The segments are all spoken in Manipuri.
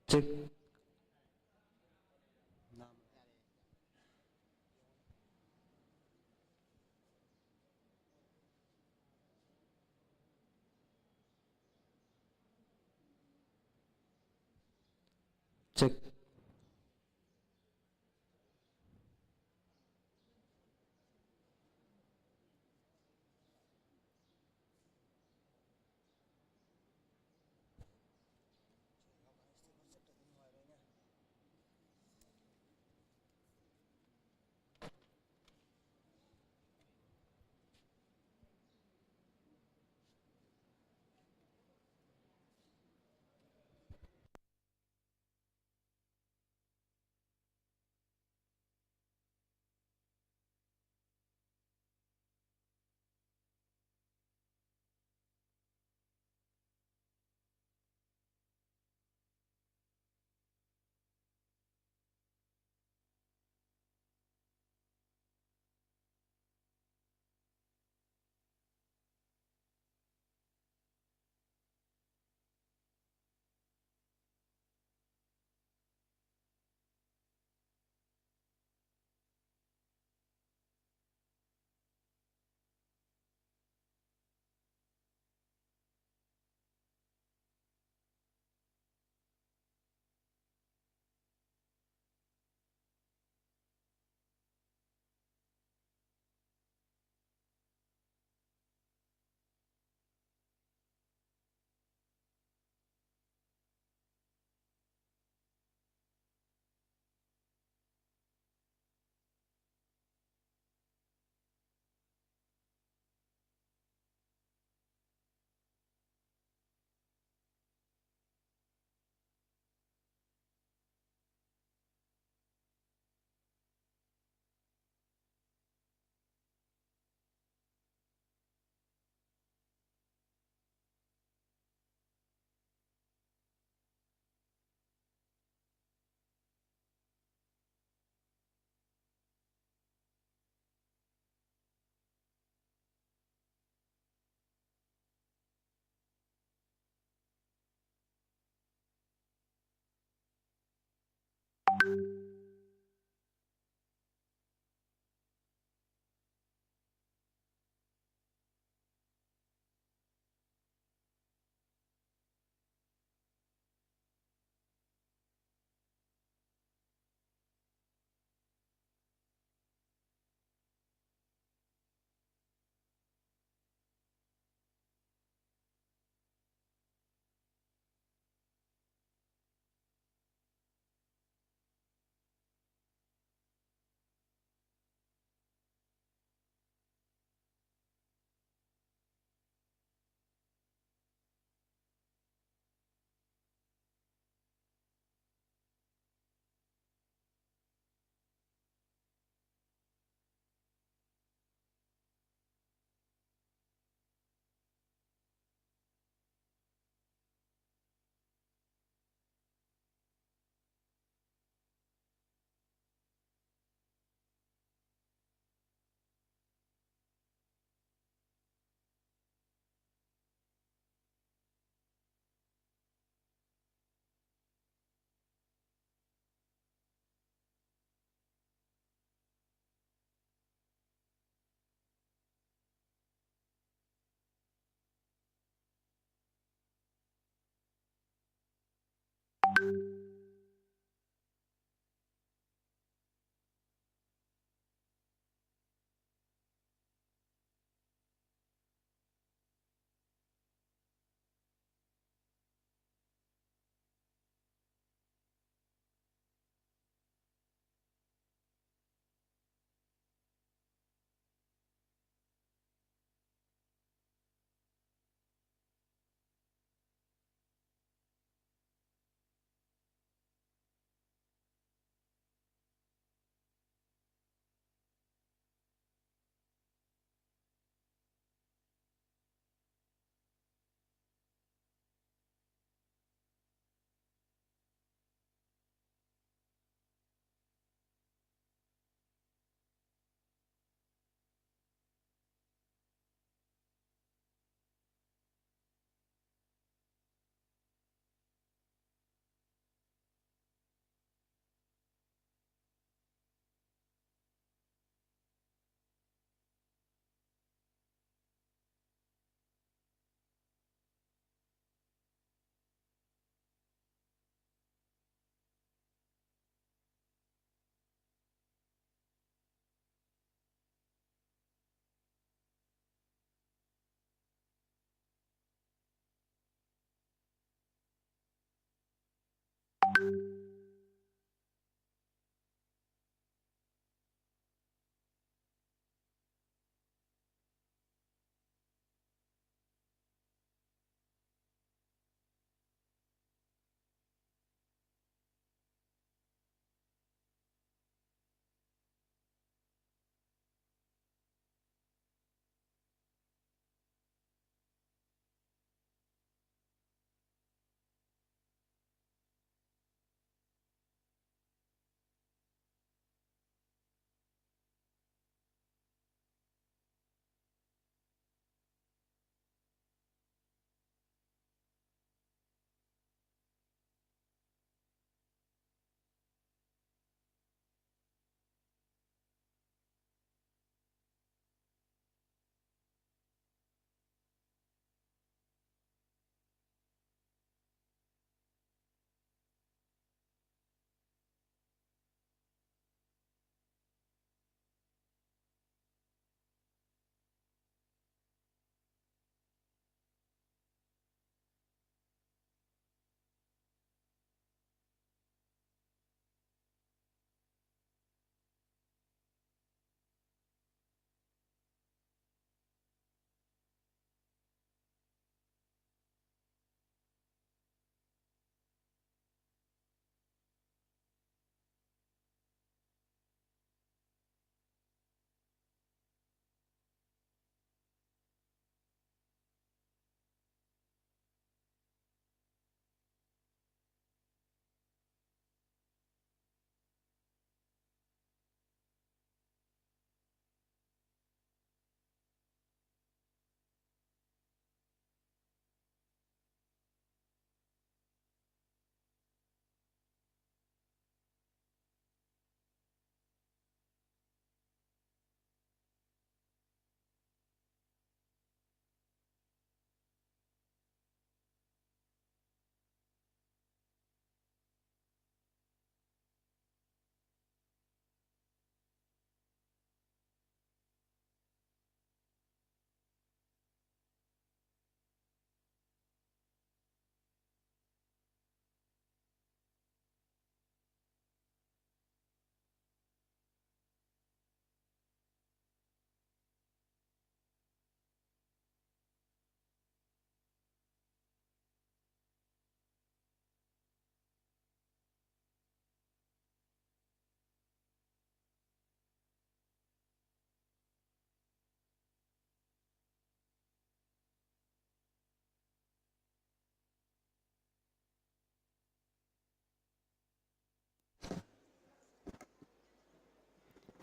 Check. Check.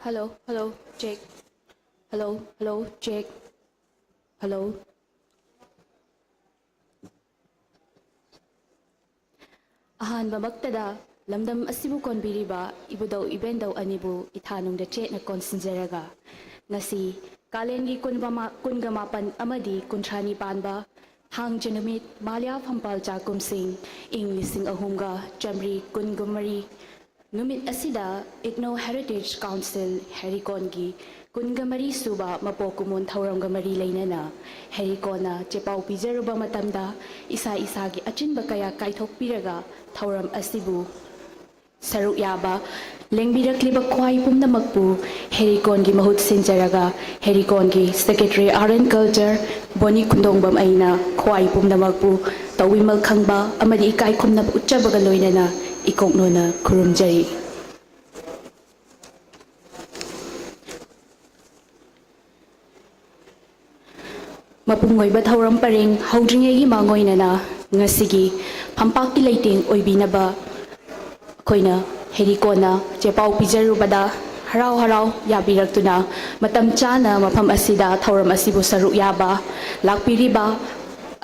Hello, check. Hello, check. Hello. ꯑꯍꯥꯟꯕꯃꯛꯇꯗ ꯂꯝꯗꯝ ꯑꯁꯤꯕꯨ ꯀꯣꯟꯕꯤꯔꯤꯕ ꯏꯕꯨꯙꯧ ꯏꯕꯦꯟꯙꯧ ꯑꯅꯤꯕꯨ ꯏꯊꯥꯅꯨꯡꯗ ꯆꯦꯠꯅ ꯀꯣꯟꯁꯤꯟꯖꯔꯒ ꯉꯁꯤ ꯀꯥꯂꯦꯟꯒꯤ ꯀꯨꯟꯒ ꯃꯥꯄꯟ ꯑꯃꯗꯤ ꯀꯨꯟꯊ꯭ꯔꯥꯅꯤ ꯄꯥꯟꯕ ꯊꯥꯡꯖ ꯅꯨꯃꯤꯠ ꯃꯥꯂ꯭ꯌꯥ ꯐꯝꯄꯥꯜ ꯆꯥꯛꯀꯨꯝꯁꯤꯡ ꯏꯪ 2013 ꯅꯨꯃꯤꯠ ꯑꯁꯤꯗ ꯏꯒꯅꯧ ꯍꯦꯔꯤꯇꯦꯖ ꯀꯥꯎꯟꯁꯤꯜ ꯍꯦꯔꯤꯀꯣꯟꯒꯤ 14 ꯁꯨꯕ ꯃꯄꯣꯛ ꯀꯨꯝꯑꯣꯟ ꯊꯧꯔꯝꯒ ꯃꯔꯤ ꯂꯩꯅꯅ ꯍꯦꯔꯤꯀꯣꯟꯅ ꯆꯦꯄꯥꯎ ꯄꯤꯖꯔꯨꯕ ꯃꯇꯝꯗ ꯏꯁꯥꯒꯤ ꯑꯆꯤꯟꯕ ꯀꯌꯥ ꯀꯥꯏꯊꯣꯛꯄꯤꯔꯒ ꯊꯧꯔꯝ ꯑꯁꯤꯕꯨ ꯁꯔꯨꯛ ꯌꯥꯕ ꯂꯦꯡꯕꯤꯔꯛꯂꯤꯕ ꯈ꯭ꯋꯥꯏ ꯄꯨꯝꯅꯃꯛꯄꯨ ꯍꯦꯔꯤꯀꯣꯟꯒꯤ ꯃꯍꯨꯠ ꯁꯤꯟꯖꯔꯒ ꯍꯦꯔꯤꯀꯣꯟꯒꯤ ꯁꯦꯀ꯭ꯔꯦꯇꯔꯤ ꯑꯥꯔꯠ ꯑꯦꯟ ꯀꯜꯆꯔ ꯕꯣꯅꯤ ꯈꯨꯟꯗꯣꯡꯕꯝ ꯑꯩꯅ ꯈ꯭ꯋꯥꯏ ꯄꯨꯝꯅꯃꯛꯄꯨ ꯇꯧꯕꯤꯃꯜ ꯈꯪꯕ ꯑꯃꯗꯤ ꯏꯀꯥꯏ ꯈꯨꯝꯅꯕ ꯎꯠꯆꯕꯒ ꯂꯣꯏꯅꯅ ꯏꯀꯣꯛꯅꯣꯅ ꯈꯨꯔꯨꯝꯖꯔꯤ꯫ ꯃꯄꯨꯡ ꯑꯣꯏꯕ ꯊꯧꯔꯝ ꯄꯔꯦꯡ ꯍꯧꯗ꯭ꯔꯤꯉꯩꯒꯤ ꯃꯥꯡꯑꯣꯏꯅꯅ ꯉꯁꯤꯒꯤ ꯐꯝꯄꯥꯛꯀꯤ ꯂꯩꯇꯦꯡ ꯑꯣꯏꯕꯤꯅꯕ ꯑꯩꯈꯣꯏꯅ ꯍꯦꯔꯤꯀꯣꯟꯅ ꯆꯦꯄꯥꯎ ꯄꯤꯖꯔꯨꯕꯗ ꯍꯔꯥꯎ ꯌꯥꯕꯤꯔꯛꯇꯨꯅ ꯃꯇꯝ ꯆꯥꯅ ꯃꯐꯝ ꯑꯁꯤꯗ ꯊꯧꯔꯝ ꯑꯁꯤꯕꯨ ꯁꯔꯨꯛ ꯌꯥꯕ ꯂꯥꯛꯄꯤꯔꯤꯕ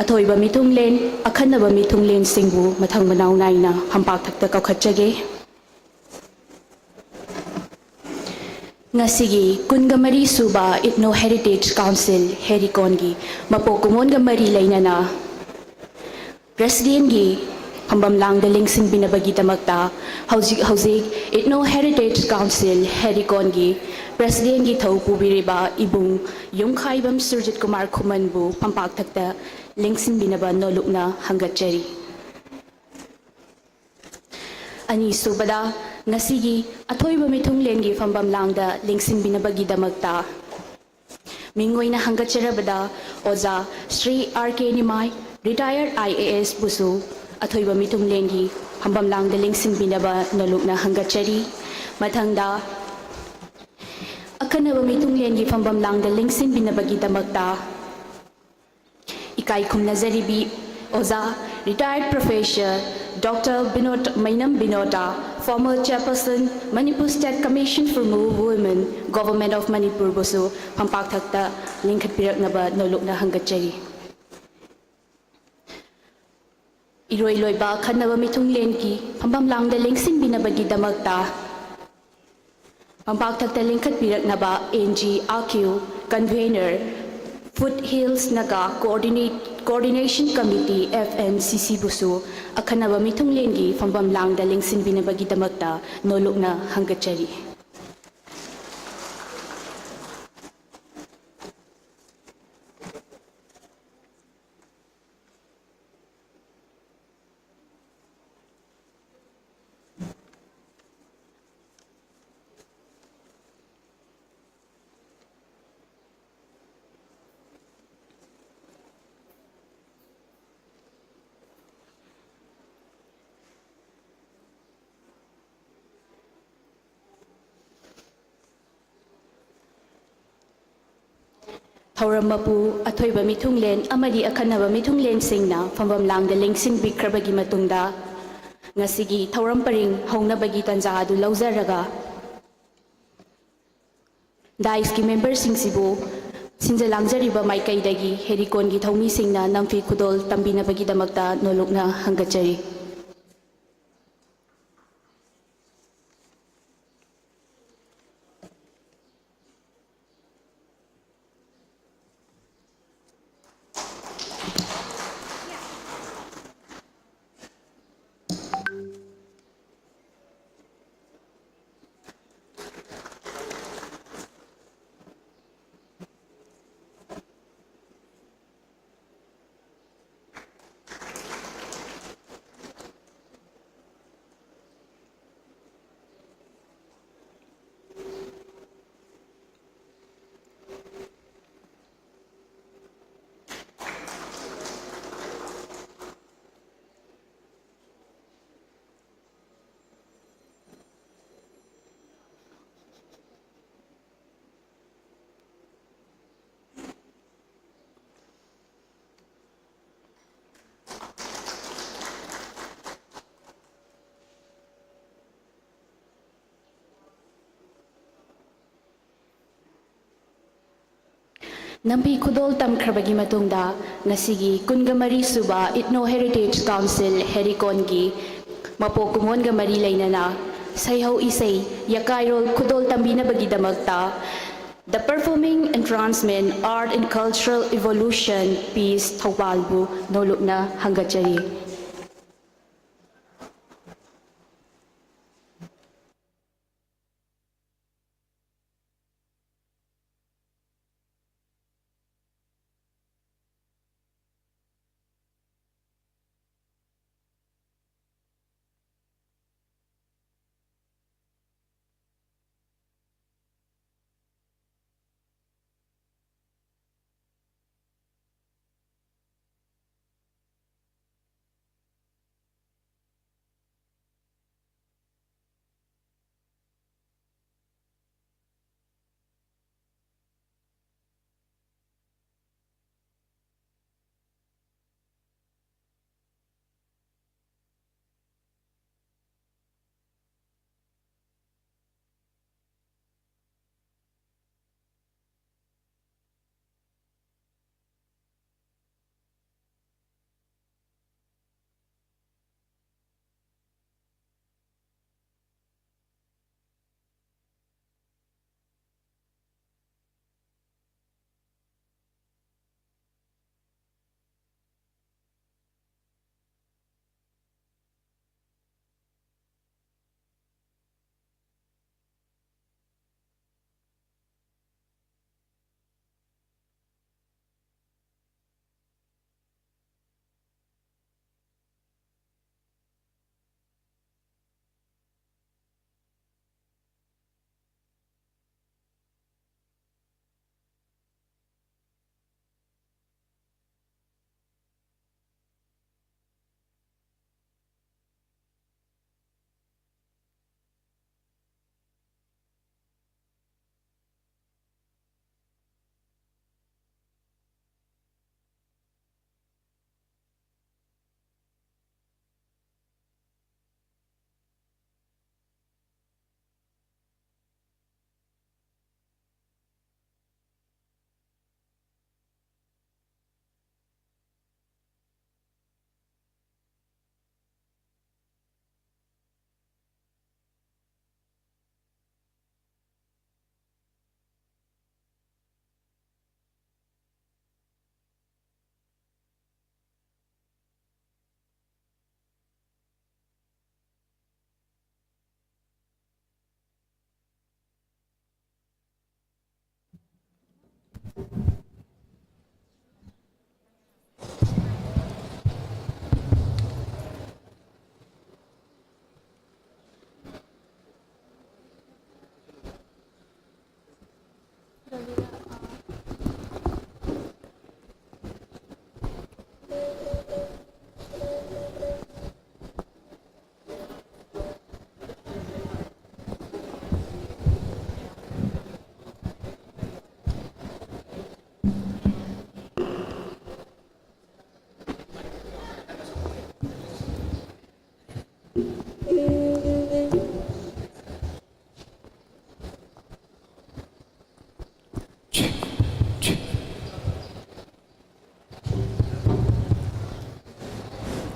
ꯑꯊꯣꯏꯕ ꯃꯤꯊꯨꯡꯂꯦꯟ ꯑꯈꯟꯅꯕ ꯃꯤꯊꯨꯡꯂꯦꯟꯁꯤꯡꯕꯨ ꯃꯊꯪ ꯃꯅꯥꯎ ꯅꯥꯏꯅ ꯐꯝꯄꯥꯛꯊꯛꯇ ꯀꯧꯈꯠꯆꯒꯦ꯫ ꯉꯁꯤꯒꯤ 14 ꯁꯨꯕ ꯏꯒꯅꯧ ꯍꯦꯔꯤꯇꯦꯖ ꯀꯥꯎꯟꯁꯤꯜ ꯍꯦꯔꯤꯀꯣꯟꯒꯤ ꯃꯄꯣꯛ ꯀꯨꯝꯑꯣꯟꯒ ꯃꯔꯤ ꯂꯩꯅꯅ ꯄ꯭ꯔꯦꯁꯤꯗꯦꯟꯒꯤ ꯐꯝꯕꯝꯂꯥꯡꯗ ꯂꯦꯡꯁꯤꯟꯕꯤꯅꯕꯒꯤꯗꯃꯛꯇ ꯍꯧꯖꯤꯛ ꯏꯒꯅꯧ ꯍꯦꯔꯤꯇꯦꯖ ꯀꯥꯎꯟꯁꯤꯜ ꯍꯦꯔꯤꯀꯣꯟꯒꯤ ꯄ꯭ꯔꯦꯁꯤꯗꯦꯟꯒꯤ ꯊꯧ ꯄꯨꯕꯤꯔꯤꯕ ꯏꯕꯨꯡ ꯌꯨꯝꯈꯥꯏꯕꯝ ꯁꯨꯔꯖꯤꯠ ꯀꯨꯃꯥꯔ ꯈꯨꯃꯟꯕꯨ ꯐꯝꯄꯥꯛꯊꯛꯇ ꯂꯦꯡꯁꯤꯟꯕꯤꯅꯕ ꯅꯣꯜꯂꯨꯛꯅ ꯍꯪꯒꯠꯆꯔꯤ꯫ ꯑꯅꯤꯁꯨꯕꯗ ꯉꯁꯤꯒꯤ ꯑꯊꯣꯏꯕ ꯃꯤꯊꯨꯡꯂꯦꯟꯒꯤ ꯐꯝꯕꯝꯂꯥꯡꯗ ꯂꯦꯡꯁꯤꯟꯕꯤꯅꯕꯒꯤꯗꯃꯛꯇ ꯃꯤꯡ ꯑꯣꯏꯅ ꯍꯪꯒꯠꯆꯔꯕꯗ ꯑꯣꯖꯥ ꯁ꯭ꯔꯤ R.K. ꯅꯤꯃꯥꯏ ꯔꯤꯇꯥꯌꯔꯗ IAS ꯕꯨꯁꯨ ꯑꯊꯣꯏꯕ ꯃꯤꯊꯨꯡꯂꯦꯟꯒꯤ ꯐꯝꯕꯝꯂꯥꯡꯗ ꯂꯦꯡꯁꯤꯟꯕꯤꯅꯕ ꯅꯣꯜꯂꯨꯛꯅ ꯍꯪꯒꯠꯆꯔꯤ꯫ ꯃꯊꯪꯗ ꯑꯈꯟꯅꯕ ꯃꯤꯊꯨꯡꯂꯦꯟꯒꯤ ꯐꯝꯕꯝꯂꯥꯡꯗ ꯂꯦꯡꯁꯤꯟꯕꯤꯅꯕꯒꯤꯗꯃꯛꯇ इकाई खुमनजरीबी ओजा retired professor doctor Mainam Binota, former chairperson Manipur State Commission for Women, Government of Manipur busu pampak thakta lingkhat piraknaba nolokna hangatchari. Iroi loiba khanaba mithunglenki phambam langda lengsin binabagi damakta pampak thakta lingkhat piraknaba NG RQ convener Foothills Naga Coordination Committee FNCC busu akhanaba mithunglengi phambam langda lengsinbinabagi damakta nolokna hangatchari. Thauram mapu athoiba mithunglen amadi akhanaba mithunglen singna phambam langda lengsin bikrabagi matungda ngasigi thauram paring haunabagi tanja adu laujaraga dais ki member singsibu sinjalangzariba maikaidagi herikon gi thaumi singna namfi khudol tambinabagi damakta nolokna hangachari. Nampi khudol tamkhrabagi matungda ngasigi kungamari suba Ethno Heritage Council Herikongi mapokumon ga mari lainana sayhaw isay yakairol khudol tambinabagi damakta the Performing Entrancement Art and Cultural Evolution Piece Thawbalbu nolokna hangachari.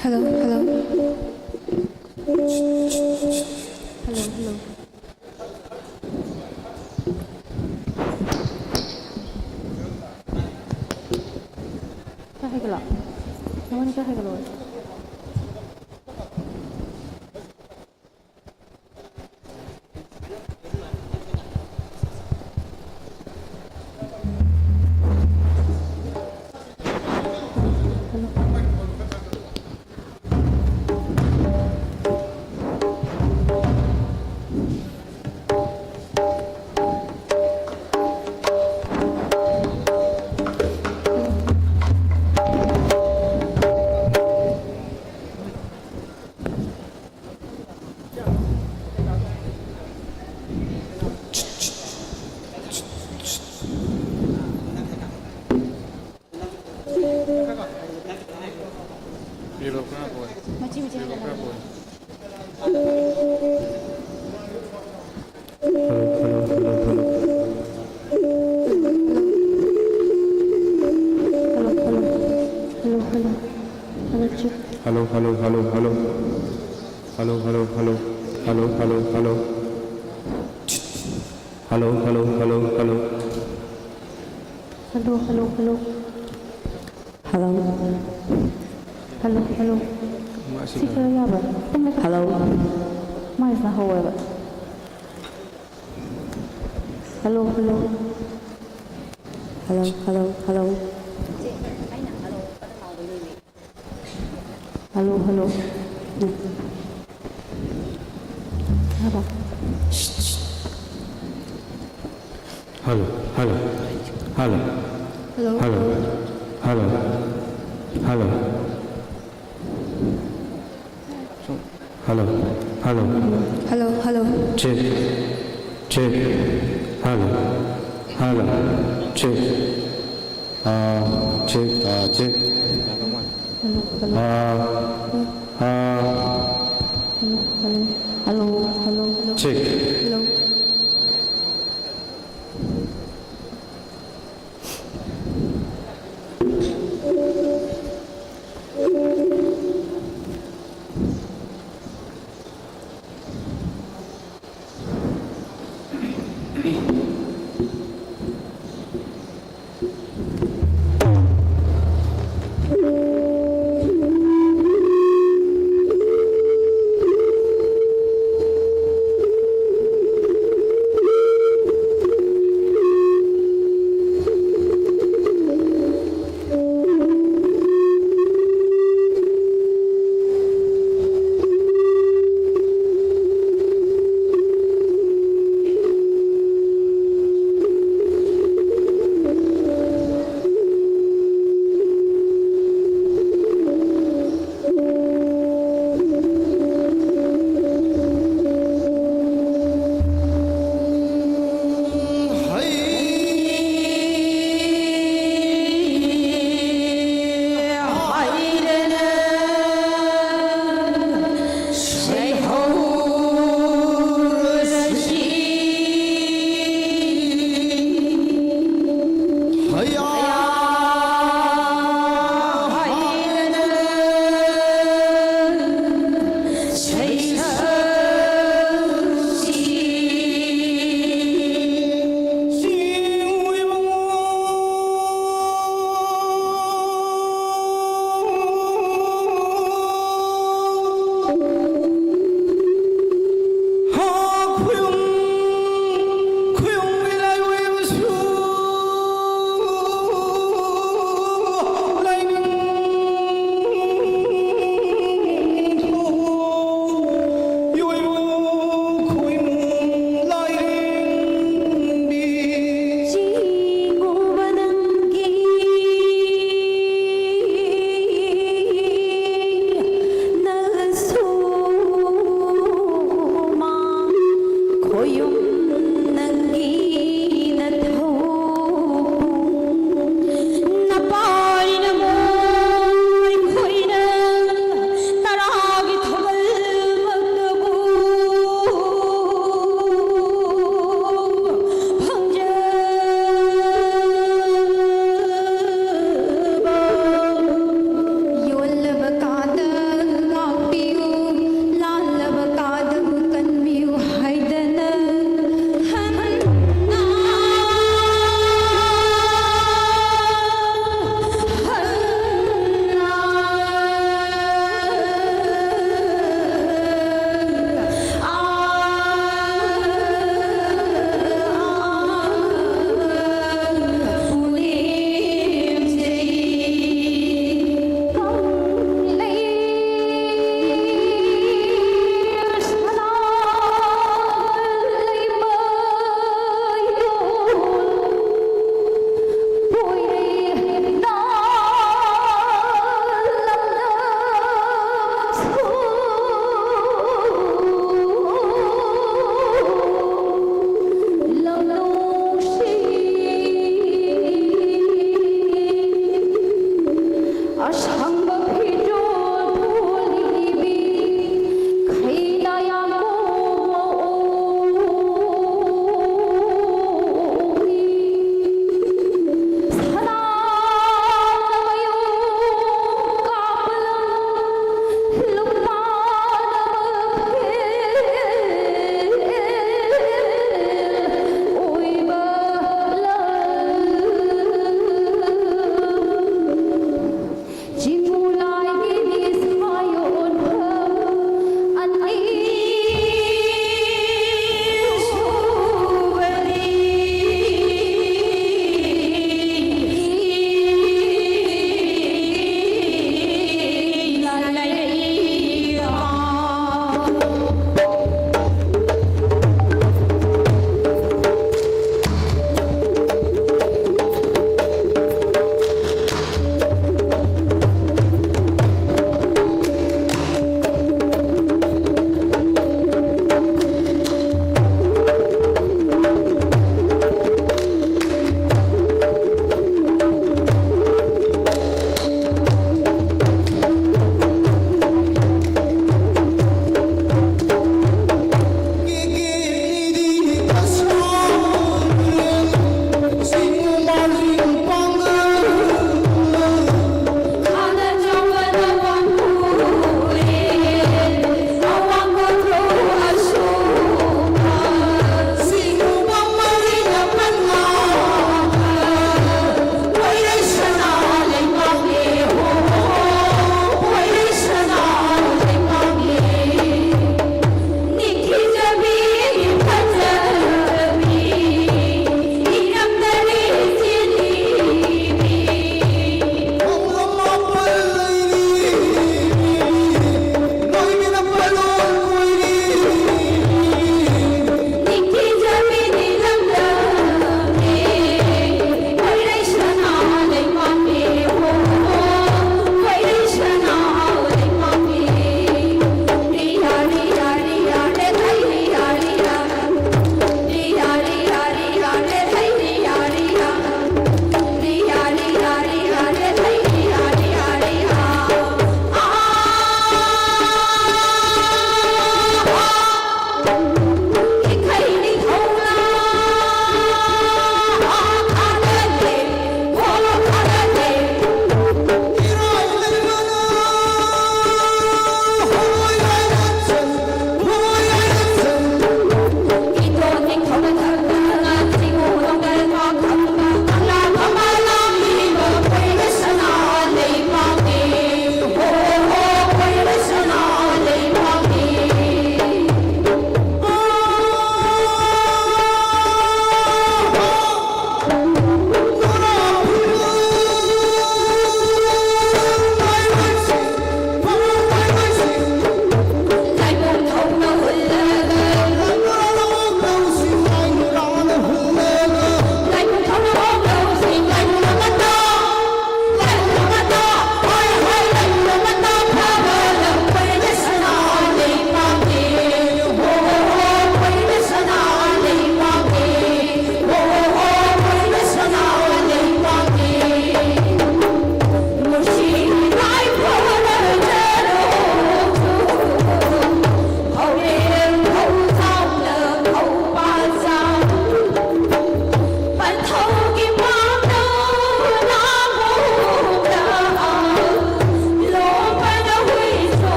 Hello, hello. Hello, hello. Kahit lang. Naman kahit lang. hello, hello, hello. Hello, hello, hello, hello. Hello, hello, hello. Hello. Hello, hello. Speaker yaba. Hello. Mais na rua. Hello, hello. Hello, hello, hello. Hello, hello. Yaba. Hello, hello, hello, Hello. hello, hello, hello. Hello, hello. Hello, hello. Check, check. Hello, hello, check. Check, check. Hello, hello. Hello, hello, hello. Check. Hello.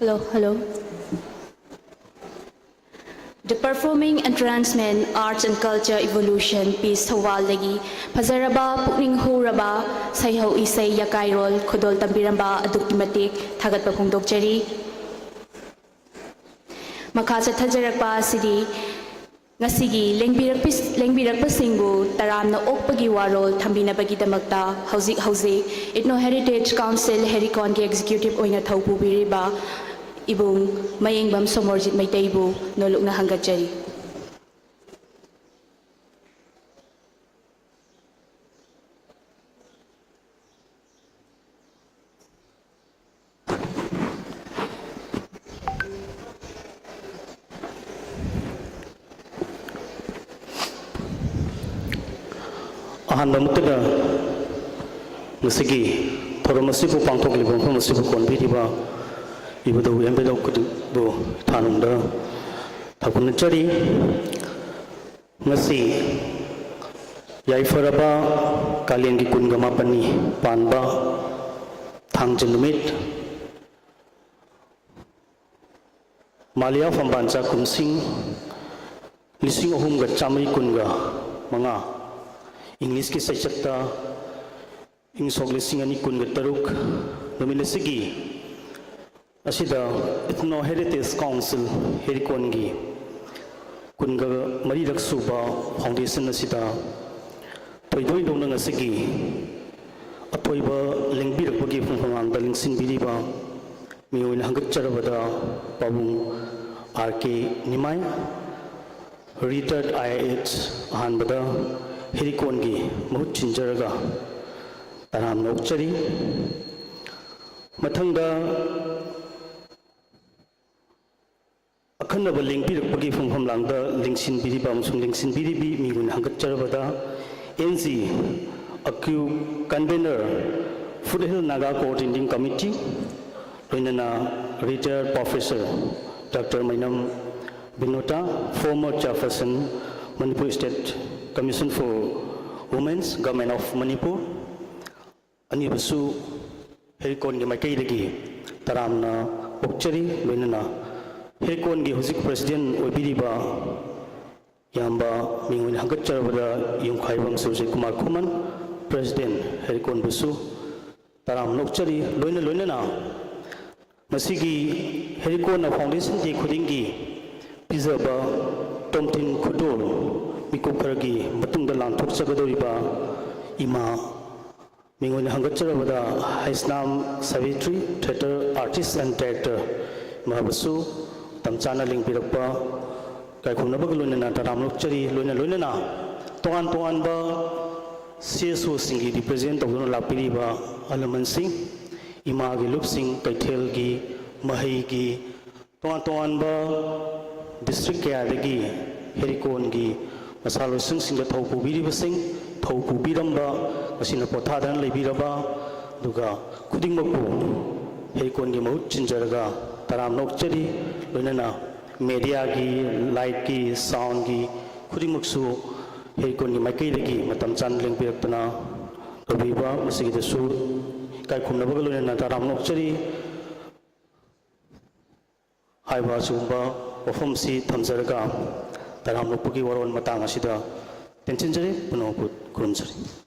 Hello, hello. The Performing Entrancement Arts and Culture Evolution Piece Thawaldagi Fazaraba Pukning Huraba Saihau Isai Yakairol Khodol Tambiramba Adukki Matik Thagatpa Phongdokjari Makha Chathajarakpa asidi Ngasigi lengbirakpasingbu taramna okpagi warol thambinabagidamagta hauzik Ethno Heritage Council Hericon ki executive oina thawpubiriba ibung Mayengbam Somorjit Maiteibu nolokna hanggatjari. अहम नसगी theorem असिबु पांथोकलिबो मफम असिबु कोनबिरिबा इबदो एम्बेदो कुदुबो थानुंदा थाकुनचरी ngasi yaifaraba kalengi kungama pani panba thangjinumit malia fambancha kumsing lising ohum ga chamri kunga manga English ki saichakta ing soglising ani kunga taruk nominasigi asida Ethno Heritage Council Herikongi kunga mari raksuba foundation asida toidoi dona ngasigi atoiba lengbirakpagi phangphangangda lingsingbiliba miyoina hangatcharabada pabung RK Nimai retired IAH ahanbada Herikongi mahut chinjaraga taram nokchari mathangda akhanaba lengbirakpagi phangphamlangda lingsinbiriba amsung lingsinbiribi migun hangatcharabada NG Akyu convener Foothill Naga Coordinating Committee loinana retired professor Dr. Mainam Binota former chairperson Manipur State Commission for Women's Government of Manipur anibasu Hericon gi maikaidagi taramna okchari loinana Hericon gi hojik president oibiriba yamba mingun hangatcharabada yungkhaibam Surjit Kumar Khuman president Hericon busu taram nokchari loinana masigi Hericon foundation ki khudingi pizaba tomtin khudol mikukhargi matungda lanthok chagadoriba ima mingun hangatcharabada Haisnam Savitri theater artist and director mahabasu tamchana lingpirakpa kaikhumnabagaloinana taramnokchari loinana tongan ba CSO singi represent tawduna lapiriba alamansing imagi lupsing kaithelgi mahigi tongan ba district kayadagi Herikongi masalosing singa thawpubiribasing thawpubiramba asina pothadan leibiraba duga kudingmapu Herikongi mahut chinjaraga taramnokchari loinana media ki light ki sound ki khudimuksu Hericon ki maikaidagi matam chan lengpiraktana rabiba masigidasu kaikhumnabagaloinana taramnokchari haiba chumba wafamsi thamjaraga taramnokpagi waron matang asida tenchinjari punoput kurumjari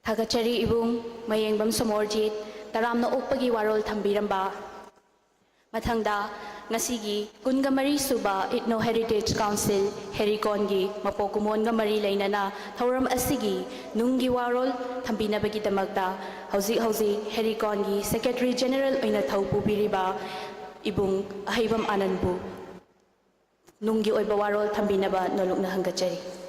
Thagachari ibung Mayengbam Somorjit taramna okpagi warol thambiramba mathangda ngasigi kungamari suba Ethno Heritage Council Herikongi mapokumon ngamari lainana thauram asigi nunggi warol thambinabagi damagda hauzik Herikongi Secretary General oina thawpubiriba ibung Ahaibam Anandbu nunggi oiba warol thambinaba nolokna hangachari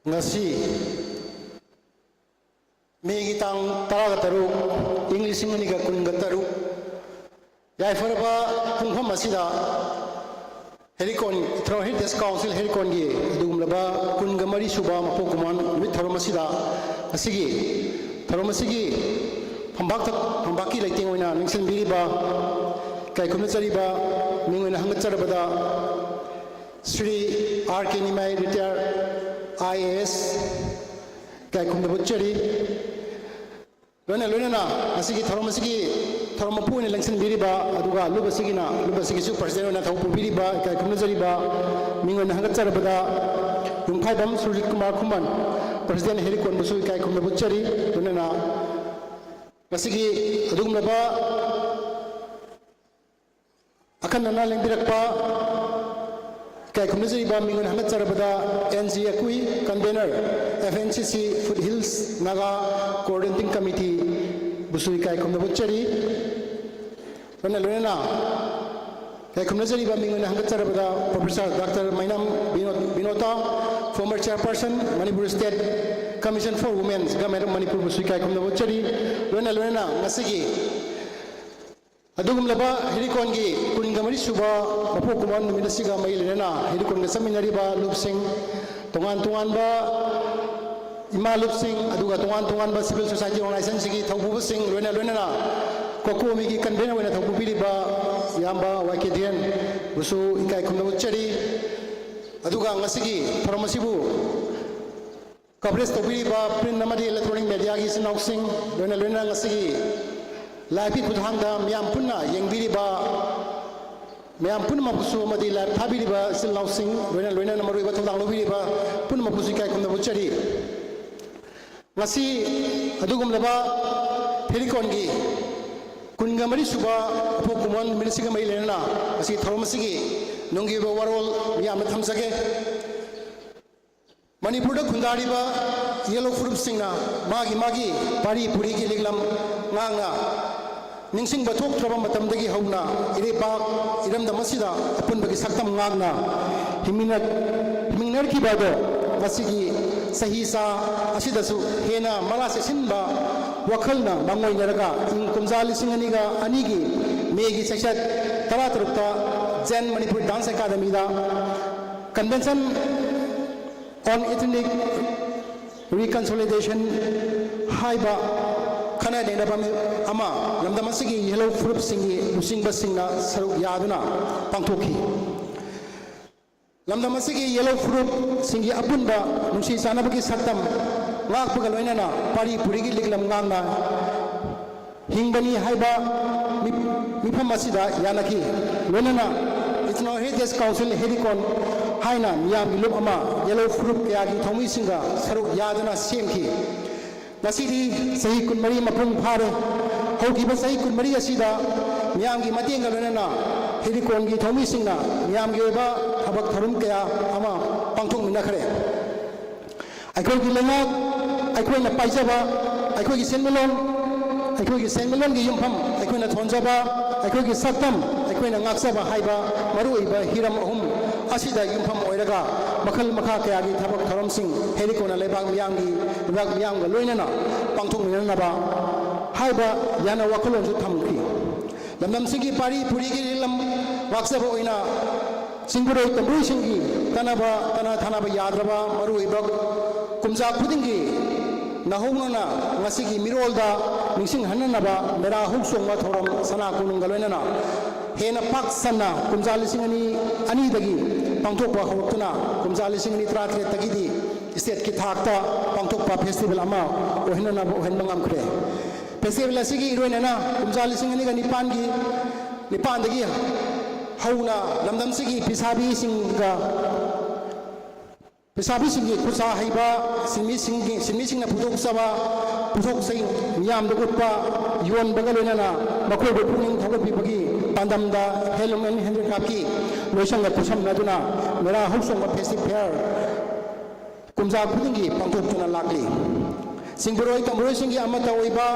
ngasi Mei tang taraga taru English mani ga kun ga taru ꯌꯥꯏꯐꯔꯕ ꯄꯨꯡꯐꯝ ꯑꯁꯤꯗ ꯍꯦꯔꯤꯀꯣꯟ ꯏꯊꯅꯣ ꯍꯦꯔꯤꯇꯦꯖ ꯀꯥꯎꯟꯁꯤꯜ ꯍꯦꯔꯤꯀꯣꯟꯒꯤ ꯑꯗꯨꯒꯨꯝꯂꯕ 14 ꯁꯨꯕ ꯃꯄꯣꯛ ꯀꯨꯝꯑꯣꯟ ꯅꯨꯃꯤꯠ ꯊꯧꯔꯝ ꯑꯁꯤꯗ ꯑꯁꯤꯒꯤ ꯊꯧꯔꯝ ꯑꯁꯤꯒꯤ ꯐꯝꯕꯥꯛꯀꯤ ꯂꯩꯇꯦꯡ ꯑꯣꯏꯅ ꯅꯤꯡꯁꯤꯟꯕꯤꯔꯤꯕ ꯏꯀꯥꯏꯈꯨꯝꯅꯖꯔꯤꯕ ꯃꯤꯡ ꯑꯣꯏꯅ ꯍꯪꯒꯠꯆꯔꯕꯗ Shri R K Nimai retired IAS ꯏꯀꯥꯏꯈꯨꯝꯅꯕ ꯂꯣꯏꯅꯅ ꯑꯁꯤꯒꯤ ꯊꯧꯔꯝ ꯑꯁꯤꯒꯤ ꯊꯧꯔꯝ ꯃꯄꯨ ꯑꯣꯏꯅ ꯂꯪꯁꯤꯟꯕꯤꯔꯤꯕ ꯑꯗꯨꯒ ꯂꯨꯞ ꯑꯁꯤꯒꯤꯁꯨ ꯄ꯭ꯔꯁꯤꯗꯦꯟ ꯑꯣꯏꯅ ꯊꯧ ꯄꯨꯕꯤꯔꯤꯕ ꯏꯀꯥꯏꯈꯨꯝꯅꯖꯔꯤꯕ ꯃꯤꯡ ꯑꯣꯏꯅ ꯍꯪꯒꯠꯆꯔꯕꯗ ꯌꯨꯝꯈꯥꯏꯕꯝ ꯁꯨꯔꯖꯤꯠ ꯀꯨꯃꯥꯔ ꯈꯨꯃꯟ ꯄ꯭ꯔꯁꯤꯗꯦꯟ ꯍꯦꯔꯤꯀꯣꯟꯕꯨꯁꯨ ꯏꯀꯥꯏꯈꯨꯝꯅꯕ ꯂꯣꯏꯅꯅ ꯉꯁꯤꯒꯤ ꯑꯗꯨꯒꯨꯝꯂꯕ ꯑꯈꯟꯅꯅ ꯂꯦꯡꯕꯤꯔꯛꯄ ꯏꯀꯥꯏꯈꯨꯝꯅꯖꯔꯤꯕ ꯃꯤꯡ ꯑꯣꯏꯅ ꯍꯪꯒꯠꯆꯔꯕꯗ NG ꯑꯀꯨꯏ convenor FNCC foot hills Naga coordinating committee ꯕꯨꯁꯨ ꯏꯀꯥꯏꯈꯨꯝꯅꯕ ꯂꯣꯏꯅꯅ ꯏꯀꯥꯏꯈꯨꯝꯅꯖꯔꯤꯕ ꯃꯤꯡ ꯑꯣꯏꯅ ꯍꯪꯒꯠꯆꯔꯕꯗ professor doctor Meinam Binota former chairperson Manipur State Commission for Women's Government of Manipur busu ikai-khumnaba loina ngasigi adugumlaba Herikongi kungamari suba mapok kuman numit asiga mai lena Herikon ga saminariba lupsing tongan ba ima lupsing aduga tongan ba civil society organization sigi thaubu sing loina kokomi gi convener wena thaubu biriba yamba YKDN busu ikai-khumnaba aduga ngasigi pharmacibu coverage tobiriba print namadi electronic media gi sinausing loina ngasigi live khudhangda miyam punna yengbiriba miyam punna mabusu madi live thabiriba sinausing loina namaruiba thodang lobiriba punna mabusu kai kumna buchari ngasi adugumlaba Herikon gi kungamari suba pokumon minisiga mai lena asi tharmasigi nungi ba warol miyam thamsage Manipur da khundariba yellow fruit singna magi pari puri gi liglam nganga ningsing ba thok thraba matam dagi hauna ire ba iram da masida apun bagi saktam ngagna himinar ki bado masigi sahi sa asidasu hena mala se sinba wakhalna mangoi naraga ing kumjali singani ga anigi megi sekshat tara tarukta Zen Manipur Dance Academy da convention on ethnic reconciliation haiba khana dena bami ama lamdam asigi yellow fruit singi using basingna saru yaduna pangthoki lamdam asigi yellow fruit singi apunba nungsi sanabagi saktam ngak bugal loinana pari purigi liglam ngangna hingbani haiba mifam asida yanaki loinana itno heritage council Herikon haina miyam gilup ama yellow fruit kaya gi thomi singa saruk yadana semki nasidi sahi kunmari mapung phare hoki ba sahi kunmari asida miyam gi mateng galona Herikon gi thomi singa miyam gi ba thabak tharum kaya ama pangthok mina khare aikoi gi lenga aikoi na paijaba aikoi gi senmelon gi yumpham aikoi na thonjaba aikoi gi saktam aikoi na ngaksaba haiba maruiba hiram ahum asida yumpham oiraga makhal makha kaya gi thabak tharam sing Herikon na lebak miyam ga loinana pangthok minana ba haiba yana wakalon ju thamki lamdam singi pari puri gi lam waksaba oina singburoi tamrui singi tanaba yadraba maruiba kumja khudingi nahongnona ngasigi mirolda ningsing hananaba mera huksongwa thoram sana kununga loinana hena paksana kumja lisingani ani dagi pangthokpa hawtuna kumja lisingani 33 tagidi state ki thakta pangthokpa festival ama ohinana ohenba ngamkhre festival asigi iroinana kumja lisingani ga nipan dagi hauna lamdam sigi pisabi singi kusa haiba sinmi singna puthok sai miyam da gutpa yon bagalena makoi bo puning thogot bi bagi pandamda helum and handicap ki loisanga kusam naduna mera husong ba festival fair kumja khudingi pangthok tuna lakli singburoi tamroi singi amata oiba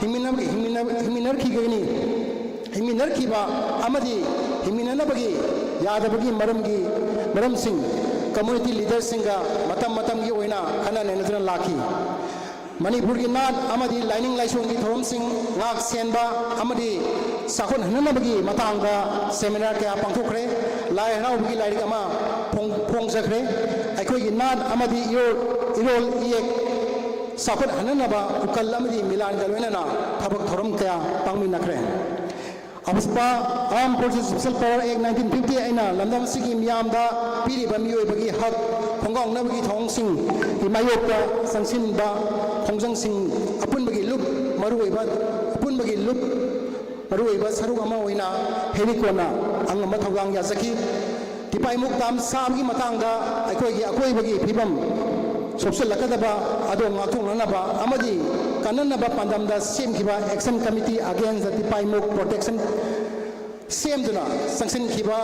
himinar ki gani himinar ki ba amadi himinana bagi yada bagi maram sing community leaders singa matam gi oina khana nenaduna laki Manipur ki naat amadi lining laisung ki thorom sing ngak senba amadi sakon hananabagi matangda seminar kaya pangthokre lai hanau bagi lai ama phong jakre aikoi ki naat amadi irol iek sakon hananaba ukal amadi milan galwena na thabak thorom kaya pangminakre Abuspa Armed Forces Special Power Act 1950 aina lamdam sigi miyamda piri ba miyoi bagi hak khonggong na bagi thong sing ki mayokta sangsin ba khongjang sing apun bagi lup marui ba apun bagi lup marui ba saruk ama oina helikona ang ma thogang ya saki tipai muk tam sam gi matangda akoi bagi phibam social lakadaba ado ngathong nanaba amadi kananaba pandamda sem khiba action committee against the tipaimuk protection sem duna sanction khiba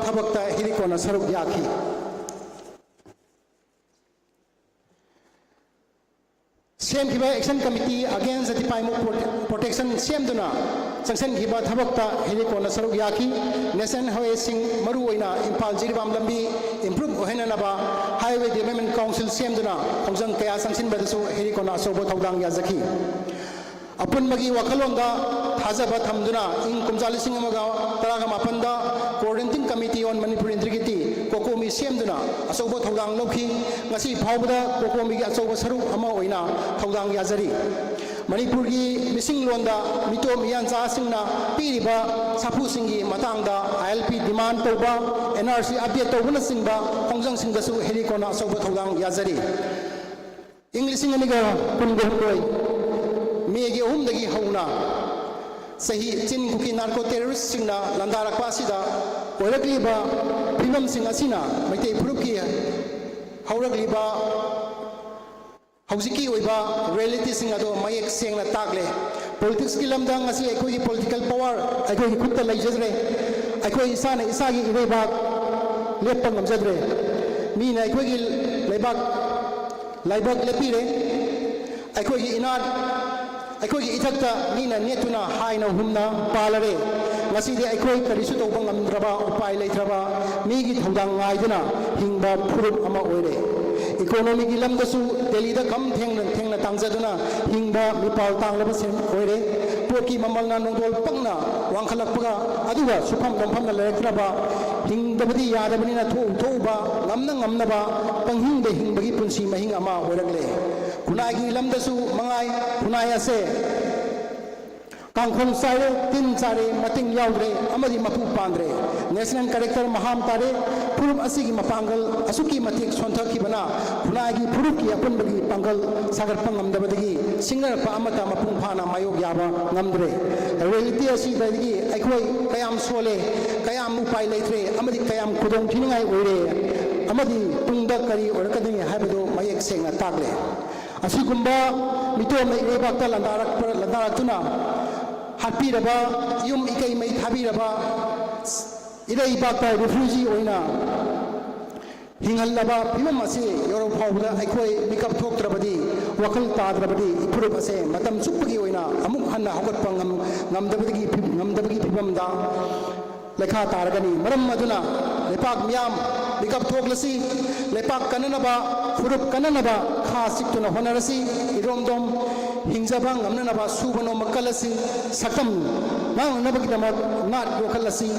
thabakta hirikona saruk yakhi sem khiba action committee against the tipaimuk protection sem duna sanction khiba thabakta hirikona saruk yakhi nation highway sing maru oina impal jiribam lambi improve ohenanaba highway development council sem duna khongjang kaya sanction badasu hirikona asobo thodang yazaki apun magi wakalonda thajaba thamduna ing kumjali sing amaga taraga mapanda coordinating committee on manipur integrity kokomi semduna asobo thodang lokhi ngasi phawbada kokomi gi asobo saru ama oina thodang yazari manipur gi missing londa mito miyan cha singna piriba sapu singi matangda ILP demand toba NRC update tobuna singba khongjang singdasu helikona asobo thodang yazari english inganiga kungo koi मेगी अहुमदगी हौना सही चिन कुकी नार्को टेररिस्ट सिंगना लंदारकपा सिदा ओरकलिबा फिल्म सिंग असिना मैते फुरुकी हौरकलिबा हौजिकी ओइबा रियलिटी सिंग अदो मयेक सेंगना ताकले पॉलिटिक्स की लमदा ngasi अखोई पॉलिटिकल पावर अखोई खुद लैजद्रे अखोई इसाने इसागी इरेबाक लेपन ngमजद्रे मीना अखोई लाइबाक लेपिरे अखोई इनाद अखोई इथक्ता मीना नेतुना हाइना हुमना पालरे ngasi अखोई करिसु तौबा ngamdraba उपाय लेथ्रबा मीगी थौदांग ngaiduna hingba phuruk ama oire economy gi lamdasu delhi da kam thengna tangjaduna hingba mipal tanglaba sem oire poki mamalna nongdol pangna wangkhalakpaga aduga sufam dompham na lekraba hingdabadi yadabani na thouba ngamna ba panghingde hingbagi punsi mahing ama oirakle kunai lamdasu mangai kunai ase kangkhong sare tin sare mating yaudre amadi mapu pandre national character maham tare purup asigi mapangal asuki matik sonthaki bana kunai gi purup ki apun bagi pangal sagar pangam dabadagi singar pa amata mapung phana mayog yaba ngamdre reality asi dagi aikoi kayam sole kayam upai leitre amadi kayam kudong thiningai oire amadi tungda kari orakadani habado mayek sengna tagle asigumba mitom na irebakta landaratuna hatpiraba yum ikai mai thabiraba irebakta refugee oina hinghallaba phimam ase yoro phawda aikoi mikap thoktrabadi wakal tadrabadi ipurup ase matam chupgi oina amuk hanna hogatpa ngamdabagi phimamda lekha taragani maram aduna lepak miyam mikap thoklasi lepak kananaba furup kananaba kha siktuna honarasi iromdom hingjaba ngamnanaba subano makalasi sakam ngangnabagi damat ngat yokalasi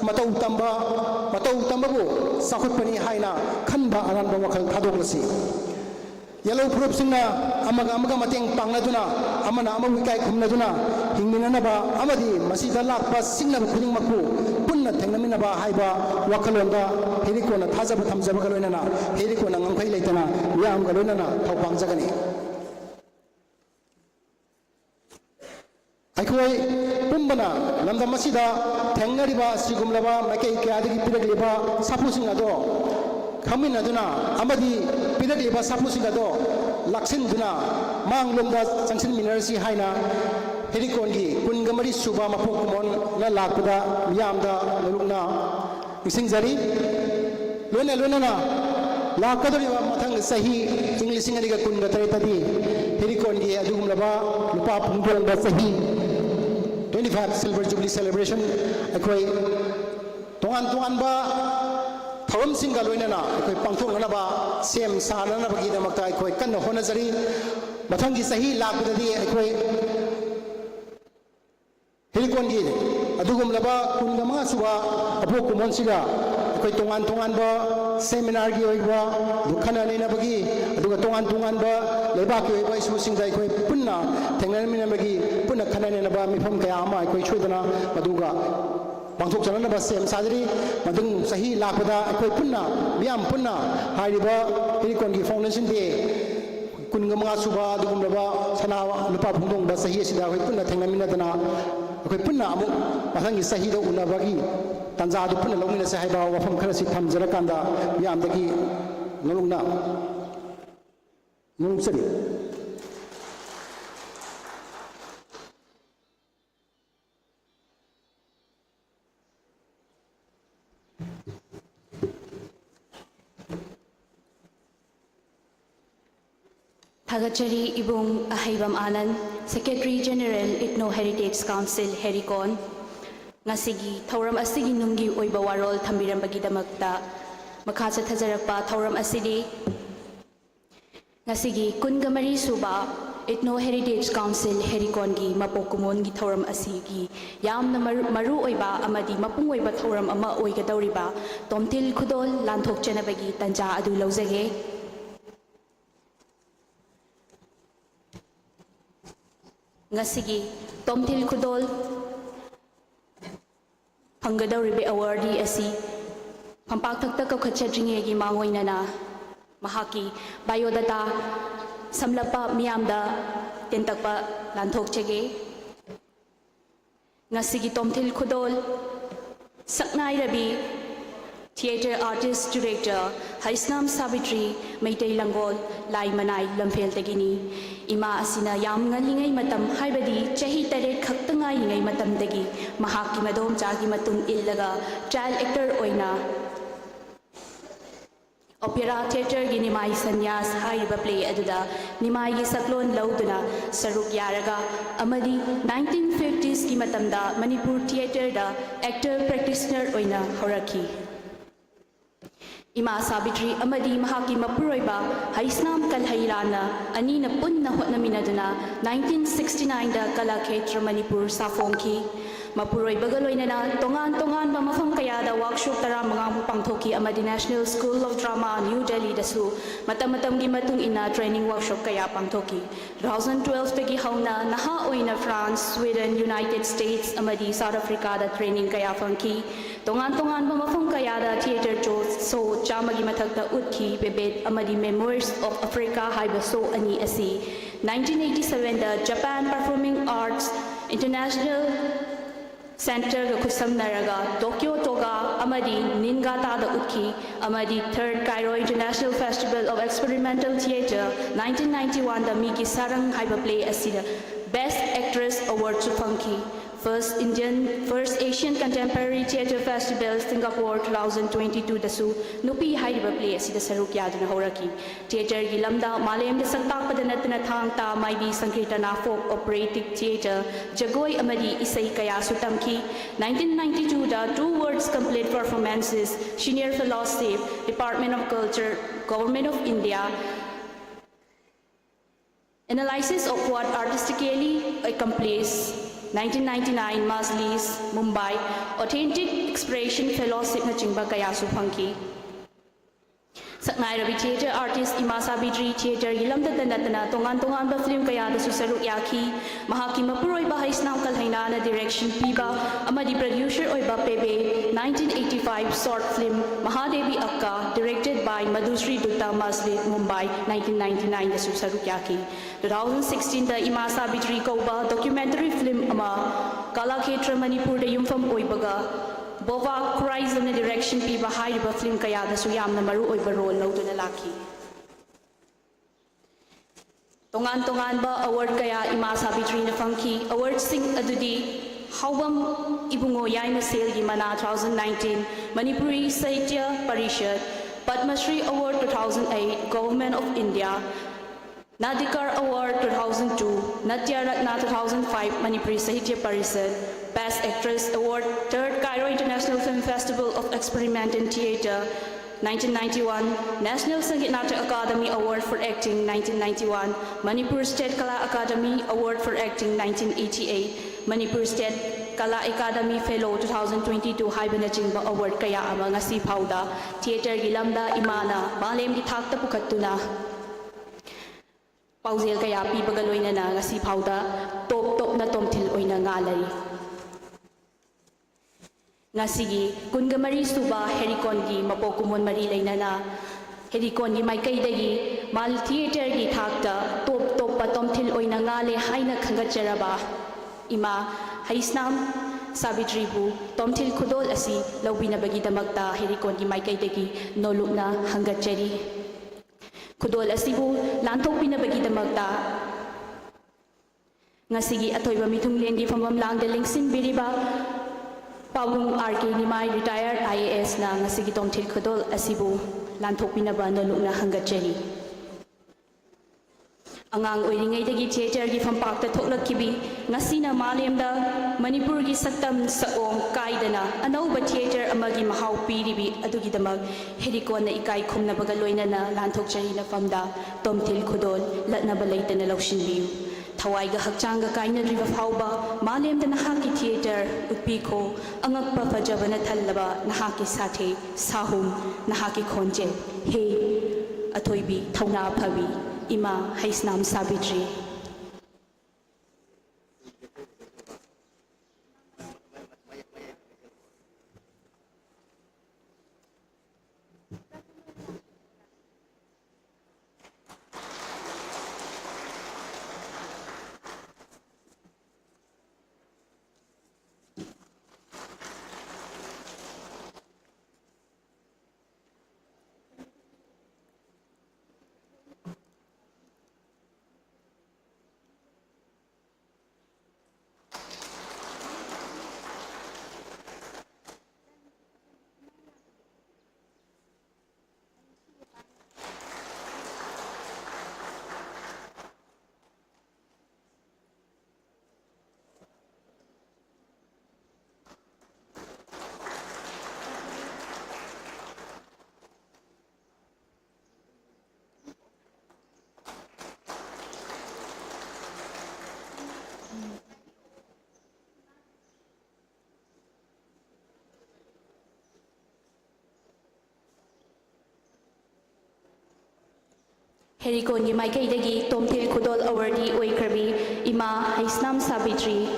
matau tambabu sakhutpani haina khanba aranba wakal thadoklasi yellow furup singna amaga mateng pangladuna amana amawi kai khumladuna hingminanaba amadi masida lakpa singna khuding makku punna thengnaminaba haiba wakalonda herikona thajaba thamjaba galoinana herikona ngamkhai leitana yam galoinana thopang jagani aikoi pumbana lamda masida thengnariba sigumlaba makai kyadagi piragliba sapusinga do khaminaduna amadi piragliba sapusinga do laksin-duna manglomda changsin minerasi haina herikongi kungamari suba mapukumon na lakpada miyamda nalukna isingzari loina na lakadoriba mathang sahi english ngadiga kunga taretadi herikongi adugumlaba lupa pungdolba sahi 25 silver jubilee celebration akoi tongan ba thorom singa loina na akoi pangthong na ba sem sa na ba gi damakta akoi kan honajari ꯃꯊꯪꯒꯤ ꯆꯍꯤ ꯂꯥꯛꯄꯗꯗꯤ ꯑꯩꯈꯣꯏ ꯍꯦꯔꯤꯀꯣꯟꯒꯤ ꯑꯗꯨꯒꯨꯝꯂꯕ 25 ꯁꯨꯕ ꯑꯄꯣꯛ ꯀꯨꯝꯑꯣꯟꯁꯤꯒ ꯑꯩꯈꯣꯏ ꯇꯣꯉꯥꯟ ꯇꯣꯉꯥꯟꯕ ꯁꯦꯃꯤꯅꯥꯔꯒꯤ ꯑꯣꯏꯕ ꯈꯟꯅ ꯅꯩꯅꯕꯒꯤ ꯑꯗꯨꯒ ꯇꯣꯉꯥꯟ ꯇꯣꯉꯥꯟꯕ ꯂꯩꯕꯥꯛꯀꯤ ꯑꯣꯏꯕ ꯏꯁꯨꯁꯤꯡꯗ ꯑꯩꯈꯣꯏ ꯄꯨꯟꯅ ꯊꯦꯡꯅꯃꯤꯟꯅꯕꯒꯤ ꯄꯨꯟꯅ ꯈꯟꯅ ꯅꯩꯅꯕ ꯃꯤꯐꯝ ꯀꯌꯥ ꯑꯃ ꯑꯩꯈꯣꯏ ꯁꯣꯏꯗꯅ ꯃꯗꯨꯒ ꯄꯥꯡꯊꯣꯛꯆꯅꯅꯕ ꯁꯦꯝ ꯁꯥꯖꯔꯤ ꯃꯊꯪ ꯆꯍꯤ ꯂꯥꯛꯄꯗ ꯑꯩꯈꯣꯏ ꯄꯨꯟꯅ ꯃꯤꯌꯥꯝ ꯄꯨꯟꯅ ꯍꯥꯏꯔꯤꯕ ꯍꯦꯔꯤꯀꯣꯟꯒꯤ ꯐꯥꯎꯟꯗꯦꯁꯟ ꯗꯦ 25 ꯁꯨꯕ ꯑꯗꯨꯒꯨꯝꯂꯕ ꯁꯅꯥ ꯂꯨꯄꯥ ꯐꯣꯡꯗꯣꯛꯕ ꯆꯍꯤ ꯑꯁꯤꯗ ꯑꯩꯈꯣꯏ ꯄꯨꯟꯅ ꯊꯦꯡꯅꯃꯤꯟꯅꯗꯅ ꯑꯩꯈꯣꯏ ꯄꯨꯟꯅ ꯑꯃꯨꯛ ꯃꯊꯪꯒꯤ ꯆꯍꯤꯗ ꯎꯅꯕꯒꯤ ꯇꯥꯟꯖꯥꯗꯨ ꯄꯨꯟꯅ ꯂꯧꯃꯤꯟꯅꯁꯦ ꯍꯥꯏꯕ ꯋꯥꯐꯝ ꯈꯔꯁꯤ ꯊꯝꯖꯔꯀꯥꯟꯗ ꯃꯤꯌꯥꯝꯗꯒꯤ ꯅꯣꯡꯆꯔꯤ Thagachari Ibung Ahaibam Anand, Secretary General IGNOU Heritage Council, Hericon, Ngasigi, Thauram Asigi Nungi Oiba Warol Thambirambagidamagta, Makasa Thazarakpa, Thauram Asidi, Ngasigi, Kungamari Suba, IGNOU Heritage Council, Hericongi, Mapokumongi Thauram Asigi, Yamna Maru Oiba, Amadi, Mapung Oiba Thauram Ama Oigadoriba, Tomtil Kudol, Lantok Chanabagi, Tanja Adu Lauzage, Ngasigi, Tomtil Kudol, Pangadauribe Awardee Asi, Pampaktakta Kakachadringegi Mangoinana, Mahaki, Biodata, Samlapa Miamda, Tentakpa, Lantok Chege, Ngasigi Tomtil Kudol, Saknai Rabi, Theatre Artist Director, Harisnam Savitri, Meitei Langol, Lai Manai, Lamphel Tegini, Ima Asina Yam Ngalingay Matam, Haibadi, Chahi Tare Kaktangay Ngay Matam Degi, Mahaki Madom Jagi Matun Illaga, Child Actor Oina, Opera Theatre Ginimai Sanyas, Haiba Play Aduda, Nimai Saklon Lauduna, Saruk Yaraga, Amadi, 1950s Kimatamda, Manipur Theatre da, Actor Practitioner Oina, Horaki. Ima Sabitri Amadi Mahaki Mapuroiba, Haisnam Kalhairana, Anina Punna Hotnaminadana, 1969 da Kalaketra Manipur Safongki, Mapuroi Bagaloinana, Tongan Bamafam Kayada, Workshop Taramang Pangtoki, Amadi National School of Drama, New Delhi Dasu, Matamatam Gimatung Ina Training Workshop Kaya Pangtoki, 2012 Pegi Hauna, Naha Oina France, Sweden, United States, Amadi South Africa, da Training Kaya Funky, Tongan Bamafam Kayada, Theatre Shows, So Chamagi Matakta Utki, Bebet, Amadi Memoirs of Africa, Haiba So Ani Asi, 1987 da Japan Performing Arts International Center ga Kusam Naraga, Tokyo Toga, Amadi, Ningata da Utki, Amadi 3rd Cairo International Festival of Experimental Theatre, 1991 da Miki Sarang Haiba Play Asida, Best Actress Award to Funky, First Asian Contemporary Theatre Festival, Singapore 2022 dasu, Nupi Haiba Play Asida Saruk Yaduna Horaki, Theatre Gilamda, Malem de Santak Padanatana Thangta, Maibi Sankirtana Folk Operatic Theatre, Jagoy Amadi Isai Kaya Sutamki, 1992 da 2 words complete performances, Senior Fellowship, Department of Culture, Government of India, Analysis of what artistically accomplished, 1999 Majlis, Mumbai, Authentic Expression Fellowship na Chingba Kayasu Funky. Saknai Rabi Theatre Artist Ima Sabitri Theatre Gilamda Danatana Tongan ba film kaya da Susaruk Yaki Mahaki Mapuroy ba Haisnam Kalhainana Direction Piba Amadi Producer Oiba Pebe 1985 short film Mahadevi Akka directed by Madhusri Dutta Masjid Mumbai 1999 da Susaruk Yaki 2016 da Ima Sabitri Kauba documentary film ama Kalaketra Manipur da Yumfam Oibaga Bova Horizon na direction piba haiba film kaya da suyam na maru oiba role lauduna laki. Tongan ba award kaya Ima Sabitri na Funky award sing adudi Hawam Ibungo Yaima Sale Gimana 2019 Manipuri Sahitya Parishad Padma Shri Award 2008 Government of India Nadikar Award 2002, Natya Ratna 2005, Manipuri Sahitya Parishad, Best Actress Award, 3rd Cairo International Film Festival of Experiment in Theatre, 1991, National Sangeet Natak Academy Award for Acting 1991, Manipur State Kala Academy Award for Acting 1988, Manipur State Kala Academy Fellow 2022 haibana chingba award kaya ama ngasi phauda theater gi lamda imana malem gi thakta pukhattuna paujel kaya pibaga loinana ngasi phauda top na tomthil oina ngalari ngasigi kungamari suba herikon gi mapokumon mari leinana herikon gi maikai mal theater gi thakta top pa tomthil oina ngale haina khangatjaraba ima haisnam Savitri bu tomthil khudol asi lawbinabagi damakta herikon gi maikai nolukna hangatjari khudol asi bu lanthokpinabagi damakta ngasigi athoiba mithunglen gi famam langda lingsin biriba Pawung RK Nimai retired IAS na ngasigi tomthil khudol asi bu lanthokpinaba nolukna hangatjari Angang oiringaidagi theater gi fampakta thoklakkibi ngasina malemda Manipur gi saktam saong kaidana anauba theater amagi mahau piribi adugidamak herikon na ikai khumnabaga loinana lanthokchari na famda tomthil khudol latnaba leitana lawshinbiu thawaiga hakchanga kainadriba phauba malemda nahaki theater utpikho angakpa fajabana thallaba nahaki sathe sahum nahaki khonje he athoibi thauna phabi Ima Haisnam Savitri. Herikon gi maikai tomthil khudol awardee oikrabi Ima Haisnam Savitri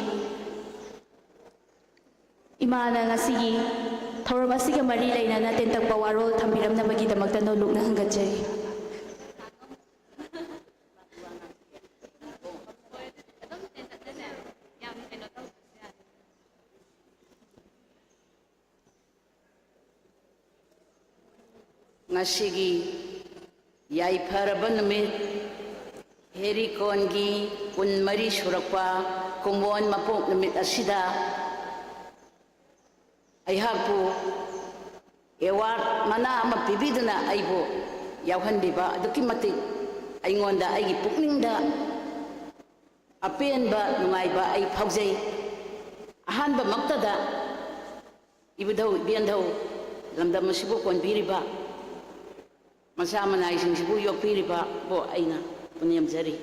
Ima na ngasigi thoram asiga mari leinana tentak pawarol thambiramnabagi damakta nolukna hangatjari ngasigi Yai Paraban Numit Herikon gi kunmari surakpa kumon mapok numit asida ayhaku ewar mana ama pibiduna aibo yauhanbiba aduki matik aingonda aigi pukningda apenba nungaiba ai phaujai ahanba maktada ibudau biandau lamdam masibu konbiriba Masa manaising sibu yok piriba bo aina punyam jari.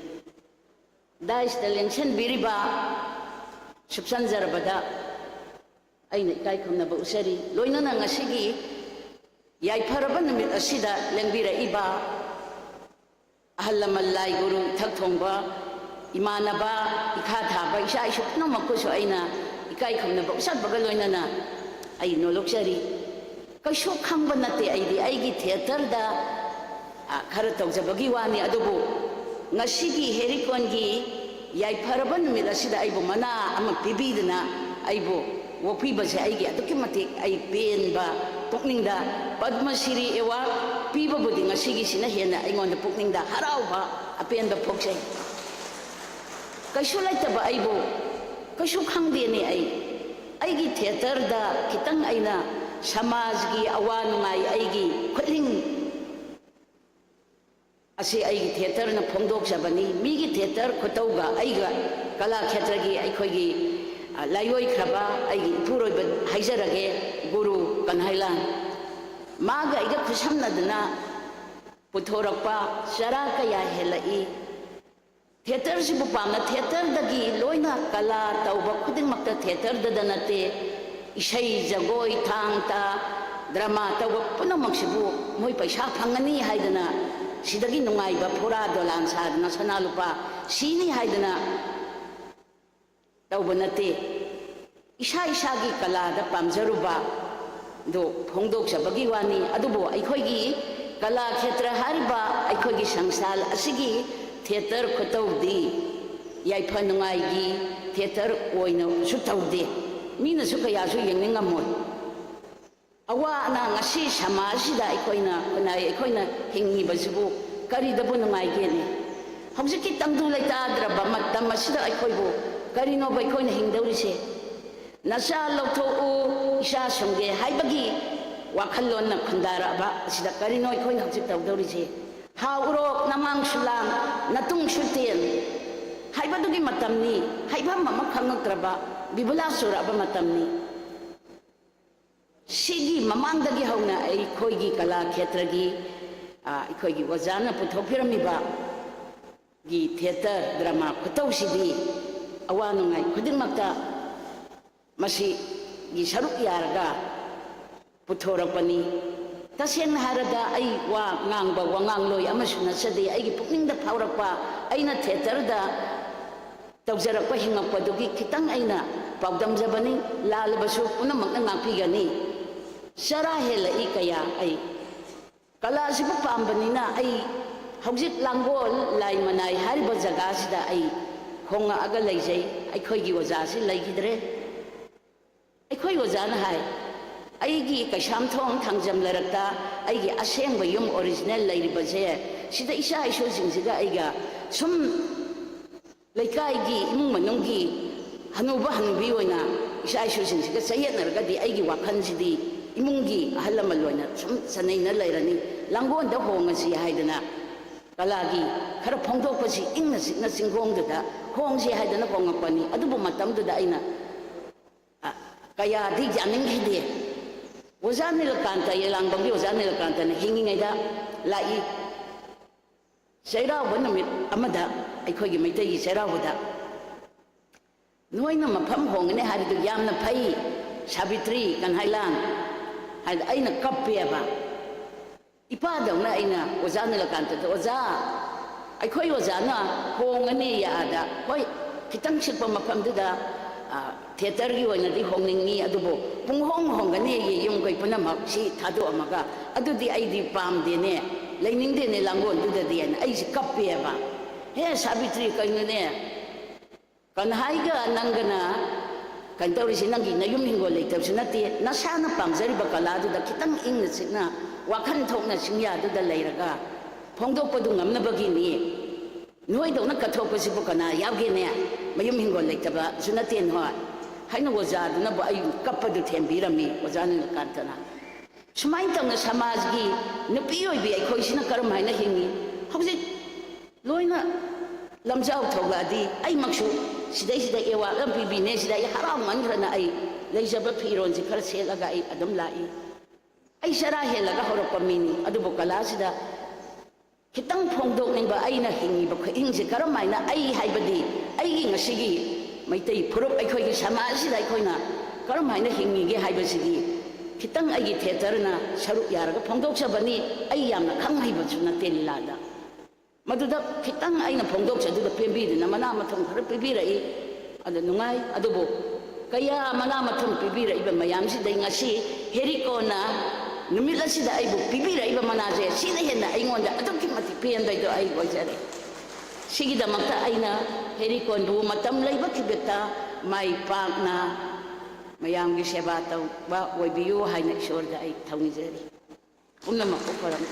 Dais talensyan biriba subsan zarabada aina ikai kumna ba usari. Loina na ngasigi yai paraban namit asida lengbira iba ahalamalay guru thagthongba imana ba ikhatha ba isa isuk no makuso aina ikai kumna ba usat baga loina na ay noloksari. Kaisok khangba nate aidi aigi theater da khara tawjabagi wani adubu ngasigi herikon gi yai paraban numit asida aibo mana ama pibidna aibo wopi base aigi aduki mati ai penba pukningda Padma Shri ewa piba budi ngasigi sina hena aingonda pukningda harauba apenba phoksai kaisu laitaba aibo kaisu khangde ni aigi theater da kitang aina samaj gi awa nungai aigi khutling Asi aigi theater na phongdok sabani migi theater khotauga aiga kala khetra gi aikhoigi layoi khraba aigi puroi haizarage guru kanhailan मागा इगा खुशमनदना पुथोरक्पा चरा कया हेलई थिएटर से पामना थिएटर दगी लोइना कला तौबा खुदिंगमक्ता थिएटर दनते इसई जगोई थांगता ड्रामा तौबा पुनमक्सिबु मोय पैसा फंगनी हाइदना सिदगी नुंगाइबा फोरा दोलान सादना सना लुपा सीनी हाइदना तौबा नते इसा इसागी कला दा पामजरुबा दो फोंदोक्सबगी वानी अदुबो अखोइगी कला क्षेत्र हारिबा अखोइगी संस्थाल असिगी थिएटर खुतौदी याइफा नुंगाइगी थिएटर ओइना सुतौदे मीना सु कयासु यंगनिंगमोय अवा ना ngasi समाजसिदा अखोइना नाय अखोइना हिंगिबसिबु करिदबु नुंगाइगेने हौजिकि तंदु लैताद्रबा मतम असिदा अखोइबु करिनो बखोइना हिंदौरिसे नशा लौथोउ इशा संगे हाइबगी वाखल्लोन खंदाराबा असिदा करिनो अखोइना हौजिक तौदौरिसे हाउरो नमांग सुलाम नतुंग सुतेन हाइबदुगी मतमनी हाइबम मम खंगत्रबा बिबुला सुराबा मतमनी सिगी ममांगदगी हौना अखोइगी कला क्षेत्रगी अखोइगी वजाना पुथोफिरमिबा गी थिएटर ड्रामा खुतौसिदी अवा नुंगाई खुदिंगमक्ता मसी गी सरुक यारगा पुथोरकपनी तसेंग हारदा आई वा ngang wangangloi amasuna sade ai gi pukningda phaurakpa aina theater da tawjarakpa hingakpa dugi khitang aina pawdam jabani lal basu punamak na ngakpi gani sara hela I kaya ai kala sibu pambani na ai haujik langol lai manai hariba jaga sida ai khonga aga leijai ai khoi gi waja si leigidre ai khoi waja na hai अगी कैसाम थोंग थांजम लरक्ता अगी असेंग युम ओरिजिनल लेरिबजे सिदा इसा इशो जिंजिगा अइगा सुम लेकाइगी इमुंग मनुंगी हनुबा हनुबी ओइना इसा इशो जिंजिगा सयेनरगदी अइगी वाखनसिदी इमुंगी अहलमल ओइना सुम सनैना लेरनी लांगोन द होंगसी हाइदना कलागी खर फोंदोकपसि इंगना सिगना सिंगोंगदा होंगसी हाइदना होंगपनी अदुबु मतमदुदा अइना कयादी जानिंगहिदे ओजा नीलकांत येलांगबंगी ओजा नीलकांत ने हिंगिंगैदा लाई सैराव नमित अमदा अखोगी मैतैगी सैरावदा नोइना मफम होंगने हारिदु यामना फै सावित्री कन्हाइलान हाइद अइना कप्पेबा इपादौना अइना ओजा नीलकांत ओजा अखोई ओजाना होंगने यादा होय खितंग सिकपा मफमदुदा थिएटर की ओइनादी होंगनिंगी अदुबो पुंगहोंग होंगने ये युम कोई पुनमक सी थादो अमगा अदुदी आइदी पामदेने लेनिंगदेने लांगोन दुददी अन आइसि कप्पेबा हे सावित्री कइनने कन्हाइगा नंगना कंतौरिसि नंगी नयुम हिंगो लेतबसु नते नसाना पामजरिबा कलादुदा खितंग इंगना सिगना वाखन थोकना सिंगयादुदा लेरगा फोंदोकपदु ngamnabagini नोइदौना कथोकसिबु कना यावगेने मयुम हिंगोल लेतबा सुनतेन हो हाइना वजादुना बु आई कप्पदु थेंबिरमी वजानि कांतना सुमाइन तंगना समाजगी नुपी ओइबि अखोइसिना करम हाइना हिंगी हौजिक लोइना लमजाव थोगादी आई मक्सु सिदै सिदै एवा लंपिबिने सिदै हराम मनग्रना आई लेजबा फिरोनसि खर सेलगा आई अदम लाई आई सरा हेलगा होरप मिनी अदुबु कलासिदा खितंग फोंदोकनिंबा अइना हिंगिबा खइंगसे करमाइना अइ हाइबदी अइगी ngasiगी मैतै फुरुप अखोइगी समाजसिदा अखोइना करमाइना हिंगिगे हाइबसिदी खितंग अइगी थिएटरना सरुक यारगा फोंदोकसबनी अइ यामना खंग हाइबसु नते लीलादा मदुदा खितंग अइना फोंदोकसदुदा पेंबिदना मना मथम खर पिबिरई अद नुंगाई अदुबो कया मना मथम पिबिरईबा मयामसिदा ngasi हेरिकोना नुमित असिदा आइबु पिबिरईबा मनाजे सिदा हेना आइंगोंदा अदुकि मति पेंदैदो आइ गोजरे सिगिदमक्ता आइना हेरिकोनबु मतम लैबा खिबेता माइ पाकना मयामगी सेवा तौबा ओइबियु हाइना ईश्वरदा आइ थौनिजरी पुनमक परम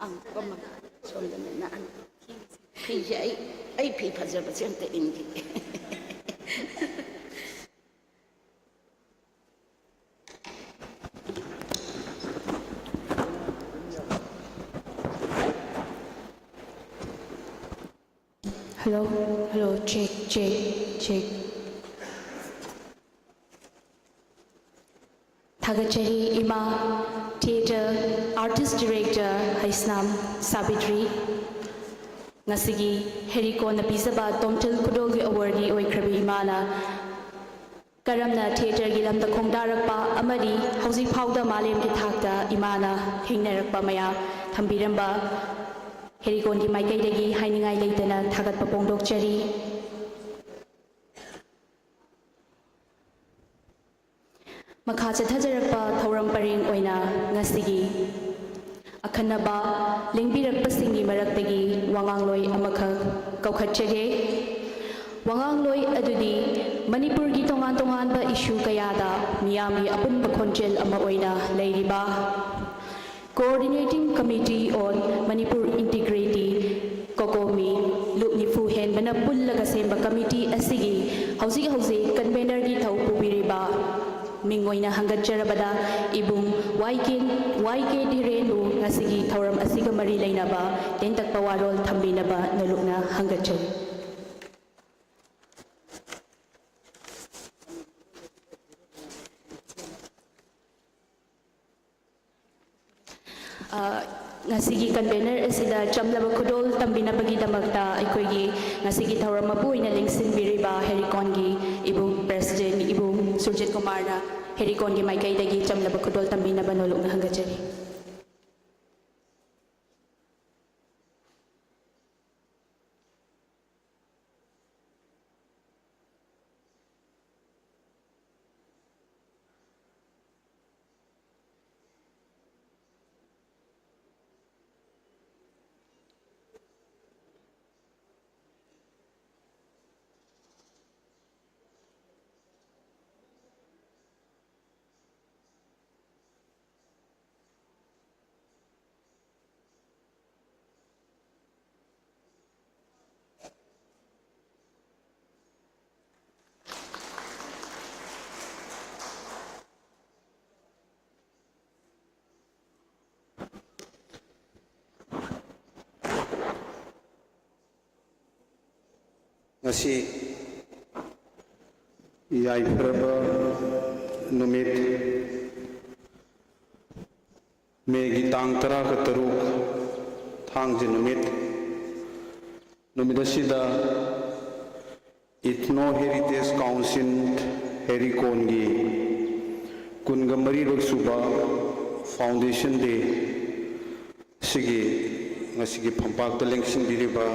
ang kama sonda na an फिजे आई फी फजबसे अंत इनकी hello hello check check check Thagachari Ima Theatre Artist Director Haisnam Sabitri Ngasigi Herikon na Pisaba Tomtil Kudogi Awardee Oikrabi Imana Karamna Theatre Gilamda Kongdarakpa Amari Hausi Pauda Malem ki Thakta Imana Hingnarakpa Maya Thambiramba Herikon ki Maikaidagi Hainingai Leitana Thagatpa Pongdokchari Makha Chathajarakpa Thauram Paring Oina Ngasigi Akhanaba Lingbirakpasingi Maraktagi Wangangloi Amakha Kaukhatchage Wangangloi Adudi Manipur gi tongan tongan ba issue kayada miyami apunba khonjel ama oina leiriba Coordinating Committee on Manipur Integrity Kokomi Lupni Fuhen bana pullaga semba committee asigi hausi convener gi thau pubiriba Mingoina hangatjarabada ibung YK Direnu ngasigi thauram asiga mari leinaba tentakpa warol thambinaba nolukna hangatjari Ngasigi convener asida chamlaba khudol tambinabagi damakta aikoigi ngasigi thauram mapu ina lingsinbiriba Herikon gi ibung president ibung Surjit Kumar na Herikon gi maikaidagi chamlaba khudol tambinaba nolokna hangatjari ngasi yaifraba numit megi tang tara ka taruk thangje numit asida Ethno Heritage Council Herikon gi kungamari roksuba Foundation Day sigi ngasigi phampak ta lengsin biriba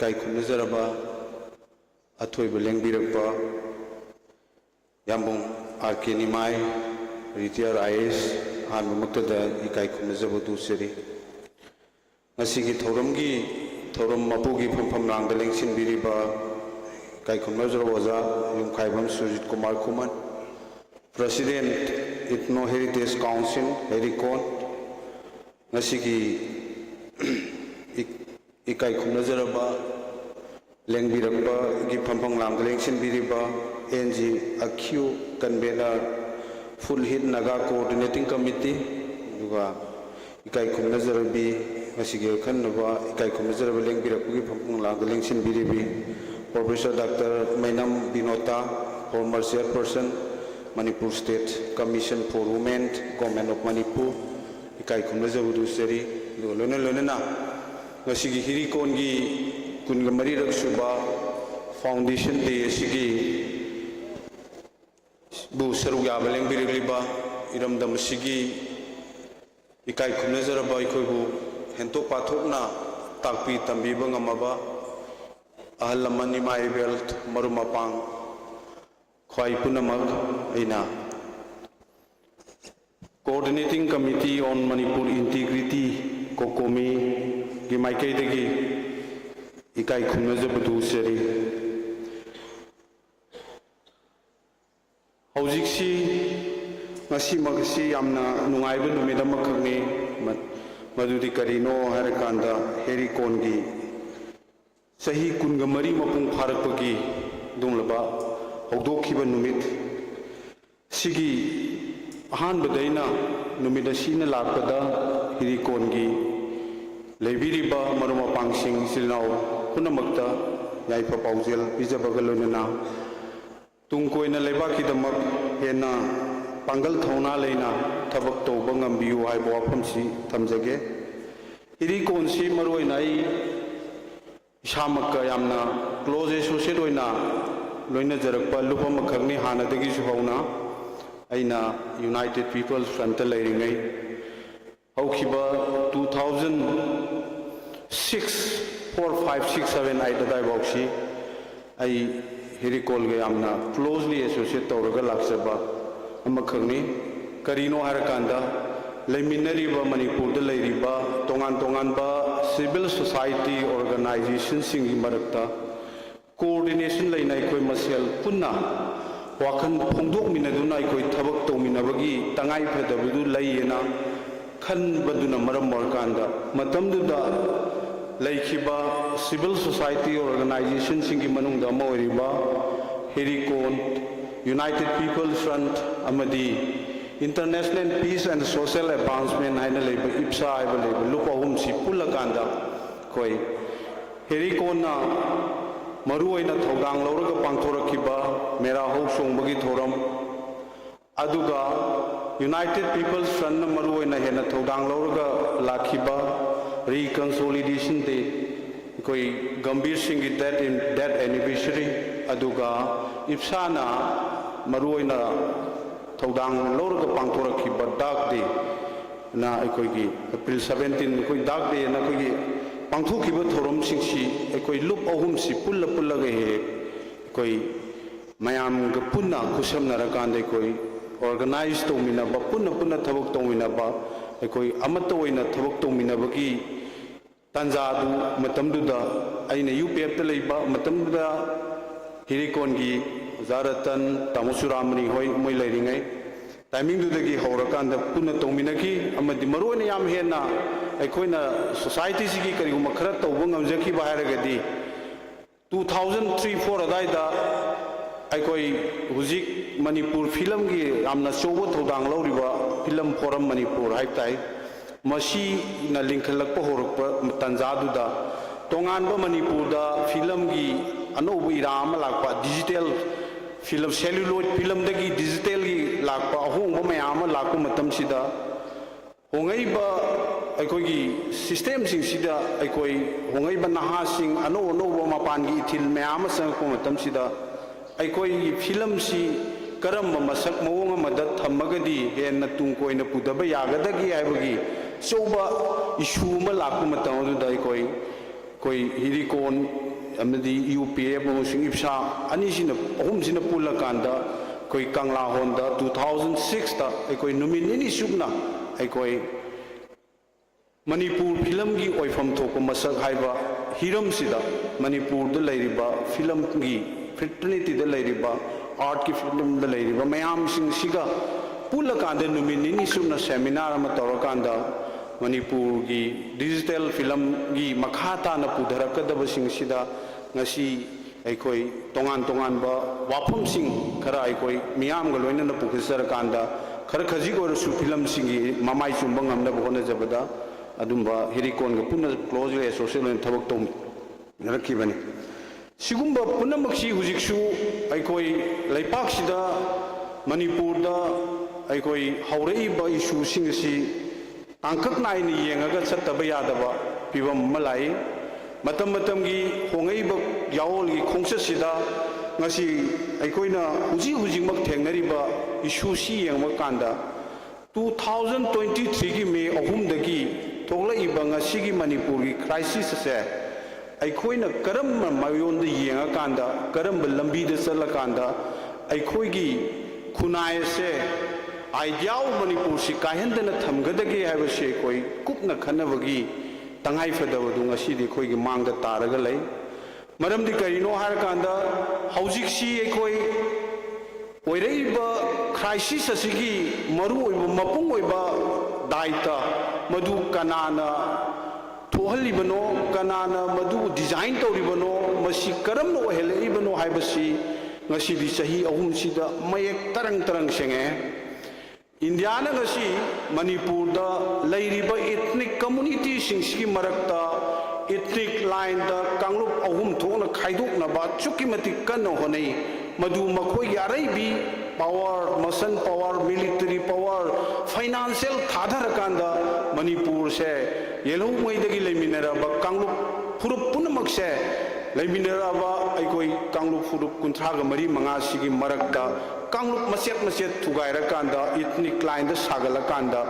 kai khunazaraba Athoiba lengbirakpa Yambung RK Nimai Retired IAS Hanba Maktada Ikai Khumnazabudu Seri Ngasigi Thoram Mapugi Phampham Langda Lengsin Biriba Ikai Khumnazara Waza Yung Khaibam Surjit Kumar Kuman President Ethno Heritage Council Herikon Ngasigi Ikai Khumnazaraba Lengbirakpa gi phamphang lam lengsin biriba NG Akyu convener full hit naga coordinating committee duga ikai khumnazarabi masigi khanaba ikai khumnazarabi lengbirakpa gi phamphang lam lengsin biribi Professor Dr. Mainam Binota former chairperson Manipur State Commission for Women Government of Manipur ikai khumnazabudu seri lona masigi Herikon gi kungamari raksuba Foundation Day sigi bu saru ya baleng birigliba iramdam sigi ikai khumnazaraba ikoibu hento pathokna takpi tambiba ngamaba ahal lamani mai belt marumapang khwai punamak aina Coordinating Committee on Manipur Integrity Kokomi gi maikaidagi Ikai Khumnazabudu Seri Haujiksi ngasi magsi yamna nungaiba numida makhagni madudi karino harakanda Herikon gi sahi kungamari mapung pharakpagi dunglaba hawdokhiba numit sigi ahanbadaina numida sina lakpada Herikon gi leibiriba maruma pangsing silnau punamakta yaifa paujel bijabagalonana tungkoina lebaki damak hena Pangal थौना लेना थबक तौबा ngambiyu haiba wafamsi thamjage HERICON si maroina ai isamakka yamna close associate oina loina jarakpa lupa makhagni hanadagi su hauna aina United People's Front lairingai haukiba 2006 4 5 6 7 8 dai boxi ai HERICON ge yamna closely associate tawraga laksaba amakhagni karino harakanda leiminariba manipur da leiriba tongan tongan ba civil society organization singi marakta coordination leinai koi masel punna wakhan phongdok minaduna koi thabak tawminabagi tangai phadabudu leiyena khan baduna maram morkanda matamduda leikhiba civil society organization singi manungda moiriba HERICON United People's Front amadi International Peace and Social Advancement haina leiba IPSA haiba leiba lupa hum si pulakanda koi HERICON na maru oina thodang lauraga pangthorakiba mera hau songbagi thoram aduga United People's Front na maru oina hena thodang lauraga lakhiba reconciliation day koi Gambhir Singh death anniversary aduga IPSA na maru oina thodang lauraga pangthorakiba dark day na aikoigi April 17 koi dark day na koi pangthokiba thorom singsi aikoi lup ahum si pulla pulla ge he koi mayam ga punna kusam narakande koi organize to mina ba punna punna thabak to mina ba aikoi amatta oina thabak to mina ba ki tanja du matamdu da aina UPF ta leiba matamdu da HERICON gi Zaratan Tamusuramani hoi moi leiringai timing du dagi horakanda punna tongminaki amadi marone yam hena aikoina society sigi kari umakhara tawba ngamjaki baharagadi 2003-4 adaida aikoi hujik Manipur film gi amna chobo thodang lauriba film forum Manipur haitai masi na linkhalakpa horakpa tanjadu da tonganba Manipur da film gi anobu irama lakpa digital film celluloid film dagi digital gi lakpa ahongba mayama lakpa matam sida hongai ba aikoi gi system sing sida aikoi hongai ba naha sing ano no ba mapan gi ithil mayama sang ko matam sida aikoi gi film si karam masak mawong amada thamagadi henna tung koina pudaba yagadagi aibagi soba issue ma lakpa matam du dai koi HERICON amadi UPF among IPSA anisina ahumsina pulakanda koi Kangla Honda 2006 ta koi nominini subna koi Manipur film gi oifam thokpa masak haiba hiram sida Manipur da leiriba film gi fraternity da leiriba art ki film da leiriba mayam sing siga pulakanda nominini subna seminar ama torakanda Manipur gi digital film gi makhata na pudharakadaba sing sida ngasi aikoi tongan tongan ba wafam sing khara aikoi miyam ga loina na pukhisar kanda khara khaji go su film singi mamai chumbang amna bhona jabada adumba HERICON ga punna closely association thabak tom narakibani sigumba punamaksi hujiksu aikoi laipak sida Manipur da aikoi haurei ba issue sing si tangkak nai ni yengaga chattaba yadaba pibam malai matam matam gi hongai ba yaol gi khongsa sida ngasi aikoina huji huji mak thengnari ba issue si yengma kanda 2023 gi me ahum dagi thogla iba ngasi gi Manipur gi crisis se aikoina karam mayon da yenga kanda karam lambi da sala kanda aikoi gi khunai se आइडियाव Manipur से काहेंदना थमगदगे हाइबसे कोई कुपना खनबगी तंगाई फदबदु ngasi खोई मांग तारग लै मरमदि करिनो हार कांदा हौजिकसी एकोई ओइरैबा क्राइसिस असिगी मरु ओइबा मपुंग ओइबा दायित्व मधु कनाना थोहलिबनो कनाना मधु डिजाइन तौरिबनो मसी करमनो ओहेलैबनो हाइबसी ngasi di sahi ahum sida mayek tarang tarang senge India na ngasi Manipur da lairiba ethnic community singsi marakta ethnic line da kanglup ahum thona khaidok na ba chuki mati kan honai madu makhoi yarai bi power muscle power military power financial थाधरकांदा मणिपुर से येलो मैदगी लेमिनरबा कांगलुप फुरुप पुनमक से लेमिनरबा अइकोई कांगलुप फुरुप कुंथ्रागा मरी मंगा सिगी मरकता कांगलुप मसेत मसेत थुगाइरकांदा इथनिक लाइन द सागलकांदा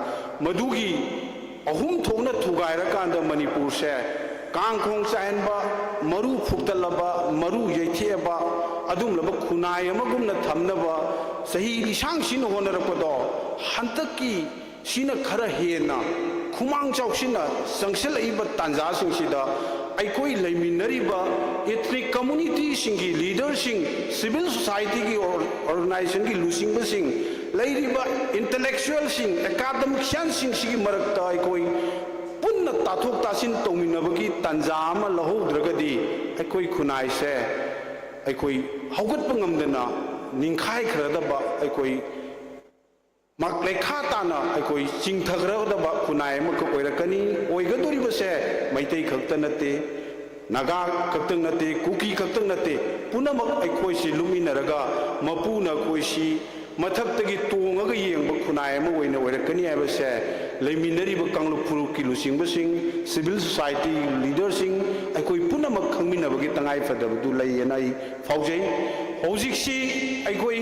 मधुगी अहुम थोना थुगाइरकांदा मणिपुर से कांखोंग चाइनबा मरु फुक्तलबा मरु यैथेबा अदुमलबा खुनाय अमगुमना थमनबा सही लिसांग सिन होनरपदो हंतकी सिन खरा हेना खुमांग चौसिना संगसलइबा तांजा सिंगसिदा अइकोई लेमिनरिबा एथनिक कम्युनिटी सिंगी लीडर सिंग सिविल सोसाइटी की ऑर्गेनाइजेशन की लुसिंग सिंग लेरिबा इंटेलेक्चुअल सिंग एकेडमिशियन सिंग सिगी मरकता अइकोई पुन्ना ताथोक तासिन तौमिनबगी तंजा अमा लहोद्रगदी अइकोई खुनाई से अइकोई हौगतप ngamdana निंखाई खरदबा अइकोई mak lekha tana अइकोई चिंथग्रदबा खुनाई अमक ओइरकनी ओइगदोरिबसे Meitei खक्ता नते Naga खक्ता नते cookie खक्ता नते पुनमक अइकोई सि लुमिनरगा मपुना कोइसि मथक्तगी तोंगगा येंबा खुनाई अमा ओइना ओइरकनी हाइबसे लेमिनरिबा कांगलुप फुरुप की लुसिंगबसिंग सिविल सोसाइटी लीडरसिंग अइकोई पुनमक खंगमिनबगी तंगाई फदबदु लैयना आई फाउजै हौजिकसि अइकोई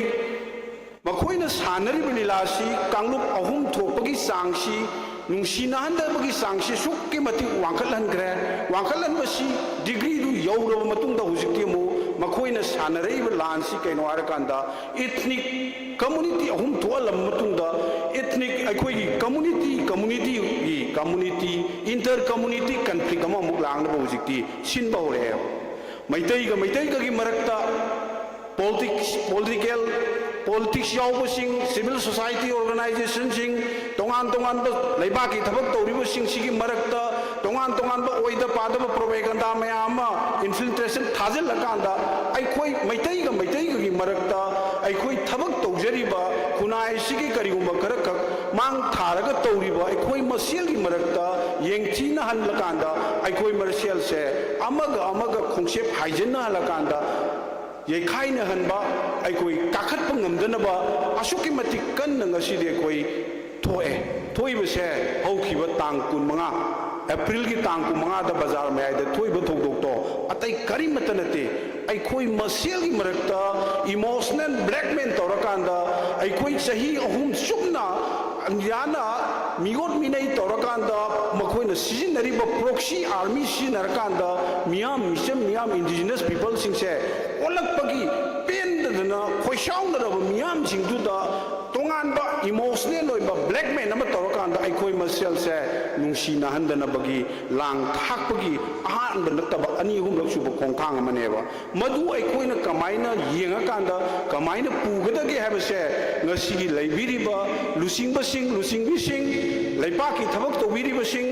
मखोइना सानरिबा लीलासी कांगलुप अहुम थोपगी सांगसी नुंसिनाहंदबगी सांगसी सुक्की मति वांखलहनग्रे वांखलहनबसी डिग्री दु यौरब मतुंगदा हुजिकति मु मखोइना सानरैबा लानसी कैनो हारकांदा इथनिक कम्युनिटी अहुम थोलम मतुंगदा इथनिक अइखोई कम्युनिटी इंटर कम्युनिटी कन्फ्लिक्ट अमा मुक लांगना हुजिकति सिनबा होरे मैतैगा की मरकता पॉलिटिक्स यावबसिंग सिविल सोसाइटी ऑर्गेनाइजेशन सिंग तोंगान तोंगान लेबाक की थबक तौरिबसिंग सिगी मरकता तोंगान तोंगान ओइदा पादब प्रोपेगेंडा मयाम इन्फिल्ट्रेशन थाजिलकांदा अइखोई मैतैगा की मरकता अइखोई थबक तौजरिबा खुनाई सिगी करिगुंबा खरक मांग थारगा तौरिबा अइखोई मसेल की मरकता येंगचीना हनलकांदा अइखोई मरसेल से अमगा खोंसेप हाइजना हलकांदा येखाइना हनबा अइखोई काखतप ngamdनबा असुकी मति कन्न ngasiदि अइखोई थोइबसे हौखिबा तांग 15 अप्रैल की तांग 15 दा बाजार में आइदा थोइबा थोकदोक्तो अतै करिमत नते अइखोई मसेल की मरकता इमोशनल ब्लैकमेल तौरकांदा अइखोई सही अहुम सुपना याना मिगोट मिनै तौरकांदा मखोइना सिजिनरिबा प्रोक्सी आर्मी सिजिनरकांदा मियाम इंडिजिनस पीपल सिंगसे ओलकपगी पेनदना खोइसाउनरबा मियाम सिंगदुदा तोंगानबा इमोशनल ओइबा ब्लैकमेल अमा तौरकांदा अइखोई मसेल से नुंसिना हंदनबगी लांग थाकपगी अहानबा नतबा अनि हुम लक्सुबा खोंखांग अमनेबा मधु अइखोइना कमाइना येंगाकांदा कमाइना पुगदगे हाबसे ngasiगी लैबिरिबा लुसिंगबिसिंग लेपाकी थबक तौबिरिबसिंग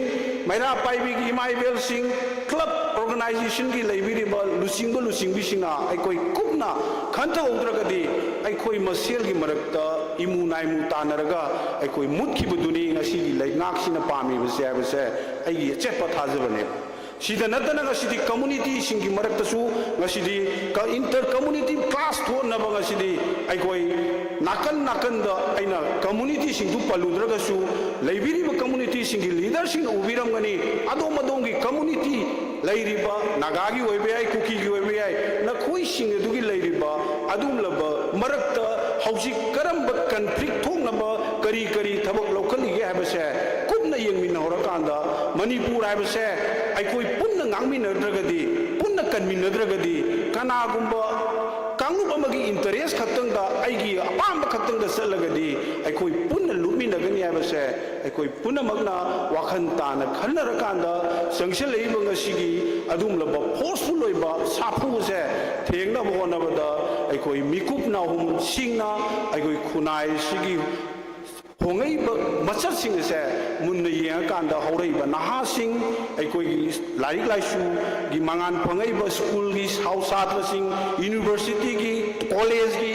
मैरा पाइबिगी इमाइबेलसिंग क्लब ऑर्गेनाइजेशन की लैबिरिबा लुसिंगबिसिंगना अइखोई कुपना खंथौद्रगदी अइखोई मसेल की मरकता इमु नाइमु तानरगा अइखोई मुतखिबदुनी ngasiगी लैनाक्सिना पामिबसे हाबसे अइगी चेपा थाजबने सिदा नतना ngasiदी कम्युनिटी सिंगी मरकतसु ngasiदी इंटर कम्युनिटी क्लास थोनबा ngasiदी अइखोई नाकन दा अइना कम्युनिटी सिंगदु पलुद्रगसु लैबिरिबा कम्युनिटी सिंगी लीडर सिंग उबिरमगनी अदोमदोंगी कम्युनिटी लैरिबा नागागी ओइबे आइ कुकीगी ओइबे आइ नखोई सिंगदुगी लैरिबा अदुमलबा मरकता हौजिक करम कन्फ्लिक्ट थोंगनबा करी थबक लौखलिगे हाबसे कुपना येंगमिन होरकांदा मणिपुर हाबसे अइखोई पुन्ना nganminadragadi पुन्ना कन्मिनद्रगदी कनागुंबा कांगलुप अमगी इंटरेस्ट खक्तंगदा अइगी अपाम खक्तंगदा चलगदी अइखोई पुन्ना लुमिनगनी हाबसे अइखोई पुन्ना मगना वाखन ताना खनरकांदा संगसलैबा ngasiगी अदुमलबा फोर्सफुल ओइबा साफुसे थेंगना होनबदा अइखोई मिकुपना हुम सिंगना अइखोई खुनाई सिगी होंगैब मचतसिंग से मुन्न येंगाकांदा हौरैबा नहासिंग अइखोई लाइक लाइसु गी मंगान फंगैब स्कूल की छात्रसिंग यूनिवर्सिटी की कॉलेज की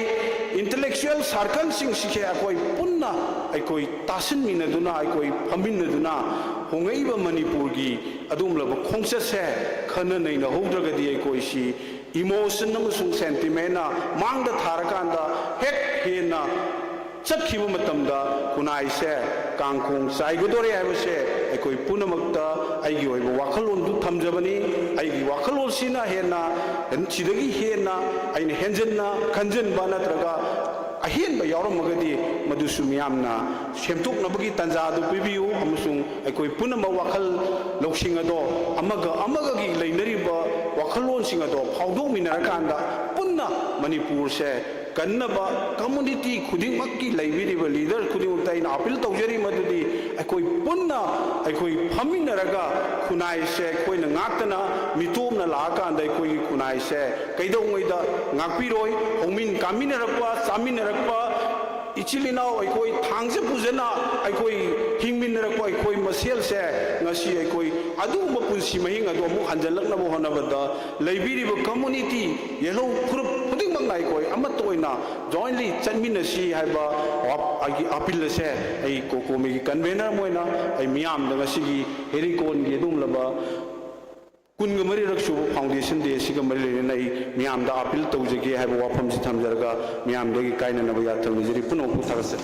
इंटेलेक्चुअल सर्कल सिंग सिखे अइखोई पुन्ना अइखोई तासिनमिनदुना अइखोई फमिनदुना होंगैब मणिपुर की अदुमलब खोंगचसे खननैना हौद्रगदी अइखोई सि इमोशन अमसुंग सेंटिमेंट ना मांग द थारकांदा हेक हेना चखिबो मतमदा खुनाई से कांगखोंग साइगदोरे हाइबसे अखोई पुनमक्ता आइगी ओइबो वाखलोन दु थमजबनी आइगी वाखलोन सिना हेना सिदगी हेना आइने हेंजन्ना खंजनबा नत्रगा अहेनबा यावरमगदी मदुसु मियामना सेमथोकनबगी तंजादु पिबियु अमसुंग अखोई पुनम वाखल लौसिंग अदो अमगगी लैनरिबा वाखलोन सिंग अदो फाउदोमिनरकांदा पुन्ना मणिपुर से कन्नबा कम्युनिटी खुदिंगमक्की लैबिरिबा लीडर खुदिंगमक्ता इन अपील तौजरी मदुदी अखोई पुन्ना अखोई फमिनरगा खुनाई से अखोइना ngaktana mitomna laakanda अखोई खुनाई से कैदौंगैदा ngakpiroi होमिन कामिनरकपा सामिनरकपा इचिलिनाव अखोई थांगसे पुजना अखोई हिंगमिनरकपा अखोई मसेल से ngasi अखोई अदुगुम्बा पुंसि महिंग अदो अमुक हंजलकनबो होनबदा लैबिरिबा कम्युनिटी येलो ग्रुप खुदिंगमक्ना अखोई अमतोइना jointly चनमिनसी हाइबा आगी अपील से आई कोकोमी कन्वेनर मोइना आई मियाम द ngasi हेरिकोन गी दुमलबा कुनगमरी रक्षु फाउंडेशन दे सिगा मरी लेना आई मियाम द अपील तौजगे हाइबा वाफम सि थमजरगा मियाम दगी काइना नबा याथल निजरी पुनो पुथागसे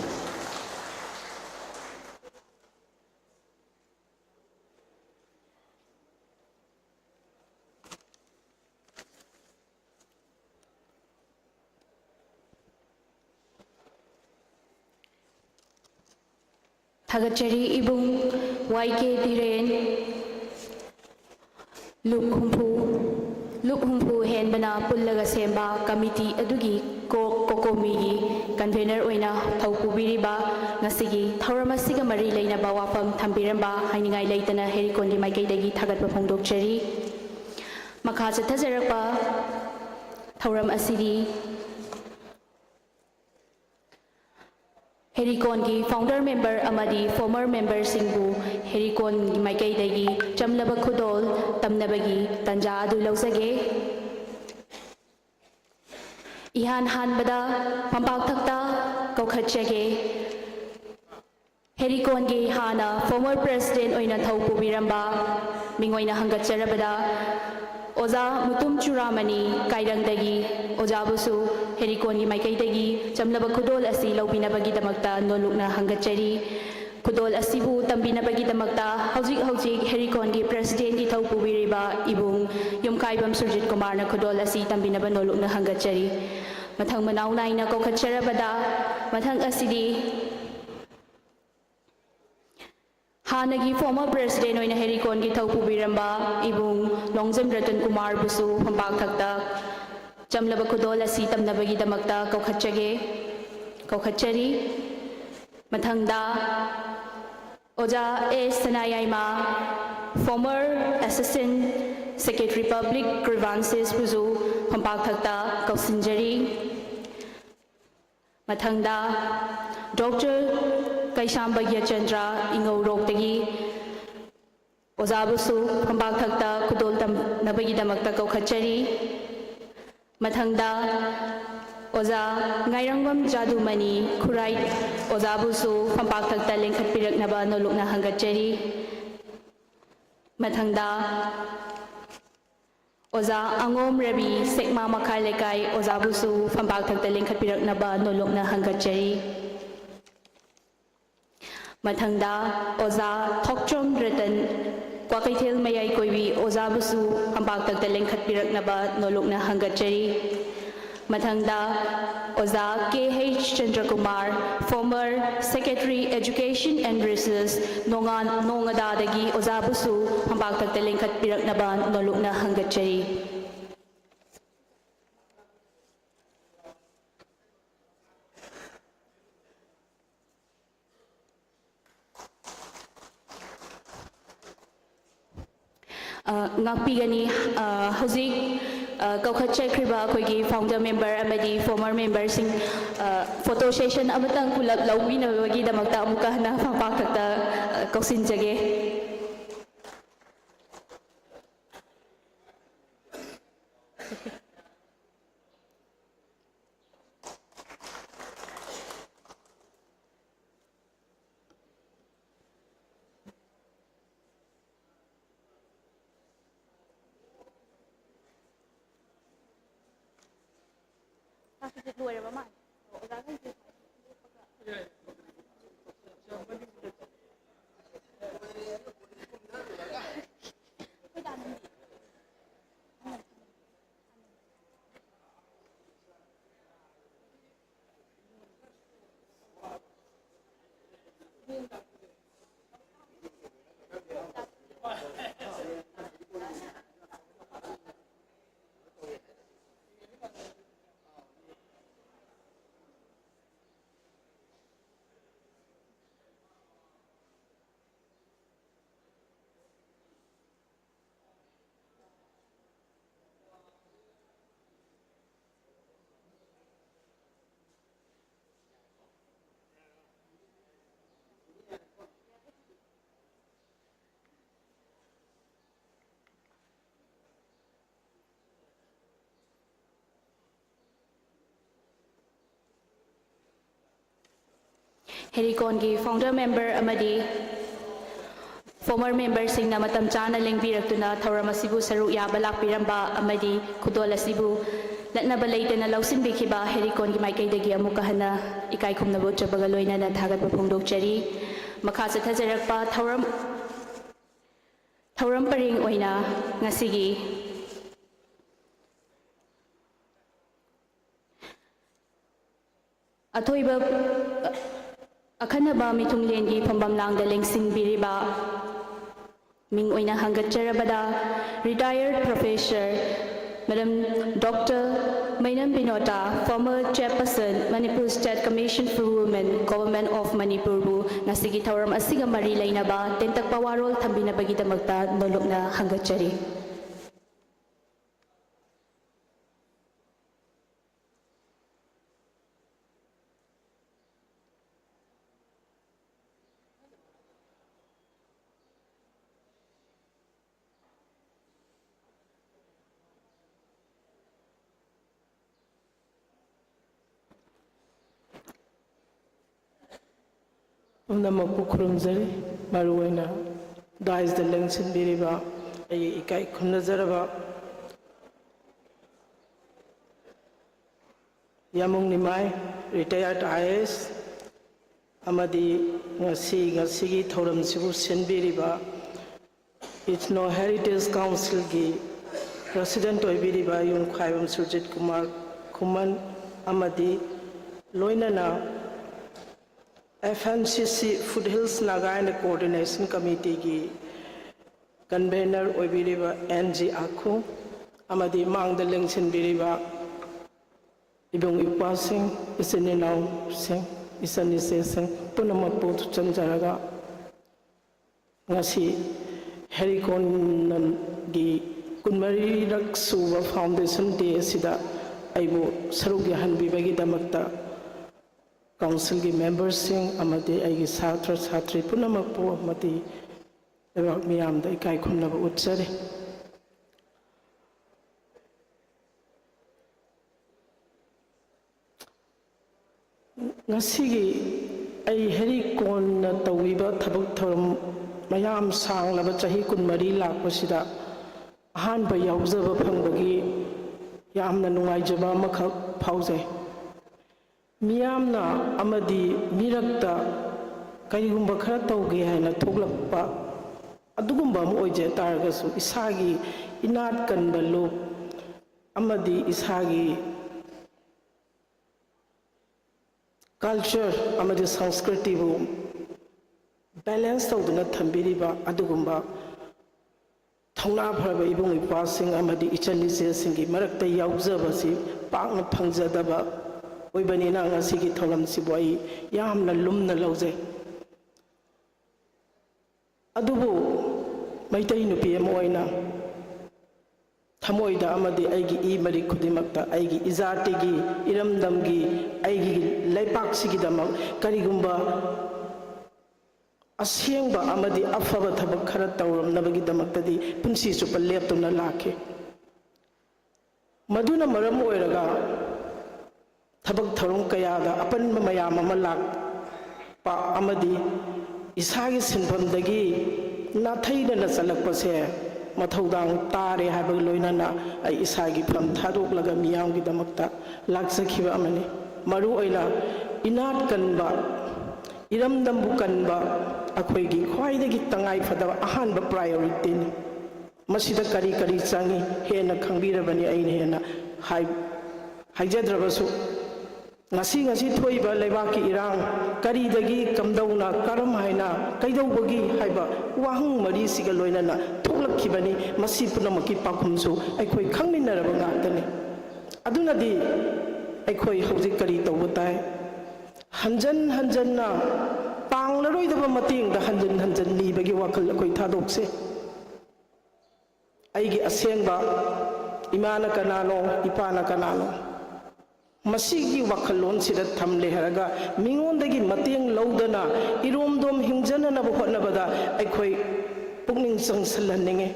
थागतचरी इबुंग वाईके दिरेन लुप हुंफु हेनबना पुल्लगा सेंबा कमिटी अदुगी कोकोमीगी कन्वेनर ओइना थौपुबिरिबा ngasiगी थौरमसिगा मरी लेनबा वाफम थंबिरंबा हाइनिंगाई लेतना हेरिकोनगी माइकेदगी थागतपा फोंदोकचरी मखा चथजरपा थौरम असिदी हेरिकोन की फाउंडर मेंबर अमदी फॉर्मर मेंबर सिंगु हेरिकोन की माइकैदगी चमलब खुदोल तमनबगी तंजा अदु लौजगे इहान हानबदा पंपाक थक्ता कौखचगे हेरिकोन की हाना फॉर्मर प्रेसिडेंट ओइना थौपुबिरंबा मिंगोइना हंगचरबदा ओजा मुतुम चुरामनी काइरंगदगी ओजाबुसु हेरिकोन की माइकैदगी चमलब खुदोल असी लौबिनबगीदमक्ता नोलुकना हंगचरी खुदोल असीबु तंबिनबगीदमक्ता हौजिक हेरिकोन की प्रेसिडेंट की थौपुबिरिबा इबुंग युमकाइबम सुरजित कुमारना खुदोल असी तंबिनब नोलुकना हंगचरी मथंग मनाउ नाइना कौखचरबदा मथंग असिदी हानगी फॉर्मर प्रेसिडेंट ओइना हेरिकोन की थौपुबिरंबा इबुंग लोंगजम रतन कुमार बुसु पंपाक थक्ता चमलब खुदोल असी तमनबगीदमक्ता कौखचरी मथंगदा ओजा S Sanayaima former assistant secretary public grievances बुजु पंपाक थक्ता कौसिंजरी मथंगदा डॉक्टर कैशांब यचंद्रा इंगौरोक्तगी ओजाबुसु पंपाक थक्ता खुदोल तमनबगीदमक्ता कौखचरी मथंगदा ओजा गायरंगम जादुमनी खुराई ओजाबुसु पंपाक थक्ता लेंखटपिरकनबा नोलुकना हंगचरी मथंगदा ओजा अंगोम रवि सेकमा मखाई लेकाई ओजाबुसु पंपाक थक्ता लेंखटपिरकनबा नोलुकना हंगचरी मथंगदा ओजा थोकचोम रतन क्वाकैथेल मयाई कोइबी ओजाबुसु पंपाक थक्ता लेंखटपिरकनबा नोलुकना हंगचरी मथंगदा ओजा KH Chandrakumar former secretary education and research नोंगदादगी ओजाबुसु पंपाक थक्ता लेंखटपिरकनबा नोलुकना हंगचरी ngakpigani hauzik कौखचख्रिबा अखोइगी फाउंडर मेंबर अमदी फॉर्मर मेंबर सिंग फोटो सेशन अमतंग पुलप लौबिनबगीदमक्ता अमुका हना पंपाक थक्ता कौसिनजगे HERICON की फाउंडर मेंबर अमदी former member singna matam chana lengbirakuna thauram asibu saruk yaba lakpiramba amadi khudol asibu latnaba leitana lausinbikhiba HERICON ki maikaidagi amuka hana ikai khumnabu chabaga loinana thagatpa phongdokchari makha chathajarakpa thauram paring oina ngasigi athoiba अखनबा मिथुंगलेंगी फंबमलांग लेंसिंबिरिबा मिंग ओइना हंगतचरबदा retired professor madam doctor Meinam Binota former chairperson Manipur state commission for women government of Manipur बु नसिगी थौरम असिगा मरी लेनबा तेंतकपा वारोल थंबिनबगीदमक्ता नोलुकना हंगतचरी Namappu khurumjari maruina dais the lengsin biriba ai ikai khunazaraba yamung nimai retired IAS amadi ngasi thoram sibu senbiriba Ethno Heritage Council gi president oibiriba yun khaibam Surjit Kumar Kuman amadi loinana FNCC Foothills Nagaina Coordination Committee ki convener oibiriba NG Akhu amadi mang the lengsin biriba ibong ipasing isininaw sing isanisesing punamapu chanjaraga ngasi HERICON gi kunmari rak suba foundation day sida aibu saruk yahanbibagi damakta council ki members sing amadi aigi satra satri punamapu amadi ebak miyam da ikai khunaba utjare ngasigi ai HERICON na tawiba thabak thoram mayam sanglaba chahi kunmari lakpasida ahanba yaujaba phangbagi yamna nungaijaba makhak phaujai miyamna amadi mirakta karigumba khara tauge haina thoklakpa adugumba am oije taragasu isagi inat kanba lok amadi isagi culture amadi sanskriti bu balance tawduna thambiriba adugumba thongna pharaba ibung ipasing amadi ichanise singi marakta yaujaba si pakna phangjadaba oibanina ngasigi thoram siboi yamna lumna lauje adubu maitai nupi amoina thamoida amadi aigi I mari khudimakta aigi izatigi iramdamgi aigi laipaksigi damak karigumba asengba amadi afaba thabak khara tawramnabagi damaktadi punsi chupa leptuna lakhe maduna maram oiraga thabak tharum kayada apanba mayam ama lakpa amadi isagi sinbhamdagi nathaidana chalakpase ꯃꯊꯧꯗꯥꯡ ꯇꯥꯔꯦ ꯍꯥꯏꯕꯒ ꯂꯣꯏꯅꯅ ꯑꯩ ꯏꯁꯥꯒꯤ ꯐꯝ ꯊꯥꯗꯣꯛꯂꯒ ꯃꯤꯌꯥꯝꯒꯤꯗꯃꯛꯇ ꯂꯥꯛꯆꯈꯤꯕ ꯑꯃꯅꯤ ꯃꯔꯨꯑꯣꯏꯅ ꯏꯅꯥꯠ ꯀꯟꯕ ꯏꯔꯝꯗꯝꯕꯨ ꯀꯟꯕ ꯑꯩꯈꯣꯏꯒꯤ ꯈ꯭ꯋꯥꯏꯗꯒꯤ ꯇꯉꯥꯏꯐꯗꯕ ꯑꯍꯥꯟꯕ ꯄ꯭ꯔꯥꯏꯌꯣꯔꯤꯇꯤꯅꯤ ꯃꯁꯤꯗ ꯀꯔꯤ ꯀꯔꯤ ꯆꯪꯏ ꯍꯦꯟꯅ ꯈꯪꯕꯤꯔꯕꯅꯤ ꯑꯩꯅ ꯍꯦꯟꯅ ꯍꯥꯏꯖꯗ꯭ꯔꯕꯁꯨ ngasi ꯊꯣꯛꯏꯕ ꯂꯩꯕꯥꯛꯀꯤ ꯏꯔꯥꯡ ꯀꯔꯤꯗꯒꯤ ꯀꯝꯗꯧꯅ ꯀꯔꯝ ꯍꯥꯏꯅ ꯀꯩꯗꯧꯕꯒꯤ ꯍꯥꯏꯕ ꯋꯥꯍꯪ ꯃꯔꯤꯁꯤꯒ ꯂꯣꯏꯅꯅ ꯊꯣꯛꯂꯛꯈꯤꯕꯅꯤ ꯃꯁꯤ ꯄꯨꯝꯅꯃꯛꯀꯤ ꯄꯥꯎꯈꯨꯝꯁꯨ ꯑꯩꯈꯣꯏ ꯈꯪꯃꯤꯟꯅꯔꯕ ꯉꯥꯛꯇꯅꯤ ꯑꯗꯨꯅꯗꯤ ꯑꯩꯈꯣꯏ ꯍꯧꯖꯤꯛ ꯀꯔꯤ ꯇꯧꯕ ꯇꯥꯏ ꯍꯟꯖꯟ ꯍꯟꯖꯟꯅ ꯄꯥꯡꯂꯔꯣꯏꯗꯕ ꯃꯇꯦꯡꯗ ꯍꯟꯖꯟ ꯍꯟꯖꯟ ꯅꯤꯕꯒꯤ ꯋꯥꯈꯜ ꯑꯩꯈꯣꯏ ꯊꯥꯗꯣꯛꯁꯦ ꯑꯩꯒꯤ ꯑꯁꯦꯡꯕ ꯏꯃꯥꯅ ꯀꯅꯥꯅꯣ ꯏꯄꯥꯅ ꯀꯅꯥꯅꯣ ꯃꯁꯤꯒꯤ ꯋꯥꯈꯜꯂꯣꯟꯁꯤꯗ ꯊꯝꯂꯦ ꯍꯥꯏꯔꯒ ꯃꯤꯉꯣꯟꯗꯒꯤ ꯃꯇꯦꯡ ꯂꯧꯗꯅ ꯏꯔꯣꯝꯗꯣꯝ ꯍꯤꯡꯖꯅꯅꯕ ꯍꯣꯠꯅꯕꯗ ꯑꯩꯈꯣꯏ ꯄꯨꯛꯅꯤꯡ ꯆꯪꯁꯤꯜꯍꯟꯅꯤꯡꯉꯤ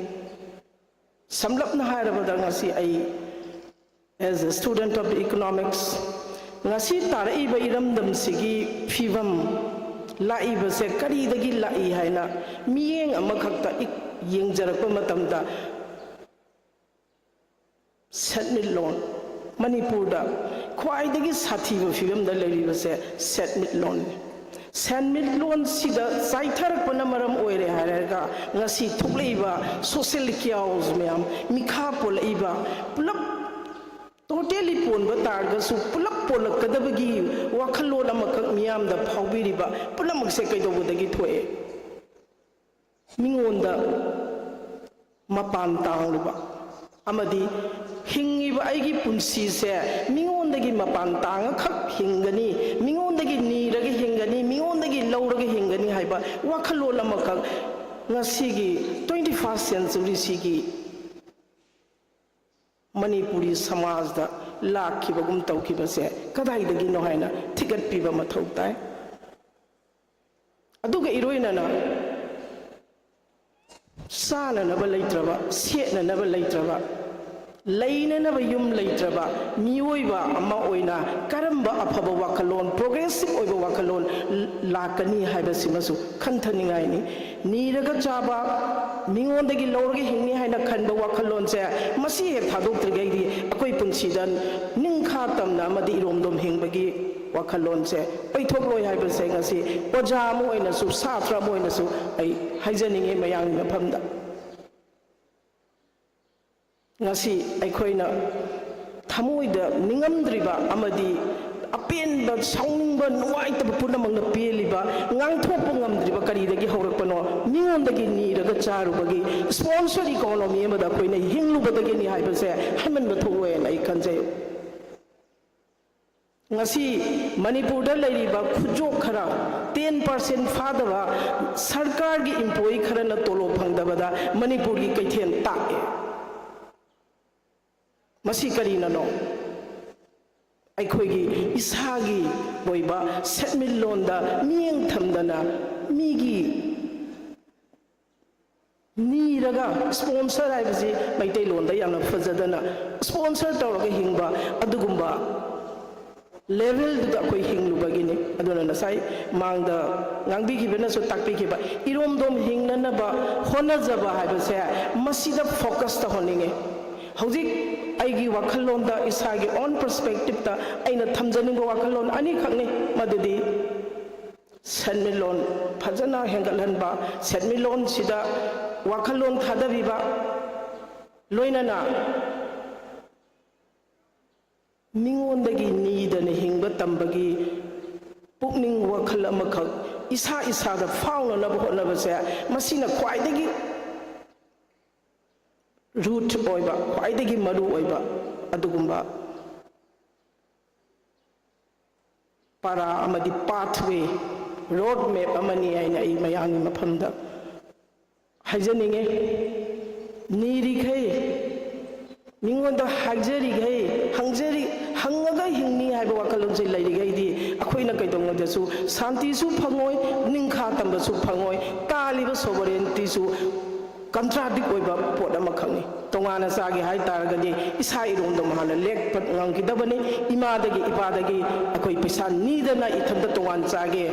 ꯁꯝꯂꯞꯅ ꯍꯥꯏꯔꯕꯗ ꯉꯁꯤ ꯑꯩ as a student of economics ngasi taraiba iramdamsigi phibam laibase karidagi lai haina miyeng amakhakta yengjarakpa matamda setmilon manipurda khwaidagi sathiba phibamda leiribase setmilon sida saitharakpana maram oire haraga ngasi thukleiba social chaos mayam mikha polaiba pulap totally ponba targasu pulap polakadabagi wakhallon amakak miyamda phawbiriba pulamakse kaidobudagi thoe mingonda mapan tangluba amadi hingiba aigi punsi se mingondagi mapan tanga khak hingani mingondagi niraga hingani mingondagi lauraga hingani haiba wakhallon amakak ngasigi 21st century sigi Manipuri Samajda lakibagum tawkibase kadaidagi no haina ticket piba mathau tai aduga iroinana sana naba leitraba setna naba leitraba leina naba yum leitraba miyoiba ama oina karamba afaba wakalon progressive oiba wakalon lakani haiba simasu khanthaningai ni niraga chaba mingondagi lauragi hingni haina khanba wakalon se masi he thadoktrigei akoi punsidan ningkha tamna amadi iromdom hingbagi wakalon se paithokloi haiba se ngasi oja mo oina su satra mo oina su ai haijaninge mayang mafamda ngasi aikhoina thamoida ningamdriba amadi apenba sauningba nuaitaba punamangna peliba ngangthokpa ngamdriba karidagi haurakpano mingondagi niraga charubagi sponsor economy amada koina hinglubadagi ni haibase hamanba thowen ai khanjai ngasi manipur da leiriba khujok khara 10% fadaba sarkar gi employee khara na tolo phangdabada manipur gi kaithen tae masi karina no ꯑꯩꯈꯣꯏꯒꯤ ꯏꯁꯥꯒꯤ ꯑꯣꯏꯕ ꯁꯦꯟꯃꯤꯠꯂꯣꯟꯗ ꯃꯤꯠꯌꯦꯡ ꯊꯝꯗꯅ ꯃꯤꯒꯤ ꯅꯤꯔꯒ ꯁ꯭ꯄꯣꯟꯁꯔ ꯍꯥꯏꯕꯁꯤ ꯃꯩꯇꯩꯂꯣꯟꯗ ꯌꯥꯝꯅ ꯐꯖꯗꯅ ꯁ꯭ꯄꯣꯟꯁꯔ ꯇꯧꯔꯒ ꯍꯤꯡꯕ ꯑꯗꯨꯒꯨꯝꯕ ꯂꯦꯚꯦꯜꯗꯨꯗ ꯑꯩꯈꯣꯏ ꯍꯤꯡꯂꯨꯕꯒꯤꯅꯤ ꯑꯗꯨꯅ ꯉꯁꯥꯏ ꯃꯥꯡꯗ ꯉꯥꯡꯕꯤꯈꯤꯕꯅꯁꯨ ꯇꯥꯛꯄꯤꯈꯤꯕ ꯏꯔꯣꯝꯗꯣꯝ ꯍꯤꯡꯅꯅꯕ ꯍꯣꯠꯅꯖꯕ ꯍꯥꯏꯕꯁꯦ ꯃꯁꯤꯗ ꯐꯣꯀꯁ ꯇꯧꯍꯟꯅꯤꯡꯉꯤ ꯍꯧꯖꯤꯛ ꯑꯩꯒꯤ ꯋꯥꯈꯜꯂꯣꯟꯗ ꯏꯁꯥꯒꯤ ꯑꯣꯟ ꯄꯔꯁꯄꯦꯛꯇꯤꯚꯇ ꯑꯩꯅ ꯊꯝꯖꯅꯤꯡꯕ ꯋꯥꯈꯜꯂꯣꯟ ꯑꯅꯤꯈꯛꯅꯤ ꯃꯗꯨꯗꯤ ꯁꯦꯟꯃꯤꯠꯂꯣꯟ ꯐꯖꯅ ꯍꯦꯟꯒꯠꯍꯟꯕ ꯁꯦꯟꯃꯤꯠꯂꯣꯟꯁꯤꯗ ꯋꯥꯈꯜꯂꯣꯟ ꯊꯥꯗꯕꯤꯕ ꯂꯣꯏꯅꯅ ꯃꯤꯉꯣꯟꯗꯒꯤ ꯅꯤꯗꯅ ꯍꯤꯡꯕ ꯇꯝꯕꯒꯤ ꯄꯨꯛꯅꯤꯡ ꯋꯥꯈꯜ ꯑꯃꯈꯛ ꯏꯁꯥ ꯏꯁꯥꯗ ꯐꯥꯎꯅꯅꯕ ꯍꯣꯠꯅꯕꯁꯦ ꯃꯁꯤꯅ ꯈ꯭ꯋꯥꯏꯗꯒꯤ root oiba khwaidagi maru oiba adugumba para amadi pathway road map amani aina ai mayangi maphamda hajaninge niri khai mingonda hajari gai hangjari hangaga hingni haiba wakalon se lairi gai di akhoina kaidong da su santi su phangoi ningkha tamba su phangoi taliba sovereignty su contradict oiba pot ama khangni tongana sagi hai taragadi isa iromdo mahana lek pat ngangkidabani imadagi ipadagi akoi paisa nidana ithanda tongan chage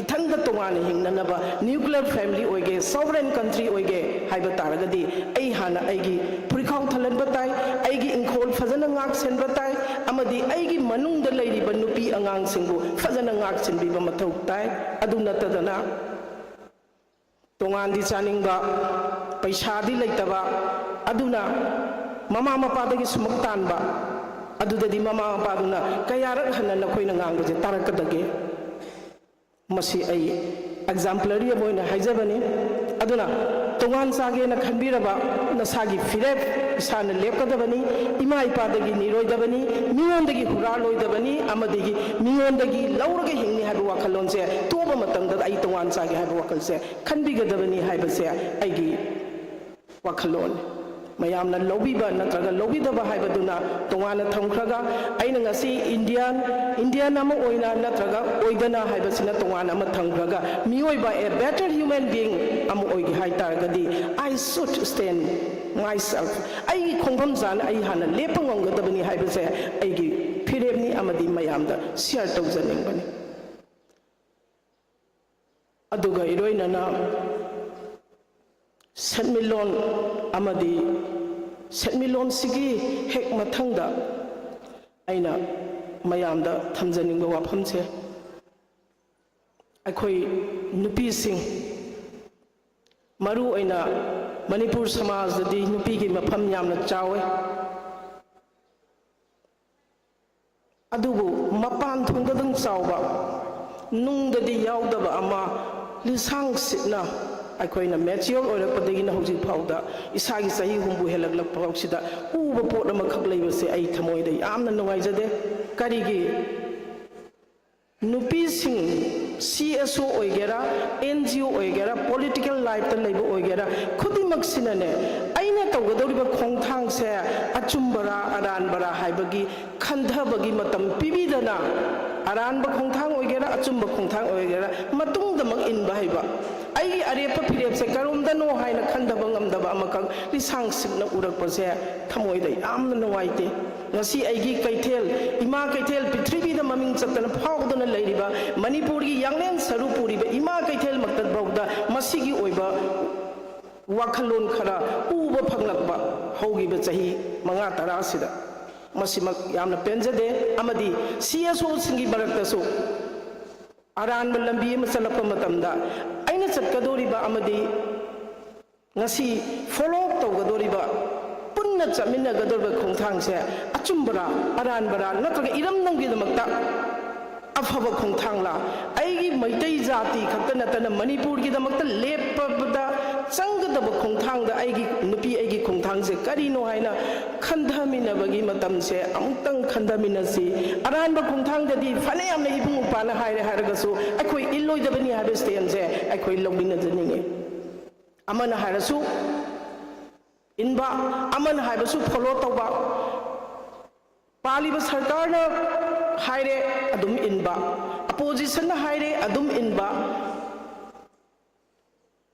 ithanda tongana hingnanaba nuclear family oige sovereign country oige ꯍꯥꯏꯕ ꯇꯥꯔꯒꯗꯤ ꯑꯩ ꯍꯥꯟꯅ ꯑꯩꯒꯤ ꯐꯨꯔꯤꯈꯥꯎ ꯊꯜꯍꯟꯕ ꯇꯥꯏ, ꯑꯩꯒꯤ ꯏꯪꯈꯣꯜ ꯐꯖꯅ ꯉꯥꯛ ꯁꯦꯟꯕ ꯇꯥꯏ, ꯑꯃꯗꯤ ꯑꯩꯒꯤ ꯃꯅꯨꯡꯗ ꯂꯩꯔꯤꯕ ꯅꯨꯄꯤ ꯑꯉꯥꯡꯁꯤꯡꯕꯨ ꯐꯖꯅ ꯉꯥꯛ ꯁꯦꯟꯕꯤꯕ ꯃꯊꯧ ꯇꯥꯏ꯫ ꯑꯗꯨ ꯅꯠꯇꯗꯅ ꯇꯣꯉꯥꯟꯗꯤ ꯆꯥꯅꯤꯡꯕ, ꯄꯩꯁꯥꯗꯤ ꯂꯩꯇꯕ, ꯑꯗꯨꯅ ꯃꯃꯥ ꯃꯄꯥꯗꯒꯤ ꯁꯨꯃꯛ ꯇꯥꯟꯕ, ꯑꯗꯨꯗꯗꯤ ꯃꯃꯥ ꯃꯄꯥꯗꯨꯅ ꯀꯌꯥꯔꯛ ꯍꯟꯅ ꯅꯈꯣꯏꯅ ꯉꯥꯡꯕꯁꯦ ꯇꯥꯔꯛꯀꯗꯒꯦ? ꯃꯁꯤ ꯑꯩ ꯑꯦꯛꯖꯥꯝꯄꯂꯔꯤ ꯑꯃ ꯑꯣꯏꯅ ꯍꯥꯏꯖꯕꯅꯤ꯫ ꯑꯗꯨꯅ ꯇꯣꯉꯥꯟ ꯆꯥꯒꯦꯅ ꯈꯟꯕꯤꯔꯕ ꯅꯁꯥꯒꯤ ꯐꯤꯔꯦꯞ ꯏꯁꯥꯅ ꯂꯦꯞꯀꯗꯕꯅꯤ, ꯏꯃꯥ ꯏꯄꯥꯗꯒꯤ ꯅꯤꯔꯣꯏꯗꯕꯅꯤ, ꯃꯤꯉꯣꯟꯗꯒꯤ ꯍꯨꯔꯥꯜꯂꯣꯏꯗꯕꯅꯤ, ꯑꯃꯗꯤ ꯃꯤꯉꯣꯟꯗꯒꯤ ꯂꯧꯔꯒ ꯍꯤꯡꯅꯤ ꯍꯥꯏꯕ ꯋꯥꯈꯜꯂꯣꯟꯁꯦ ꯇꯣꯛꯄ ꯃꯇꯝꯗ ꯑꯩ ꯇꯣꯉꯥꯟ ꯆꯥꯒꯦ ꯍꯥꯏꯕ ꯋꯥꯈꯜꯁꯦ ꯈꯟꯕꯤꯒꯗꯕꯅꯤ ꯍꯥꯏꯕꯁꯦ ꯑꯩꯒꯤ ꯋꯥꯈꯜꯂꯣꯟꯅꯤ꯫ ꯃꯌꯥꯝꯅ ꯂꯧꯕꯤꯕ ꯅꯠꯇ꯭ꯔꯒ ꯂꯧꯕꯤꯗꯕ ꯍꯥꯏꯕꯗꯨꯅ ꯇꯣꯉꯥꯟꯅ ꯊꯝꯈ꯭ꯔꯒ ꯑꯩꯅ ꯉꯁꯤ ꯏꯟꯗꯤꯌꯟ ꯑꯃ ꯑꯣꯏꯅ ꯅꯠꯇ꯭ꯔꯒ ꯑꯣꯏꯗꯅ ꯍꯥꯏꯕꯁꯤꯅ ꯇꯣꯉꯥꯟꯅ ꯑꯃ ꯊꯝꯈ꯭ꯔꯒ ꯃꯤꯑꯣꯏꯕ ꯕꯦꯇꯔ ꯍ꯭ꯌꯨꯃꯦꯟ ꯕꯤయిం ꯑꯃ ꯑꯣꯏꯒꯦ ꯍꯥꯏꯇꯥꯔꯒꯗꯤ ꯑꯥꯏ ꯁꯨꯠ ꯁ꯭ꯇꯦꯟ ꯃꯥꯏꯁꯦꯜꯐ, ꯑꯩꯒꯤ ꯈꯣꯡꯐꯝ ꯆꯥꯅ ꯑꯩ ꯍꯥꯟꯅ ꯂꯦꯞꯄ ꯉꯝꯒꯗꯕꯅꯤ ꯍꯥꯏꯕꯁꯦ ꯑꯩꯒꯤ ꯐꯤꯔꯦꯞꯅꯤ ꯑꯃꯗꯤ ꯃꯌꯥꯝꯗ ꯁꯤꯌꯔ ꯇꯧꯖꯅꯤꯡꯕꯅꯤ꯫ ꯑꯗꯨꯒ ꯏꯔꯣꯏꯅꯅ ꯁꯦꯟꯃꯤꯠꯂꯣꯟ ꯑꯃꯗꯤ ꯁꯦꯟꯃꯤꯠꯂꯣꯟꯁꯤꯒꯤ ꯍꯦꯛ ꯃꯊꯪꯗ ꯑꯩꯅ ꯃꯌꯥꯝꯗ ꯊꯝꯖꯅꯤꯡꯕ ꯋꯥꯐꯝꯁꯦ ꯑꯩꯈꯣꯏ ꯅꯨꯄꯤꯁꯤꯡ, ꯃꯔꯨ ꯑꯣꯏꯅ ꯃꯅꯤꯄꯨꯔ ꯁꯃꯥꯖꯗꯗꯤ ꯅꯨꯄꯤꯒꯤ ꯃꯐꯝ ꯌꯥꯝꯅ ꯆꯥꯎꯋꯦ꯫ ꯑꯗꯨꯕꯨ ꯃꯄꯥꯟ ꯊꯣꯡꯗꯗꯪ ꯆꯥꯎꯕ, ꯅꯨꯡꯗꯗꯤ ꯌꯥꯎꯗꯕ ꯑꯃ ꯂꯤꯁꯥꯡ ꯁꯤꯠꯅ ꯑꯩꯈꯣꯏꯅ ꯃꯦꯆꯤꯌꯣꯔ ꯑꯣꯏꯔꯛꯄꯗꯒꯤꯅ ꯍꯧꯖꯤꯛ ꯐꯥꯎꯗ ꯏꯁꯥꯒꯤ ꯆꯍꯤ 60 ꯍꯦꯜꯂꯛꯂꯛꯄ ꯐꯥꯎꯁꯤꯗ ꯎꯕ ꯄꯣꯠ ꯑꯃꯈꯛ ꯂꯩꯕꯁꯦ ꯑꯩ ꯊꯃꯣꯏꯗ ꯌꯥꯝꯅ ꯅꯨꯡꯉꯥꯏꯖꯗꯦ꯫ ꯀꯔꯤꯒꯤ? ꯅꯨꯄꯤꯁꯤꯡ CSO ꯑꯣꯏꯒꯦꯔꯥ, NGO ꯑꯣꯏꯒꯦꯔꯥ, ꯄꯣꯂꯤꯇꯤꯀꯦꯜ ꯂꯥꯏꯐꯇ ꯂꯩꯕ ꯑꯣꯏꯒꯦꯔꯥ, ꯈꯨꯗꯤꯡꯃꯛꯁꯤꯅꯅꯦ ꯑꯩꯅ ꯇꯧꯒꯗꯧꯔꯤꯕ ꯈꯣꯡꯊꯥꯡꯁꯦ ꯑꯆꯨꯝꯕꯔꯥ ꯑꯔꯥꯟꯕꯔꯥ ꯍꯥꯏꯕꯒꯤ ꯈꯟꯊꯕꯒꯤ ꯃꯇꯝ ꯄꯤꯕꯤꯗꯅ ꯑꯔꯥꯟꯕ ꯈꯣꯡꯊꯥꯡ ꯑꯣꯏꯒꯦꯔꯥ ꯑꯆꯨꯝꯕ ꯈꯣꯡꯊꯥꯡ ꯑꯣꯏꯒꯦꯔꯥ ꯃꯇꯨꯡꯗꯃꯛ ꯏꯟꯕ ꯍꯩꯕ, ꯑꯩꯒꯤ ꯑꯔꯦꯞꯄ ꯐꯤꯔꯦꯞꯁꯦ ꯀꯔꯣꯝꯗꯅꯣ ꯍꯥꯏꯅ ꯈꯟꯗꯕ ꯉꯝꯗꯕ ꯑꯃꯈꯛ ꯂꯤꯁꯥꯡ ꯁꯤꯠꯅ ꯎꯔꯛꯄꯁꯦ ꯊꯃꯣꯏꯗ ꯌꯥꯝꯅ ꯅꯨꯡꯉꯥꯏꯇꯦ꯫ ꯉꯁꯤ ꯑꯩꯒꯤ ꯀꯩꯊꯦꯜ, ꯏꯃꯥ ꯀꯩꯊꯦꯜ, ꯄ꯭ꯔꯤꯊꯤꯕꯤꯗ ꯃꯃꯤꯡ ꯆꯠꯇꯅ ꯐꯥꯎꯗꯨꯅ ꯂꯩꯔꯤꯕ ꯃꯅꯤꯄꯨꯔꯒꯤ ꯌꯥꯡꯂꯦꯟ ꯁꯔꯨ ꯄꯨꯔꯤꯕ ꯏꯃꯥ ꯀꯩꯊꯦꯜꯃꯛꯇꯐꯥꯎꯗ ꯃꯁꯤꯒꯤ ꯑꯣꯏꯕ ꯋꯥꯈꯜꯂꯣꯟ ꯈꯔ ꯎꯕ ꯐꯪꯂꯛꯄ ꯍꯧꯈꯤꯕ ꯆꯍꯤ 5-10 ꯃꯁꯤꯃꯛ ꯌꯥꯝꯅ ꯄꯦꯟꯖꯗꯦ꯫ ꯑꯃꯗꯤ CSOꯁꯤꯡꯒꯤ ꯃꯔꯛꯇꯁꯨ ꯑꯔꯥꯟꯕ ꯂꯝꯕꯤ ꯑꯃ ꯆꯠꯂꯛꯄ ꯃꯇꯝꯗ ꯑꯩꯅ ꯆꯠꯀꯗꯧꯔꯤꯕ ꯑꯃꯗꯤ ꯉꯁꯤ ꯐꯣꯂꯣ ꯇꯧꯒꯗꯧꯔꯤꯕ ꯄꯨꯟꯅ ꯆꯠꯃꯤꯟꯅꯒꯗꯧꯔꯤꯕ ꯈꯣꯡꯊꯥꯡꯁꯦ ꯑꯆꯨꯝꯕꯔꯥ ꯑꯔꯥꯟꯕꯔꯥ ꯅꯠꯇ꯭ꯔꯒ ꯏꯔꯝꯗꯝꯒꯤꯗꯃꯛꯇ ꯑꯐꯕ ꯈꯣꯡꯊꯥꯡꯂꯥ? ꯑꯩꯒꯤ ꯃꯩꯇꯩ ꯖꯥꯇꯤ ꯈꯛꯇ ꯅꯠꯇꯅ ꯃꯅꯤꯄꯨꯔꯒꯤꯗꯃꯛꯇ ꯂꯦꯞꯄꯕꯗ ꯆꯪꯒꯗꯕ ꯈꯣꯡꯊꯥꯡꯗ ꯑꯩꯒꯤ ꯈꯣꯡꯊꯥꯡꯁꯦ ꯀꯔꯤꯅꯣ ꯍꯥꯏꯅ ꯈꯟꯊꯃꯤꯟꯅꯕꯒꯤ ꯃꯇꯝꯁꯦ ꯑꯃꯨꯛꯇꯪ ꯈꯟꯊꯃꯤꯟꯅꯁꯤ꯫ ꯑꯔꯥꯟꯕ ꯈꯣꯡꯊꯥꯡꯗꯗꯤ ꯐꯅꯌꯥꯝꯅ ꯏꯕꯨꯡ ꯏꯄ꯭ꯋꯥꯅ ꯍꯥꯏꯔꯒꯁꯨ ꯑꯩꯈꯣꯏ ꯏꯜꯂꯣꯏꯗꯕꯅꯤ ꯍꯥꯏꯕ ꯁ꯭ꯇꯦꯟꯁꯦ ꯑꯩꯈꯣꯏ ꯂꯧꯃꯤꯟꯅꯖꯅꯤꯡꯉꯤ꯫ ꯑꯃꯅ ꯍꯥꯏꯔꯁꯨ ꯏꯟꯕ, ꯑꯃꯅ ꯍꯥꯏꯕꯁꯨ ꯐꯣꯂꯣ ꯇꯧꯕ, ꯄꯥꯜꯂꯤꯕ ꯁꯔꯀꯥꯔꯅ ꯍꯥꯏꯔꯦ ꯑꯗꯨꯝ ꯏꯟꯕ, ꯑꯄꯣꯖꯤꯁꯟꯅ ꯍꯥꯏꯔꯦ ꯑꯗꯨꯝ ꯏꯟꯕ,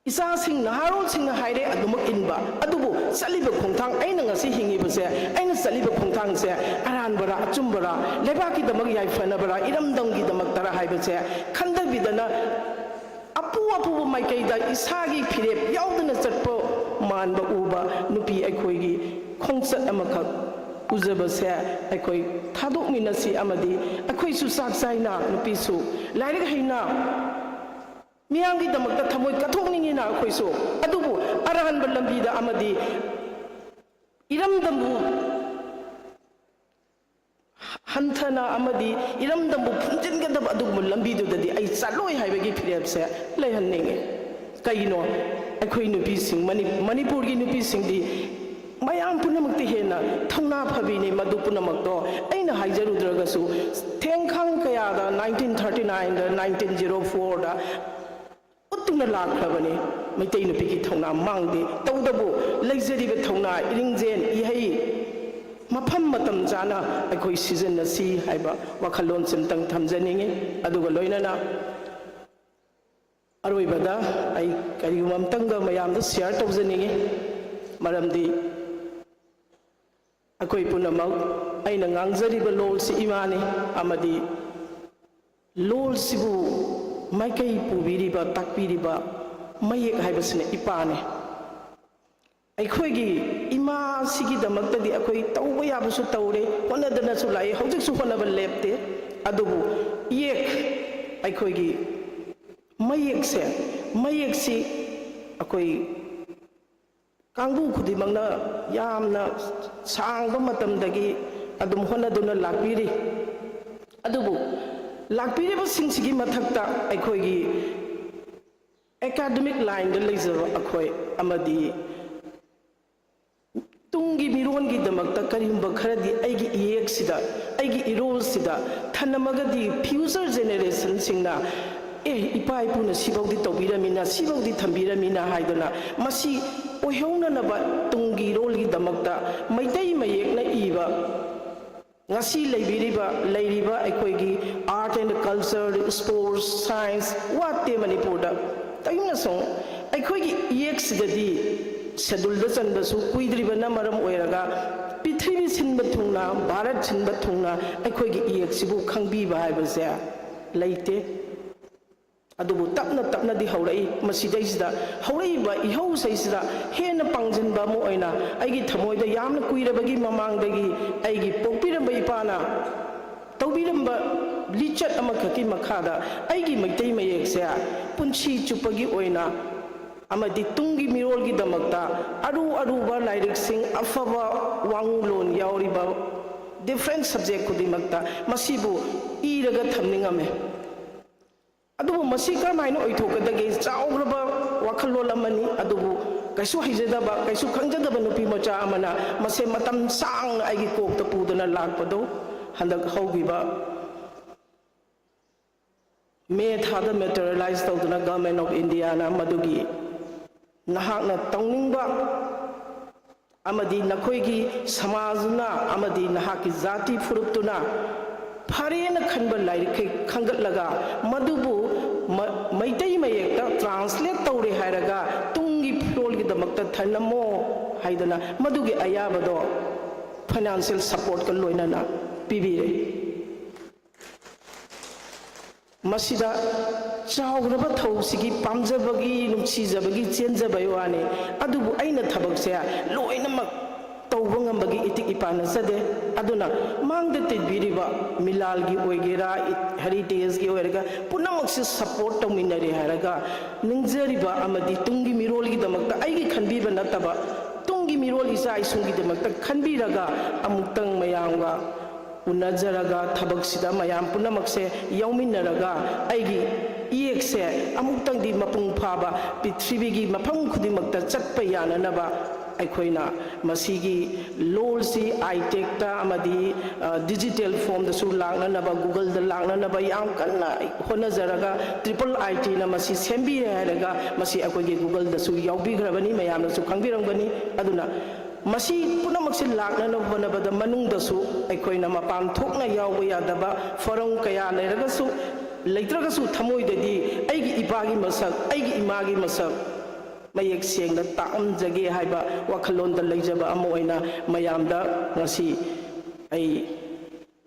ꯏꯆꯥꯁꯤꯡ ꯅꯍꯥꯔꯣꯜꯁꯤꯡꯅ ꯍꯥꯏꯔꯦ ꯑꯗꯨꯃꯛ ꯏꯟꯕ꯫ ꯑꯗꯨꯕꯨ ꯆꯠꯂꯤꯕ ꯈꯣꯡꯊꯥꯡ, ꯑꯩꯅ ꯉꯁꯤ ꯍꯤꯡꯉꯤꯕꯁꯦ, ꯑꯩꯅ ꯆꯠꯂꯤꯕ ꯈꯣꯡꯊꯥꯡꯁꯦ ꯑꯔꯥꯟꯕꯔꯥ ꯑꯆꯨꯝꯕꯔꯥ, ꯂꯩꯕꯥꯛꯀꯤꯗꯃꯛ ꯌꯥꯏꯐꯅꯕꯔꯥ ꯏꯔꯝꯗꯝꯒꯤꯗꯃꯛꯇꯔꯥ ꯍꯥꯏꯕꯁꯦ ꯈꯟꯊꯕꯤꯗꯅ ꯑꯄꯨꯕ ꯃꯥꯏꯀꯩꯗ ꯏꯁꯥꯒꯤ ꯐꯤꯔꯦꯞ ꯌꯥꯎꯗꯅ ꯆꯠꯄ ꯃꯥꯟꯕ ꯎꯕ ꯅꯨꯄꯤ ꯑꯩꯈꯣꯏꯒꯤ ꯈꯣꯡꯆꯠ ꯑꯃꯈꯛ ꯎꯖꯕꯁꯦ ꯑꯩꯈꯣই ꯊꯥꯗꯣꯛꯃꯤꯟꯅꯁꯤ ꯑꯃꯗꯤ ꯑꯩꯈꯣꯏꯁꯨ ꯆꯥꯛ ꯆꯥꯏꯅ ꯅꯨꯄꯤꯁꯨ ꯂꯥꯏꯔꯤꯛ ꯍꯩꯅ ꯃꯤꯌꯥꯝꯒꯤꯗꯃꯛꯇ ꯊꯃꯣꯏ ꯀꯠꯊꯣꯛꯅꯤꯡꯉꯤꯅ ꯑꯩꯈꯣꯏꯁꯨ ꯑꯗꯨꯕꯨ ꯑꯔꯥꯟꯕ ꯂꯝꯕꯤꯗ ꯑꯃꯗꯤ ꯏꯔꯝꯗꯝꯕꯨ ꯍꯟꯊꯅ ꯑꯃꯗꯤ ꯏꯔꯝꯗꯝꯕꯨ ꯐꯨꯝꯖꯤꯟꯒꯗꯕ ꯑꯗꯨꯒꯨꯝꯕ ꯂꯝꯕꯤꯗꯨꯗꯗꯤ ꯑꯩ ꯆꯠꯂꯣꯏ ꯍꯥꯏꯕꯒꯤ ꯐꯤꯔꯦꯞꯁꯦ ꯂꯩꯍꯟꯅꯤꯡꯉꯤ꯫ ꯀꯩꯒꯤꯅꯣ? ꯑꯩꯈꯣꯏ ꯅꯨꯄꯤꯁꯤꯡ, ꯃꯅꯤꯄꯨꯔꯒꯤ ꯅꯨꯄꯤꯁꯤꯡꯗꯤ ꯃꯌꯥꯝ ꯄꯨꯝꯅꯃꯛꯇꯤ ꯍꯦꯟꯅ ꯊꯧꯅꯥ ꯐꯕꯤꯅꯤ꯫ ꯃꯗꯨ ꯄꯨꯝꯅꯃꯛꯇꯣ ꯑꯩꯅ ꯍꯥꯏꯖꯔꯨꯗ꯭ꯔꯒꯁꯨ ꯊꯦꯡꯈꯥꯡ ꯀꯌꯥꯗ 1939ꯗ 1904ꯗ ꯎꯠꯇꯨꯅ ꯂꯥꯛꯈ꯭ꯔꯕꯅꯤ꯫ ꯃꯩꯇꯩ ꯅꯨꯄꯤꯒꯤ ꯊꯧꯅꯥ ꯃꯥꯡꯗꯦ, ꯇꯧꯗꯕꯨ ꯂꯩꯖꯔꯤꯕ ꯊꯧꯅꯥ, ꯏꯔꯤꯡꯖꯦꯜ, ꯏꯍꯩ ꯃꯐꯝ ꯃꯇꯝ ꯆꯥꯅ ꯑꯩꯈꯣꯏ ꯁꯤꯖꯤꯟꯅꯁꯤ ꯍꯥꯏꯕ ꯋꯥꯈꯜꯂꯣꯟꯁꯤ ꯑꯃꯇꯪ ꯊꯝꯖꯅꯤꯡꯉꯤ꯫ ꯑꯗꯨꯒ ꯂꯣꯏꯅꯅ ꯑꯔꯣꯏꯕꯗ ꯑꯩ ꯀꯔꯤꯒꯨꯝꯕ ꯑꯃꯇꯪꯒ ꯃꯌꯥꯝꯗ ꯁꯤꯌꯔ ꯇꯧꯖꯅꯤꯡꯉꯤ꯫ ꯃꯔꯝꯗꯤ ꯑꯩꯈꯣই ꯄꯨꯝꯅꯃꯛ ꯑꯩꯅ ꯉꯥꯡꯖꯔꯤꯕ ꯂꯣꯜꯁꯤ ꯏꯃꯥꯅꯤ ꯑꯃꯗꯤ ꯂꯣꯜꯁꯤꯕꯨ ꯃꯥꯏꯀꯩ ꯄꯨꯕꯤꯔꯤꯕ ꯇꯥꯛꯄꯤꯔꯤꯕ ꯃꯌꯦꯛ ꯍꯥꯏꯕꯁꯤꯅ ꯏꯄꯥꯅꯤ꯫ ꯑꯩꯈꯣꯏꯒꯤ ꯏꯃꯥꯁꯤꯒꯤꯗꯃꯛꯇꯗꯤ ꯑꯩꯈꯣꯏ ꯇꯧꯕ ꯌꯥꯕꯁꯨ ꯇꯧꯔꯦ ꯍꯣꯠꯅꯗꯅꯁꯨ ꯂꯥꯛꯏ ꯍꯧꯖꯤꯛꯁꯨ ꯍꯣꯠꯅꯕ ꯂꯦꯞꯇꯦ ꯑꯗꯨꯕꯨ ꯏꯌꯦꯛ ꯑꯩꯈꯣꯏꯒꯤ ꯃꯌꯦꯛꯁꯤ ꯑꯩꯈꯣꯏ ꯀꯥꯡꯕꯨ ꯈꯨꯗꯤꯡꯃꯛꯅ ꯌꯥꯝꯅ ꯁꯥꯡꯕ ꯃꯇꯝꯗꯒꯤ ꯑꯗꯨꯝ ꯍꯣꯠꯅꯗꯨꯅ ꯂꯥꯛꯄꯤꯔꯤ ꯑꯗꯨꯕꯨ ꯂꯥꯛꯄꯤꯔꯤꯕꯁꯤꯡꯁꯤꯒꯤ ꯃꯊꯛꯇ ꯑꯩꯈꯣꯏꯒꯤ ꯑꯦꯀꯥꯗꯦꯃꯤꯛ ꯂꯥꯏꯟꯗ ꯂꯩꯖꯕ ꯑꯩꯈꯣꯏ ꯑꯃꯗꯤ ꯇꯨꯡꯒꯤ ꯃꯤꯔꯣꯟꯒꯤꯗꯃꯛꯇ ꯀꯔꯤꯒꯨꯝꯕ ꯈꯔꯗꯤ ꯑꯩꯒꯤ ꯏꯌꯦꯛꯁꯤꯗ ꯑꯩꯒꯤ ꯏꯔꯣꯜꯁꯤꯗ ꯊꯅꯝꯃꯒꯗꯤ ꯐ꯭ꯌꯨꯆꯔ ꯖꯦꯅꯦꯔꯦꯁꯟꯁꯤꯡꯅ ꯏꯄꯥ ꯏꯄꯨꯅ ꯁꯤꯐꯥꯎꯗꯤ ꯇꯧꯕꯤꯔꯝꯃꯤꯅ ꯁꯤꯐꯥꯎꯗꯤ ꯊꯝꯕꯤꯔꯝꯃꯤꯅ ꯍꯥꯏꯗꯨꯅ ꯃꯁꯤ ꯑꯣꯏꯍꯧꯅꯅꯕ ꯇꯨꯡꯒꯤ ꯏꯔꯣꯜꯒꯤꯗꯃꯛꯇ ꯃꯩꯇꯩ ꯃꯌꯦꯛꯅ ꯏꯕ ngasi leibiriba aikoigi art and culture sports science watte manipurda tayuna song aikoigi ex dadi schedule da chanda su kuidriba na maram oiraga prithvi sinba thungna bharat sinba thungna aikoigi ex bu khangbi ba haibase leite adubu tapna di haurai masidaisida haurai ba ihau saisida hena pangjinba mo oina aigi thamoida yamna kuirabagi mamangdagi aigi pokpiramba ipana tawbiramba lichat amakaki makhada aigi maitai mayekse punchi chupagi oina amadi tungi mirolgi damakta aru ba lairik sing afaba wangulon yauriba different subject kudimakta masibu iraga thamningame adubu masi karmaino oithokadage chauraba wakhallolamani adubu kaisu haijadaba kaisu khangjadaba nupi macha amana mase matam sang aigi kokta pudana lakpado handak haugiba May thada materialize tawduna government of India na madugi nahakna tawningba amadi nakhoigi samajna amadi nahaki jati furuptuna farena khanba lairikai khangatlaga madubu maitai mayekta translate tawre hairaga tungi flolgi damakta thanamo haidana madugi ayabado financial support ka loinana pibire masida chawgraba thawsigi pamjabagi numsijabagi chenjabai wane adubu aina thabakse loinamak tawbangambagi itik ipana sade aduna mangde tibiriba milalgi oigera heritage gi oirga punamakse support tawminare haraga ningjariba amadi tungi mirolgi damakta aigi khanbiba nataba tungi mirol isa isungi damakta khanbiraga amuktang mayamga unajaraga thabaksida mayam punamakse yauminaraga aigi iekse amuktang di mapung phaba prithvigi mafam khudimakta chatpa yananaba aikoina masigi lolsi itech ta amadi digital form da su lagna naba google da lagna naba yam kanna honajaraga triple it na masi sembi haraga masi akogi google da su yaubi grabani mayam su khangbirangani aduna masi punamakse lagna na honabada manung da su aikoina mapam thokna yauba yadaba forong kaya leiraga su leitraga su thamoi dadi aigi ipagi masak aigi imagi masak mayek sengna taamjage haiba wakhalonda leijaba amoina mayamda ngasi ai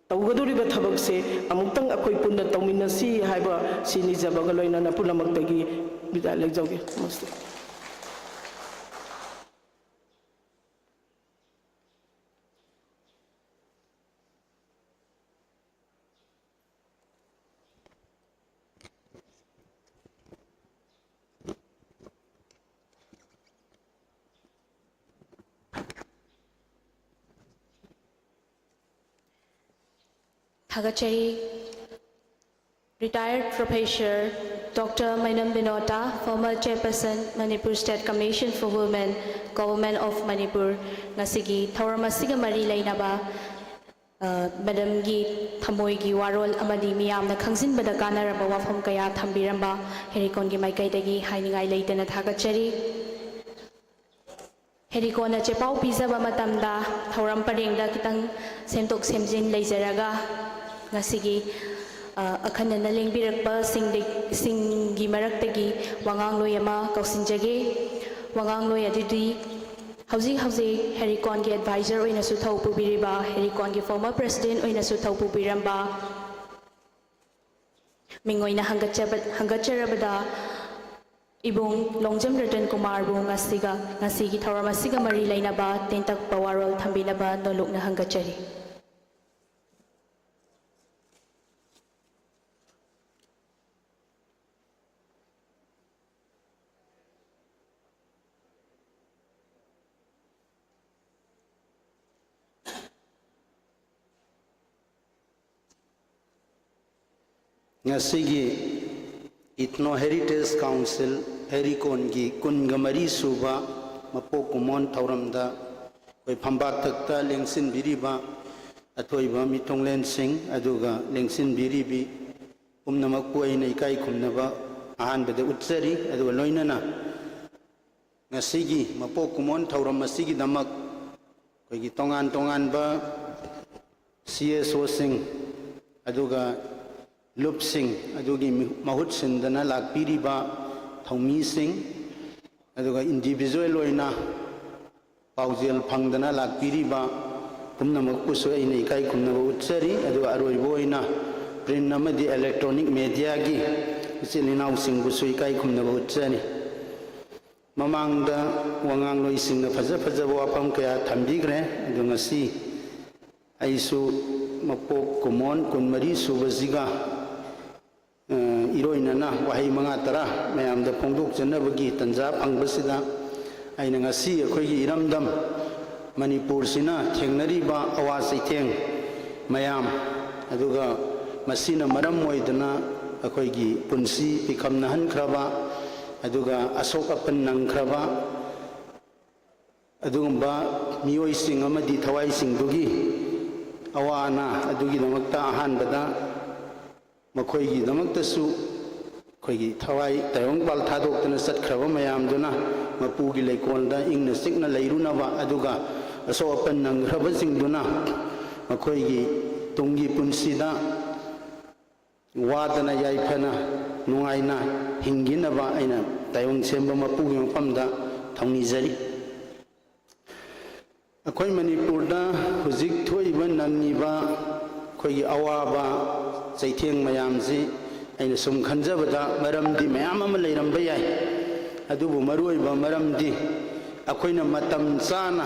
tawgaduriba thabakse amuktang akoi punna tawminasi haiba sini jabaga loina na punamakdagi bida leijauge namaste Thagachari, retired Professor Dr. Mainam Binota, former Chairperson, Manipur State Commission for Women, Government of Manipur, Nasigi, Tauramasiga Mari Lainaba, Madam Gi, Thamoi Gi Warol, Amadi Miam, the Kangsin Badakana Rabawa from Kaya Thambiramba, Herikongi Maikaitagi, Hainingai Laitan at Thagachari. Herikona Chepau Pizza Bamatamda, Tauram Padinga Kitang, Semtok Semjin Lazaraga. Ngasigi akhana lengbirakpa singgi maraktagi wangang loyama kausinjage wangang loy adidi hauji Herikon gi advisor oina su thau pubiriba Herikon gi former president oina su thau pubiramba mingoina hangatcharabada Ibong Longjam Ratan Kumar bu ngasigi thawram asiga mari lainaba tentak pawarol thambilaba nolokna hangachari. ngasigi Ethno Heritage Council Hericon gi kungamari suba mapok kumon thauramda koi phambak takta lengsin biriba athoiba mitonglen sing aduga lengsin biribi umnamak puaina ikai khumnaba ahanbada utsari aduga loinana ngasigi mapok kumon thauram asigi damak koi gi tongan ba CSO sing aduga lup sing adugi mahut sindana lakpiriba thongmi sing aduga individual oina paujel phangdana lakpiriba pumnamak kusu aina ikai kumnaba utsari aduga aroibo oina print amadi electronic media gi isilinaw sing busu ikai kumnaba utsari mamangda wangang loi singna faja wapam kaya thambigre aduga si aisu mapok kumon kunmari subaziga iroinana wahai manga tara mayamda phongdok janabagi tanja phangbasida aina ngasi akhoi iramdam manipur sina thengnariba awa saitheng mayam aduga masina maram moidana akhoi gi punsi pikamna hankraba aduga asok apan nangkraba adugumba miyoi sing amadi thawai sing dugi awana adugi damakta ahanbada makhoi damaktasu khoi thawai tayong bal thadok tana satkraba mayam duna mapugi leikolda ingna sikna leirunaba aduga aso apan nang raba singduna makhoi gi tungi punsida wadana yaifana nungaina hinginaba aina tayong semba mapugi mafamda thongni jari akhoi manipurda huzik thoiba nangiba khoi awaba Saitheng mayamsi aina sum khanjabada maramdi mayam ama leiramba yai adubu maruiba maramdi akoina matam chana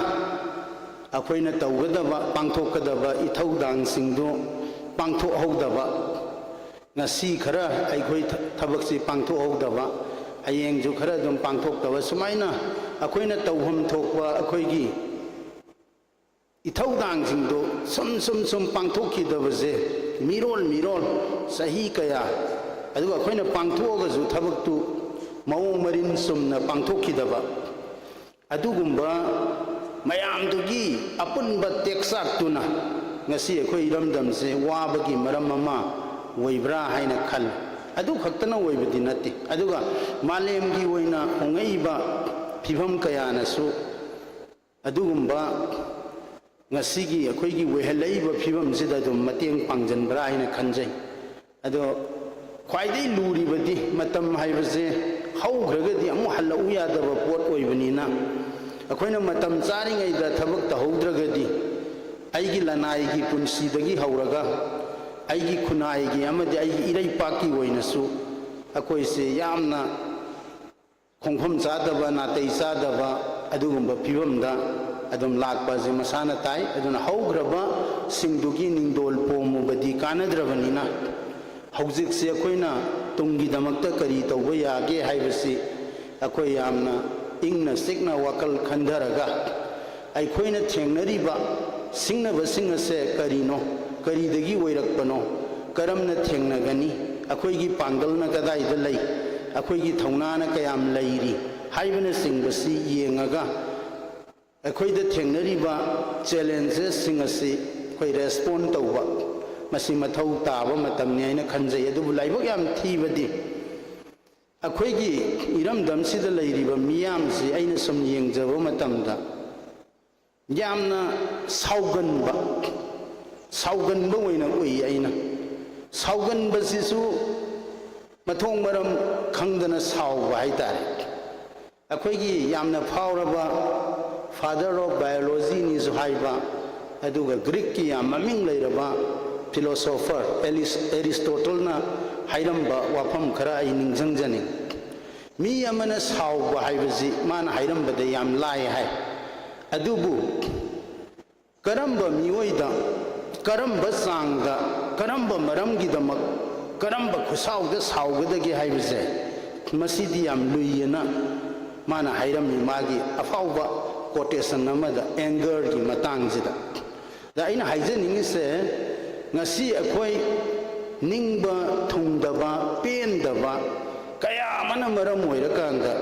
akoina tawgadaba pangthokadaba ithaudang singdo pangthohodaba ngasi khara aikoi thabaksi pangthohodaba hayeng ju khara dum pangthokdaba sumaina akoina tawham thokwa akoigi ithaudang singdo sum pangthokidabase mirol sahi kaya aduga khoina pangthoga ju thabaktu maung marin sumna pangthokidaba adugumba mayamdugi apunba teksak tuna ngasi khoi ramdamse wabagi maram mama woibra haina khal adu khaktana woibadi natti aduga malemgi oina ongaiba phibam kaya nasu adugumba ngasigi akoigi wehelaiba phibam sida dum mateng pangjanbra haina khanjai ado khwaidai luribadi matam haibase haugragadi amu halau yadaba pot oibanina akoina matam charingai da thabak tahoudragadi aigi lanai gi punsidagi hauraga aigi khunai gi amadi aigi irai paki oinasu akoise yamna khongpham chadaba natai chadaba adugumba phibamda adum lakpa je masana tai aduna haugraba singdugi ningdol pomubadi kanadrabanina haujik se akoina tungi damakta kari tawba yage haibasi akoi yamna ingna sikna wakal khandaraga aikoina thengnariba singnaba singase karino karidagi oirakpano karamna thengnagani akoigi pangalna kadaida lei akoigi thaunana kayam leiri haibana singbasi yengaga akoida thengnariba challenges singasi koi respond tawba masi mathau taba matamni aina khanjai adubu laibak yam thibadi akoigi iramdam sida leiriba miyamsi aina sum yengjaba matamda yamna sauganba oina oi aina sauganba sisu mathong maram khangdana sauba haitare akoigi yamna phauraba father of biology ni zuhaiba aduga Greek ki maming leiraba philosopher Aristotle na hairamba wafam khara ai ningjangjani mi amana sauba haibasi mana hairambada yam lai hai adubu karamba miyoida karamba sangda karamba maramgidamak karamba khusauda saugdagi haibase masidi yam luiyana mana hairami magi afauba quotation amada anger gi matangjida da aina haijaningi se ngasi akhoi ningba thungdaba pendaba kaya mana maram oirakanda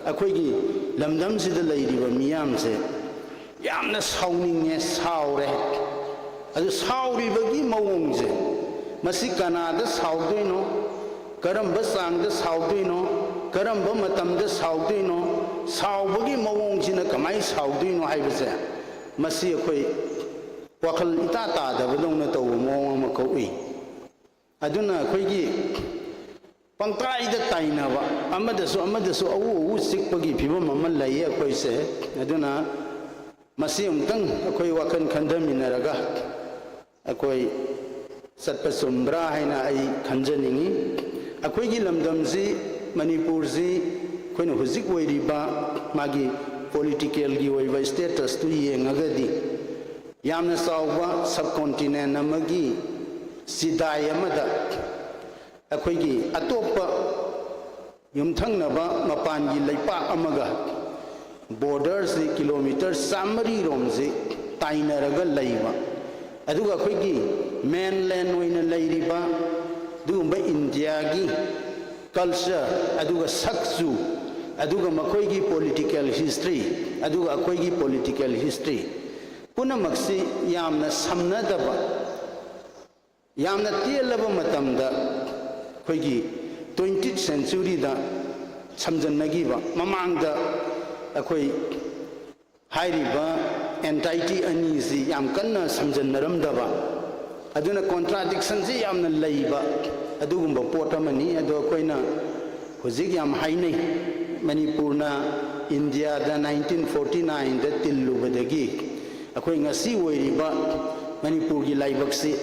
akhoi gi lamdam sida leiriba miyam se yamna sauninge saure adu sauribagi mawongje masi kanada saudoino karamba sangda saudoino karamba matamda saudoino saubagi mawongjina kamai saudoino haibase masi akhoi wakhal ita ta da badongna taw mawong ma koi aduna akhoi gi pangtai da tainaba amadasu awu sikpagi phibam amal lai akhoi se aduna masi umtang akhoi wakan khandaminaraga akhoi satpa sumbra haina ai khanjaningi akhoi gi lamdamji manipur ji khoina huzik oiriba magi political gi oiba status tu yengagadi yamna sauba subcontinent amagi sidai amada akhoi gi atopa yumthangnaba mapan gi leipa amaga borders di kilometer samari romje tainaraga leiba aduga akhoi gi mainland oina leiriba dugumba india gi culture aduga saksu aduga makhoi gi political history aduga akhoi gi political history puna maksi yamna samnadaba yamna tielaba matamda akhoi gi 20th century da samjannagiba mamangda akhoi hairiba entity ani si yam kanna samjannaramdaba aduna contradiction si yamna leiba adugumba potamani ado koina hojik yam hainai manipurna india da 1949 da tillubadagi akhoi ngasi oiriba manipur gi laibaksi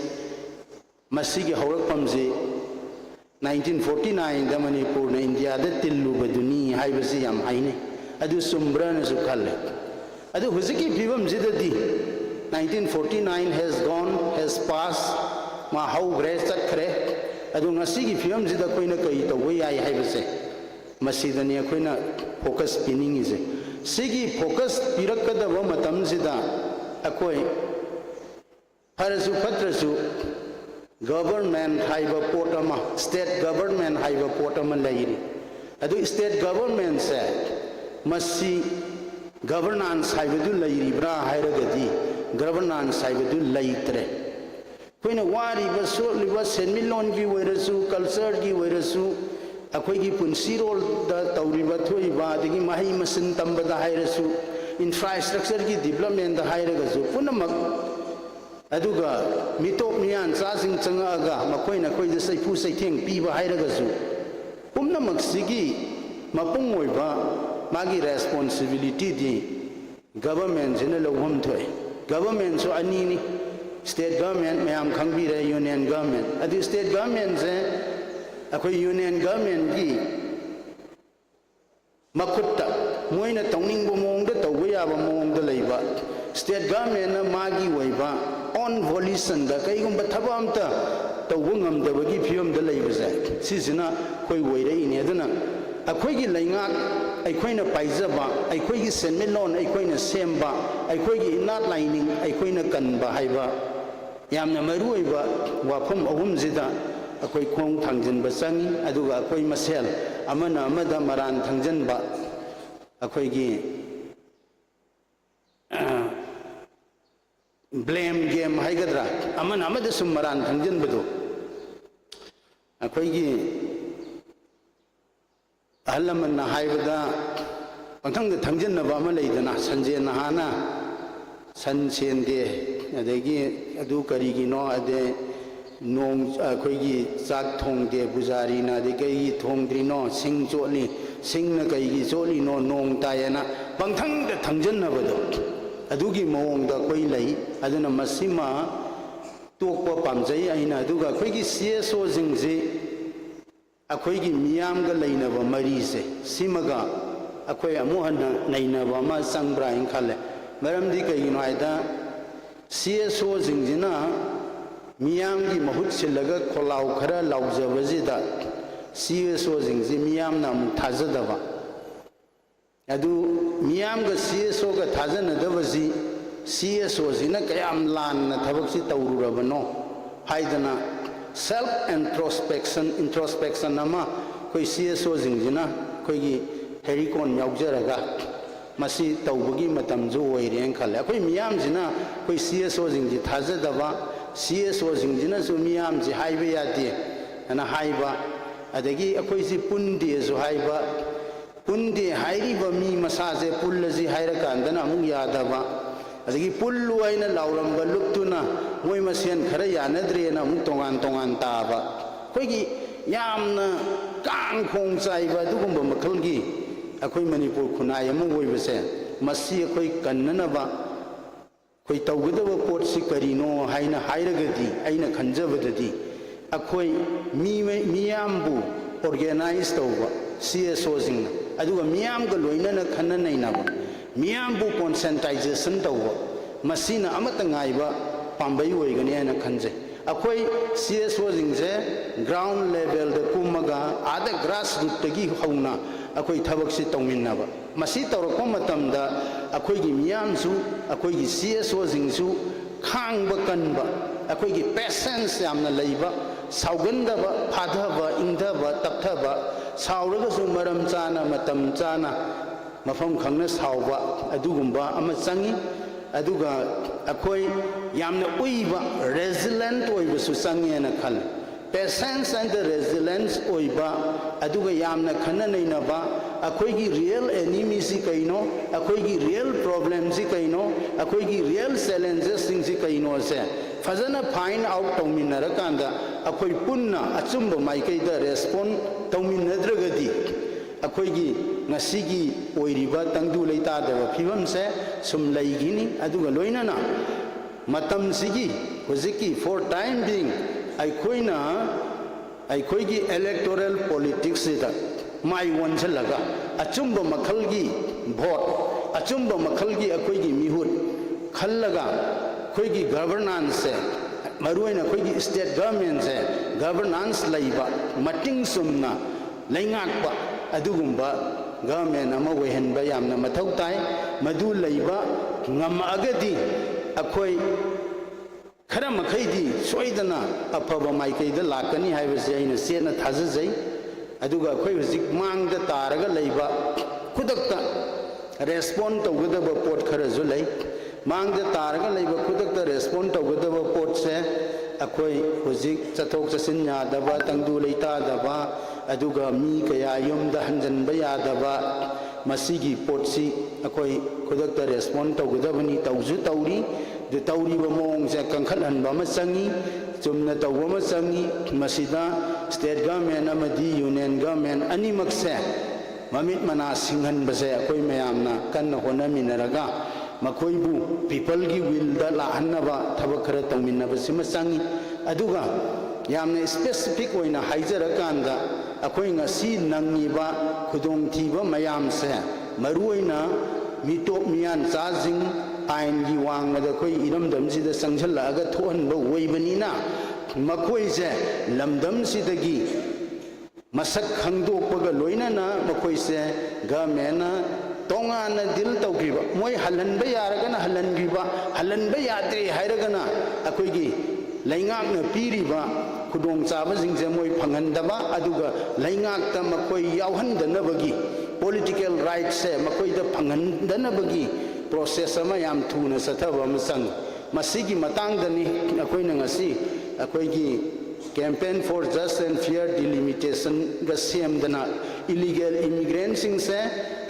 masigi haurakpamje 1949 da manipurna india da tillubaduni haibasi yam hainai adu sumbrana su khalle adu hojiki phibam jidadi 1949 has passed ma how grace chakre adu ngasi gi phibam jida koina kai tawai ai haibase masidani akoina focus pinning is sigi focus pirakadaba matam sida akoi harasu patrasu government haiba potama state government haiba potama lairi adu state government se masi governance haibadu lairi bra hairagadi governance haibadu laitre koina wari ba so liba senmilon gi werasu culture gi werasu akhoi gi punsi rol da tauriba thoiba digi mahi masin tambada hairasu infrastructure gi development da hairagasu punamak aduga mitop mian cha sing changa ga makoina khoi da saipu saitheng piba hairagasu punamak sigi mapung oiba magi responsibility di government jena lowham thoi government so ani ni state government mayam khangbi re union government adi state government se akhoi union government gi makutta moina tawning bo mong da tawba yaba mong da leiba state government na magi waiba on volition da kai gum bathaba amta tawba ngam da bagi phiyom da leiba sai sisina khoi woire ini aduna akhoi gi lainga aikoina paijaba aikoi gi senmelon aikoina semba aikoi gi inat lining aikoina kanba haiba yamna maruiba wafum ahum zida akoi khong thangjin ba changi aduga akoi masel amana amada maran thangjan ba akoi gi blame game haigadra amana amada sum maran thangjan bado akoi gi ahalaman na haibada pangthang da thangjan na ba ma leidana sanje na hana san sende adegi adu kari gi no ade nong akhoi gi chak thong de bujari na de kai thong dri no sing choli sing na kai gi choli no nong tayana pangthang da thangjan na ba do adu gi mawong da koi lei aduna masima tokpa pamjai aina aduga akhoi gi CSO jingji अखोई की मियाम का लेना मरी से सिमगा अखोई अमुहन नैनब अमा संग्रा इंखाले मरमदी कईनो आयदा CSO जिंगजिना मियाम की महुत सिलगा खोलाव खरा लाउजबजिदा CSO जिंगजि मियाम ना थाजदबा अदु मियाम का CSO का थाजनदबजि CSO जिना कयाम लान थबकसि तौरुरबनो हाइदना सेल्फ इंट्रोस्पेक्शन अमा कोई CSO जिंगजिना कोई हेरिकॉन याउजरगा मसी तौबगी मतम जो ओइरेन खले अखोई मियाम जिना कोई CSO जिंगजि थाजदबा CSO जिंगजिना सु मियाम जि हाइबे यादे अना हाइबा अदगी अखोई सि पुंदे जो हाइबा पुंदे हाइरिबा मी मसाजे पुल्लजि हाइरकांदना अमु यादबा अदगी पुल्लु आइना लाउरमबा लुक्तुना मोय मसेन खरा यानद्रेना अमु तोंगान तोंगान ताबा अखोइगी यामना कांग खोंग चाइबा दुगुंबा मखलगी अखोई मणिपुर खुनाय अमु ओइबसे मसी अखोई कन्ननबा कोई तौगदबा पोटसि करिनो हाइना हाइरगदी आइना खंजबददी अखोई मियामबु ऑर्गेनाइज तौबा CSO जिंगना अदुगा मियाम का लोइनना खन्ननैनाबा मियामबु कॉन्सेंटाइजेशन तौबा मसीना अमत ngaइबा पांबई ओइगनी हैना खंजे अखोई CSO जिंगजे ग्राउंड लेवल द कुमगा आदा ग्रास रूट तगी हौना अखोई थबकसि तौमिन्नबा मसी तौरको मतमदा अखोईगी मियामसु अखोईगी CSO जिंगसु खांगबा कनबा अखोईगी पेशेंस यामना लैबा साउगंदबा फाधबा इंधबा तपथबा साउरगसु मरम चाना मतम चाना मफम खंगना साउबा अदुगुंबा अमा चंगी अदुगा अखोई यामना उइबा रेजिलेंट ओइबसु चंगेना खल पेशेंस एंड रेजिलेंस ओइबा अदुगा यामना खन्ननैनबा अखोईगी रियल एनिमी सि कइनो अखोईगी रियल प्रॉब्लम सि कइनो अखोईगी रियल चैलेंजेस सिंग सि कइनो से फजना फाइंड आउट तौमिनरकांदा अखोई पुन्ना अचुंब माइकैदा रेस्पोंड तौमिनद्रगदी अखोईगी ngasiगी ओइरिबा तंगदु लेतादबा फिवम से सुम लैगिनी अदुगा लोइनना मतम सिगी हुजिकी फॉर टाइम बीइंग अखोईगी इलेक्टोरल पॉलिटिक्स सिदा माई वंचलगा अचुंब मखलगी भोट अचुंब मखलगी अखोईगी मिहुत खल्लगा अखोईगी गवर्नेंस से मरुइना अखोईगी स्टेट गवर्नमेंट से गवर्नेंस लैबा मटिंग सुमना लैंगाकबा अदुगुंबा गवर्नमेंट अमा ओइहनबा यामना मथौ ताई मदु लैबा ngamaagadi अखोई खरा मखैदी सोइदना अफब माइकैदा लाकनी हाइबसे आइना सेना थाजजै अदुगा अखोई हुजिक मांगदा तारगा लैबा खुदक्ता रेस्पोंड तौगदबा पोट खरजु लै मांगदा तारगा लैबा खुदक्ता रेस्पोंड तौगदबा पोट से अखोई हुजिक चथोक चसिन यादबा तंगदु लेतादबा अदुगा मी कया युमदा हंजनबा यादबा मसीगी पोटसी अखोई खुदक्ता रेस्पोंड तौगदबनी तौजु तौरी दु तौरीबा मोंग से कंखलहनबा अमा चंगी चुमना तौबा अमा चंगी मसीदा स्टेट गवर्नमेंट अमदी यूनियन गवर्नमेंट अनिमक से ममित मना सिंहनबसे अखोई मयामना कन्न होनमिनरगा मखोइबु पीपल की विल दा लाहनबा थबक खरा तौमिनबसिमा चंगी अदुगा यामना स्पेसिफिक ओइना हाइजरकांदा अखोई ngasi नंगीबा खुदोंथीबा मयाम से मरुइना मिटोप मियान चाजिंग आइन की वांगद कोई इरमदम सिदा संगझलगा थोहनबा ओइबनिना मखोई से लमदम सिदगी मसक खंगदोकपगा लोइनना मखोई से गवर्नमेंट तोंगाना दिल तौगिबा मोय हलनबा यारगना हलनगिबा हलनबा यात्रे हायरगना अखोईगी लैंगाकना पीरिबा खुदोंग चाबजिंगजे मोय फंगनदबा अदुगा लैंगाकता मखोई यावहनदनबगी पॉलिटिकल राइट से मखोईदा फंगनदनबगी प्रोसेस अमा याम थुना सथबा अमा संग मसीगी मतांगदनी अखोईना ngasi अखोईगी campaign for just and fair delimitation गा सेमदना इलीगल इमिग्रेंट सिंग से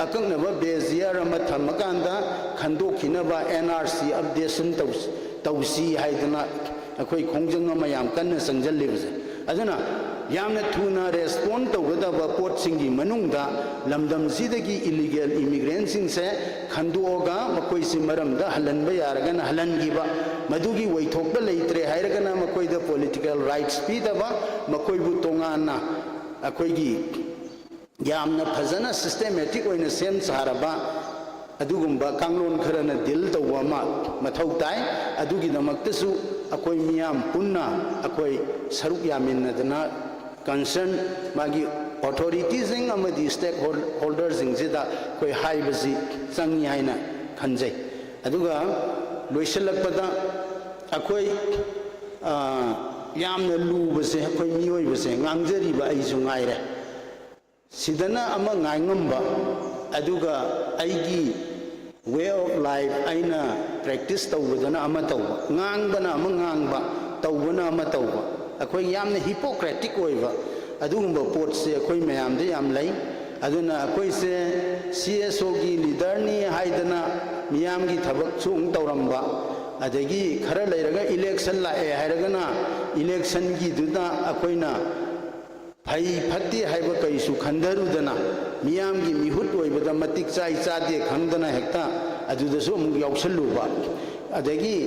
अकंगनबा बेजियर अमा थमकांदा खंदोखिनबा NRC अपडेशन तौसी हाइदना अखोई खोंजंग अमा याम कन्न संजलिबसे अदुना यामना थुना रेस्पोंड तौगदबा पोटसिंगी मनुंगदा लमदम सिदगी इलीगल इमिग्रेंट सिंग से खंदोगा मकोई सि मरमदा हलनबा यारगना हलनगिबा मदुगी वैथोकबा लेत्रे हायरगना मकोईदा पॉलिटिकल राइट्स पीदबा मकोईबु तोंगाना ꯑꯩꯈꯣꯏꯒꯤ ꯌꯥꯝꯅ ꯐꯖꯅ ꯁꯤꯁꯇꯦꯃꯦꯇꯤꯛ ꯑꯣꯏꯅ ꯁꯦꯝ ꯁꯥꯔꯕ ꯑꯗꯨꯒꯨꯝꯕ ꯀꯥꯡꯂꯣꯟ ꯈꯔꯅ ꯗꯤꯜ ꯇꯧꯕ ꯑꯃ ꯃꯊꯧ ꯇꯥꯏ ꯑꯗꯨꯒꯤꯗꯃꯛꯇꯁꯨ ꯑꯩꯈꯣꯏ ꯃꯤꯌꯥꯝ ꯄꯨꯟꯅ ꯑꯩꯈꯣꯏ ꯁꯔꯨꯛ ꯌꯥꯃꯤꯟꯅꯗꯅ ꯀꯟꯁꯔꯟ ꯃꯥꯒꯤ ꯑꯣꯊꯣꯔꯤꯇꯤꯁꯤꯡ ꯑꯃꯗꯤ ꯁ꯭ꯇꯦꯛ ꯍꯣꯜꯗꯔꯁꯤꯡꯁꯤꯗ ꯑꯩꯈꯣꯏ ꯍꯥꯏꯕꯁꯤ ꯆꯪꯏ ꯍꯥꯏꯅ ꯈꯟꯖꯩ ꯑꯗꯨꯒ ꯂꯣꯏꯁꯤꯜꯂꯛꯄꯗ ꯑꯩꯈꯣꯏ ꯌꯥꯝꯅ ꯂꯨꯕꯁꯦ ꯑꯩꯈꯣꯏ ꯃꯤꯑꯣꯏꯕꯁꯦ ꯉꯥꯡꯖꯔꯤꯕ ꯑꯩꯁꯨ ꯉꯥꯏꯔꯦ ꯁꯤꯗꯅ ꯑꯃ ꯉꯥꯏꯉꯝꯕ ꯑꯗꯨꯒ ꯑꯩꯒꯤ ꯋꯦ ꯑꯣꯐ ꯂꯥꯏꯐ ꯑꯩꯅ ꯄ꯭ꯔꯦꯛꯇꯤꯁ ꯇꯧꯕꯗꯅ ꯑꯃ ꯇꯧꯕ ꯉꯥꯡꯕꯅ ꯑꯃ ꯉꯥꯡꯕ ꯇꯧꯕꯅ ꯑꯃ ꯇꯧꯕ ꯑꯩꯈꯣꯏ ꯌꯥꯝꯅ ꯍꯤꯄꯣꯀ꯭ꯔꯦꯇꯤꯛ ꯑꯣꯏꯕ ꯑꯗꯨꯒꯨꯝꯕ ꯄꯣꯠꯁꯦ ꯑꯩꯈꯣꯏ ꯃꯌꯥꯝꯗ ꯌꯥꯝ ꯂꯩ ꯑꯗꯨꯅ ꯑꯩꯈꯣꯏꯁꯦ CSOꯒꯤ ꯂꯤꯗꯔꯅꯤ ꯍꯥꯏꯗꯅ ꯃꯤꯌꯥꯝꯒꯤ ꯊꯕꯛꯁꯨ ꯑꯃꯨꯛ ꯇꯧꯔꯝꯕ ꯑꯗꯒꯤ ꯈꯔ ꯂꯩꯔꯒ ꯏꯂꯦꯛꯁꯟ ꯂꯥꯛꯑꯦ ꯍꯥꯏꯔꯒꯅ ꯏꯂꯦꯛꯁꯟꯒꯤꯗꯨꯗ ꯑꯩꯈꯣꯏꯅ ꯐꯩ ꯐꯠꯇꯦ ꯍꯥꯏꯕ ꯀꯔꯤꯁꯨ ꯈꯟꯊꯔꯨꯗꯅ ꯃꯤꯌꯥꯝꯒꯤ ꯃꯤꯍꯨꯠ ꯑꯣꯏꯕꯗ ꯃꯇꯤꯛ ꯆꯥꯏ ꯆꯥꯗꯦ ꯈꯪꯗꯅ ꯍꯦꯛꯇ ꯑꯗꯨꯗꯁꯨ ꯑꯃꯨꯛ ꯌꯥꯎꯁꯜꯂꯨꯕ ꯑꯗꯒꯤ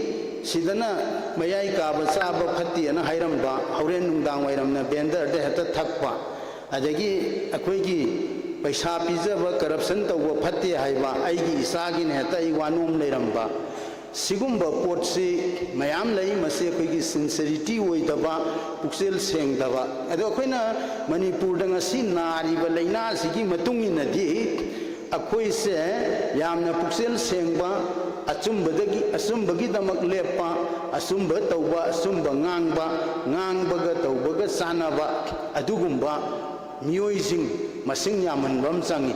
ꯁꯤꯗꯅ ꯃꯌꯥꯏ ꯀꯥꯕ ꯆꯥꯕ ꯐꯠꯇꯦꯅ ꯍꯥꯏꯔꯝꯕ ꯍꯣꯔꯦꯟ ꯅꯨꯡꯗꯥꯡ ꯋꯥꯏꯔꯝꯅ ꯕꯦꯟꯗꯔꯗ ꯍꯦꯛꯇ ꯊꯛꯄ ꯑꯗꯒꯤ ꯑꯩꯈꯣꯏꯒꯤ ꯄꯩꯁꯥ ꯄꯤꯖꯕ ꯀꯔꯞꯁꯟ ꯇꯧꯕ ꯐꯠꯇꯦ ꯍꯥꯏꯕ ꯑꯩꯒꯤ ꯏꯆꯥꯒꯤꯅ ꯍꯦꯛꯇ ꯑꯩ ꯋꯥꯅꯣꯝ ꯂꯩꯔꯝꯕ सिगुम्बा पोटसी मयाम लई मसे अखोइगी सिंसियरिटी ओइदबा पुक्सेल सेंगदबा अदो अखोइना मणिपुर दंग असि नारिबा लैना सिगी मतुंगिनदि अखोइसे यामना पुक्सेल सेंगबा अचुंबदगी असुंबगी दमक लेपा असुंब तौबा असुंब ngang ngang तौबगा सानबा अदुगुम्बा मियोइसिंग मसिंग यामनबम चंगी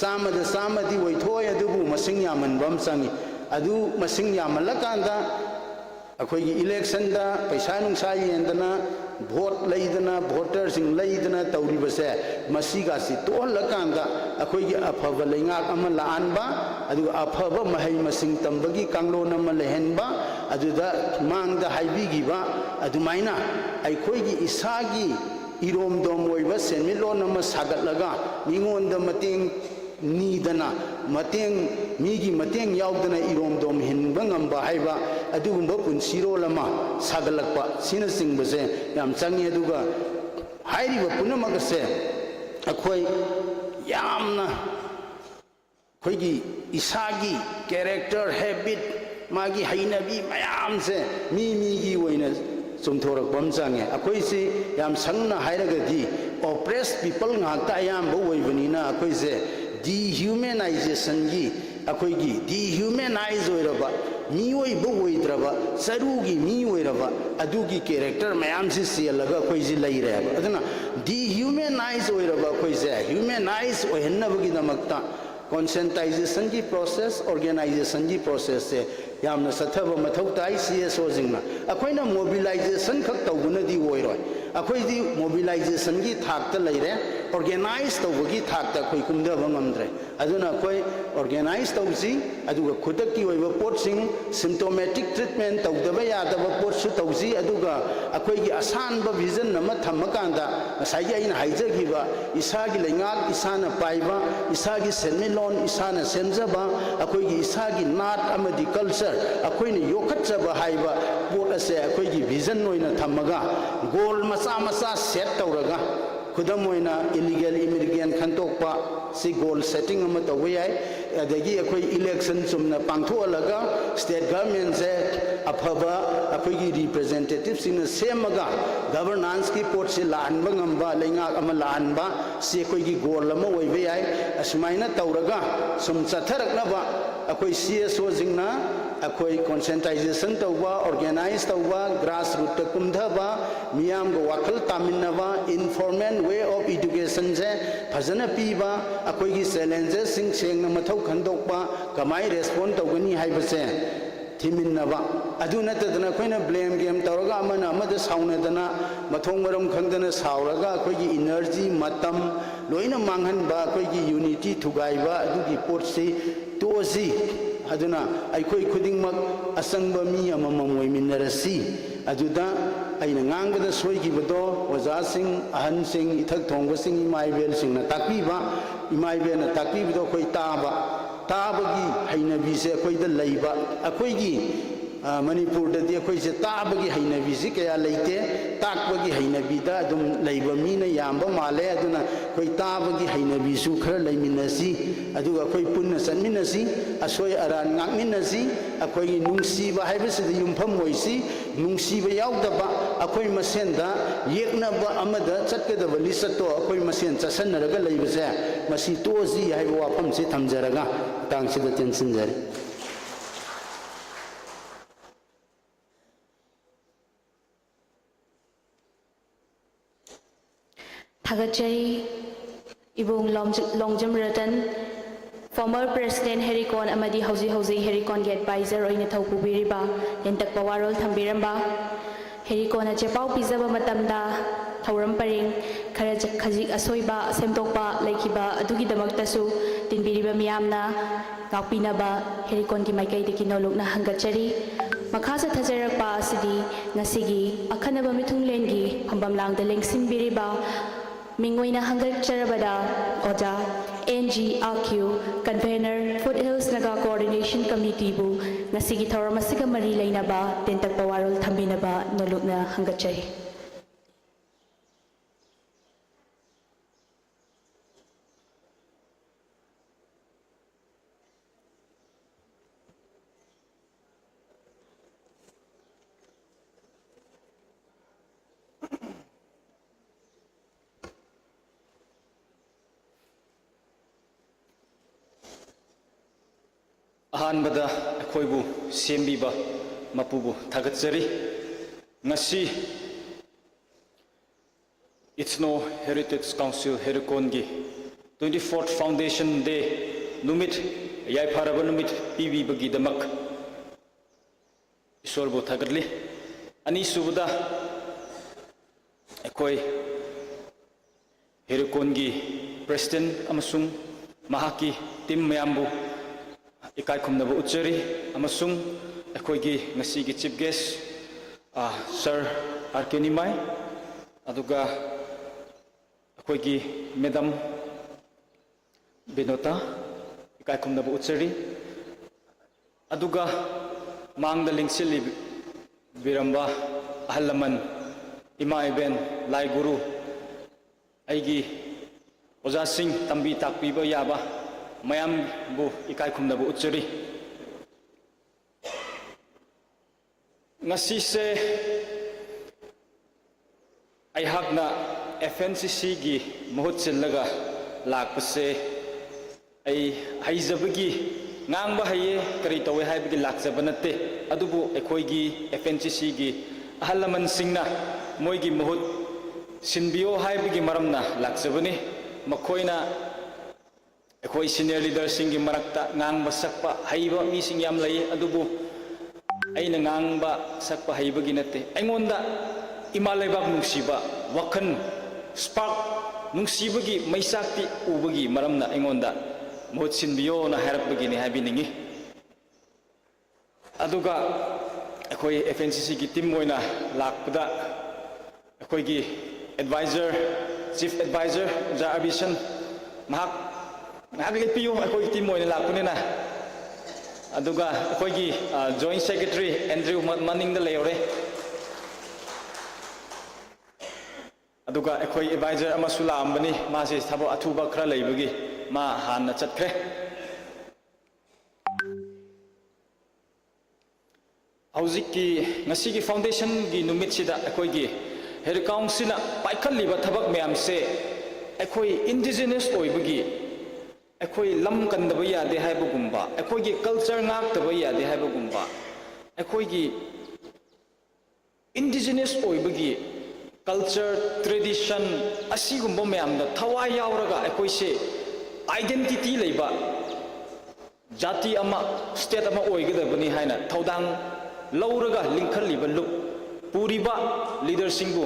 सामद सामदी वैथोय अदुबु मसिंग यामनबम चंगी अदु मसिंग यामलकांदा अखोइगी इलेक्शन दा पैसा नुंसा येंदना भोट लैदना भोटर सिंग लैदना तौरिबसे मसिगासी तोहलकांदा अखोइगी अफब लैंगाक अमा लाअनबा अदु अफब महै मसिंग तंबगी कांगलोन अमा लेहनबा अदुदा मांगदा हाइबिगिबा अदुमाइना अखोइगी इसागी इरोमदोम ओइबा सेमिलोन अमा सागतलगा मिंगोंदा मतेंग नीदना मतेंग मीगी मतेंग यावदना इरोमदोम हिनबा ngamba haiba adugumba punsiro lama sagalakpa sina singbase yam changi aduga hairiba punamagase akhoi yamna khoigi isagi character habit magi hainabi mayam se mi oina chumthorak bam change akhoi si yam sangna hairagadi oppressed people ngakta ayam bo oibanina akhoi se dehumanization gi अखोइगी डिह्यूमनाइज ओइरबा मिओइबो ओइद्रबा सरुगी मी ओइरबा अदुगी कैरेक्टर मयाम से सेलगा अखोइजी लैरेबा अदना डिह्यूमनाइज ओइरबा अखोइजे ह्यूमनाइज ओहन्नबगी दमक्ता कॉन्सेंटाइजेशन की प्रोसेस ऑर्गेनाइजेशन की प्रोसेस से यामना सथब मथौ ताई CSO जिंगना अखोइना मोबिलाइजेशन खक तौबनदी ओइरोय अखोइदी मोबिलाइजेशन की थाकता लैरे ऑर्गेनाइज तौबगी थाकता अखोइ कुमदब ngамद्रे अदुना अखोइ ऑर्गेनाइज तौजी अदुगा खुदकी ओइबा पोटसिंग सिम्प्टोमेटिक ट्रीटमेंट तौदबा यादबा पोटसु तौजी अदुगा अखोइगी असानबा विजन नम थमकांदा साइगी आइना हाइजगिबा इसागी लैंगाक इसाना पाइबा इसागी सेमिलोन इसाना सेमजबा अखोइगी इसागी नाट अमदि कल्चर अखोइने योखचबा हाइबा पोट असे अखोइगी विजन ओइना थमगा गोल मचा मचा सेट तौरगा खुदम ओइना इलीगल इमिग्रेंट खंतोकपा सी गोल सेटिंग अमा तौबा याय अदगी अखोइ इलेक्शन चुमना पांथोलगा स्टेट गवर्नमेंट से अफबा अखोइगी रिप्रेजेंटेटिव सिंग सेमगा गवर्नेंस की पोट से लानबा ngamba लैंगा अमा लानबा सी अखोइगी गोल अमा ओइबा याय असुमाइना तौरगा सुम चथरकनबा अखोइ CSO जिंगना अखोइ कॉन्सेंट्राइजेशन तौबा ऑर्गेनाइज तौबा ग्रास रूट कुमधबा मियाम गो वाखल तामिनबा इनफॉर्मल वे ऑफ एजुकेशन से फजन पीबा अखोइगी चैलेंजेस सिंग सेंगना मथौ खंदोकबा कमाई रेस्पोंड तौगनी हाइबसे थिमिनबा अदु नतदना अखोइना ब्लेम गेम तौरगा अमना अमद साउनदना मथों मरम खंगदना साउरगा अखोइगी एनर्जी मतम लोइना मांगहनबा अखोइगी यूनिटी थुगाइबा अदुगी पोटसी तोजी अदुना अखोइ खुदिंगमक असंगबा मी अममम ओइमिनरसी अदुदा अइना ngangbada soigibado oja sing ahan sing ithak thongba sing imaibel singna takpiba imaibena takpibado khoi taba tabagi hainabi se khoi da leiba akhoi gi ꯃꯅꯤꯄꯨꯔꯗꯗꯤ ꯑꯩꯈꯣꯏꯁꯦ ꯇꯥꯕꯒꯤ ꯍꯩꯅꯕꯤꯁꯤ ꯀꯌꯥ ꯂꯩꯇꯦ ꯇꯥꯛꯄꯒꯤ ꯍꯩꯅꯕꯤꯗ ꯑꯗꯨꯝ ꯂꯩꯕ ꯃꯤꯅ ꯌꯥꯝꯕ ꯃꯥꯜꯂꯦ ꯑꯗꯨꯅ ꯑꯩꯈꯣꯏ ꯇꯥꯕꯒꯤ ꯍꯩꯅꯕꯤꯁꯨ ꯈꯔ ꯂꯩꯃꯤꯟꯅꯁꯤ ꯑꯗꯨꯒ ꯑꯩꯈꯣꯏ ꯄꯨꯟꯅ ꯆꯠꯃꯤꯟꯅꯁꯤ ꯑꯁꯣꯏ ꯑꯔꯥꯟ ꯉꯥꯛꯃꯤꯟꯅꯁꯤ ꯑꯩꯈꯣꯏꯒꯤ ꯅꯨꯡꯁꯤꯕ ꯍꯥꯏꯕꯁꯤꯗ ꯌꯨꯝꯐꯝ ꯑꯣꯏꯁꯤ ꯅꯨꯡꯁꯤꯕ ꯌꯥꯎꯗꯕ ꯑꯩꯈꯣꯏ ꯃꯁꯦꯟꯗ ꯌꯦꯛꯅꯕ ꯑꯃꯗ ꯆꯠꯀꯗꯕ ꯂꯤꯆꯠꯇꯣ ꯑꯩꯈꯣꯏ ꯃꯁꯦꯟ ꯆꯠꯁꯟꯅꯔꯒ ꯂꯩꯕꯁꯦ ꯃꯁꯤ ꯇꯣꯛꯑꯁꯤ ꯍꯥꯏꯕ ꯋꯥꯐꯝꯁꯤ ꯊꯝꯖꯔꯒ ꯃꯇꯥꯡꯁꯤꯗ ꯇꯦꯟꯁꯤꯟꯖꯔꯤ Thagachari Ibung Longjam Ratan, former President Harry Con Amadi Hausi Harry Con advisor oina Thaupuiriba, Lentak Pawarol Thambiramba, Harry Con Chepau Pizaba Matamda, Tauram Paring, Karajak Kazik Asoiba, Semtokpa, Laikiba, Adugi Damaktasu, Tinbiriba Miamna, Kapinaba, Harry Con Kimaikai de Kinologna Hangachari, Makasa Tajarakpa Sidi, Nasigi, Akanaba Mitung Lengi, Hambamlang the Lengsin Biriba, Mingwina Hangal Charabada, Oja, NGRQ, Convener, Foothills Naga Coordination Committee Bu, Nasigi Tauramasiga Mari Lainaba, Tentak Pawarol Thambinaba, Nologna Hangachari. ꯑꯍꯥꯟꯕꯗ ꯑꯩꯈꯣꯏꯕꯨ ꯁꯦꯝꯕꯤꯕ ꯃꯄꯨꯕꯨ ꯊꯥꯒꯠꯆꯔꯤ ꯉꯁꯤ ꯏꯠꯁꯅꯣ ꯍꯦꯔꯤꯇꯦꯖ ꯀꯥꯎꯟꯁꯤꯜ ꯍꯦꯔꯤꯀꯣꯟꯒꯤ 24th ꯐꯥꯎꯟꯗꯦꯁꯟ ꯗꯦ ꯅꯨꯃꯤꯠ ꯌꯥꯏꯐꯔꯕ ꯅꯨꯃꯤꯠ ꯄꯤꯕꯤꯕꯒꯤꯗꯃꯛ ꯏꯁꯣꯔꯕꯨ ꯊꯥꯒꯠꯂꯤ ꯑꯅꯤꯁꯨꯕꯗ ꯑꯩꯈꯣꯏ ꯍꯦꯔꯤꯀꯣꯟꯒꯤ ꯄ꯭ꯔꯦꯁꯤꯗꯦꯟꯠ ꯑꯃꯁꯨꯡ ꯃꯍꯥꯛꯀꯤ ꯇꯤꯝ ꯃꯌꯥꯝꯕꯨ ikai khumnaba uchari amasung akoigi ngasigi chief guest sir Arkenimai aduga akoigi madam Benota ikai khumnaba uchari aduga mangda lingsili biramba ahalaman ima iben lai guru aigi oja sing tambi takpiba yaba mayam bu ikai khumnaba uchari ngasi se aihakna FNCC gi mahut chillaga lakpase ai haijabagi ngangba haye kari tawe haibagi lakjaba natte adubu ekhoigi FNCC gi ahalaman singna moigi mahut sinbiyo haibagi maramna lakjabani makhoina ꯑꯩꯈꯣꯏ ꯁꯤꯅꯤꯌꯔ ꯂꯤꯗꯔꯁꯤꯡꯒꯤ ꯃꯔꯛꯇ ꯉꯥꯡꯕ ꯁꯛꯄ ꯍꯩꯕ ꯃꯤꯁꯤꯡ ꯌꯥꯝ ꯂꯩ ꯑꯗꯨꯕꯨ ꯑꯩꯅ ꯉꯥꯡꯕ ꯁꯛꯄ ꯍꯩꯕꯒꯤ ꯅꯠꯇꯦ ꯑꯩꯉꯣꯟꯗ ꯏꯃꯥ ꯂꯩꯕꯥꯛ ꯅꯨꯡꯁꯤꯕ ꯋꯥꯈꯜ ꯁ꯭ꯄꯥꯔꯛ ꯅꯨꯡꯁꯤꯕꯒꯤ ꯃꯩꯆꯥꯛꯇꯤ ꯎꯕꯒꯤ ꯃꯔꯝꯅ ꯑꯩꯉꯣꯟꯗ ꯃꯍꯨꯠ ꯁꯤꯟꯕꯤꯌꯣꯅ ꯍꯥꯏꯔꯛꯄꯒꯤꯅꯤ ꯍꯥꯏꯕꯤꯅꯤꯡꯉꯤ ꯑꯗꯨꯒ ꯑꯩꯈꯣꯏ FNCCꯒꯤ ꯇꯤꯝ ꯑꯣꯏꯅ ꯂꯥꯛꯄꯗ ꯑꯩꯈꯣꯏꯒꯤ ꯑꯦꯗꯚꯥꯏꯖꯔ ꯆꯤꯐ ꯑꯦꯗꯚꯥꯏꯖꯔ ꯑꯣꯖꯥ ꯑꯕꯤꯁꯟ ꯃꯍꯥꯛ ngaglit piyo ako'y team mo nilakpunin na aduga ako'y joint secretary Andrew Manning na layore aduga ako'y advisor amasula ambani masi thabo athuba khara laibagi ma han na chatkre hauzik ki ngasi ki foundation gi numit sida ako'y gi Harry Council na paikhalliba thabak mayam se ako'y indigenous oibagi ꯑꯩꯈꯣꯏ ꯂꯝ ꯀꯟꯗꯕ ꯌꯥꯗꯦ ꯍꯥꯏꯕꯒꯨꯝꯕ ꯑꯩꯈꯣꯏꯒꯤ ꯀꯜꯆꯔ ꯉꯥꯛꯇꯕ ꯌꯥꯗꯦ ꯍꯥꯏꯕꯒꯨꯝꯕ ꯑꯩꯈꯣꯏꯒꯤ ꯏꯟꯗꯤꯖꯤꯅꯁ ꯑꯣꯏꯕꯒꯤ ꯀꯜꯆꯔ ꯇ꯭ꯔꯦꯗꯤꯁꯟ ꯑꯁꯤꯒꯨꯝꯕ ꯃꯌꯥꯝꯗ ꯊꯋꯥꯏ ꯌꯥꯎꯔꯒ ꯑꯩꯈꯣꯏꯁꯦ ꯑꯥꯏꯗꯦꯟꯇꯤꯇꯤ ꯂꯩꯕ ꯖꯥꯇꯤ ꯑꯃ ꯁ꯭ꯇꯦꯠ ꯑꯃ ꯑꯣꯏꯒꯗꯕꯅꯤ ꯍꯥꯏꯅ ꯊꯧꯗꯥꯡ ꯂꯧꯔꯒ ꯂꯤꯡꯈꯠꯂꯤꯕ ꯂꯨꯞ ꯄꯨꯔꯤꯕ ꯂꯤꯗꯔꯁꯤꯡꯕꯨ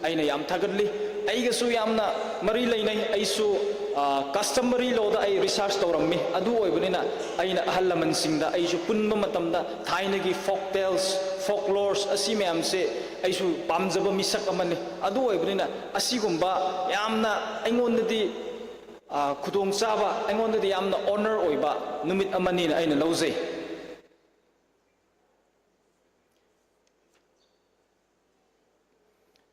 ꯑꯩꯅ ꯌꯥꯝ ꯊꯥꯒꯠꯂꯤ ꯑꯩꯒꯁꯨ ꯌꯥꯝꯅ ꯃꯔꯤ ꯂꯩꯅꯩ ꯑꯩꯁꯨ customary law da ay research tawrammi adu oibunina aina ahal lamansingda aisu punba matamda thainagi folk tales folklores asi mayam se aisu pamjaba misak amani adu oibunina asigumba yamna aingondadi khudong chaba aingondadi yamna honor oiba numit amani na aina lawjai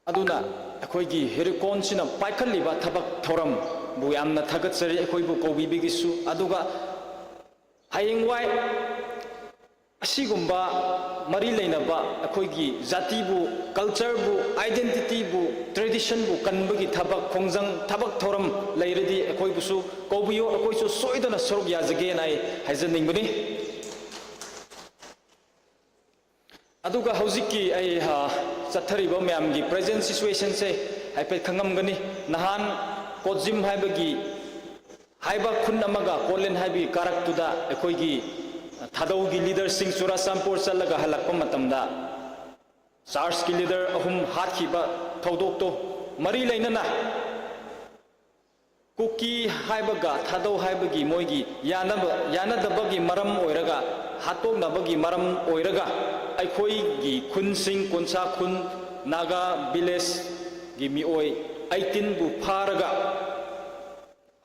aduna ꯑꯩꯈꯣꯏꯒꯤ ꯍꯦꯔꯤꯀꯣꯟꯁꯤꯅ ꯄꯥꯏꯈꯠꯂꯤꯕ ꯊꯕꯛ ꯊꯧꯔꯝ bu yamna thagatsari ꯑꯩꯈꯣꯏꯕꯨ ꯀꯧꯕꯤꯕꯒꯤꯁꯨ ꯑꯗꯨꯒ ꯍꯌꯦꯡꯋꯥꯏ ꯑꯁꯤꯒꯨꯝꯕ ꯃꯔꯤ ꯂꯩꯅꯕ ꯑꯩꯈꯣꯏꯒꯤ ꯖꯥꯇꯤꯕꯨ ꯀꯜꯆꯔꯕꯨ ꯑꯥꯏꯗꯦꯟꯇꯤꯇꯤꯕꯨ ꯇ꯭ꯔꯦꯗꯤꯁꯟꯕꯨ ꯀꯟꯕꯒꯤ ꯊꯕꯛ ꯈꯣꯡꯖꯪ ꯊꯕꯛ ꯊꯧꯔꯝ ꯂꯩꯔꯗꯤ ꯑꯩꯈꯣꯏꯕꯨꯁꯨ ꯀꯧꯕꯤꯌꯨ ꯑꯩꯈꯣꯏꯁꯨ ꯁꯣꯏꯗꯅ ꯁꯔꯨꯛ ꯌꯥꯖꯒꯦꯅ ꯑꯩ ꯍꯥꯏꯖꯅꯤꯡꯕꯅꯤ ꯑꯗꯨꯒ ꯍꯧꯖꯤꯛꯀꯤ ꯑꯩ ꯆꯠꯊꯔꯤꯕ ꯃꯌꯥꯝꯒꯤ ꯄ꯭ꯔꯦꯖꯦꯟ ꯁꯤꯆꯨꯋꯦꯁꯟꯁꯦ ꯍꯥꯏꯐꯦꯠ ꯈꯪꯉꯝꯒꯅꯤ ꯅꯍꯥꯟ ꯀꯣꯖꯤꯝ ꯍꯥꯏꯕꯒꯤ ꯍꯥꯏꯕ ꯈꯨꯟ ꯑꯃꯒ ꯀꯣꯂꯦꯟ ꯍꯥꯏꯕꯒꯤ ꯀꯥꯔꯛꯇꯨꯗ ꯑꯩꯈꯣꯏꯒꯤ ꯊꯥꯗꯧꯒꯤ ꯂꯤꯗꯔꯁꯤꯡ ꯆꯨꯔꯥꯆꯥꯟꯄꯨꯔ ꯆꯠꯂꯒ ꯍꯜꯂꯛꯄ ꯃꯇꯝꯗ ꯆꯥꯔꯆꯀꯤ ꯂꯤꯗꯔ ꯑꯍꯨꯝ ꯍꯥꯠꯈꯤꯕ ꯊꯧꯗꯣꯛꯇꯣ ꯃꯔꯤ ꯂꯩꯅꯅ ꯀꯨꯀꯤ ꯍꯥꯏꯕꯒ ꯊꯥꯗꯧ ꯍꯥꯏꯕꯒꯤ ꯃꯣꯏꯒꯤ ꯌꯥꯅꯗꯕꯒꯤ ꯃꯔꯝ ꯑꯣꯏꯔꯒ ꯍꯥꯠꯇꯣꯛꯅꯕꯒꯤ ꯃꯔꯝ ꯑꯣꯏꯔꯒ ꯑꯩꯈꯣꯏꯒꯤ ꯈꯨꯟꯁꯤꯡ ꯀꯣꯟꯁꯥ ꯈꯨꯟ ꯅꯥꯒꯥ ꯚꯤꯂꯦꯖꯒꯤ ꯃꯤꯑꯣꯏ 18ꯕꯨ ꯐꯥꯔꯒ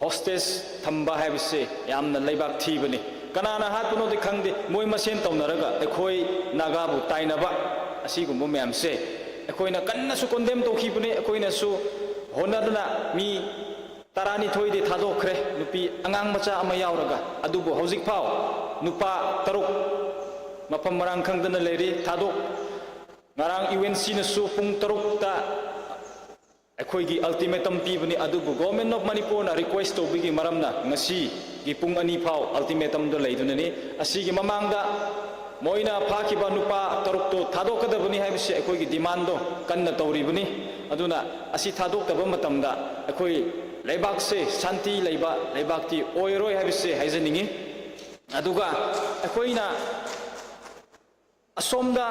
ꯍꯣꯁꯇꯦꯖ ꯊꯝꯕ ꯍꯥꯏꯕꯁꯦ ꯌꯥꯝꯅ ꯂꯩꯕꯥꯛ ꯊꯤꯕꯅꯤ ꯀꯅꯥꯅ ꯍꯥꯠꯄꯅꯣꯗꯤ ꯈꯪꯗꯦ ꯃꯣꯏ ꯃꯁꯦꯟ ꯇꯧꯅꯔꯒ ꯑꯩꯈꯣꯏ ꯅꯥꯒꯥꯕꯨ ꯇꯥꯏꯅꯕ ꯑꯁꯤꯒꯨꯝꯕ ꯃꯌꯥꯝꯁꯦ ꯑꯩꯈꯣꯏꯅ ꯀꯟꯅꯁꯨ ꯀꯣꯟꯗꯦꯝ ꯇꯧꯈꯤꯕꯅꯤ ꯑꯩꯈꯣꯏꯅꯁꯨ ꯍꯣꯠꯅꯗꯅ ꯃꯤ 12ꯗꯤ ꯊꯥꯗꯣꯛꯈ꯭ꯔꯦ ꯅꯨꯄꯤ ꯑꯉꯥꯡ ꯃꯆꯥ ꯑꯃ ꯌꯥꯎꯔꯒ ꯑꯗꯨꯕꯨ ꯍꯧꯖꯤꯛꯐꯥꯎ ꯅꯨꯄꯥ 6 ꯃꯐꯝ ꯃꯔꯥꯡ ꯈꯪꯗꯅ ꯂꯩꯔꯤ ꯊꯥꯗꯣꯛ ꯉꯔꯥꯡ UNCꯅꯁꯨ ꯄꯨꯡ 6ꯗ ꯑꯩꯈꯣꯏꯒꯤ ꯑꯜꯇꯤꯃꯦꯇꯝ ꯄꯤꯕꯅꯤ ꯑꯗꯨꯕꯨ ꯒꯣꯚꯔꯟꯃꯦꯟꯠ ꯑꯣꯐ ꯃꯅꯤꯄꯨꯔꯅ ꯔꯤꯀ꯭ꯋꯦꯁꯠ ꯇꯧꯕꯒꯤ ꯃꯔꯝꯅ ꯉꯁꯤꯒꯤ ꯄꯨꯡ 2 ꯐꯥꯎ ꯑꯜꯇꯤꯃꯦꯇꯝꯗꯣ ꯂꯩꯗꯨꯅꯅꯤ ꯑꯁꯤꯒꯤ ꯃꯃꯥꯡꯗ ꯃꯣꯏꯅ ꯐꯥꯈꯤꯕ ꯅꯨꯄꯥ 6ꯇꯣ ꯊꯥꯗꯣꯛꯀꯗꯕꯅꯤ ꯍꯥꯏꯕꯁꯤ ꯑꯩꯈꯣꯏꯒꯤ ꯗꯤꯃꯥꯟꯗꯣ ꯀꯟꯅ ꯇꯧꯔꯤꯕꯅꯤ ꯑꯗꯨꯅ ꯑꯁꯤ ꯊꯥꯗꯣꯛꯇꯕ ꯃꯇꯝꯗ ꯑꯩꯈꯣꯏ ꯂꯩꯕꯥꯛꯁꯦ ꯁꯥꯟꯇꯤ ꯂꯩꯕ ꯂꯩꯕꯥꯛꯇꯤ ꯑꯣꯏꯔꯣꯏ ꯍꯥꯏꯕꯁꯦ ꯍꯥꯏꯖꯅꯤꯡꯉꯤ ꯑꯗꯨꯒ ꯑꯩꯈꯣꯏꯅ ꯑꯁꯣꯝꯗ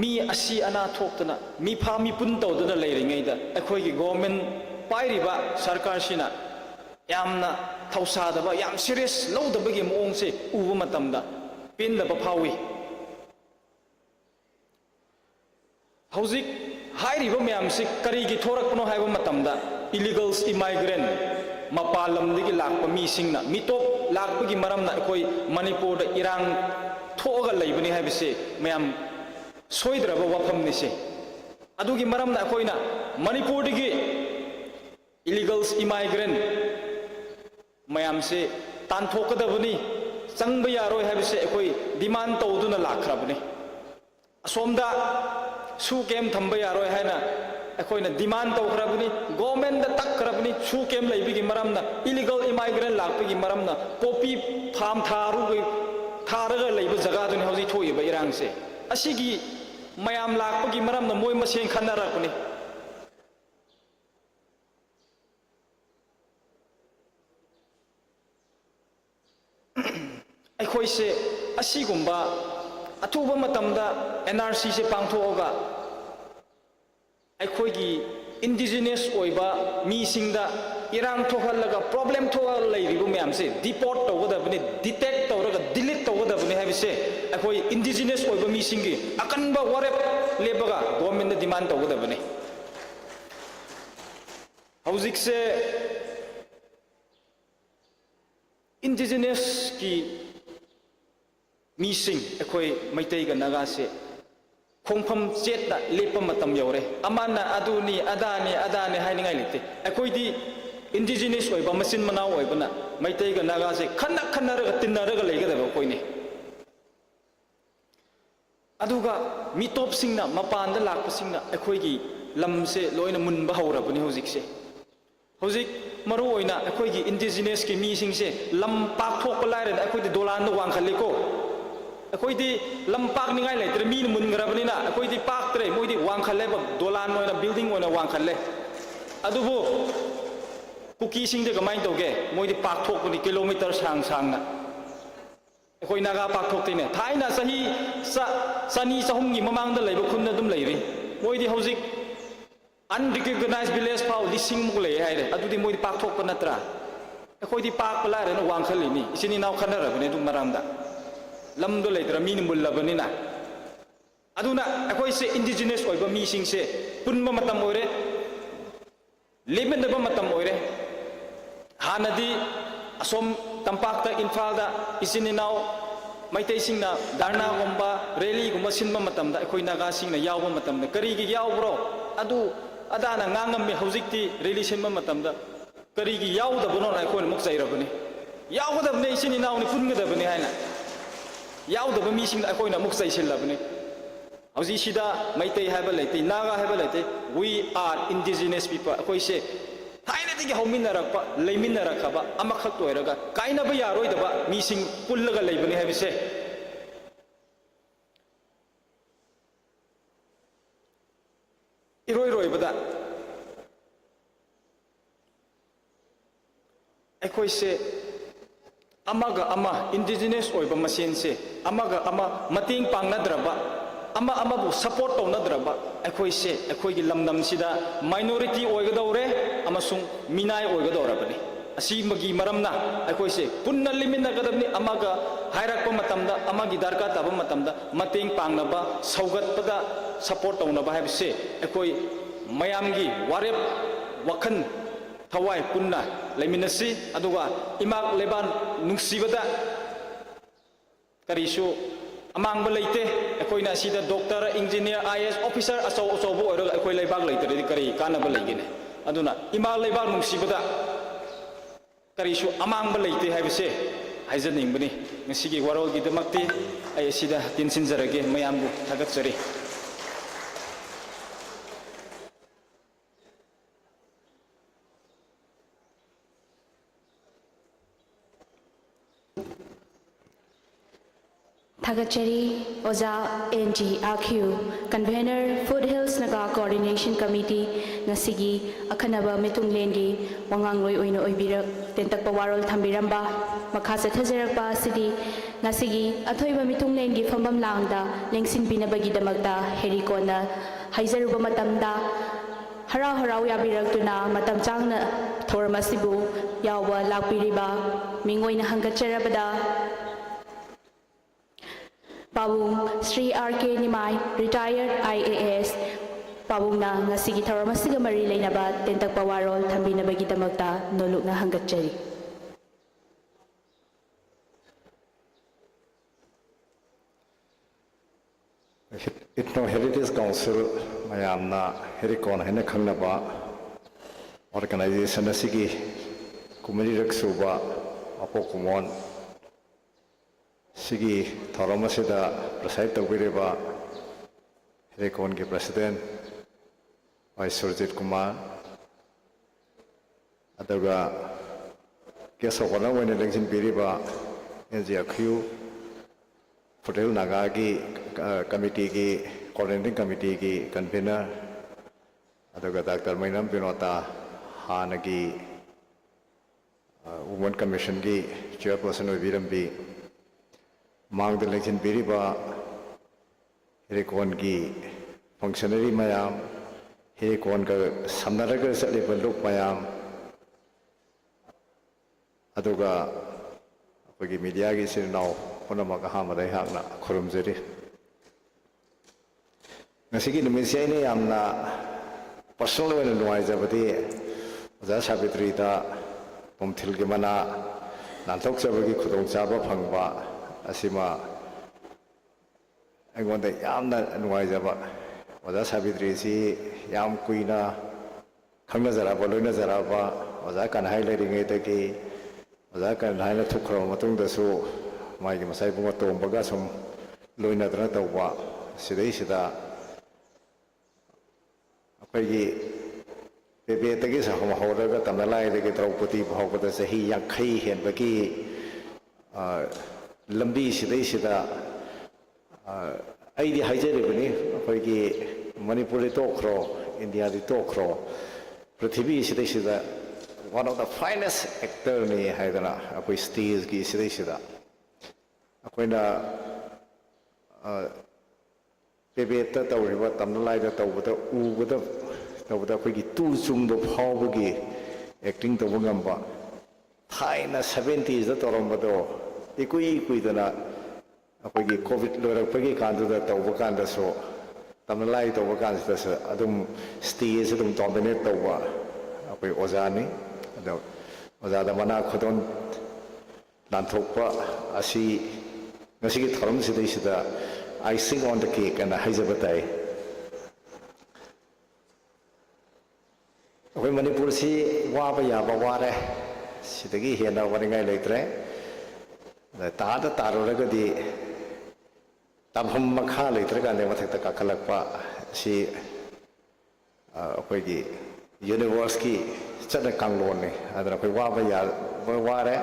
ꯃꯤ ꯑꯁꯤ ꯑꯅꯥ ꯊꯣꯛꯇꯅ ꯃꯤꯐꯥ ꯃꯤꯄꯨꯟ ꯇꯧꯗꯅ ꯂꯩꯔꯤꯉꯩꯗ ꯑꯩꯈꯣꯏꯒꯤ ꯒꯣꯚꯔꯟꯃꯦꯟꯠ ꯄꯥꯏꯔꯤꯕ ꯁꯔꯀꯥꯔꯁꯤꯅ ꯌꯥꯝꯅ ꯊꯧꯁꯥꯗꯕ ꯌꯥꯝ ꯁꯤꯔꯤꯌꯁ ꯂꯧꯗꯕꯒꯤ ꯃꯑꯣꯡꯁꯦ ꯎꯕ ꯃꯇꯝꯗ ꯄꯦꯟꯗꯕ ꯐꯥꯎꯏ ꯍꯧꯖꯤꯛ ꯍꯥꯏꯔꯤꯕ ꯃꯌꯥꯝꯁꯤ ꯀꯔꯤꯒꯤ ꯊꯣꯔꯛꯄꯅꯣ ꯍꯥꯏꯕ ꯃꯇꯝꯗ ꯏꯂꯤꯒꯜꯁ ꯏꯃꯥꯏꯒ꯭ꯔꯦꯟ ꯃꯄꯥꯟ ꯂꯝꯗꯒꯤ ꯂꯥꯛꯄ ꯃꯤꯁꯤꯡꯅ ꯃꯤꯇꯣꯞ ꯂꯥꯛꯄꯒꯤ ꯃꯔꯝꯅ ꯑꯩꯈꯣꯏ ꯃꯅꯤꯄꯨꯔꯗ ꯏꯔꯥꯡ ꯊꯣꯛꯑꯒ ꯂꯩꯕꯅꯤ ꯍꯥꯏꯕꯁꯦ ꯃꯌꯥꯝ ꯁꯣꯏꯗ꯭ꯔꯕ ꯋꯥꯐꯝꯅꯤꯁꯦ ꯑꯗꯨꯒꯤ ꯃꯔꯝꯅ ꯑꯩꯈꯣꯏꯅ ꯃꯅꯤꯄꯨꯔꯗꯒꯤ ꯏꯂꯤꯒꯜꯁ ꯏꯃꯥꯏꯒ꯭ꯔꯦꯟ ꯃꯌꯥꯝꯁꯦ ꯇꯥꯟꯊꯣꯛꯀꯗꯕꯅꯤ ꯆꯪꯕ ꯌꯥꯔꯣꯏ ꯍꯥꯏꯕꯁꯦ ꯑꯩꯈꯣꯏ ꯗꯤꯃꯥꯟ ꯇꯧꯗꯨꯅ ꯂꯥꯛꯈ꯭ꯔꯕꯅꯤ ꯑꯁꯣꯝꯗ ꯁꯨ ꯀꯦꯝ ꯊꯝꯕ ꯌꯥꯔꯣꯏ ꯍꯥꯏꯅ ꯑꯩꯈꯣꯏꯅ ꯗꯤꯃꯥꯟ ꯇꯧꯈ꯭ꯔꯕꯅꯤ ꯒꯣꯚꯔꯟꯃꯦꯟꯠꯗ ꯇꯛꯈ꯭ꯔꯕꯅꯤ ꯁꯨ ꯀꯦꯝ ꯂꯩꯕꯒꯤ ꯃꯔꯝꯅ ꯏꯂꯤꯒꯜ ꯏꯃꯥꯏꯒ꯭ꯔꯦꯟ ꯂꯥꯛꯄꯒꯤ ꯃꯔꯝꯅ ꯄꯣꯄꯤ ꯐꯥꯝ ꯊꯥꯔꯒ ꯂꯩꯕ ꯖꯒꯥꯗꯨꯅꯤ ꯍꯧꯖꯤꯛ ꯊꯣꯛꯏꯕ ꯏꯔꯥꯡꯁꯦ ꯑꯁꯤꯒꯤ ꯃꯌꯥꯝ ꯂꯥꯛꯄꯒꯤ ꯃꯔꯝꯅ ꯃꯣꯏ ꯃꯁꯦꯟ ꯈꯟꯅꯔꯛꯄꯅꯤ ꯑꯩꯈꯣꯏꯁꯦ ꯑꯁꯤꯒꯨꯝꯕ ꯑꯊꯨꯕ ꯃꯇꯝꯗ NRCꯁꯦ ꯄꯥꯡꯊꯣꯛꯑꯒ ꯑꯩꯈꯣꯏꯒꯤ ꯏꯟꯗꯤꯖꯤꯅꯁ ꯑꯣꯏꯕ ꯃꯤꯁꯤꯡꯗ ꯏꯔꯥꯡ ꯊꯣꯛꯍꯜꯂꯒ ꯄ꯭ꯔꯣꯕ꯭ꯂꯦꯝ ꯊꯣꯛꯍꯜꯂ ꯂꯩꯔꯤꯕ ꯃꯌꯥꯝꯁꯦ ꯗꯤꯄꯣꯔꯠ ꯇꯧꯒꯗꯕꯅꯤ ꯗꯤꯇꯦꯛ ꯇꯧꯔꯒ ꯗꯤꯂꯤꯠ ꯇꯧꯒꯗꯕꯅꯤ ꯍꯥꯏꯕꯁꯦ ꯑꯩꯈꯣꯏ ꯏꯟꯗꯤꯖꯤꯅꯁ ꯑꯣꯏꯕ ꯃꯤꯁꯤꯡꯒꯤ ꯑꯀꯟꯕ ꯋꯥꯔꯦꯞ ꯂꯦꯞꯄꯒ ꯒꯣꯚꯔꯟꯃꯦꯟꯠꯗ ꯗꯤꯃꯥꯟ ꯇꯧꯒꯗꯕꯅꯤ ꯍꯧꯖꯤꯛꯁꯦ ꯏꯟꯗꯤꯖꯤꯅꯁꯀꯤ ꯃꯤꯁꯤꯡ ꯑꯩꯈꯣꯏ ꯃꯩꯇꯩꯒ ꯅꯥꯒꯥꯁꯦ ꯈꯣꯡꯐꯝ ꯆꯦꯠꯅ ꯂꯦꯞꯄ ꯃꯇꯝ ꯌꯧꯔꯦ ꯑꯃꯅ ꯑꯗꯨꯅꯤ ꯑꯗꯥꯅꯤ ꯍꯥꯏꯅꯤꯡꯉꯥꯏ ꯂꯩꯇꯦ ꯑꯩꯈꯣꯏꯗꯤ ꯏꯟꯗꯤꯖꯤꯅꯁ ꯑꯣꯏꯕ ꯃꯆꯤꯟ ꯃꯅꯥꯎ ꯑꯣꯏꯕꯅ ꯃꯩꯇꯩꯒ ꯅꯥꯒꯥꯁꯦ ꯈꯟꯅꯔꯒ ꯇꯤꯟꯅꯔꯒ ꯂꯩꯒꯗꯕ ꯑꯩꯈꯣꯏꯅꯤ ꯑꯗꯨꯒ ꯃꯤꯇꯣꯞꯁꯤꯡꯅ ꯃꯄꯥꯟꯗ ꯂꯥꯛꯄꯁꯤꯡꯅ ꯑꯩꯈꯣꯏꯒꯤ ꯂꯝꯁꯦ ꯂꯣꯏꯅ ꯃꯨꯟꯕ ꯍꯧꯔꯕꯅꯤ ꯍꯧꯖꯤꯛꯁꯦ ꯍꯧꯖꯤꯛ ꯃꯔꯨꯑꯣꯏꯅ ꯑꯩꯈꯣꯏꯒꯤ ꯏꯟꯗꯤꯖꯤꯅꯁꯀꯤ ꯃꯤꯁꯤꯡꯁꯦ ꯂꯝ ꯄꯥꯛꯊꯣꯛꯄ ꯂꯥꯏꯔꯅ ꯑꯩꯈꯣꯏꯗꯤ ꯗꯣꯂꯥꯟꯗ ꯋꯥꯡꯈꯠꯂꯤꯀꯣ ꯑꯩꯈꯣꯏꯗꯤ ꯂꯝ ꯄꯥꯛꯅꯤꯡꯉꯥꯏ ꯂꯩꯇ꯭ꯔꯦ ꯃꯤꯅ ꯃꯨꯟꯈ꯭ꯔꯕꯅꯤꯅ ꯑꯩꯈꯣꯏꯗꯤ ꯄꯥꯛꯇ꯭ꯔꯦ ꯃꯣꯏꯗꯤ ꯋꯥꯡꯈꯠꯂꯦꯕ ꯗꯣꯂꯥꯟ ꯑꯣꯏꯅ ꯕꯤꯜꯗꯤꯡ ꯑꯣꯏꯅ ꯋꯥꯡꯈꯠꯂꯦ ꯑꯗꯨꯕꯨ ꯀꯨꯀꯤꯁꯤꯡꯗꯤ ꯀꯃꯥꯏꯅ ꯇꯧꯒꯦ ꯃꯣꯏꯗꯤ ꯄꯥꯛꯊꯣꯛꯄꯅꯤ ꯀꯤꯂꯣꯃꯤꯇꯔ ꯁꯥꯡꯅ ꯑꯩꯈꯣꯏ ꯅꯥꯒꯥ ꯄꯥꯛꯊꯣꯛꯇꯣꯏꯅꯦ ꯊꯥꯏꯅ ꯆꯍꯤ 200-300ꯒꯤ ꯃꯃꯥꯡꯗ ꯂꯩꯕ ꯈꯨꯟꯅ ꯑꯗꯨꯝ ꯂꯩꯔꯤ ꯃꯣꯏꯗꯤ ꯍꯧꯖꯤꯛ ꯑꯟꯔꯤꯀꯒꯅꯥꯏꯖ ꯚꯤꯂꯦꯖ ꯐꯥꯎ 100,000ꯃꯨꯛ ꯂꯩ ꯍꯥꯏꯔꯦ ꯑꯗꯨꯗꯤ ꯃꯣꯏꯗꯤ ꯄꯥꯛꯊꯣꯛꯄ ꯅꯠꯇ꯭ꯔꯥ ꯑꯩꯈꯣꯏꯗꯤ ꯄꯥꯛꯄ ꯂꯥꯏꯔꯅ ꯋꯥꯡꯈꯠꯂꯤꯅꯤ ꯏꯆꯤꯟ ꯏꯅꯥꯎ ꯈꯟꯅꯔꯕꯅꯤ ꯑꯗꯨ ꯃꯔꯝꯗ ꯂꯝꯗꯣ ꯂꯩꯇ꯭ꯔꯥ ꯃꯤꯅ ꯃꯨꯜꯂꯕꯅꯤꯅ ꯑꯗꯨꯅ ꯑꯩꯈꯣꯏꯁꯦ ꯏꯟꯗꯤꯖꯤꯅꯁ ꯑꯣꯏꯕ ꯃꯤꯁꯤꯡꯁꯦ ꯄꯨꯟꯕ ꯃꯇꯝ ꯑꯣꯏꯔꯦ ꯂꯦꯞꯃꯤꯟꯅꯕ ꯃꯇꯝ ꯑꯣꯏꯔꯦ ꯍꯥꯟꯅꯗꯤ ꯑꯁꯣꯝ ꯇꯝꯄꯥꯛꯇ ꯏꯝꯐꯥꯜꯗ ꯏꯆꯤꯟ ꯏꯅꯥꯎ ꯃꯩꯇꯩꯁꯤꯡꯅ ꯙꯔꯅꯥꯒꯨꯝꯕ ꯔꯦꯂꯤꯒꯨꯝꯕ ꯁꯤꯟꯕ ꯃꯇꯝꯗ ꯑꯩꯈꯣꯏ ꯅꯥꯒꯥꯁꯤꯡꯅ ꯌꯥꯎꯕ ꯃꯇꯝꯗ ꯀꯔꯤꯒꯤ ꯌꯥꯎꯕ꯭ꯔꯣ adu adana ngangam hojikti relation ma matamda karigi yaudabano na khon muk chairabani yaudabne isini nauni pungadabani haina yaudaba mi sing akoina muk chaisilabani hauji sida maitai haba laitei naga haba laitei we are indigenous people akoi se thaina digi hominarakpa leiminarakaba amakhak toiraga kaina ba yaroidaba mi sing pullaga leibani habise iroi bada akoi se amaga ama indigenous oiba masen se amaga ama mating pangnadraba ama bu support tawnadraba akoi se akoi gi lamdam sida minority oigadawre amasung minai oigadawrabani asi magi maramna akoi se punna limina gadabni amaga hairakpa matamda amagi darka taba matamda mating pangnaba saugatpada support tawnaba habse akoi mayamgi warep wakhan thawai punna leiminasi aduga imak leban nungsibada karisu amang balaite akoina sida doctor engineer is officer aso bo oro akoi leibak leitari kari kana balaigine aduna imak leibak nungsibada karisu amang balaite habse haijaning bani ngisigi warol gidamakti ay sida tinsinjarage mayambu thagatsari Thagachari Oza NG AQ Convener Foothills Naga Coordination Committee Nasigi Akanaba Metunglengi Wangangloi Oino Oibirak Tentakpa Warol Thambiramba Makasa Thajarakpa Sidi Nasigi Athoiba Metunglengi Fambam Langda Lengsin Binabagi Damagda Herikona Haizaruba Matamda Harau Harau Yabiraktuna Matam Changna Thoramasibu Yawa Lakpiriba Mingoina Hangacharabada Pabung Sri R.K. Nimai, retired IAS, Pabung na ngasigi taramasiga mari lainaba tentakpa warol thambinabagi damagta noluk na hanggatchari. Itno Heritage Council mayamna herikon hena khangnaba organization asigi kumari raksuba apokumon Sigi Tharamasida preside tawiriba herikon ki president Vice Surjit Kumar adaga kesokona wena lengsin biriba NGAQ Hotel Nagagi committee ki coordinating committee ki convener adaga Dr. Mainam Pinota Hanagi Women Commission ki chairperson Virambi Mang the election biriba herikon ki functionary mayam herikon ka samnaraga saliba luk mayam aduga apagi media ki sirnau punamaka hamadai hakna khurumjari ngasigi numisya ini yamna personal wena nuaijabadi Oja Sabitri da pumthil ki mana nanthok sabagi khudong chaba phangba asima agonda yamna nuaijaba Oja Sabitri si yam kuina khangna jaraba loina jaraba Oja Kanhai leiringai dagi Oja Kanhai na thukro matung da su mai ki masai bunga tombaga sum loina dana tawba sidai sida apai pepe tagi sa homa horaga tamnalai dagi Draupadi bhawpada sahi yankhai hen bagi lambi sidai sida aidi haijari apai ki Manipuri tokro India di tokro Prithivi sidai sida one of the finest actor ni haidana apai stage ki sidai sida akoina pepe ta tawriba tamnalai da tawbada ubada tawbada apai tu chumdo phawbagi acting tawbangamba thaina 70s da tawrambado ikui dana apai covid lorakpagi kanduda tawba kanda so tamnalai tawba kanda sa adum stage adum dominate tawba apai ojani ado ojada mana khodon nanthokpa asi ngasigi tharam sidai icing on the cake and haijabatai ꯑꯩꯈꯣꯏ ꯃꯅꯤꯄꯨꯔꯁꯤ ꯋꯥꯕ ꯌꯥꯕ ꯋꯥꯔꯦ ꯁꯤꯗꯒꯤ ꯍꯦꯟꯅ ꯋꯥꯅꯤꯡꯉꯥꯏ ꯂꯩꯇ꯭ꯔꯦ ꯇꯥꯔꯨꯔꯒꯗꯤ ꯇꯝꯐꯝ ꯃꯈꯥ ꯂꯩꯇ꯭ꯔꯀꯥꯟꯗ ꯃꯊꯛꯇ ꯀꯥꯈꯠꯂꯛꯄ ꯁꯤ ꯑꯩꯈꯣꯏꯒꯤ ꯌꯨꯅꯤꯚꯔꯁꯀꯤ ꯆꯠꯅ ꯀꯥꯡꯂꯣꯟꯅꯤ ꯑꯗꯨꯅ ꯑꯩꯈꯣꯏ ꯋꯥꯕ ꯌꯥꯕ ꯋꯥꯔꯦ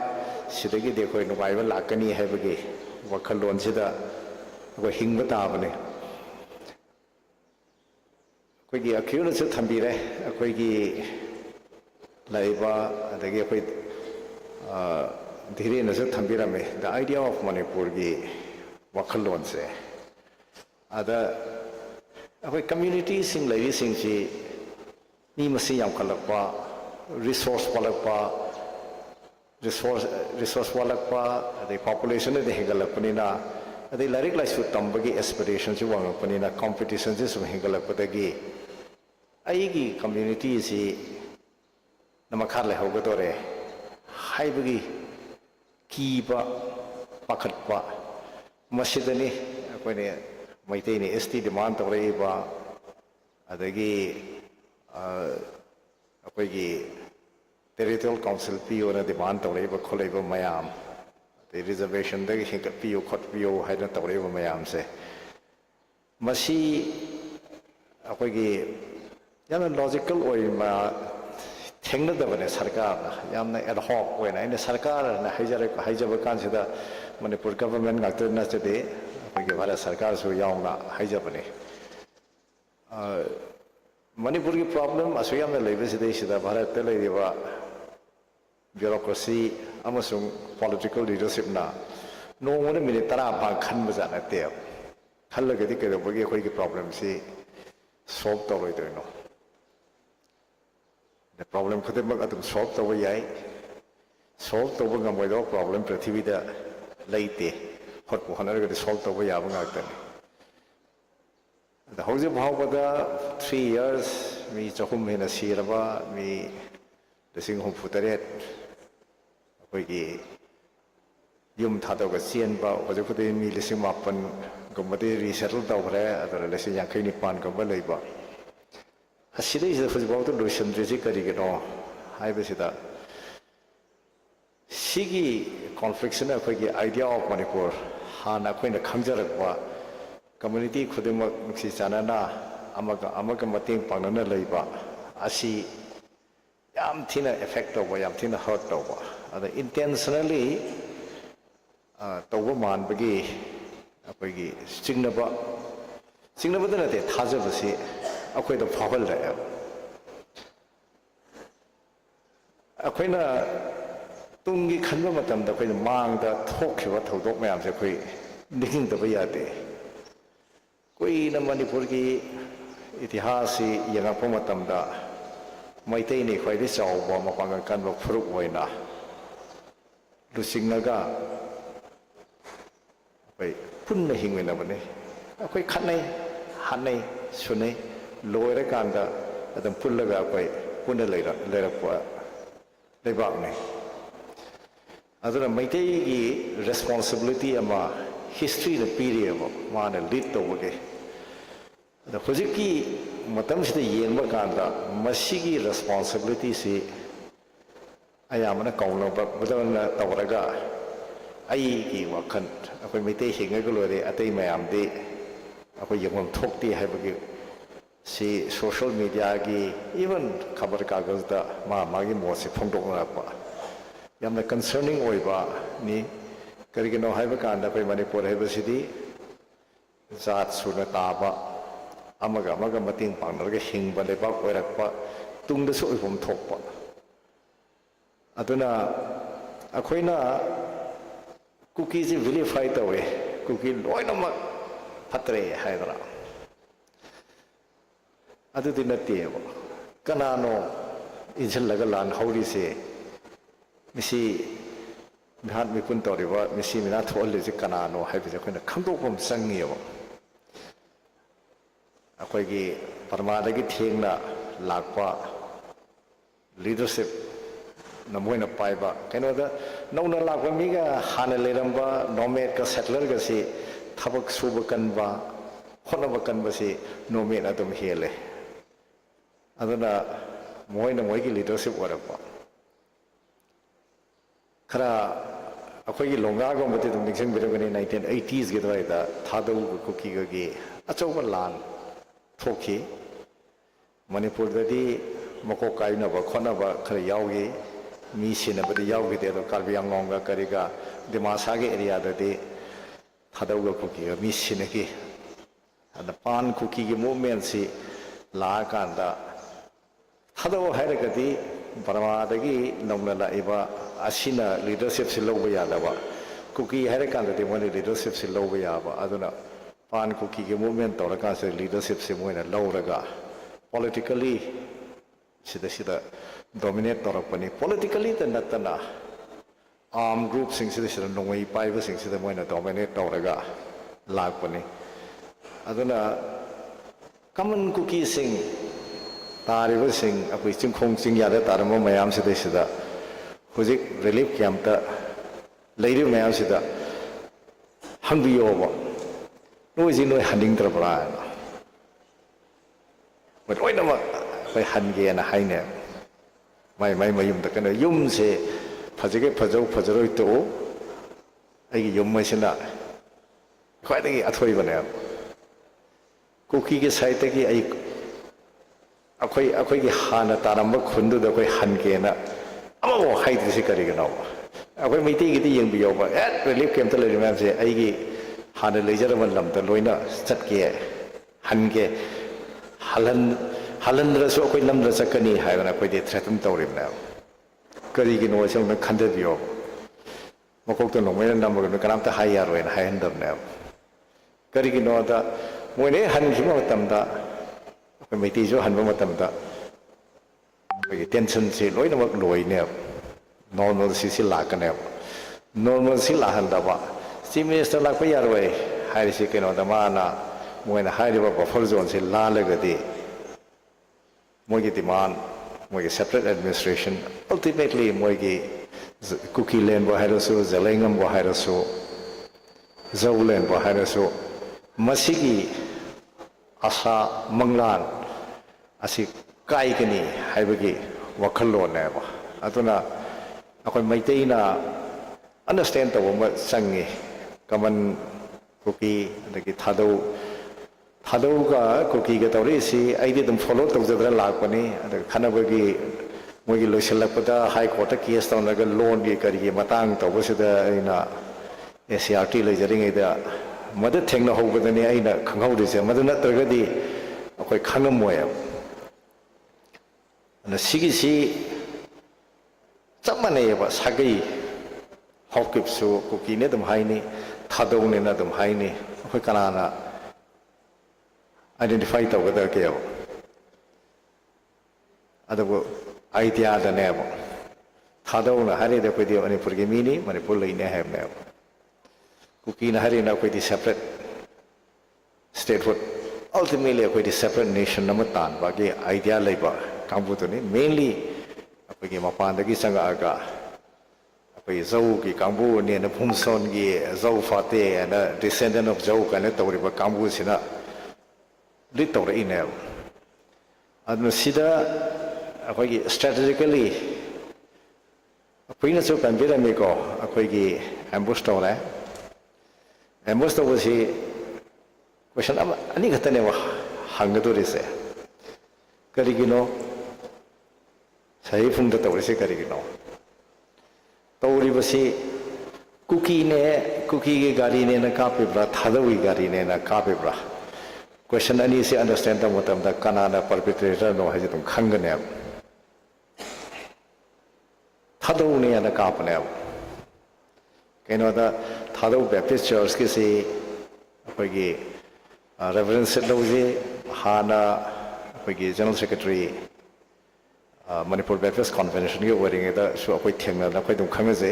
ꯁꯤꯗꯒꯤꯗꯤ ꯑꯩꯈꯣꯏ ꯅꯨꯡꯉꯥꯏꯕ ꯂꯥꯛꯀꯅꯤ ꯍꯥꯏꯕꯒꯤ ꯋꯥꯈꯜꯂꯣꯟꯁꯤꯗ ꯑꯩꯈꯣꯏ ꯍꯤꯡꯕ ꯇꯥꯕꯅꯤ ꯑꯩꯈꯣꯏꯒꯤ ꯑꯀꯤꯌꯨꯅꯁꯨ ꯊꯝꯕꯤꯔꯦ ꯑꯩꯈꯣꯏꯒꯤ ꯂꯩꯕ ꯑꯗꯒꯤ ꯑꯩꯈꯣꯏ ꯙꯤꯔꯦꯅꯁꯨ ꯊꯝꯕꯤꯔꯝꯃꯤ ꯗ ꯑꯥꯏꯗꯤꯌꯥ ꯑꯣꯐ ꯃꯅꯤꯄꯨꯔꯒꯤ ꯋꯥꯈꯜꯂꯣꯟꯁꯦ ꯑꯗ ꯑꯩꯈꯣꯏ ꯀꯝꯃ꯭ꯌꯨꯅꯤꯇꯤꯁꯤꯡ ꯂꯩꯔꯤꯁꯤꯡꯁꯤ ꯃꯤ ꯃꯁꯤꯡ ꯌꯥꯝꯈꯠꯂꯛꯄ ꯔꯤꯁꯣꯔꯁ ꯋꯥꯠꯂꯛꯄ ꯔꯤꯁꯣꯔꯁ ꯋꯥꯠꯂꯛꯄ ꯑꯗꯩ ꯄꯣꯄꯨꯂꯦꯁꯟꯗ ꯍꯦꯟꯒꯠꯂꯛꯄꯅꯤꯅ ꯑꯗꯩ ꯂꯥꯏꯔꯤꯛ ꯂꯥꯏꯁꯨ ꯇꯝꯕꯒꯤ ꯑꯦꯁꯄꯤꯔꯦꯁꯟꯁꯨ ꯋꯥꯡꯉꯛꯄꯅꯤꯅ ꯀꯝꯄꯤꯇꯤꯁꯟꯁꯤ ꯁꯨꯝ ꯍꯦꯟꯒꯠꯂꯛꯄꯗꯒꯤ ꯑꯩꯒꯤ ꯀꯝꯃ꯭ꯌꯨꯅꯤꯇꯤꯁꯤ ꯃꯈꯥ ꯂꯩꯍꯧꯒꯗꯣꯔꯦ ꯍꯥꯏꯕꯒꯤ ꯀꯤꯕ ꯄꯥꯈꯠꯄ ꯃꯁꯤꯗꯅꯤ ꯑꯩꯈꯣꯏꯅ ꯃꯩꯇꯩꯅ ST ꯗꯤꯃꯥꯟ ꯇꯧꯔꯛꯏꯕ ꯑꯗꯒꯤ ꯑꯩꯈꯣꯏꯒꯤ ꯇꯦꯔꯤꯇꯣꯔꯤꯌꯦꯜ ꯀꯥꯎꯟꯁꯤꯜ ꯄꯤꯌꯣꯅ ꯗꯤꯃꯥꯟ ꯇꯧꯔꯛꯏꯕ ꯈꯣꯠꯂꯛꯏꯕ ꯃꯌꯥꯝ ꯑꯗꯩ ꯔꯤꯖꯔቬꯁꯟꯗꯒꯤ ꯍꯦꯟꯒꯠꯄꯤꯌꯨ ꯈꯣꯠꯄꯤꯌꯨ ꯍꯥꯏꯅ ꯇꯧꯔꯛꯏꯕ ꯃꯌꯥꯝꯁꯦ ꯃꯁꯤ ꯑꯩꯈꯣꯏꯒꯤ ꯌꯥꯝꯅ ꯂꯣꯖꯤꯀꯦꯜ ꯑꯣꯏꯅ ꯊꯦꯡꯅꯗꯕꯅꯦ ꯁꯔꯀꯥꯔꯅ ꯌꯥꯝꯅ ꯑꯦꯗꯍꯣꯛ ꯑꯣꯏꯅ ꯑꯩꯅ ꯁꯔꯀꯥꯔꯅ ꯍꯥꯏꯖꯕ ꯀꯥꯟꯁꯤꯗ ꯃꯅꯤꯄꯨꯔ ꯒꯚꯔꯟꯃꯦꯟꯠ ꯉꯥꯛꯇ ꯅꯠꯇ꯭ꯔꯗꯤ ꯑꯩꯈꯣꯏꯒꯤ ꯚꯥꯔꯠ ꯁꯔꯀꯥꯔꯁꯨ ꯌꯥꯎꯅ ꯍꯥꯏꯖꯕꯅꯤ ꯃꯅꯤꯄꯨꯔꯒꯤ ꯄ꯭ꯔꯣꯕ꯭ꯂꯦꯝ ꯑꯁꯨꯛ ꯌꯥꯝꯅ ꯂꯩꯕꯁꯤꯗꯩꯁꯤꯗ ꯚꯥꯔꯠꯇ ꯂꯩꯔꯤꯕ ꯕ꯭ꯌꯨꯔꯣꯀ꯭ꯔꯦꯁꯤ ꯑꯃꯁꯨꯡ ꯄꯣꯂꯤꯇꯤꯀꯦꯜ ꯂꯤꯗꯔꯁꯤꯞꯅ ꯅꯣꯡꯃꯗ ꯃꯤꯅꯤꯠ 10 ꯐꯥꯎ ꯈꯟꯕꯖꯥꯠ ꯅꯠꯇꯦꯕ ꯈꯜꯂꯒꯗꯤ ꯀꯩꯗꯧꯕꯒꯤ ꯑꯩꯈꯣꯏꯒꯤ ꯄ꯭ꯔꯣꯕ꯭ꯂꯦꯝꯁꯤ ꯁꯣꯜꯕ ꯇꯧꯔꯣꯏꯗꯣꯏꯅꯣ ꯄ꯭ꯔꯣꯕ꯭ꯂꯦꯝ ꯈꯨꯗꯤꯡꯃꯛ ꯑꯗꯨꯝ ꯁꯣꯜꯕ ꯇꯧꯕ ꯌꯥꯏ ꯁꯣꯜꯕ ꯇꯧꯕ ꯉꯝꯃꯣꯏꯗꯕ ꯄ꯭ꯔꯣꯕ꯭ꯂꯦꯝ ꯄ꯭ꯔꯤꯊꯤꯕꯤꯗ ꯂꯩꯇꯦ ꯍꯣꯠꯄꯨ ꯍꯣꯠꯅꯔꯒꯗꯤ ꯁꯣꯜꯕ ꯇꯧꯕ ꯌꯥꯕ ꯉꯥꯛꯇꯅꯤ ꯑꯗ ꯍꯧꯖꯤꯛ ꯐꯥꯎꯕꯗ 3 years ꯃꯤ 300 ꯍꯦꯟꯅ ꯁꯤꯔꯕ ꯃꯤ 68,000 ꯑꯩꯈꯣꯏꯒꯤ ꯌꯨꯝ ꯊꯥꯗꯣꯛꯑꯒ ꯆꯦꯟꯕ ꯍꯧꯖꯤꯛꯄꯨꯗꯤ ꯃꯤ 9,000 ꯔꯤꯁꯦꯇꯜ ꯇꯧꯈ꯭ꯔꯦ ꯑꯗꯨꯅ 59,000 ꯂꯩꯕ ꯑꯁꯤꯗꯩꯁꯤꯗ ꯍꯧꯖꯤꯛꯐꯥꯎꯗ ꯂꯣꯏꯁꯤꯟꯗ꯭ꯔꯤꯁꯤ ꯀꯔꯤꯒꯤꯅꯣ ꯍꯥꯏꯕꯁꯤꯗ ꯁꯤꯒꯤ ꯀꯣꯟꯐ꯭ꯂꯤꯛꯁꯤꯅ ꯑꯩꯈꯣꯏꯒꯤ ꯑꯥꯏꯗꯤꯌꯥ ꯑꯣꯐ ꯃꯅꯤꯄꯨꯔ ꯍꯥꯟꯅ ꯑꯩꯈꯣꯏꯅ ꯈꯪꯖꯔꯛꯄ ꯀꯝꯃ꯭ꯌꯨꯅꯤꯇꯤ ꯈꯨꯗꯤꯡꯃꯛ ꯅꯨꯡꯁꯤ ꯆꯥꯟꯅꯅ ꯑꯃꯒ ꯃꯇꯦꯡ ꯄꯥꯡꯅꯅ ꯂꯩꯕ ꯑꯁꯤ ꯌꯥꯝ ꯊꯤꯅ ꯑꯦꯐꯦꯛ ꯇꯧꯕ ꯌꯥꯝ ꯊꯤꯅ ꯍꯔꯠ ꯇꯧꯕ ꯑꯗ ꯏꯟꯇꯦꯟꯁꯅꯦꯜꯂꯤ ꯇꯧꯕ ꯃꯥꯟꯕꯒꯤ ꯑꯩꯈꯣꯏꯒꯤ ꯆꯤꯡꯅꯕꯗ ꯅꯠꯇꯦ ꯊꯥꯖꯕꯁꯤ ꯑꯩꯈꯣꯏꯗ ꯐꯥꯎꯍꯜꯂꯛꯑꯦꯕ ꯑꯩꯈꯣꯏꯅ ꯇꯨꯡꯒꯤ ꯈꯟꯕ ꯃꯇꯝꯗ ꯑꯩꯈꯣꯏꯅ ꯃꯥꯡꯗ ꯊꯣꯛꯈꯤꯕ ꯊꯧꯗꯣꯛ ꯃꯌꯥꯝꯁꯦ ꯑꯩꯈꯣꯏ ꯅꯤꯡꯁꯤꯡꯗꯕ ꯌꯥꯗꯦ ꯀꯨꯏꯅ ꯃꯅꯤꯄꯨꯔꯒꯤ ꯏꯇꯤꯍꯥꯁꯁꯤ ꯌꯦꯡꯉꯛꯄ ꯃꯇꯝꯗ ꯃꯩꯇꯩꯅ ꯈ꯭ꯋꯥꯏꯗꯒꯤ ꯆꯥꯎꯕ ꯃꯄꯥꯡꯒꯜ ꯀꯟꯕ ꯐꯨꯔꯨꯞ ꯑꯣꯏꯅ ꯂꯨꯆꯤꯡꯉꯒ ꯑꯩꯈꯣꯏ ꯄꯨꯟꯅ ꯍꯤꯡꯃꯤꯟꯅꯕꯅꯤ ꯑꯩꯈꯣꯏ ꯈꯠꯅꯩ ꯍꯥꯠꯅꯩ ꯁꯨꯅꯩ ꯂꯣꯏꯔꯀꯥꯟꯗ ꯑꯗꯨꯝ ꯄꯨꯜꯂꯒ ꯑꯩꯈꯣꯏ ꯄꯨꯟꯅ ꯂꯩꯔꯛꯄ ꯂꯩꯕꯥꯛꯅꯤ ꯑꯗꯨꯅ ꯃꯩꯇꯩꯒꯤ ꯔꯦꯁꯄꯣꯟꯁꯤꯕꯤꯂꯤꯇꯤ ꯑꯃ ꯍꯤꯁꯇ꯭ꯔꯤꯅ ꯄꯤꯔꯤꯑꯕ ꯃꯥꯅ ꯂꯤꯗ ꯇꯧꯕꯒꯤ ꯑꯗ ꯍꯧꯖꯤꯛꯀꯤ ꯃꯇꯝꯁꯤꯗ ꯌꯦꯡꯕ ꯀꯥꯟꯗ ꯃꯁꯤꯒꯤ ꯔꯦꯁꯄꯣꯟꯁꯤꯕꯤꯂꯤꯇꯤꯁꯤ ꯑꯌꯥꯝꯕꯅ ꯀꯧꯅꯕꯗꯧꯅ ꯇꯧꯔꯒ ꯑꯩꯒꯤ ꯋꯥꯈꯜ ꯑꯩꯈꯣꯏ ꯃꯩꯇꯩ ꯍꯤꯡꯉꯒ ꯂꯣꯏꯔꯦ ꯑꯇꯩ ꯃꯌꯥꯝꯗꯤ ꯑꯩꯈꯣꯏ ꯌꯦꯡꯐꯝ ꯊꯣꯛꯇꯦ ꯍꯥꯏꯕꯒꯤ ꯁꯤ ꯁꯣꯁꯤꯌꯦꯜ ꯃꯤꯗꯤꯌꯥꯒꯤ ꯏꯚꯟ ꯈꯕꯔ ꯀꯥꯒꯖꯗ ꯃꯥꯒꯤ ꯃꯣꯠꯁꯤ ꯐꯣꯡꯗꯣꯛꯅꯔꯛꯄ ꯌꯥꯝꯅ ꯀꯟꯁꯔꯅꯤꯡ ꯑꯣꯏꯕꯅꯤ ꯀꯔꯤꯒꯤꯅꯣ ꯍꯥꯏꯕ ꯀꯥꯟꯗ ꯑꯩꯈꯣꯏ ꯃꯅꯤꯄꯨꯔ ꯍꯥꯏꯕꯁꯤꯗꯤ ꯖꯥꯠ ꯁꯨꯅ ꯇꯥꯕ ꯑꯃꯒ ꯃꯇꯦꯡ ꯄꯥꯡꯅꯔꯒ ꯍꯤꯡꯕ ꯂꯩꯕꯥꯛ ꯑꯣꯏꯔꯛꯄ ꯇꯨꯡꯗꯁꯨ ꯑꯣꯏꯐꯝ ꯊꯣꯛꯄ ꯑꯗꯨꯅ ꯑꯩꯈꯣꯏꯅ ꯀꯨꯀꯤꯁꯤ ꯚꯤꯂꯤꯐꯥꯏ ꯇꯧꯋꯦ ꯀꯨꯀꯤ ꯂꯣꯏꯅꯃꯛ ꯐꯠꯇ꯭ꯔꯦ ꯍꯥꯏꯗꯅ ꯑꯗꯨꯗꯤ ꯅꯠꯇꯦꯕ ꯀꯅꯥꯅꯣ ꯏꯟꯁꯤꯜꯂꯒ ꯂꯥꯟ ꯍꯧꯔꯤꯁꯦ ꯃꯁꯤ ꯃꯤꯍꯥꯠ ꯃꯤꯄꯨꯟ ꯇꯧꯔꯤꯕ ꯃꯤꯁꯤ ꯃꯤꯅꯥ ꯊꯣꯛꯍꯜꯂꯤꯁꯦ ꯀꯅꯥꯅꯣ ꯍꯥꯏꯕꯁꯦ ꯑꯩꯈꯣꯏꯅ ꯈꯪꯗꯣꯛꯄ ꯑꯃ ꯆꯪꯉꯦꯕ ꯑꯩꯈꯣꯏꯒꯤ ꯕꯔꯃꯥꯗꯒꯤ ꯊꯦꯡꯅ ꯂꯥꯛꯄ ꯂꯤꯗꯔꯁꯤꯞꯅ ꯃꯣꯏꯅ ꯄꯥꯏꯕ ꯀꯩꯅꯣꯗ ꯅꯧꯅ ꯂꯥꯛꯄ ꯃꯤꯒ ꯍꯥꯟꯅ ꯂꯩꯔꯝꯕ ꯅꯣꯃꯦꯠꯀ ꯁꯦꯇꯂꯔꯒꯁꯤ ꯊꯕꯛ ꯁꯨꯕ ꯀꯟꯕ ꯍꯣꯠꯅꯕ ꯀꯟꯕꯁꯤ ꯅꯣꯃꯦꯠ ꯑꯗꯨꯝ ꯍꯦꯜꯂꯦ ꯑꯗꯨꯅ ꯃꯣꯏꯅ ꯃꯣꯏꯒꯤ ꯂꯤꯗꯔꯁꯤꯞ ꯑꯣꯏꯔꯛꯄ ꯈꯔ ꯑꯩꯈꯣꯏꯒꯤ ꯂꯣꯡꯒꯥꯒꯨꯝꯕꯗꯤ ꯑꯗꯨꯝ ꯅꯤꯡꯁꯤꯡꯕꯤꯔꯝꯒꯅꯤ 1980s ꯑꯗꯨꯋꯥꯏꯗ ꯊꯥꯗꯧꯒ ꯀꯨꯀꯤꯒꯒꯤ ꯑꯆꯧꯕ ꯂꯥꯟ ꯊꯣꯛꯈꯤ ꯃꯅꯤꯄꯨꯔꯗꯗꯤ ꯃꯀꯣꯛ ꯀꯥꯏꯅꯕ ꯈꯣꯠꯅꯕ ꯈꯔ ꯌꯥꯎꯈꯤ ꯃꯤ ꯁꯤꯅꯕꯗꯤ ꯌꯥꯎꯈꯤꯗꯦ ꯑꯗꯣ ꯀꯥꯔꯕꯤ ꯑꯪꯂꯣꯡꯒ ꯀꯔꯤꯒ ꯗꯤꯃꯥꯁꯥꯒꯤ ꯑꯦꯔꯤꯌꯥꯗꯗꯤ ꯊꯥꯗꯧꯒ ꯀꯨꯀꯤꯒ ꯃꯤ ꯁꯤꯅꯈꯤ ꯑꯗ ꯄꯥꯟ ꯀꯨꯀꯤꯒꯤ ꯃꯨꯚꯃꯦꯟꯁꯤ ꯂꯥꯛꯑꯀꯥꯟꯗ ꯊꯥꯗꯧ ꯍꯥꯏꯔꯒꯗꯤ ꯕꯔꯃꯥꯗꯒꯤ ꯅꯧꯅ ꯂꯥꯛꯏꯕ ꯑꯁꯤꯅ ꯂꯤꯗꯔꯁꯤꯞꯁꯤ ꯂꯧꯕ ꯌꯥꯗꯕ ꯀꯨꯀꯤ ꯍꯥꯏꯔꯀꯥꯟꯗꯗꯤ ꯃꯣꯏꯅ ꯂꯤꯗꯔꯁꯤꯞꯁꯤ ꯂꯧꯕ ꯌꯥꯕ ꯑꯗꯨꯅ ꯄꯥꯟ ꯀꯨꯀꯤꯒꯤ ꯃꯨꯚꯃꯦꯟ ꯇꯧꯔꯀꯥꯟꯁꯤꯗ ꯂꯤꯗꯔꯁꯤꯞꯁꯤ ꯃꯣꯏꯅ ꯂꯧꯔꯒ politically sida dominate taurakpani politically ta natana arm group sida nongoi paiba sida moina dominate tauraga lakpani aduna common cookie sing tariba sing apoi chingkhong chingyada tarama mayam sida hojik relief camp ta leiri mayam sida hangbiyoba noi noi handing trabra but oina ma pai hange na haine mai mayum ta kana yum se phajige phajaroi to ai yum mai sina khwai dagi athoi bane cookie ge side ta gi ai akhoi gi hana taramba khundu da koi hange na amao haidri se kari gano akhoi meiti gi ti yeng bi yoba relief camp ta le ma se ai gi hana lejarama lam ta loina chatke hange halandra so koi lamdra sakani haibana koi de threaten tawrim na kari gi no song na khande biyo makok to no me nam ga karam ta hai yar wen hai handam na kari gi no da moine han gi ma tam da koi mai ti jo han ma tam da koi tension se loi na mak loi ne normal si la ka ne normal si la han da ba si minister la ko yar we hai si ke no da ma na moine hai ri ba buffer zone se la la ga di moigi demand moigi separate administration ultimately moigi cookie land bo hairasu zalengam bo hairasu zawlen bo hairasu masigi asa manglan asi kai gani haibagi wakhalo ne ba aduna akoi maitai na understand to ma sangi kaman cookie adagi thadau ga cookie ga tawri si aidi dum follow tawjadra lakpani ada khanabagi mogi loisalakpada high court case tawnaga loan gi kari gi matang tawbasida aina SCRT lejaring ida mada thengna hobadani aina khanghaudise madu natragadi akoi khangamoy ana sigi si chamane ba sagai hokipsu cookie ne dum haini thadau ne na dum haini akoi kanana identify tawada ke adabu idea da ne ba thadau na hari da koi di manipur ge mini manipur lai ne have ne cookie na hari na koi di separate statehood ultimately koi di separate nation namatan ba ge idea lai ba kambu to ni mainly koi ge mapan da gi sanga aga koi zau gi kambu ne na phumson gi zau fate and descendant of zau ka ne tawri ba kambu sina lit tawra ine adna sida akoi gi strategically apina so kanbira me ko akoi gi ambush tawra ambush tawra si question ani gatane wa hangado rese karigino sai phung da tawra se karigino tawri basi cookie ge gari ne na ka pebra thadawi gari ne na ka pebra question ani se understand the matam da kanana perpetrator no haje tum khangane thadau ne ana kapne keno da thadau baptist church ke se apagi reverend setloje hana apagi general secretary manipur baptist convention ge wedding da so apoi thengna da khoi tum khangaje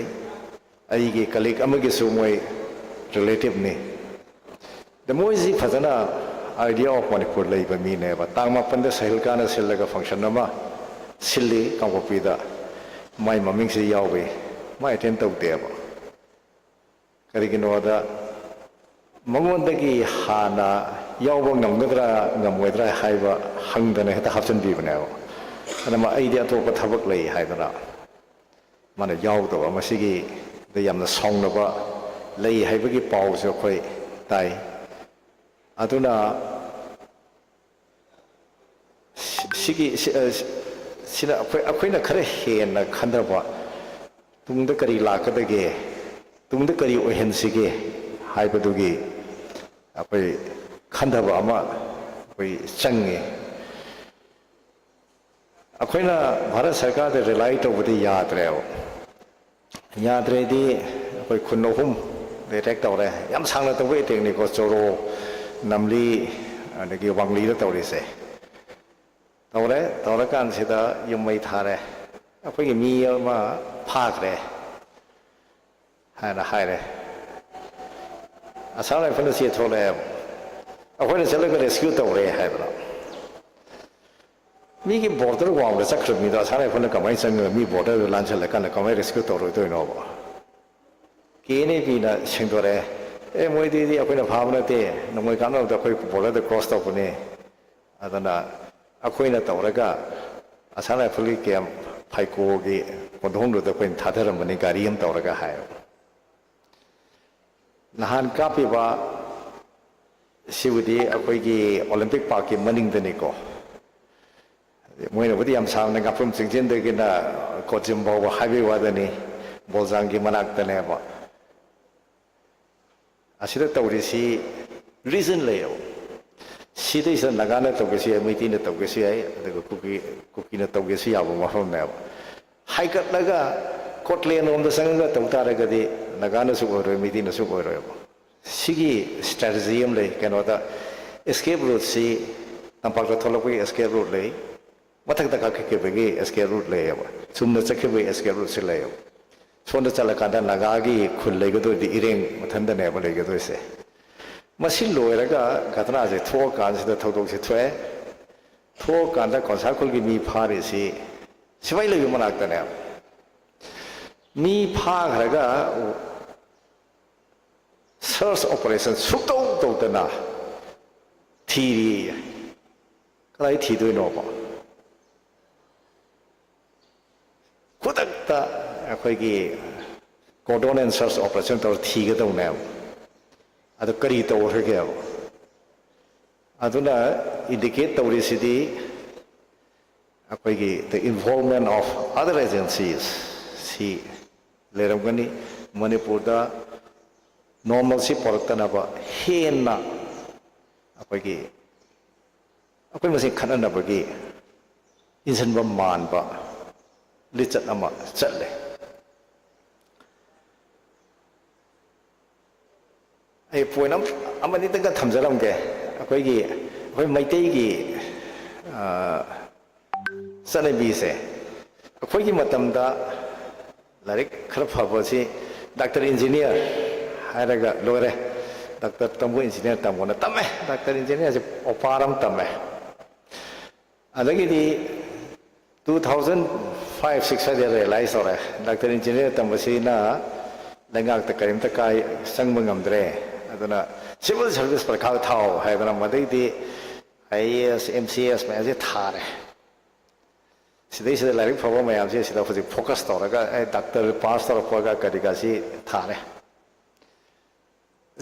ai ge colleague amage su moi relative ne the moizi fazana idea of manipur lai ba mi ne ba tangma panda sahil kana sillaga function nama silli kangpopi da mai maming se yawe mai attend tau de ba karigino da mangon da gi hana yaw bang namgadra ngamwedra haiba hangdana heta hapsan bi bana ꯑꯗꯨꯅ ꯑꯩꯗꯤ ꯑꯇꯣꯞꯄ ꯊꯕꯛ ꯂꯩ ꯍꯥꯏꯗꯅ ꯃꯥꯅ ꯌꯥꯎꯗꯕ ꯃꯁꯤꯒꯤ ꯌꯥꯝꯅ ꯁꯥꯎꯅꯕ ꯂꯩ ꯍꯥꯏꯕꯒꯤ ꯄꯥꯎꯁꯨ ꯑꯩꯈꯣꯏ ꯇꯥꯏ ꯑꯗꯨꯅ sina akoina khare hena khandraba tungda kari lakadage tungda kari oihensige haibadugi akoi khandaba ama koi change akoina bharat sarkar de rely tawbudi yadre di akoi khunnohum direct tawre yam sangna tawbe technical choro namli adagi wangli da tawrise tawre kan sida yumai thare akoi mi ma phakre haire asala phana si thole akoi ne chalaga rescue tawre haibra mi ki border wang le sakhr mi da asala phana kamai sang mi border lan chal kan kamai rescue tawre to no ba kene bi na singdore moi di akoi na bhavna te nomoi kan da akoi border cross to ne adana akoina tawraga asana phuli kem phaiko gi kodhong ro da koin thadharam mani gari am tawraga hai nahan kapi ba siwudi akoi gi olympic park ki maning dani ko moina budi am samna ngapum chingjen de gina kochim ba highway wa dani boljang gi manak dane ba asida tawri si reason layo sida isa nagana tawgesi miti na tawgesi ay daga kuki na tawgesi yabu mahrom na haikat laga kotlen om da sanga tawtara gadi nagana su oro miti na su oro sigi strategy am le kano da escape route si tampak da tholokwi escape route le mathak da ka ke begi escape route le ba sumna chakhe be escape route si le sonda chala kada nagagi khul le gado di ireng mathanda ne ba le gado se masi loiraga gatna je tho kan sida thodok se thwe tho kan da konsakul gi mi phare si sibai le yumanak ta ne mi pha gharaga search operation sukto to na thiri kai thi doi no ba khudak ta akhoi gi cordon and search operation to thi ga do ne adu kari tawrage aduna indicate tawrisidi akoigi the involvement of other agencies si leramgani manipur da normalcy poratana ba henna akoigi akoi masi khanana bagi insan ba man ba lichat ama chatle ai poinam amani tanga thamjaram ge akoigi akoi maitai gi sanabi se akoigi matamda larik khara phabo si doctor engineer hairaga lore doctor tambo engineer tamona tamme doctor engineer se oparam tamme adagi di 2005-6 ade realize ore doctor engineer tambasi na lengak ta karim ta kai sangma ngamdre aduna civil service par khal thao hai dana madai di IAS MCS ma je thare sidai sidai larik phabo ma yam se sida phuji focus toraga doctor pass tor poga kadiga si thare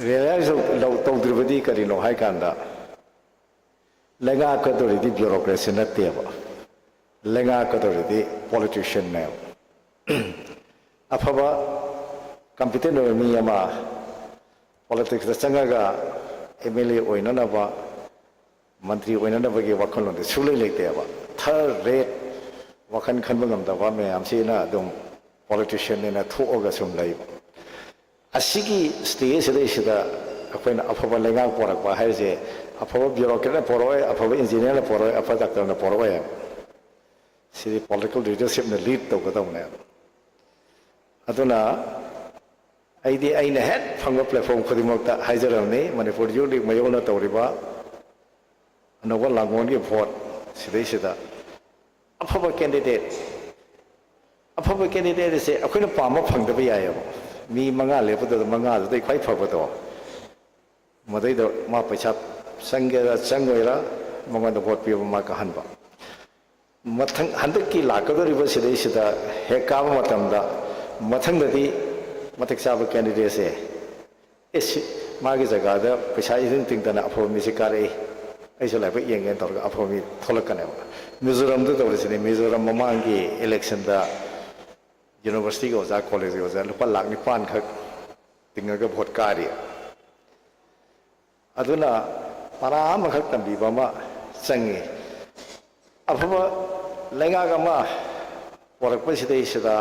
realize lo to dribadi kari no hai kanda lenga ka to di bureaucracy na teba lenga ka to di politician na afaba competent mi ama politics da changaga MLA oinana ba mantri oinana ba ge wakhalon de sulai leite ba third rate wakhan khanba ngamda ba me am sina dum politician ne thoga sum lai asigi stage sida akoina afaba lenga porak ba haise afaba bureaucrat na poroi afaba engineer na poroi afaba doctor na poroi si political leadership na lead to ga ne aduna aidi aina head phangba platform khudimokta haijaramni manipur youth mayona tawriba anoba langon gi vote sidai sida afaba candidate se akoina pama phangda ba yayo mi manga lepuda manga dai khai phaba to madai do ma paisa sangera sangoira manga do vote pi ma ka hanba मथंग हंदकी लाकदोरिबा सिदैसिदा Keck Kaaba मतमदा मथंगददी मतिक Chaba candidate से इस मागी जगह पैसा इदिंग तिंगदना अफोमी से कारे ऐसे लाइफ येंगे तौर अफोमी थोलकने मिजोरम तो तौरसिने मिजोरम ममांगी इलेक्शन दा यूनिवर्सिटी को ओजा कॉलेज को ओजा लुपा लाख निपान खक तिंगगा भोट कारी अदुना पारा मखक तंबीबा मा चंगी अफबा लेंगागमा पोरकपसिदैसिदा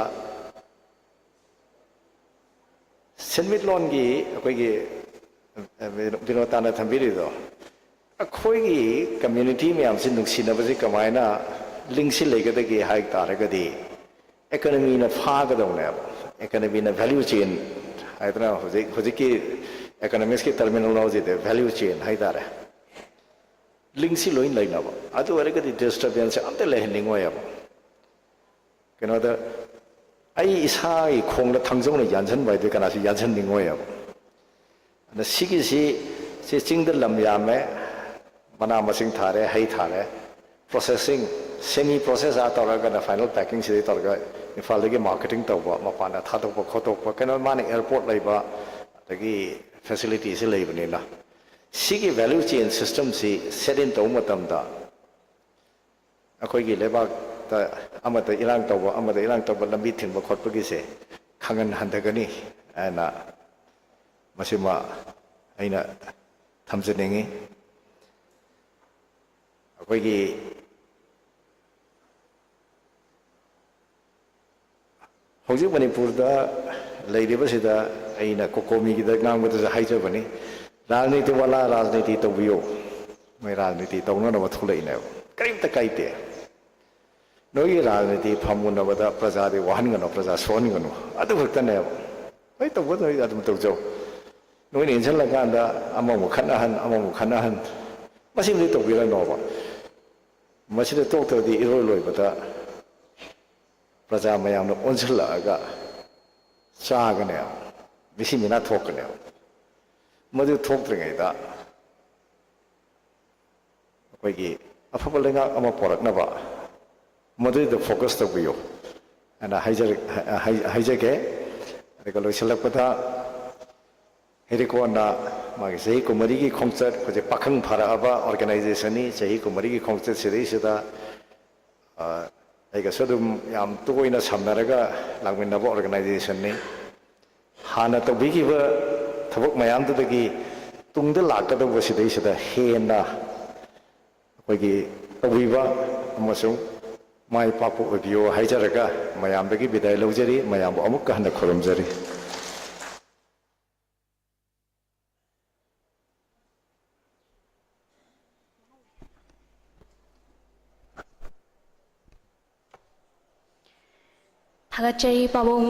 सेन्मिटलोन की अखोगी बिनोताना थंबिरिदो अखोगी कम्युनिटी में हमसे नुंसिनबजे कमायना लिंक्सि लेगदगी हाइक तारगदी इकोनॉमी ना फागदौने इकोनॉमी ना वैल्यू चेन हाइदना हुजिकी इकोनॉमिक्स की टर्मिनोलॉजी दे वैल्यू चेन हाइदारे लिंक्सि लोइन लेनब अदु वरगदी डिस्टर्बेंस अंत लेहनिंगोयब केनोदा आई इसाई खोंग थंगजों यानसन बायदे कनासी यानसन निंगोयब न सिगिसी से चिंग द लमया में मना मसिंग थारे हई थारे प्रोसेसिंग सेमी प्रोसेस आ तौरगा न फाइनल पैकिंग से तौरगा इफाल के मार्केटिंग तौबा मपाना थादोपा खोतोपा केनो माने एयरपोर्ट लेबा तगी फैसिलिटी से लेबनेला सिगी वैल्यू चेन सिस्टम से सेट इन तौ मतमदा अखोगी लेबा अमत इरांग तौबा लंबी थिनबा खोटपगी से खंगन हंदगनी एना मसिमा अइना थमजनेंगी अखोगी हौजिक मणिपुरदा लेरिबसिदा अइना कोकोमीगिदा गांगबदा हाइजबनी राजनीति वाला राजनीति तौबियो मैं राजनीति तौननब थुलैने करीमता काइते नोई राजनीति फमुनबदा प्रजा दे वाहनगनो प्रजा सोनगनो अदु खतने भाई तौबद अदुम तौजौ नोई इंजन लगांदा अममु खनाहन मसिमदि तौबिरा नोबा मसिदे तोक्तदि इरोय लोइबदा प्रजा मयामनो ओनसलगा चागने मिसिमिना थोकने मधु थोक्तृङैदा अखोगी अफब लेंगा अमा पोरकनबा मधुद फोकस तौबियो एना हाइजगे अदुगा लोइसलकपदा हेरिकोना मागी सही कुमरी की खोंचत खोजे पाखंग फाराबा ऑर्गेनाइजेशन नि सही कुमरी की खोंचत सिदैसिदा आइगा सदुम याम तोइना समनरगा लांगमिनबा ऑर्गेनाइजेशन नि हाना तौबिगिबा थबक मयामदगी तुंगद लाकदबसिदैसिदा हेना अखोगी तौबिबा अमसुं माय पापु ओबियो हाइजरगा मयामदगी बिदाय लौजरी मयाम अमुक हन खुरमजरी Thagachari Pabong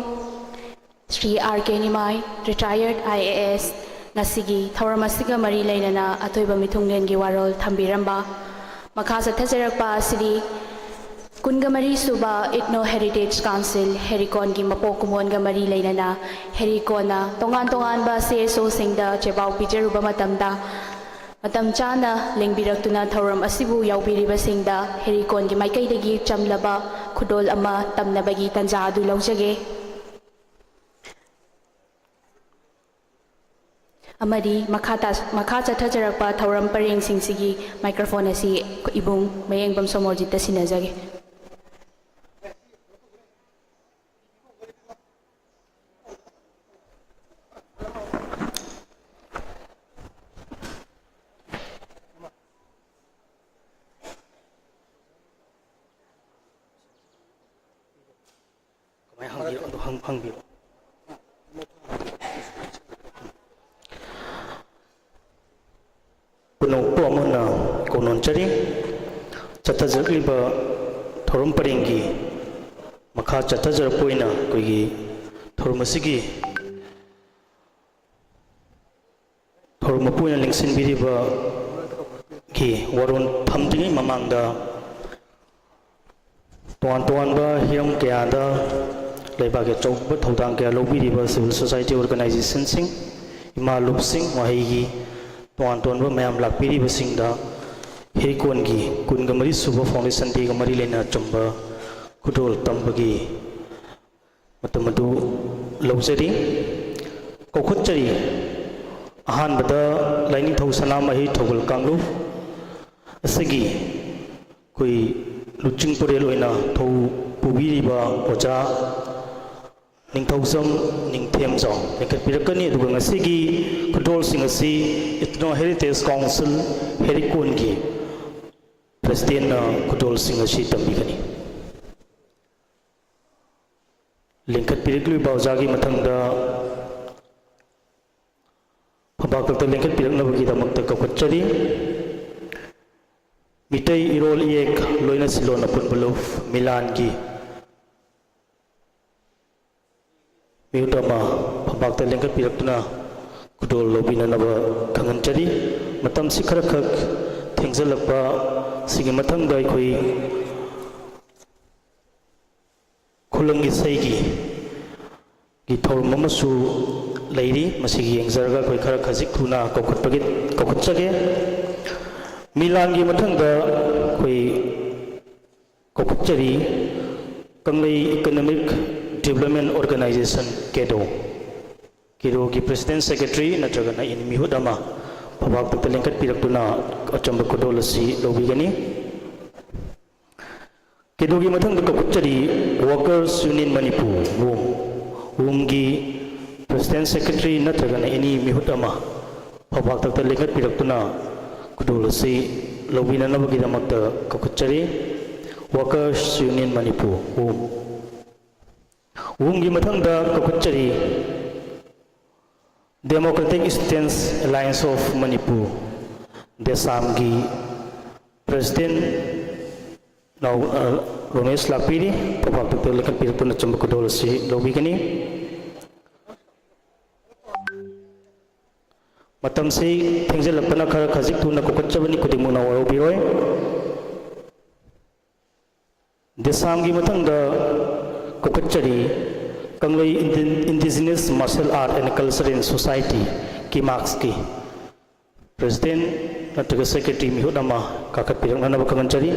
Sri R.K. Nimai, retired IAS, Nasigi, Tauramasiga Mari Lainana, Atoiba Mitunglengi Warol, Tambiramba, Makasa Tazarakpa Siri, Kungamari Suba, Igno Heritage Council, Herikongi Mapokumonga Mari Lainana, Herikona, Tongan Ba CSO Singda, Jebau Pijaruba Matamda, Matam Chana, Lingbiratuna Tauram Asibu Yaubiriba Singda, Herikongi Maikaidagi Chamlaba, Kudol Ama, Tamnabagi Tanzadu Laujage. Amadi makha chathajarakpa thauram pareng singsigi microphone asi ibung mayengbam somorjita sinajage hangbiro Punong po amuna konon chari chathajarliba thorum parengi makha chathajarpoina koigi thorumasigi thorumapuina lingsinbiriba ki waron thamdingi mamangda toan ba hiram kayada leibage chokba thodang kaya lobiriba civil society organization sing ima lupsing wahi toan ba mayam lakpiri basingda हेरिकोन की कुनगमरी सुबह फाउंडेशन डे गमरी लेना चंबा खुदोल तंबगी मतमदु लौजरी कौखुचरी अहानबद लाइनिंग थौ सनामही थौगल कांगलु असगी कोई लुचिंग पुरेल ओइना थौ पुबीरिबा ओजा निंथौसम निंथेमजाव लेखपिरकनी अदुगा ngasiगी खुदोल सिंग असि इथनो हेरिटेज काउंसिल हेरिकोन की प्रेसिडेंट खुदोल सिंग असि तंबिगनी लिंखपिरकलु बावजागी मथंगदा फबाकत लिंखपिरकनबगी दमकत कौखुचरी मिटई इरोल एक लोइना सिलोन अपुनबलु मिलान की मिहुतमा फबाकत लिंखपिरकना खुदोल लोबिननब खंगनचरी मतम सि खर खक थेंजलकपा सिगी मथंगदा अखोई खुलंगी सैगी की थौरम अमसु लैरी मसिगी येंजरगा अखोई खर खजिक थुना कौखुचगे मिलान की मथंगदा अखोई कौखुचरी कंगलई इकोनॉमिक डेवलपमेंट ऑर्गेनाइजेशन केडो की प्रेसिडेंट सेक्रेटरी नत्रगना इन मिहुदमा फबाकत लेंखटपिरक्तुना अचंब खुदोल असि लौबिगनी केडोगी मथंग कौखुचरी वर्कर्स यूनियन मणिपुर वूम की प्रेसिडेंट सेक्रेटरी नत्रगना इनी मिहुदमा फबाकत लेंखटपिरक्तुना खुदोल असि लौबिननबगिदमक्ता कौखुचरी वर्कर्स यूनियन मणिपुर वूम की मथंग कौखुचरी democratic students alliance of Manipur DESAM की प्रेसिडेंट रोमेश लापीरी फबाकत लेंखटपिरक्तुना चंब खुदोल असि लौबिगनी मतम से थेंजलपना खर खजिक थुना कौखुचबनी खुदिमुना वरोबिरोय देसाम की मथंग कौखुचरी Kanglei indigenous martial art and cultural society की मार्क्स की प्रेसिडेंट नत्रग सेक्रेटरी मिहुदमा काखटपिरक्ननब खंगनचरी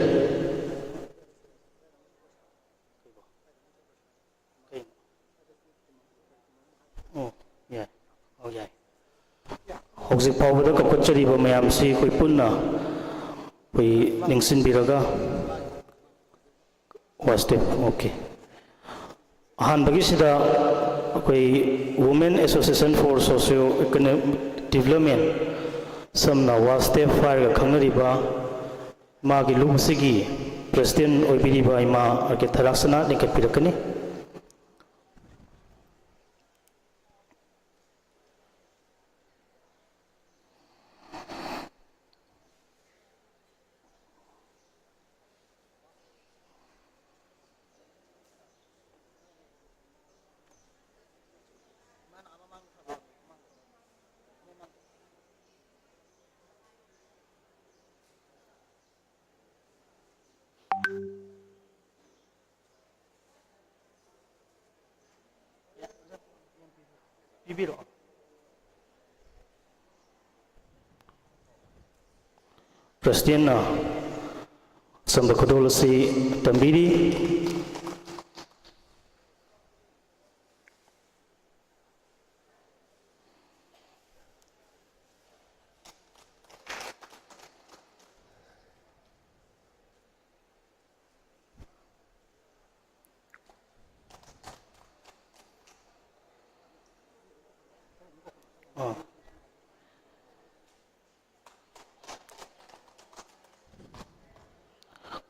हौजिक फावबद कौखुचरीब मयामसी कोई पुन्ना कोई निंगसिनबिरगा वास्ते ओके अहानबगिसिदा कोई women association for socio economic development समना वास्ते फायर खंगरिबा मागी लुमसिगी प्रेसिडेंट ओइबिरिबा इमा के थरासना निकपिरकनी प्रेसिडेंट संब खुदोल असि तंबिरी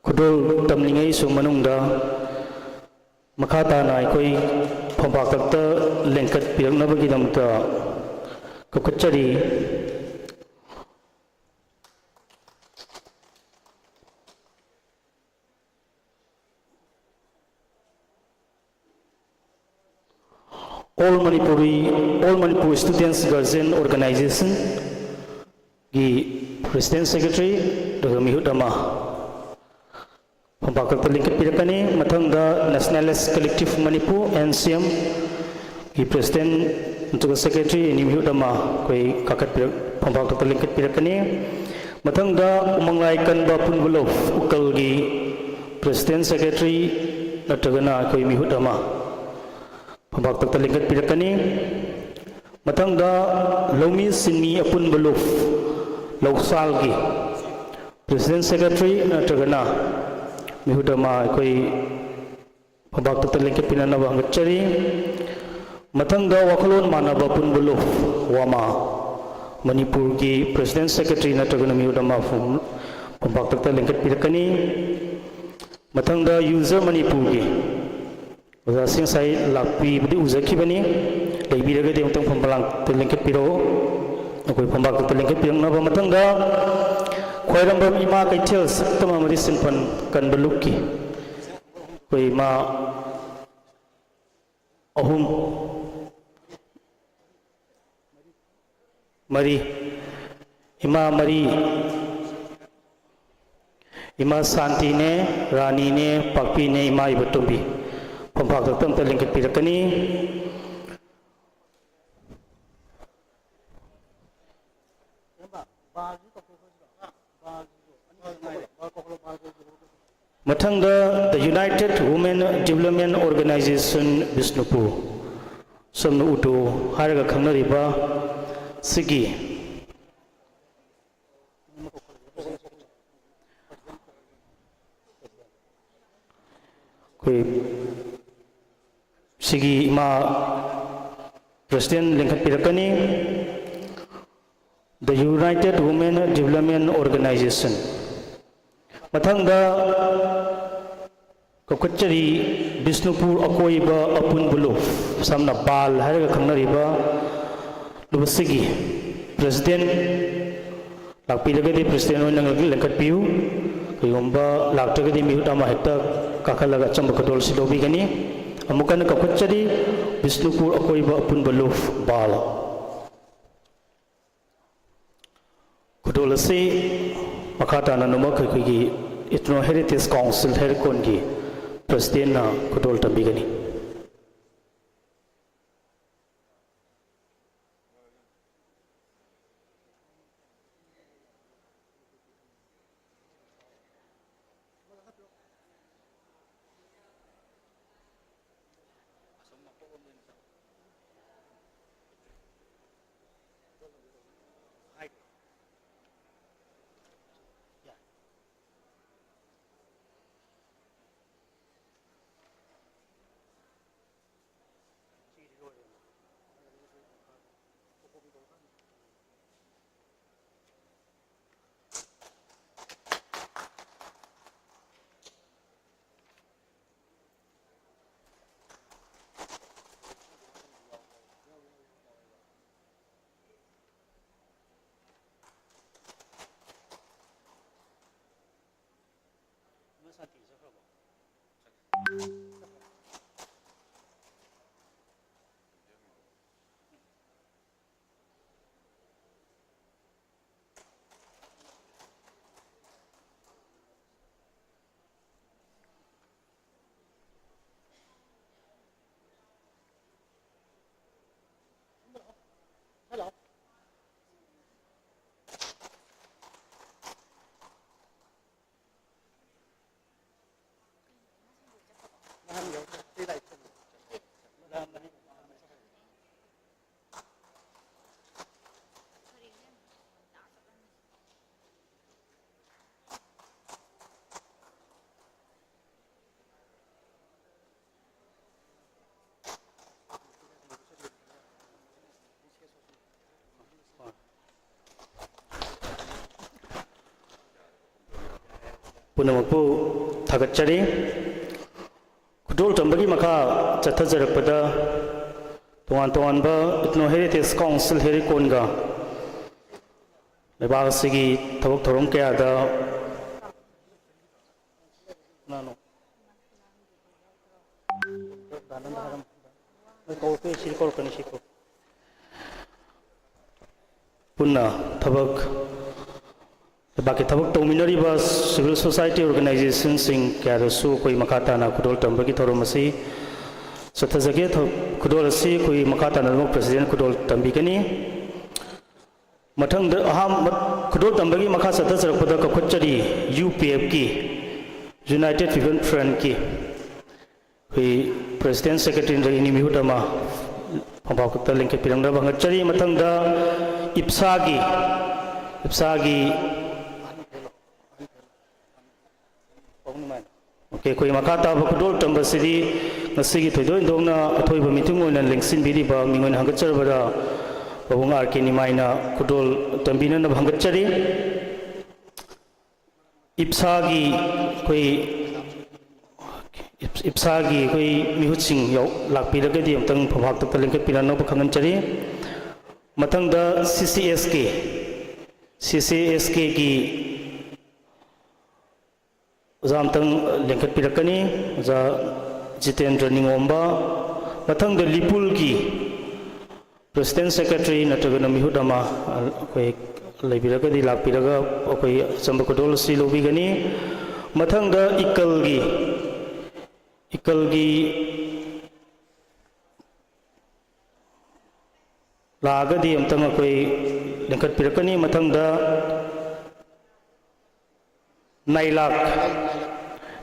खुदोल तमलिंगई सुमनुंगदा मखाताना अखोई फबाकत लेंखटपिरक्नबगिदमक्ता कौखुचरी All Manipur Students Guardian Organization की प्रेसिडेंट सेक्रेटरी डॉक्टर मिहुदमा फबाकत लेंखटपिरकनी मथंगदा नेशनलिस्ट कलेक्टिव मणिपुर NCM की प्रेसिडेंट नतुग सेक्रेटरी मिहुदमा कोई काखटपिरक फबाकत लेंखटपिरकनी ꯃꯊꯪꯗ ꯎꯃꯪꯂꯥꯏ ꯀꯟꯕ ꯄꯨꯟꯕꯂꯣꯞ ꯎꯀꯜꯒꯤ ꯄ꯭ꯔꯦꯁꯤꯗꯦꯟ ꯁꯦꯀ꯭ꯔꯦꯇꯔꯤ ꯅꯠꯇ꯭ꯔꯒꯅ ꯑꯩꯈꯣꯏ ꯃꯤꯍꯨꯠ ꯑꯃ ꯐꯝꯄꯥꯛꯇꯛꯇ ꯂꯦꯡꯈꯠꯄꯤꯔꯛꯀꯅꯤ ꯃꯊꯪꯗ ꯂꯧꯃꯤ ꯁꯤꯟꯃꯤ ꯑꯄꯨꯟꯕꯂꯣꯞ ꯂꯧꯁꯥꯜꯒꯤ ꯄ꯭ꯔꯦꯁꯤꯗꯦꯟ ꯁꯦꯀ꯭ꯔꯦꯇꯔꯤ ꯅꯠꯇ꯭ꯔꯒꯅ ꯃꯤꯍꯨꯠ ꯑꯃ ꯑꯩꯈꯣꯏ ꯐꯝꯄꯥꯛꯇꯛꯇ ꯂꯦꯡꯈꯠꯄꯤꯅꯅꯕ ꯍꯪꯒꯠꯆꯔꯤ ꯃꯊꯪꯗ ꯋꯥꯈꯜꯂꯣꯟ ꯃꯥꯟꯅꯕ ꯄꯨꯟꯕꯂꯣꯞ ꯋꯥꯃꯥ ꯃꯅꯤꯄꯨꯔꯒꯤ ꯄ꯭ꯔꯦꯁꯤꯗꯦꯟ ꯁꯦꯀ꯭ꯔꯦꯇꯔꯤ ꯅꯠꯇ꯭ꯔꯒꯅ ꯃꯤꯍꯨꯠ ꯑꯃ ꯐꯝꯄꯥꯛꯇꯛꯇ ꯂꯦꯡꯈꯠꯄꯤꯔꯛꯀꯅꯤ ꯃꯊꯪꯗ ꯌꯨꯖꯔ ꯃꯅꯤꯄꯨꯔꯒꯤ ꯑꯣꯖꯥꯁꯤꯡ ꯉꯁꯥꯏ ꯂꯥꯛꯄꯤꯕꯗꯤ ꯎꯖꯈꯤꯕꯅꯤ ꯂꯩꯕꯤꯔꯒꯗꯤ ꯑꯃꯨꯛꯇꯪ ꯐꯝꯄꯥꯛꯇ ꯂꯦꯡꯈꯠꯄꯤꯔꯛꯑꯣ ꯑꯩꯈꯣꯏ ꯐꯝꯄꯥꯛꯇꯛꯇ ꯂꯦꯡꯈꯠꯄꯤꯔꯛꯅꯕ ꯃꯊꯪꯗ ꯈ꯭ꯋꯥꯏꯔꯝꯕꯝ ꯏꯃꯥ ꯀꯩꯊꯦꯜ ꯁꯛꯇꯝ ꯑꯃꯗꯤ ꯁꯤꯟꯐꯝ ꯀꯟꯕ ꯂꯨꯞꯀꯤ ꯑꯩꯈꯣꯏ ꯏꯃꯥ ꯑꯍꯨꯝ मरी इमा मरी इमा शांति ने रानी ने पापी ने इमा इबतुंबी फंफाक लिंक पीरकनी मथंग the united women development organisation Bishnupur समन उटो हारगा खंगनरिबा सिगी कोई सिगी इमा प्रेसिडेंट लिंक पीरकनी the united women development organisation मथंग कौकचरी बिष्णुपुर अकोइब अपुनबुलु सामना बाल है खंगनरिबा लुबसिगी प्रेसिडेंट लापीरगदी प्रेसिडेंट ओइनंगलगी लेंखटपियु कयोंबा लाक्तगदी मिहुत अमा हेक्ता काखलगा चंब खदोल सिलोबिगनी अमुकन कौकचरी बिष्णुपुर अकोइब अपुनबुलु बाल खदोल से मखाताना नमक खैखिगी इथनो हेरिटेज काउंसिल हेरिकोन की प्रेसिडेंट ना खदोल तंबिगनी पुनमपु थागतचरी खुदोल तंबगी मखा चथजरपदा तोवान तोवानबा इथनो हेरिटेज काउंसिल हेरिकोनगा लेबागसिगी थबक थोरम कयादा नानो पुन्ना थबक बाकी थबक तौमिनरिबा सिविल सोसाइटी ऑर्गेनाइजेशन सिंग क्यादसु कोई मखाताना खुदोल तंबगी थोरमसी सथजगे खुदोल असी कोई मखाताना प्रेसिडेंट खुदोल तंबिगनी मथंग खुदोल तंबगी मखा चतरपद कखुचरी UPF की यूनाइटेड पीपल फ्रंट की हुई प्रेसिडेंट सेक्रेटरी इनी मिहुदमा फंबाकुत लिंक पिरंग हंगचरी मथंग इप्सा की ओके कोई मखा ताब खुदोल तंबसी थोदोना अथोब meeting लिंसिनबीब मिंगन हंगचरबद Babung RK Nimaina Kudol Tambina Hangachari Ipsagi Koi Mihutsing Yo Lakpiragadi Tang Pavak Talinka Pinano Kanganchari Matang the CCSK ki Zamtang Linkat Pirakani za Jitendra Ningomba Matang the Lipul ki President Secretary Natagana Mihudama Labiraga Lapiraga okay Sambakadol Silobigani Matanga Ikalgi Lagadi Amtanakoi Linkat Pirakani Matanga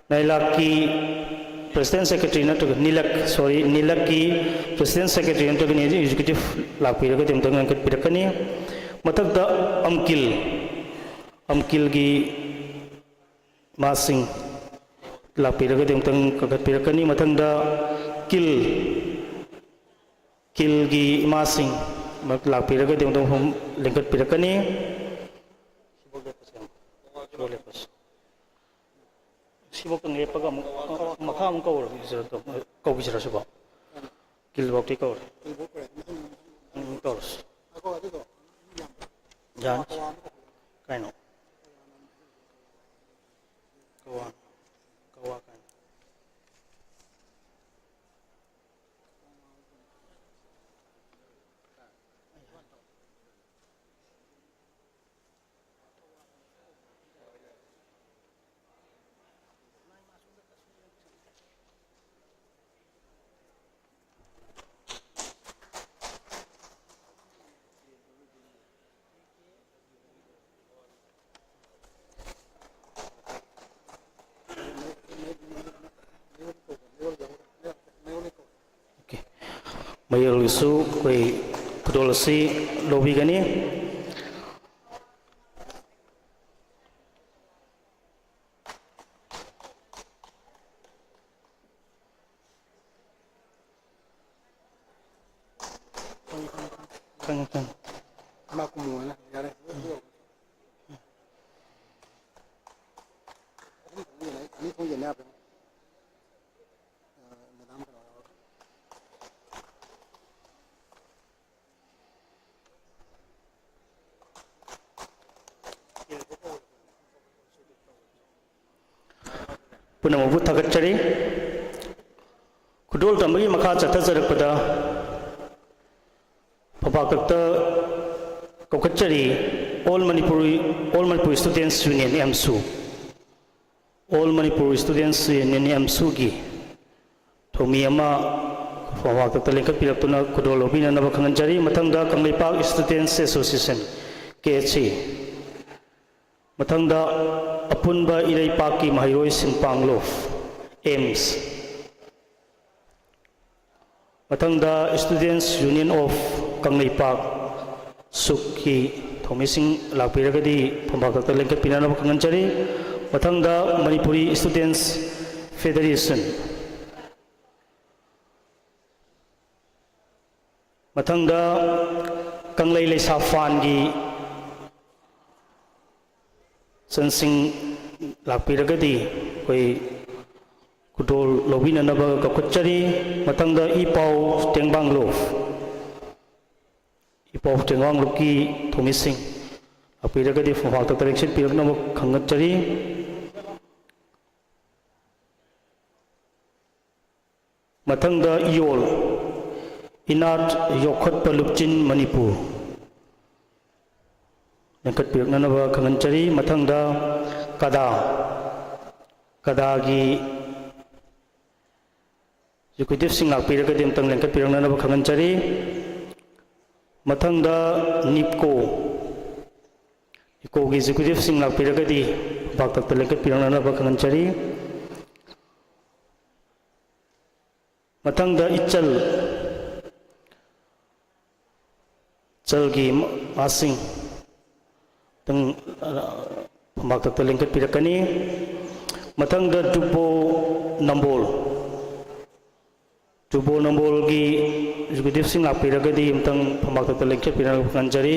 Nailaki President Secretary Nilak ki President Secretary Executive Lapiraga Timtangan Pirakani Matagda Amkil gi Masing Lapiraga Timtang Pirakani Matangda Kil gi Masing Lapiraga Timtang Linkat Pirakani Sibukang lepaga makam kau kau bisa rasa kilbok ti kau jangan kaino kawan Mayol isu koi kudolasi lobby gani kan Makumuna yare Ani thong yena pe madam Punamabu Takachari Kudol Tambagi Maka Chatazarakpada Papakata Kokachari All Manipuri Students Union MSU All Manipuri Students Union MSU Gi Tomiyama Papakata Linka Piratuna Kudol Obina Navakanganjari Matanga Kanglipak Students Association KHC Matanga Apunba Ilay Paki Mahayroi Simpanglof AIMS Matangda Students Union of Kanglipak Sukhi Thomising Lapiragadi Pambakata Linka Pinana Kanganchari Matangda Manipuri Students Federation Matangda Kanglay Lesafan Gi Sensing Lapiragadi Koi Kudol Lobina Naba Kakachari Matangda Ipau Tengbang Lof Ipau Tengbang Loki Thomising Lapiragadi from Hata Direction Pirnama Kangachari Matangda Iol Inat Yokot Palupchin Manipur Nangkat Pirnanaba Kanganchari Matangda Kadagi Executive Sing Lapiragadi Tang Nangkat Pirnanaba Kanganchari Matangda Nipko ꯏꯀꯣꯒꯤ ꯑꯦꯛꯖꯤꯀ꯭ꯌꯨꯇꯤꯕꯁꯤꯡ ꯂꯥꯛꯄꯤꯔꯒꯗꯤ ꯄꯥꯛꯇꯛꯇ ꯂꯦꯡꯈꯠꯄꯤꯔꯛꯅꯅꯕ ꯈꯪꯍꯟꯖꯔꯤ꯫ ꯃꯊꯪꯗ ꯏꯆꯜꯒꯤ ꯃꯍꯥꯁꯤꯡ ꯄꯥꯛꯇꯛꯇ ꯂꯦꯡꯈꯠꯄꯤꯔꯛꯀꯅꯤ꯫ ꯃꯊꯪꯗ ꯗꯨꯕꯣ ꯅꯝꯕꯣꯜꯒꯤ ꯑꯦꯛꯖꯤꯀ꯭ꯌꯨꯇꯤꯕꯁꯤꯡ ꯂꯥꯛꯄꯤꯔꯒꯗꯤ ꯑꯃꯨꯛꯇꯪ ꯄꯥꯛꯇꯛꯇ ꯂꯦꯡꯈꯠꯄꯤꯔꯛꯅꯕ ꯈꯪꯍꯟꯖꯔꯤ꯫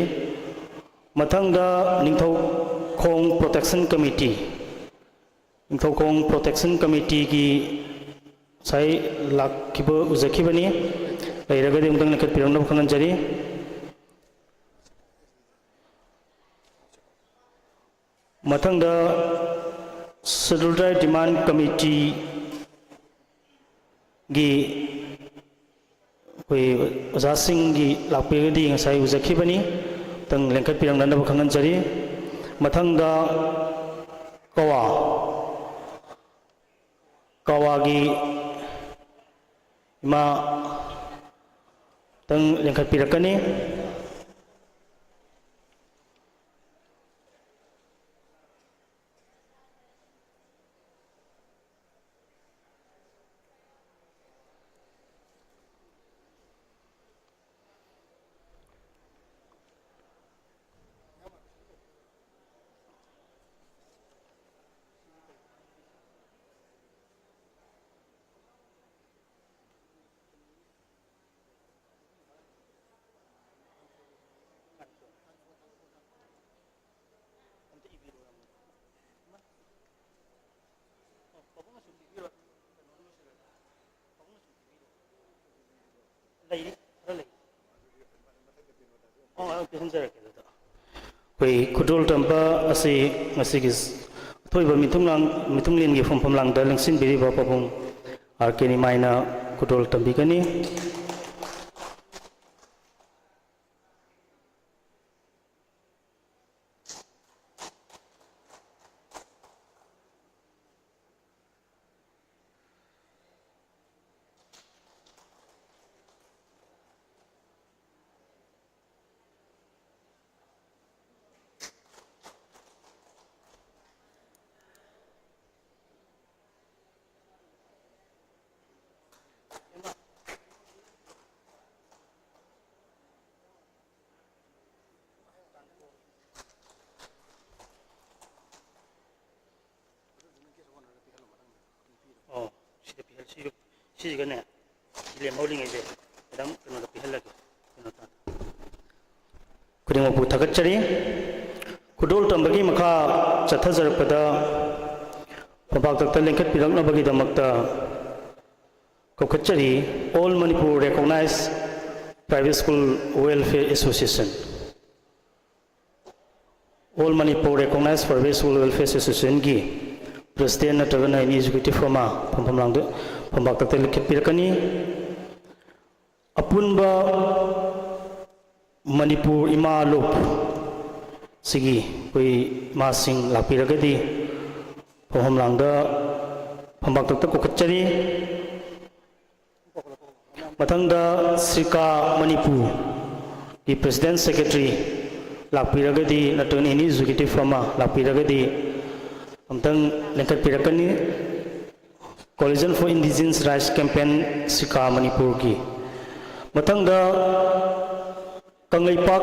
ꯃꯊꯪꯗ ꯅꯤꯡꯊꯧꯈꯣꯡ ꯄ꯭ꯔꯣꯇꯦꯛꯁꯟ ꯀꯃꯤꯇꯤꯒꯤ ꯉꯁꯥꯏ ꯂꯥꯛꯈꯤꯕ ꯎꯖꯈꯤꯕꯅꯤ, ꯂꯩꯔꯒꯗꯤ ꯑꯃꯨꯛꯇꯪ ꯂꯦꯡꯈꯠꯄꯤꯔꯛꯅꯕ ꯈꯪꯍꯟꯖꯔꯤ꯫ ꯃꯊꯪꯗ ꯁꯦꯗ꯭ꯌꯨꯜ ꯇ꯭ꯔꯥꯏꯕ ꯗꯤꯃꯥꯟ ꯀꯃꯤꯇꯤꯒꯤ ꯑꯩꯈꯣꯏ ꯑꯣꯖꯥꯁꯤꯡꯒꯤ ꯂꯥꯛꯄꯤꯔꯒꯗꯤ ꯉꯁꯥꯏ ꯎꯖꯈꯤꯕꯅꯤ, ꯑꯃꯨꯛꯇꯪ ꯂꯦꯡꯈꯠꯄꯤꯔꯛꯅꯕ ꯈꯪꯍꯟꯖꯔꯤ꯫ ꯃꯊꯪꯗ ꯀꯋꯥꯒꯤ ꯏꯃꯥ ꯑꯃꯨꯛꯇꯪ ꯂꯦꯡꯈꯠꯄꯤꯔꯛꯀꯅꯤ꯫ ꯑꯩꯈꯣꯏ ꯈꯨꯗꯣꯜ ꯇꯝꯕ ꯑꯁꯤ ꯉꯁꯤꯒꯤ ꯑꯊꯣꯏꯕ ꯃꯤꯊꯨꯡꯂꯦꯟꯒꯤ ꯐꯝꯐꯝꯂꯥꯡꯗ ꯂꯦꯡꯁꯤꯟꯕꯤꯔꯤꯕ ꯄꯥꯕꯨꯡ R.K. ꯅꯤꯃꯥꯏꯅ ꯈꯨꯗꯣꯜ ꯇꯝꯕꯤꯒꯅꯤ꯫ ꯁꯤꯒꯅꯦ ꯂꯦꯝꯍꯧꯔꯤꯉꯩꯁꯦ ꯈꯤꯇꯪ ꯀꯩꯅꯣꯗ ꯄꯤꯍꯜꯂꯒꯦ ꯈꯨꯗꯤꯡꯃꯛꯄꯨ ꯊꯥꯒꯠꯆꯔꯤ꯫ ꯈꯨꯗꯣꯜ ꯇꯝꯕꯒꯤ ꯃꯈꯥ ꯆꯠꯊꯖꯔꯛꯄꯗ ꯄꯥꯛꯇꯛꯇ ꯂꯦꯡꯈꯠꯄꯤꯔꯛꯅꯕꯒꯤꯗꯃꯛꯇ ꯀꯧꯈꯠꯆꯔꯤ all Manipur recognised private school welfare association ꯒꯤ ꯄ꯭ꯔꯦꯁꯤꯗꯦꯟ ꯅꯠꯇ꯭ꯔꯒꯅ ꯑꯦꯅꯤ ꯑꯦꯛꯖꯤꯀ꯭ꯌꯨꯇꯤꯕ ꯑꯃ ꯐꯝꯄꯥꯛꯇꯛꯇ ꯂꯦꯡꯈꯠꯄꯤꯔꯛꯀꯅꯤ꯫ ꯑꯄꯨꯟꯕ ꯃꯅꯤꯄꯨꯔ ꯏꯃꯥ ꯂꯣꯛ ꯁꯤꯒꯤ ꯑꯩꯈꯣꯏ ꯏꯃꯥꯁꯤꯡ ꯂꯥꯛꯄꯤꯔꯒꯗꯤ ꯐꯝꯐꯝꯂꯥꯡꯗ ꯐꯝꯄꯥꯛꯇꯛꯇ ꯀꯧꯈꯠꯆꯔꯤ꯫ ꯃꯊꯪꯗ ꯁ꯭ꯔꯤꯀꯥ ꯃꯅꯤꯄꯨꯔꯒꯤ ꯄ꯭ꯔꯦꯁꯤꯗꯦꯟ ꯁꯦꯀ꯭ꯔꯦꯇꯔꯤ ꯂꯥꯛꯄꯤꯔꯒꯗꯤ ꯅꯠꯇ꯭ꯔꯒꯅ ꯑꯦꯅꯤ ꯑꯦꯛꯖꯤꯀ꯭ꯌꯨꯇꯤꯕ ꯑꯃ ꯂꯥꯛꯄꯤꯔꯒꯗꯤ ꯑꯝꯇꯪ ꯂꯦꯡꯈꯠꯄꯤꯔꯛꯀꯅꯤ꯫ Coalition for indigenous rights campaign ꯁꯤꯀꯥ ꯃꯅꯤꯄꯨꯔꯒꯤ ꯃꯊꯪꯗ ꯀꯪꯂꯩꯄꯥꯛ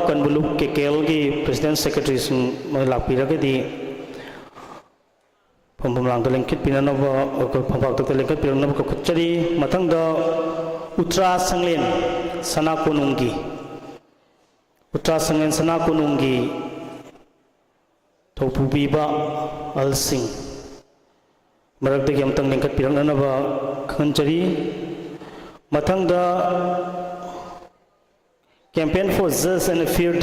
ꯀꯟꯕꯂꯨꯞ KKLꯒꯤ ꯄ꯭ꯔꯦꯁꯤꯗꯦꯟ ꯁꯦꯀ꯭ꯔꯦꯇꯔꯤꯁꯤꯡ ꯂꯥꯛꯄꯤꯔꯒꯗꯤ ꯐꯝꯐꯝꯂꯥꯡꯗ ꯂꯦꯡꯈꯠꯄꯤꯅꯅꯕ ꯐꯝꯄꯥꯛꯇꯛꯇ ꯂꯦꯡꯈꯠꯄꯤꯔꯛꯅꯕ ꯀꯧꯈꯠꯆꯔꯤ꯫ ꯃꯊꯪꯗ ꯎꯇ꯭ꯔꯥ ꯁꯪꯂꯦꯟ ꯁꯅꯥꯀꯣꯅꯨꯡꯒꯤ ꯊꯧꯄꯨꯕꯤꯕ ꯑꯍꯜꯁꯤꯡ ꯃꯔꯛꯇꯒꯤ ꯑꯃꯇꯪ ꯂꯦꯡꯈꯠꯄꯤꯔꯛꯅꯕ ꯈꯪꯍꯟꯖꯔꯤ꯫ ꯃꯊꯪꯗ campaign for just and fair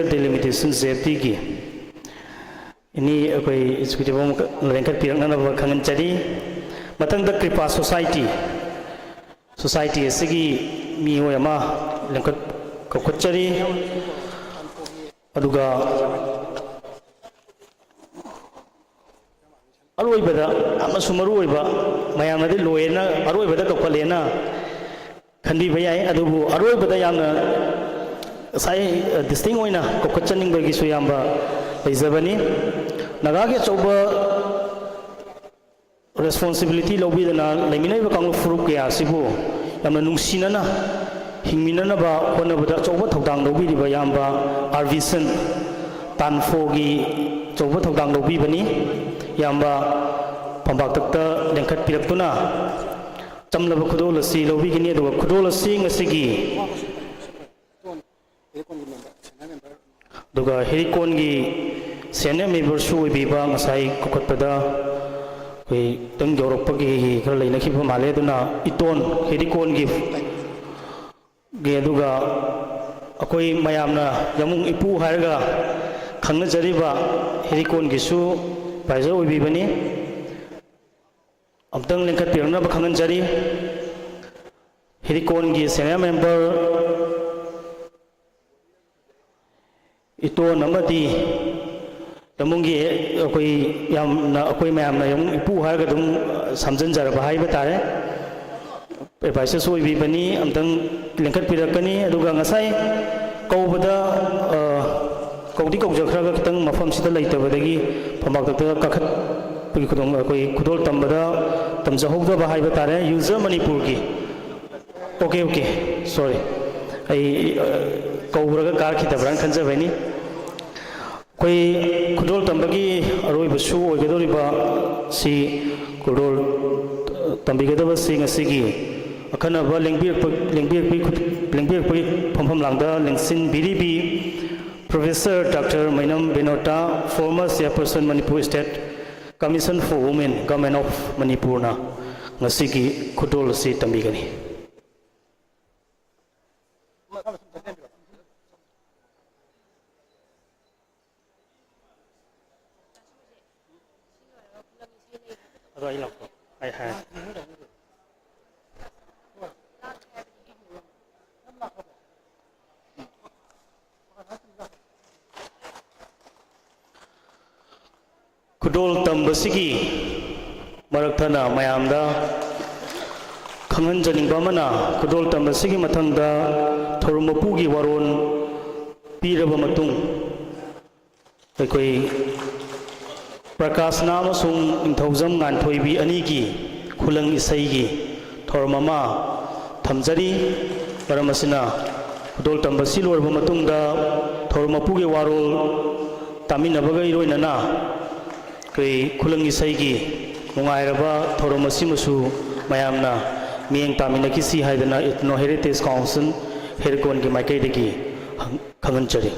delimitation JFD ini akwai executive lengkatpirакnanaba khanganchari matangda kripa society asigi mioi ama lengkat kokchari aduga aroibada amasu maru oiba mayamnadi loena aroibada kokalena खनबीबा याय अदुबु अरोइबदा यामना साई डिस्टिंग ओइना कोकचनिंगबगी सुयामबा लेजबनी नगागे चौबा responsibility lobidana leminaiba kanglu furuk kya sibu yamna nungsinana hingminana ba honabada chauba thodang lobiriba yamba arvisan tanfogi chauba thodang lobibani yamba pambak takta lengkhat piraktuna chamlaba khudol asi lobigini aduga khudol asi ngasigi duga herikon gi senior member su biba ngasai kokotpada tang Europagi kala ina khipa male duna iton herikon gi ge duga akoi mayamna yamung ipu harga khangna jariba herikon gi su paiza obi bani amtang lengkat pirna ba khangan jari herikon gi senior member iton amadi yamungi akoi mayamna yamung ipu harga dum samjan jara bahai batare advice soi bi bani amtang lengkat pirakani aduga ngasai kaubada kaudi kaujak khraga kitang mafam sida leitabadagi phamak ta kakhat pui khudong akoi khudol tambada tamjahogda bahai batare user manipur gi okay sorry ai kauraga kar khitabran khanja bani koi kudol tambagi aroi basu oigedoriba si kudol tambigedaba si ngasigi akhana ba lengbir pui phomphom langda lengsin biribi Professor Dr. Mainam Benota, former chairperson Manipur State Commission for Women, Government of Manipur na ngasigi kudol si tambigani. Kudol tambasigi maraktana mayamda khangan janingba mana kudol tambasigi mathangda thorumapugi waron piraba matung aikoi Prakash nama sung inthaujam ngan thoibi anigi khulang isaigi thormama thamjari paramasina kudol tambasi lorba matungda thormapugi warol taminabaga iroinana kai khulang isaigi mungairaba thormasi musu mayamna mieng taminaki si haidana Ethno Heritage Council herikon gi maikai degi khanganchari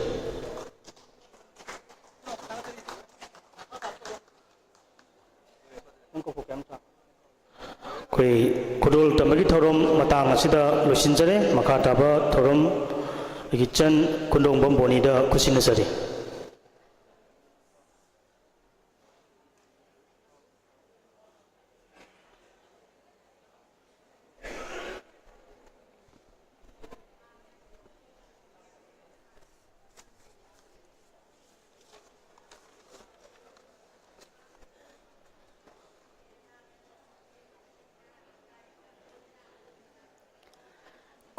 koi kudol tambagi thorom matang asida losinjare makataba thorom gichan kundong bomboni da kusinasari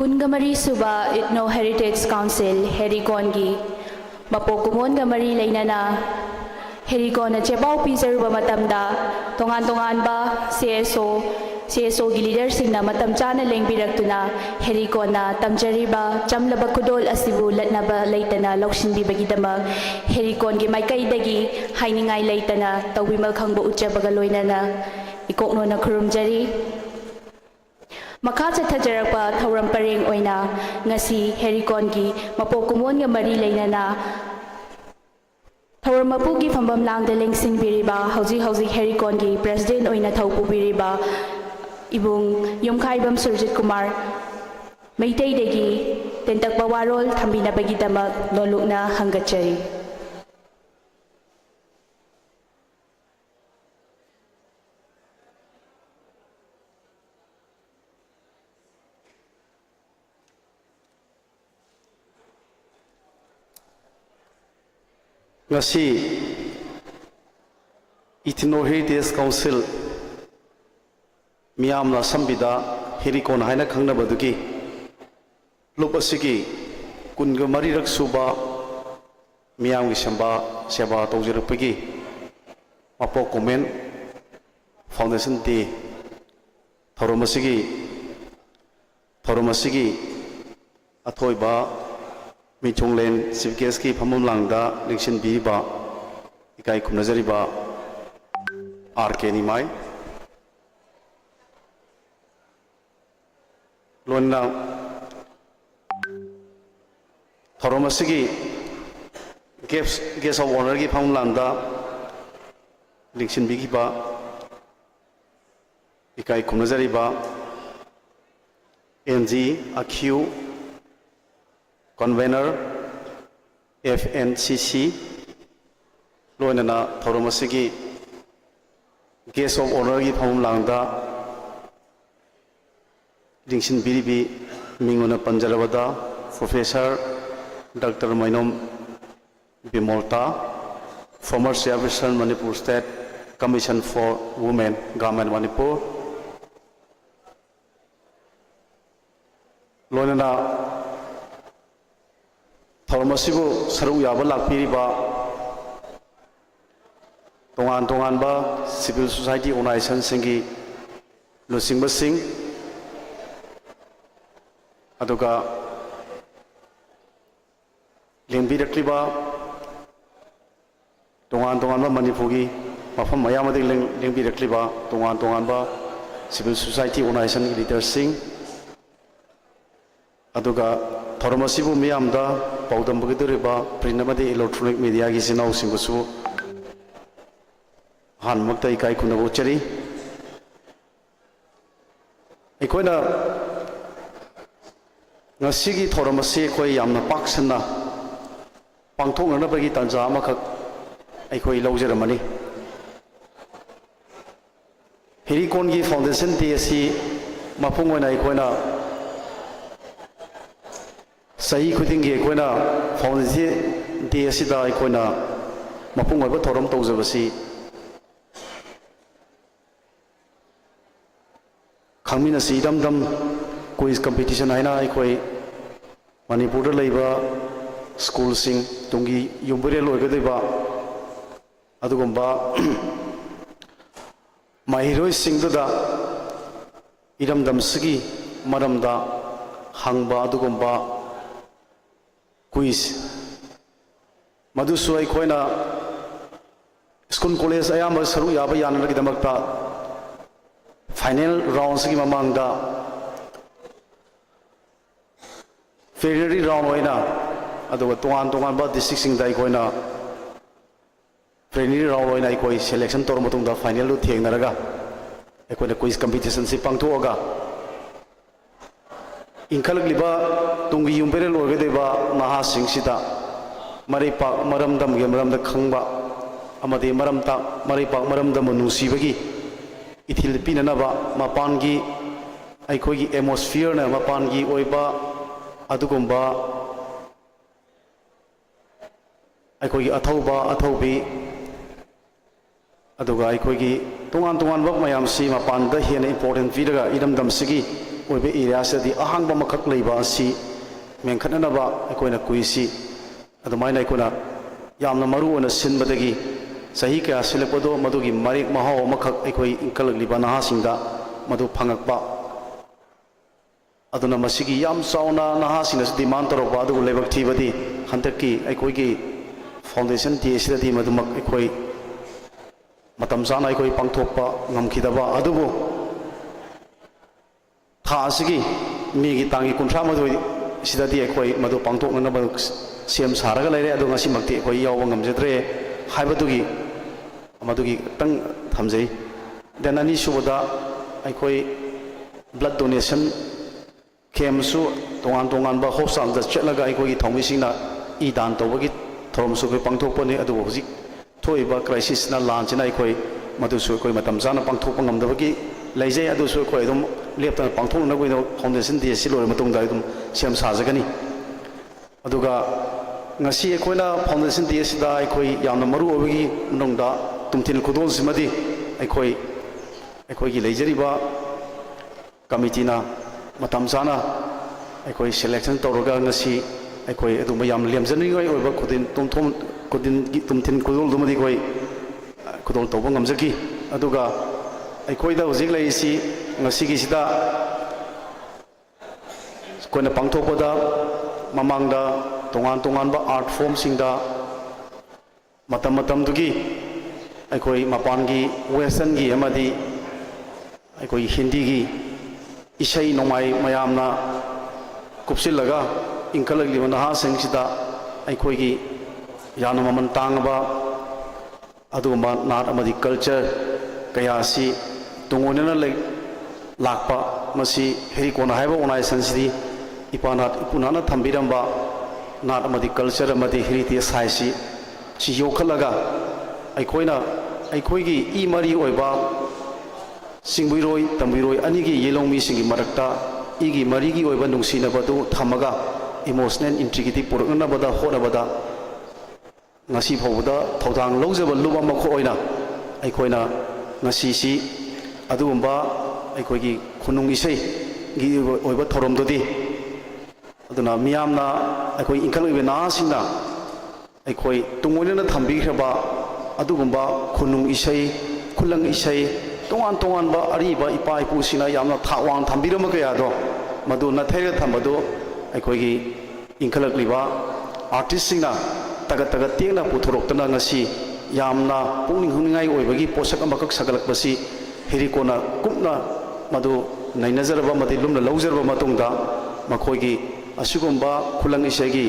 Kungamari Suba Ethno Heritage Council Herikon gi mapokumon gamari lainana Herikon na chepau pisaruba matamda tongan ba CSO gi leader singna matam chana lengbiraktuna Herikon na tamjariba chamlaba kudol asibu latnaba leitana loksinbi bagidama Herikon gi maikai dagi hainingai leitana tawimal khangba uchabaga loinana ikokno na khurumjari Makha chathajarakpa thauram pareng oina ngasi herikon gi mapokumon nga mari leinana thauram mapu gi phambam langda lengsin biriba hauji herikon gi president oina thaupu biriba ibung yomkhaibam Surjit Kumar meitei degi tentakpa warol thambina bagi damak lolukna hangachari ngasi Ethno Heritage Council miyamna sambida herikon haina khangna baduki ꯂꯨꯞ ꯑꯁꯤꯒꯤ ꯀꯨꯟꯒ ꯃꯔꯤꯔꯛ ꯁꯨꯕ ꯃꯤꯌꯥꯝꯒꯤ ꯁꯦꯕꯥ ꯇꯧꯖꯔꯛꯄꯒꯤ ꯃꯄꯣꯛ ꯀꯨꯝꯍꯩ ꯐꯥꯎꯟꯗꯦꯁꯟ ꯗꯦ ꯊꯧꯔꯝ ꯑꯁꯤꯒꯤ ꯑꯊꯣꯏꯕ ꯃꯤꯊꯨꯡꯂꯦꯟ ꯆꯤꯐ ꯒꯦꯁꯀꯤ ꯐꯝꯐꯝ ꯂꯥꯡꯗ ꯂꯦꯡꯁꯤꯟꯕꯤꯔꯤꯕ इकाई खुमनजरीबा आर.के. निमाई लोना थौरम असिगी गेस्ट ऑफ ऑनर की फम लांदा लिंसिनबिगिबा इकाई खुमनजरीबा एनजी अक्यू कन्वेनर FNCC लोनना थौरम असिगी गेस्ट ऑफ ऑनर की फम लांदा लिंसिनबिरिबी मिंगोना पंजरबदा प्रोफेसर डॉक्टर मैनोम बिमोल्ता former chairperson Manipur state commission for women government Manipur लोनना थौरम असिबु सरुक याबा लाक्पिरिबा तोंगान तोंगानबा सिविल सोसाइटी ऑर्गेनाइजेशन सिंगी लुसिंगबा सिंह अदुगा लेंबिरक्लिबा तोंगान तोंगानबा मणिपुरी मफम मयामदि लेंबिरक्लिबा तोंगान तोंगानबा सिविल सोसाइटी ऑर्गेनाइजेशन की लीडर सिंह अदुगा थौरम असिबु मियामदा पाउदमबगदुरिबा प्रिंट अमदि इलेक्ट्रॉनिक मीडिया की सिनाउ सिंगसु हानमक्ता इकाई खुनबो चरी अखोइना ngasi थौरम असे अखोइ यामना पाक्सना पांथोकनबगी तंजा अमखक अखोइ लौजरमनी हेरिकोन की फाउंडेशन डे असि मफुंग ओइना अखोइना सही खुदिंगी अखोइना फाउंडेशन डे असिदा अखोइना मफुंग ओइबा थौरम तौजबसी खामिनसी दम दम क्विज कंपटीशन है अखोई मणिपुर लेबा school Singh Tungi युम्बरे लोगदेबा अदुगुम्बा माहिरोय सिंगदुदा इरमदमसगी मरमदा हंगबा अदुगुम्बा quiz मधुसु अखोइना school college अयाम सरू याबा यानगिदमक्ता फाइनल राउंड की ममांगदा फेब्रुआरी राउंड होइना अदुगा तोंगान तोंगान बा डिस्ट्रिक्ट सिंग दा इकोइना प्रीलिमिनरी राउंड होइना इकोइ सिलेक्शन तौर मतुंगदा फाइनल लु थेंगनरगा इकोइना क्विज कंपटीशन से पांगथोगा इंखलगलिबा तुंगी युम्बेरे लोगदेबा नहा सिंग सिदा मरिपाक मरमदम गे मरमदा खंगबा अमदे मरमता मरिपाक मरमदम नुसीबगी इथिल पीननबा मपानगी अखोगी एटमॉस्फियर ना मपानगी ओइबा अदुगुम्बा अखोगी अथौबा अथौबी अदुगा अखोगी तोंगान तोंगान बक मयामसी मपानदा हेन इंपोर्टेंट पीरगा इरमदमसिगी ओइबे एरिया सदी अहांगबा मखक लैबा असि मेंखननबा अखोइना कुइसी अदुमाइना अखोना यामना मरु ओना सिनबदगी सही क्या सिलपदो मधुगी मरिक महाव मखक अखोई इंकलगलिबा नहासिंगदा मधु फंगकबा अदुना मसिगी याम चाउना नहासिंगस डिमांड तौरबा अदुगु लेबक थीबदी हंतकी अखोइगी फाउंडेशन डे सिददी मधुमक अखोई मतम चाना अखोई पांगथोकपा ngमखिदबा अदुबु था असिगी मेगी तांगी कुंथ्रा मधु सिददी अखोई मधु पांगथोकनबा सेम सारगा लेरे अदु ngasi मक्ति अखोई यावबा ngमजद्रे हाइबदुगी मधुगी तंग थमजई देन अनी सुबदा अखोई ब्लड डोनेशन खेमसु तोंगान तोंगान बा हॉस्पिटल दा चलगा अखोई थौमिसिंगना ई दान तौबगी थौरमसु कोई पांगथोकपने अदु हजिक थोइबा क्राइसिस ना लांचना अखोई मधुसु कोई मतम जाना पांगथोकप ngमदबगी लेजै अदुसु अखोई एकदम लेपता पांगथोकना कोई फाउंडेशन डे सि लोर मतुंगदा एकदम सेम साजगनी अदुगा ngasi अखोइना फाउंडेशन डे सिदा अखोई यामना मरु ओबगी नोंगदा तुमथिन खुदोल सिमदी अखोई की लेजरीबा कमिटीना मतम जाना ꯑꯩꯈꯣꯏ ꯁꯦꯂꯦꯛꯁꯟ ꯇꯧꯔꯒ ꯉꯁꯤ ꯑꯩꯈꯣꯏ ꯑꯗꯨꯝꯕ ꯌꯥꯝ ꯂꯦꯝꯖꯅꯤꯡꯉꯥꯏ ꯑꯣꯏꯕ ꯇꯨꯝꯊꯤꯟ ꯈꯨꯗꯣꯜꯗꯨꯃꯗꯤ ꯑꯩꯈꯣꯏ ꯈꯨꯗꯣꯜ ꯇꯧꯕ ꯉꯝꯖꯈꯤ ꯑꯗꯨꯒ ꯑꯩꯈꯣꯏꯗ ꯍꯧꯖꯤꯛ ꯂꯩꯔꯤꯁꯤ ꯉꯁꯤꯒꯤꯁꯤꯗ ꯑꯩꯈꯣꯏꯅ ꯄꯥꯡꯊꯣꯛꯄꯗ ꯃꯃꯥꯡꯗ ꯇꯣꯉꯥꯟ ꯇꯣꯉꯥꯟꯕ ꯑꯥꯔꯠ ꯐꯣꯝꯁꯤꯡꯗ ꯃꯇꯝ ꯃꯇꯝꯗꯨꯒꯤ ꯑꯩꯈꯣꯏ ꯃꯄꯥꯟꯒꯤ ꯋꯦꯁꯇꯔꯟꯒꯤ ꯑꯃꯗꯤ ꯑꯩꯈꯣꯏ ꯍꯤꯟꯗꯤꯒꯤ ꯏꯁꯩ ꯅꯣꯡꯃꯥꯏ ꯃꯌꯥꯝꯅ ꯀꯨꯞꯁꯤꯜꯂꯒ ꯏꯟꯈꯠꯂꯛꯂꯤꯕ ꯅꯍꯥꯁꯤꯡꯁꯤꯗ ꯑꯩꯈꯣꯏꯒꯤ ꯌꯥꯝꯅ ꯃꯃꯜ ꯇꯥꯡꯉꯕ ꯑꯗꯨꯒꯨꯝꯕ ꯅꯥꯠ ꯑꯃꯗꯤ ꯀꯜꯆꯔ ꯀꯌꯥ ꯑꯁꯤ ꯇꯨꯡ ꯑꯣꯏꯅꯅ ꯂꯥꯛꯄ ꯃꯁꯤ ꯍꯦꯔꯤꯀꯣꯟꯅ ꯍꯥꯏꯕ ꯑꯣꯔꯒꯅꯥꯏꯖꯦꯁꯟꯁꯤꯗꯤ ꯏꯄꯨꯅꯥꯅ ꯊꯝꯕꯤꯔꯝꯕ ꯅꯥꯠ ꯑꯃꯗꯤ ꯀꯜꯆꯔ ꯑꯃꯗꯤ ꯍꯦꯔꯤꯇꯦꯖ ꯍꯥꯏꯁꯤ ꯌꯣꯛꯈꯠꯂꯒ ꯑꯩꯈꯣꯏꯅ ꯑꯩꯈꯣꯏꯒꯤ ꯏ ꯃꯔꯤ ꯑꯣꯏꯕ ꯆꯤꯡꯕꯤꯔꯣꯏ ꯇꯝꯕꯤꯔꯣꯏ ꯑꯅꯤꯒꯤ ꯌꯦꯂꯣꯡꯃꯤꯁꯤꯡꯒꯤ ꯃꯔꯛꯇ ꯏꯒꯤ ꯃꯔꯤꯒꯤ ꯑꯣꯏꯕ ꯅꯨꯡꯁꯤꯅꯕꯗꯨ ꯊꯝꯃꯒ ꯏꯃꯣꯁꯅꯦꯜ ꯏꯟꯇꯤꯒ꯭ꯔꯤꯇꯤ ꯄꯨꯔꯛꯅꯕꯗ ꯍꯣꯠꯅꯕꯗ ꯉꯁꯤ ꯐꯥꯎꯕꯗ ꯊꯧꯗꯥꯡ ꯂꯧꯖꯕ ꯂꯨꯞ ꯑꯃꯈꯛ ꯑꯣꯏꯅ ꯑꯩꯈꯣꯏꯅ ꯉꯁꯤꯁꯤ ꯑꯗꯨꯒꯨꯝꯕ ꯑꯩꯈꯣꯏꯒꯤ ꯈꯨꯅꯨꯡ ꯏꯁꯩꯒꯤ ꯑꯣꯏꯕ ꯊꯧꯔꯝꯗꯨꯗꯤ ꯑꯗꯨꯅ ꯃꯤꯌꯥꯝꯅ ꯑꯩꯈꯣꯏ ꯏꯟꯈꯠꯂꯛꯏꯕ ꯅꯍꯥꯁꯤꯡꯅ ꯑꯩꯈꯣꯏ ꯇꯨꯡ ꯑꯣꯏꯅꯅ ꯊꯝꯕꯤꯈ꯭ꯔꯕ ꯑꯗꯨꯒꯨꯝꯕ ꯈꯨꯅꯨꯡ ꯏꯁꯩ ꯈꯨꯂꯪ ꯏꯁꯩ ꯇꯣꯉꯥꯟ ꯇꯣꯉꯥꯟꯕ ꯑꯔꯤꯕ ꯏꯄꯥ ꯏꯄꯨꯁꯤꯡꯅ ꯌꯥꯝꯅ ꯊꯥꯛ ꯋꯥꯡꯅ ꯊꯝꯕꯤꯔꯝꯕ ꯀꯌꯥꯗꯣ ꯃꯗꯨ ꯅꯥꯊꯩꯔꯒ ꯊꯝꯕꯗꯨ ꯑꯩꯈꯣꯏꯒꯤ ꯏꯟꯈꯠꯂꯛꯂꯤꯕ ꯑꯥꯔꯇꯤꯁꯁꯤꯡꯅ ꯇꯒꯠ ꯇꯒꯠ ꯇꯦꯛꯅ ꯄꯨꯊꯣꯔꯛꯇꯨꯅ ꯉꯁꯤ ꯌꯥꯝꯅ ꯄꯨꯛꯅꯤꯡ ꯍꯨꯅꯤꯡꯉꯥꯏ ꯑꯣꯏꯕꯒꯤ ꯄꯣꯠꯁꯛ ꯑꯃꯈꯛ ꯁꯥꯒꯠꯂꯛꯄꯁꯤ ꯍꯦꯔꯤꯀꯣꯟꯅ ꯀꯨꯞꯅ ꯃꯗꯨ ꯅꯩꯅꯖꯔꯕ ꯑꯃꯗꯤ ꯂꯨꯝꯅ ꯂꯧꯖꯔꯕ ꯃꯇꯨꯡꯗ ꯃꯈꯣꯏꯒꯤ ꯑꯁꯤꯒꯨꯝꯕ ꯈꯨꯂꯪ ꯏꯁꯩꯒꯤ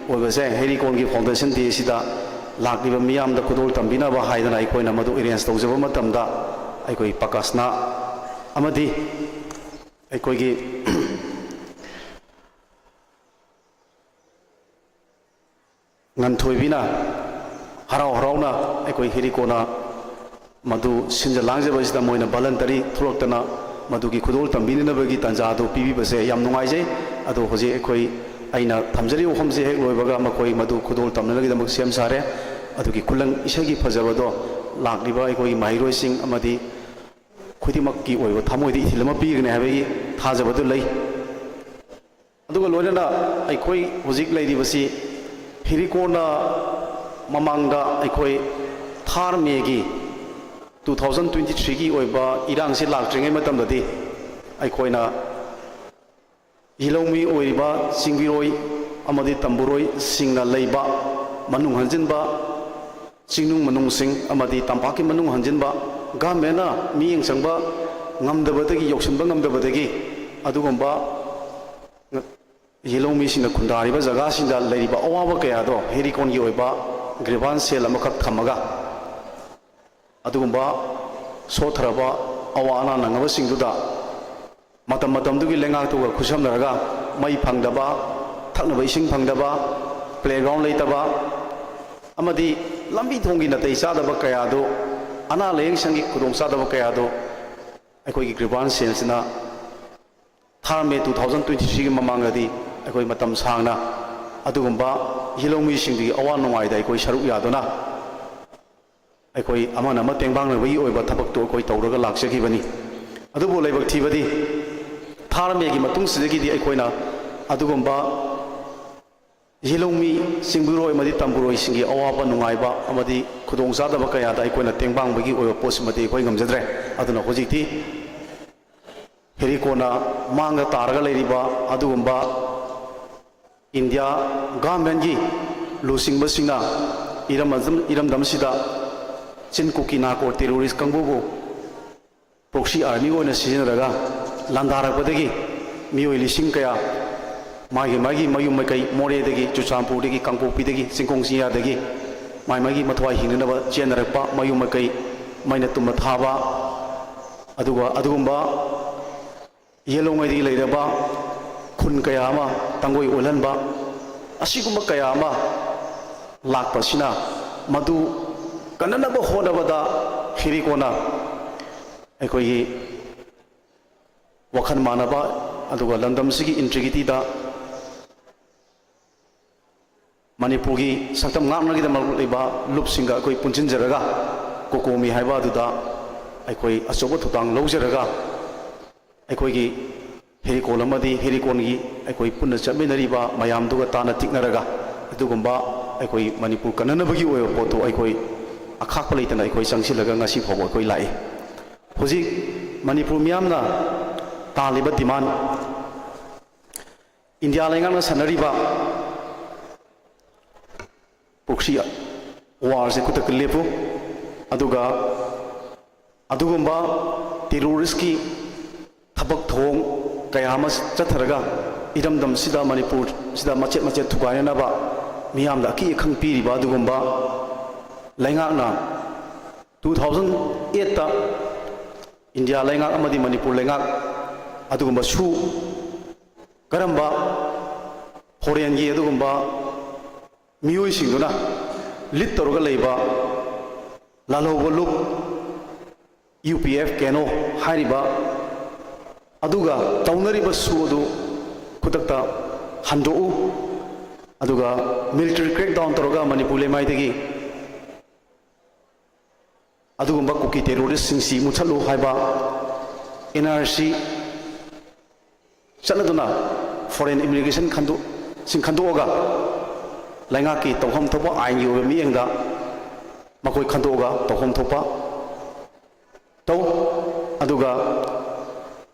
ꯑꯣꯏꯕꯁꯦ ꯍꯦꯔꯤꯀꯣꯟꯒꯤ ꯐꯥꯎꯟꯗꯦꯁꯟ ꯗꯦ ꯑꯁꯤꯗ ꯂꯥꯛꯂꯤꯕ ꯃꯤꯌꯥꯝꯗ ꯈꯨꯗꯣꯜ ꯇꯝꯕꯤꯅꯕ ꯍꯥꯏꯗꯅ ꯑꯩꯈꯣꯏꯅ ꯃꯗꯨ ꯑꯦꯔꯦꯟꯖ ꯇꯧꯖꯕ ꯃꯇꯝꯗ ꯑꯩꯈꯣꯏ ꯄꯀꯥꯁꯅꯥ ꯑꯃꯗꯤ ꯑꯩꯈꯣꯏꯒꯤ ꯉꯟꯊꯣꯏꯕꯤꯅ ꯍꯔꯥꯎ ꯍꯔꯥꯎꯅ ꯑꯩꯈꯣই ꯍꯦꯔꯤꯀꯣꯟꯅ ꯃꯗꯨ ꯁꯤꯟꯖ ꯂꯥꯡꯖꯕꯁꯤꯗ ꯃꯣꯏꯅ ꯚꯂꯟꯇꯔꯤ ꯊꯣꯛꯂꯛꯇꯅ ꯃꯗꯨꯒꯤ ꯈꯨꯗꯣꯜ ꯇꯝꯕꯤꯅꯕꯒꯤ ꯇꯥꯟꯖꯥ ꯑꯗꯨ ꯄꯤꯕꯤꯕꯁꯦ ꯌꯥꯝ ꯅꯨꯡꯉꯥꯏꯖꯩ ꯑꯗꯣ ꯍꯧꯖꯤꯛ ꯑꯩꯈꯣꯏ ꯑꯩꯅ ꯊꯝꯖꯔꯤꯕ ꯋꯥꯐꯝꯁꯦ ꯍꯦꯛ ꯂꯣꯏꯕꯒ ꯃꯈꯣꯏ ꯃꯗꯨ ꯈꯨꯗꯣꯜ ꯇꯝꯅꯕꯒꯤꯗꯃꯛ ꯁꯦꯝ ꯁꯥꯔꯦ ꯑꯗꯨꯒꯤ ꯈꯨꯂꯪ ꯏꯁꯩꯒꯤ ꯐꯖꯕꯗꯣ ꯂꯥꯛꯂꯤꯕ ꯑꯩꯈꯣꯏꯒꯤ ꯃꯍꯩꯔꯣꯏꯁꯤꯡ ꯑꯃꯗꯤ ꯈꯨꯗꯤꯡꯃꯛꯀꯤ ꯑꯣꯏꯕ ꯊꯃꯣꯏꯗ ꯏꯊꯤꯜ ꯑꯃ ꯄꯤꯒꯅꯤ ꯍꯥꯏꯕꯒꯤ ꯊꯥꯖꯕꯗꯨ ꯂꯩ ꯑꯗꯨꯒ ꯂꯣꯏꯅꯅ ꯑꯩꯈꯣꯏ ꯍꯧꯖꯤꯛ ꯂꯩꯔꯤꯕꯁꯤ ꯍꯦꯔꯤꯀꯣꯟꯅ ꯃꯃꯥꯡꯗ ꯑꯩꯈꯣꯏ ꯊꯥꯔ ꯃꯦꯒꯤ 2023ꯒꯤ ꯑꯣꯏꯕ ꯏꯔꯥꯡꯁꯤ ꯂꯥꯛꯇ꯭ꯔꯤꯉꯩ ꯃꯇꯝꯗꯗꯤ ꯑꯩꯈꯣꯏꯅ ꯌꯦꯂꯧꯃꯤ ꯑꯣꯏꯔꯤꯕ ꯆꯤꯡꯕꯤꯔꯣꯏ ꯑꯃꯗꯤ ꯇꯝꯕꯨꯔꯣꯏꯁꯤꯡꯅ ꯂꯩꯕ ꯃꯅꯨꯡ ꯍꯟꯖꯤꯟꯕ ꯆꯤꯡꯅꯨꯡ ꯃꯅꯨꯡꯁꯤꯡ ꯑꯃꯗꯤ ꯇꯝꯄꯥꯛꯀꯤ ꯃꯅꯨꯡ ꯍꯟꯖꯤꯟꯕ ꯒꯚꯔꯟꯃꯦꯟꯠꯅ ꯃꯤꯠꯌꯦꯡ ꯆꯪꯕ ꯉꯝꯗꯕꯗꯒꯤ ꯌꯧꯁꯤꯟꯕ ꯉꯝꯗꯕꯗꯒꯤ ꯑꯗꯨꯒꯨꯝꯕ ꯌꯦꯂꯧꯃꯤꯁꯤꯡꯅ ꯈꯨꯟꯗꯥꯔꯤꯕ ꯖꯒꯥꯁꯤꯡꯗ ꯂꯩꯔꯤꯕ ꯑꯋꯥꯕ ꯀꯌꯥꯗꯣ ꯍꯦꯔꯤꯀꯣꯟꯒꯤ ꯑꯣꯏꯕ ꯒ꯭ꯔꯤꯚꯥꯟꯁ ꯁꯦꯜ ꯑꯃꯈꯛ ꯊꯝꯃꯒ ꯑꯗꯨꯒꯨꯝꯕ ꯁꯣꯊꯔꯕ ꯑꯋꯥ ꯑꯅꯥ ꯅꯪꯉꯕꯁꯤꯡꯗꯨꯗ ꯃꯇꯝ ꯃꯇꯝꯗꯨꯒꯤ ꯂꯩꯉꯥꯛꯇꯨꯒ ꯈꯨꯠꯁꯝꯅꯔꯒ ꯃꯩ ꯐꯪꯗꯕ ꯊꯛꯅꯕ ꯏꯁꯤꯡ ꯐꯪꯗꯕ ꯄ꯭ꯂꯦꯒ꯭ꯔꯥꯎꯟ ꯂꯩꯇꯕ ꯑꯃꯗꯤ ꯂꯝꯕꯤ ꯊꯣꯡꯒꯤ ꯅꯥꯇꯩ ꯆꯥꯗꯕ ꯀꯌꯥꯗꯨ ꯑꯅꯥ ꯂꯥꯌꯦꯡꯁꯪꯒꯤ ꯈꯨꯗꯣꯡꯆꯥꯗꯕ ꯀꯌꯥꯗꯨ ꯑꯩꯈꯣꯏꯒꯤ ꯒ꯭ꯔꯤꯚꯥꯟꯁ ꯁꯦꯜꯁꯤꯅ ꯊꯥꯔ ꯃꯦ 2023ꯒꯤ ꯃꯃꯥꯡꯗꯗꯤ ꯑꯩꯈꯣꯏ ꯃꯇꯝ ꯁꯥꯡꯅ ꯑꯗꯨꯒꯨꯝꯕ ꯌꯦꯂꯧꯃꯤꯁꯤꯡꯒꯤ ꯑꯋꯥ ꯅꯨꯡꯉꯥꯏꯗ ꯑꯩꯈꯣꯏ ꯁꯔꯨꯛ ꯌꯥꯗꯨꯅ ꯑꯩꯈꯣꯏ ꯑꯃꯅ ꯑꯃ ꯇꯦꯡꯕꯥꯡꯅꯕꯒꯤ ꯑꯣꯏꯕ ꯊꯕꯛꯇꯨ ꯑꯩꯈꯣꯏ ꯇꯧꯔꯒ ꯂꯥꯛꯆꯈꯤꯕꯅꯤ ꯑꯗꯨꯕꯨ ꯂꯥꯏꯕꯛ ꯊꯤꯕꯗꯤ ꯊꯥꯔ ꯃꯦꯒꯤ ꯃꯇꯨꯡꯁꯤꯗꯒꯤꯗꯤ ꯑꯩꯈꯣꯏꯅ ꯑꯗꯨꯒꯨꯝꯕ ꯌꯦꯂꯧꯃꯤ ꯆꯤꯡꯕꯤꯔꯣꯏ ꯑꯃꯗꯤ ꯇꯝꯕꯨꯔꯣꯏꯁꯤꯡꯒꯤ ꯑꯋꯥꯕ ꯅꯨꯡꯉꯥꯏꯕ ꯑꯃꯗꯤ ꯈꯨꯗꯣꯡꯆꯥꯗꯕ ꯀꯌꯥꯗ ꯑꯩꯈꯣꯏꯅ ꯇꯦꯡꯕꯥꯡꯕꯒꯤ ꯑꯣꯏꯕ ꯄꯣꯠꯁꯤꯃꯗꯤ ꯑꯩꯈꯣꯏ ꯉꯝꯖꯗ꯭ꯔꯦ ꯑꯗꯨꯅ ꯍꯧꯖꯤꯛꯇꯤ ꯍꯦꯔꯤꯀꯣꯟꯅ ꯃꯥꯡꯗ ꯇꯥꯔꯒ ꯂꯩꯔꯤꯕ ꯑꯗꯨꯒꯨꯝꯕ ꯏꯟꯗꯤꯌꯥ ꯒꯚꯔꯟꯃꯦꯟꯠꯒꯤ ꯂꯨꯆꯤꯡꯕꯁꯤꯡꯅ ꯏꯔꯝꯗꯝꯁꯤꯗ ꯆꯤꯟ ꯀꯨꯀꯤ ꯅꯥꯀꯣꯔ ꯇꯦꯔꯣꯔꯤꯁ ꯀꯥꯡꯕꯨꯕꯨ ꯄ꯭ꯔꯣꯛꯁꯤ ꯑꯥꯔꯃꯤ ꯑꯣꯏꯅ ꯁꯤꯖꯤꯟꯅꯔꯒ ꯂꯥꯟꯗꯥꯔꯛꯄꯗꯒꯤ ꯃꯤꯑꯣꯏ ꯂꯤꯁꯤꯡ ꯀꯌꯥ ꯃꯥꯒꯤ ꯃꯌꯨꯝ ꯃꯀꯩ ꯃꯣꯔꯦꯗꯒꯤ ꯆꯨꯔꯆꯥꯟꯄꯨꯔꯗꯒꯤ ꯀꯥꯡꯄꯣꯛꯄꯤꯗꯒꯤ ꯆꯤꯡꯈꯣꯡ ꯆꯤꯡꯌꯥꯗꯒꯤ ꯃꯥꯒꯤ ꯃꯊ꯭ꯋꯥꯏ ꯍꯤꯡꯅꯅꯕ ꯆꯦꯟꯅꯔꯛꯄ ꯃꯌꯨꯝ ꯃꯀꯩ ꯃꯩꯅ ꯇꯨꯝꯅ ꯊꯥꯕ ꯑꯗꯨꯒ ꯑꯗꯨꯒꯨꯝꯕ ꯌꯦꯂꯣꯡꯉꯩꯗꯒꯤ ꯂꯩꯔꯕ ꯈꯨꯟ ꯀꯌꯥ ꯑꯃ ꯇꯪꯒꯣꯏ ꯑꯣꯜꯍꯟꯕ ꯑꯁꯤꯒꯨꯝꯕ ꯀꯌా ꯑꯃ ꯂꯥꯛꯄꯁꯤꯅ ꯃꯗꯨ ꯀꯟꯅꯅꯕ ꯍꯣꯠꯅꯕꯗ ꯍꯦꯔꯤꯀꯣꯟꯅ ꯑꯩꯈꯣꯏꯒꯤ ꯋꯥꯈꯜ ꯃꯥꯟꯅꯕ ꯑꯗꯨꯒ ꯂꯝꯗꯝꯁꯤꯒꯤ ꯏꯟꯇꯤꯒ꯭ꯔꯤꯇꯤꯗ ꯃꯅꯤꯄꯨꯔꯒꯤ ꯁꯛꯇꯝ ꯉꯥꯛꯅꯕꯒꯤꯗꯃꯛ ꯂꯩꯕ ꯂꯨꯞꯁꯤꯡꯒ ꯑꯩꯈꯣꯏ ꯄꯨꯟꯁꯤꯟꯖꯔꯒ ꯀꯣꯀꯣꯃꯤ ꯍꯥꯏꯕ ꯑꯗꯨꯗ ꯑꯩꯈꯣꯏ ꯑꯆꯧꯕ ꯊꯧꯗꯥꯡ ꯂꯧꯖꯔꯒ ꯑꯩꯈꯣꯏꯒꯤ ꯍꯦꯔꯤꯀꯣꯟ ꯑꯃꯗꯤ ꯍꯦꯔꯤꯀꯣꯟꯒꯤ ꯑꯩꯈꯣꯏ ꯄꯨꯟꯅ ꯆꯠꯃꯤꯟꯅꯔꯤꯕ ꯃꯌꯥꯝꯗꯨꯒ ꯇꯥꯟꯅ ꯇꯤꯛꯅꯔꯒ ꯑꯗꯨꯒꯨꯝꯕ ꯑꯩꯈꯣꯏ ꯃꯅꯤꯄꯨꯔ ꯀꯟꯅꯅꯕꯒꯤ ꯑꯣꯏꯕ ꯄꯣꯠꯇꯣ ꯑꯩꯈꯣꯏ ꯑꯈꯥꯛꯄ ꯂꯩꯇꯅ ꯑꯩꯈꯣꯏ ꯆꯪꯁꯤꯜꯂꯒ ꯉꯁꯤ ꯐꯥꯎꯕ ꯑꯩꯈꯣꯏ ꯂꯥꯛꯏ ꯍꯧꯖꯤꯛ ꯃꯅꯤꯄꯨꯔ ꯃꯤꯌꯥꯝꯅ ꯇꯥꯜꯂꯤꯕ ꯗꯤꯃꯥꯟ ꯏꯟꯗꯤꯌꯥ ꯂꯩꯉꯥꯛꯅ ꯁꯥꯟꯅꯔꯤꯕ ꯄ꯭ꯔꯣꯛꯁꯤ ꯋꯥꯔꯁꯦ ꯈꯨꯗꯛꯇ ꯂꯦꯞꯄꯨ ꯑꯗꯨꯒ ꯑꯗꯨꯒꯨꯝꯕ ꯇꯦꯔꯣꯔꯤꯁꯀꯤ ꯊꯕꯛ ꯊꯧꯑꯣꯡ ꯀꯌꯥ ꯑꯃ ꯆꯠꯊꯔꯒ ꯏꯔꯝꯗꯝꯁꯤꯗ ꯃꯅꯤꯄꯨꯔꯁꯤꯗ ꯃꯆꯦꯠ ꯃꯆꯦꯠ ꯊꯨꯒꯥꯏꯅꯅꯕ ꯃꯤꯌꯥꯝꯗ ꯑꯀꯤ ꯑꯈꯪ ꯄꯤꯔꯤꯕ ꯑꯗꯨꯒꯨꯝꯕ ꯂꯩꯉꯥꯛꯅ 2008ꯇ ꯏꯟꯗꯤꯌꯥ ꯂꯩꯉꯥꯛ ꯑꯃꯗꯤ ꯃꯅꯤꯄꯨꯔ ꯂꯩꯉꯥꯛ ꯑꯗꯨꯒꯨꯝꯕ ꯀꯔꯝꯕ ꯐꯣꯔꯦꯟꯒꯤ ꯑꯗꯨꯒꯨꯝꯕ ꯃꯤꯑꯣꯏꯁꯤꯡꯗꯨꯅ ꯂꯤꯗ ꯇꯧꯔꯒ ꯂꯩꯕ ꯂꯥꯜꯍꯧꯕ ꯂꯨꯞ UPF ꯀꯦꯅꯣ ꯍꯥꯏꯔꯤꯕ ꯑꯗꯨꯒ ꯇꯧꯅꯔꯤꯕ ꯑꯗꯨ ꯈꯨꯗꯛꯇ ꯍꯟꯗꯣꯛꯎ ꯑꯗꯨꯒ ꯃꯤꯂꯤꯇꯔꯤ ꯀ꯭ꯔꯦꯛꯗꯥꯎꯟ ꯇꯧꯔꯒ ꯃꯅꯤꯄꯨꯔ ꯂꯩꯃꯥꯏꯗꯒꯤ ꯑꯗꯨꯒꯨꯝꯕ ꯀꯨꯀꯤ ꯇꯦꯔꯣꯔꯤꯁꯁꯤꯡꯁꯤ ꯃꯨꯠꯊꯠꯂꯨ ꯍꯥꯏꯕ NRC ꯆꯠꯅꯗꯨꯅ ꯐꯣꯔꯦꯟ ꯏꯃꯤꯒ꯭ꯔꯦꯁꯟ ꯈꯟꯗꯣꯛꯑꯒ ꯂꯩꯉꯥꯛꯀꯤ ꯇꯧꯐꯝ ꯊꯣꯛꯄ ꯑꯥꯏꯟꯒꯤ ꯑꯣꯏꯕ ꯃꯤꯠꯌꯦꯡꯗ ꯃꯈꯣꯏ ꯈꯟꯗꯣꯛꯑꯒ ꯇꯧꯐꯝ ꯊꯣꯛꯄ ꯇꯧ ꯑꯗꯨꯒ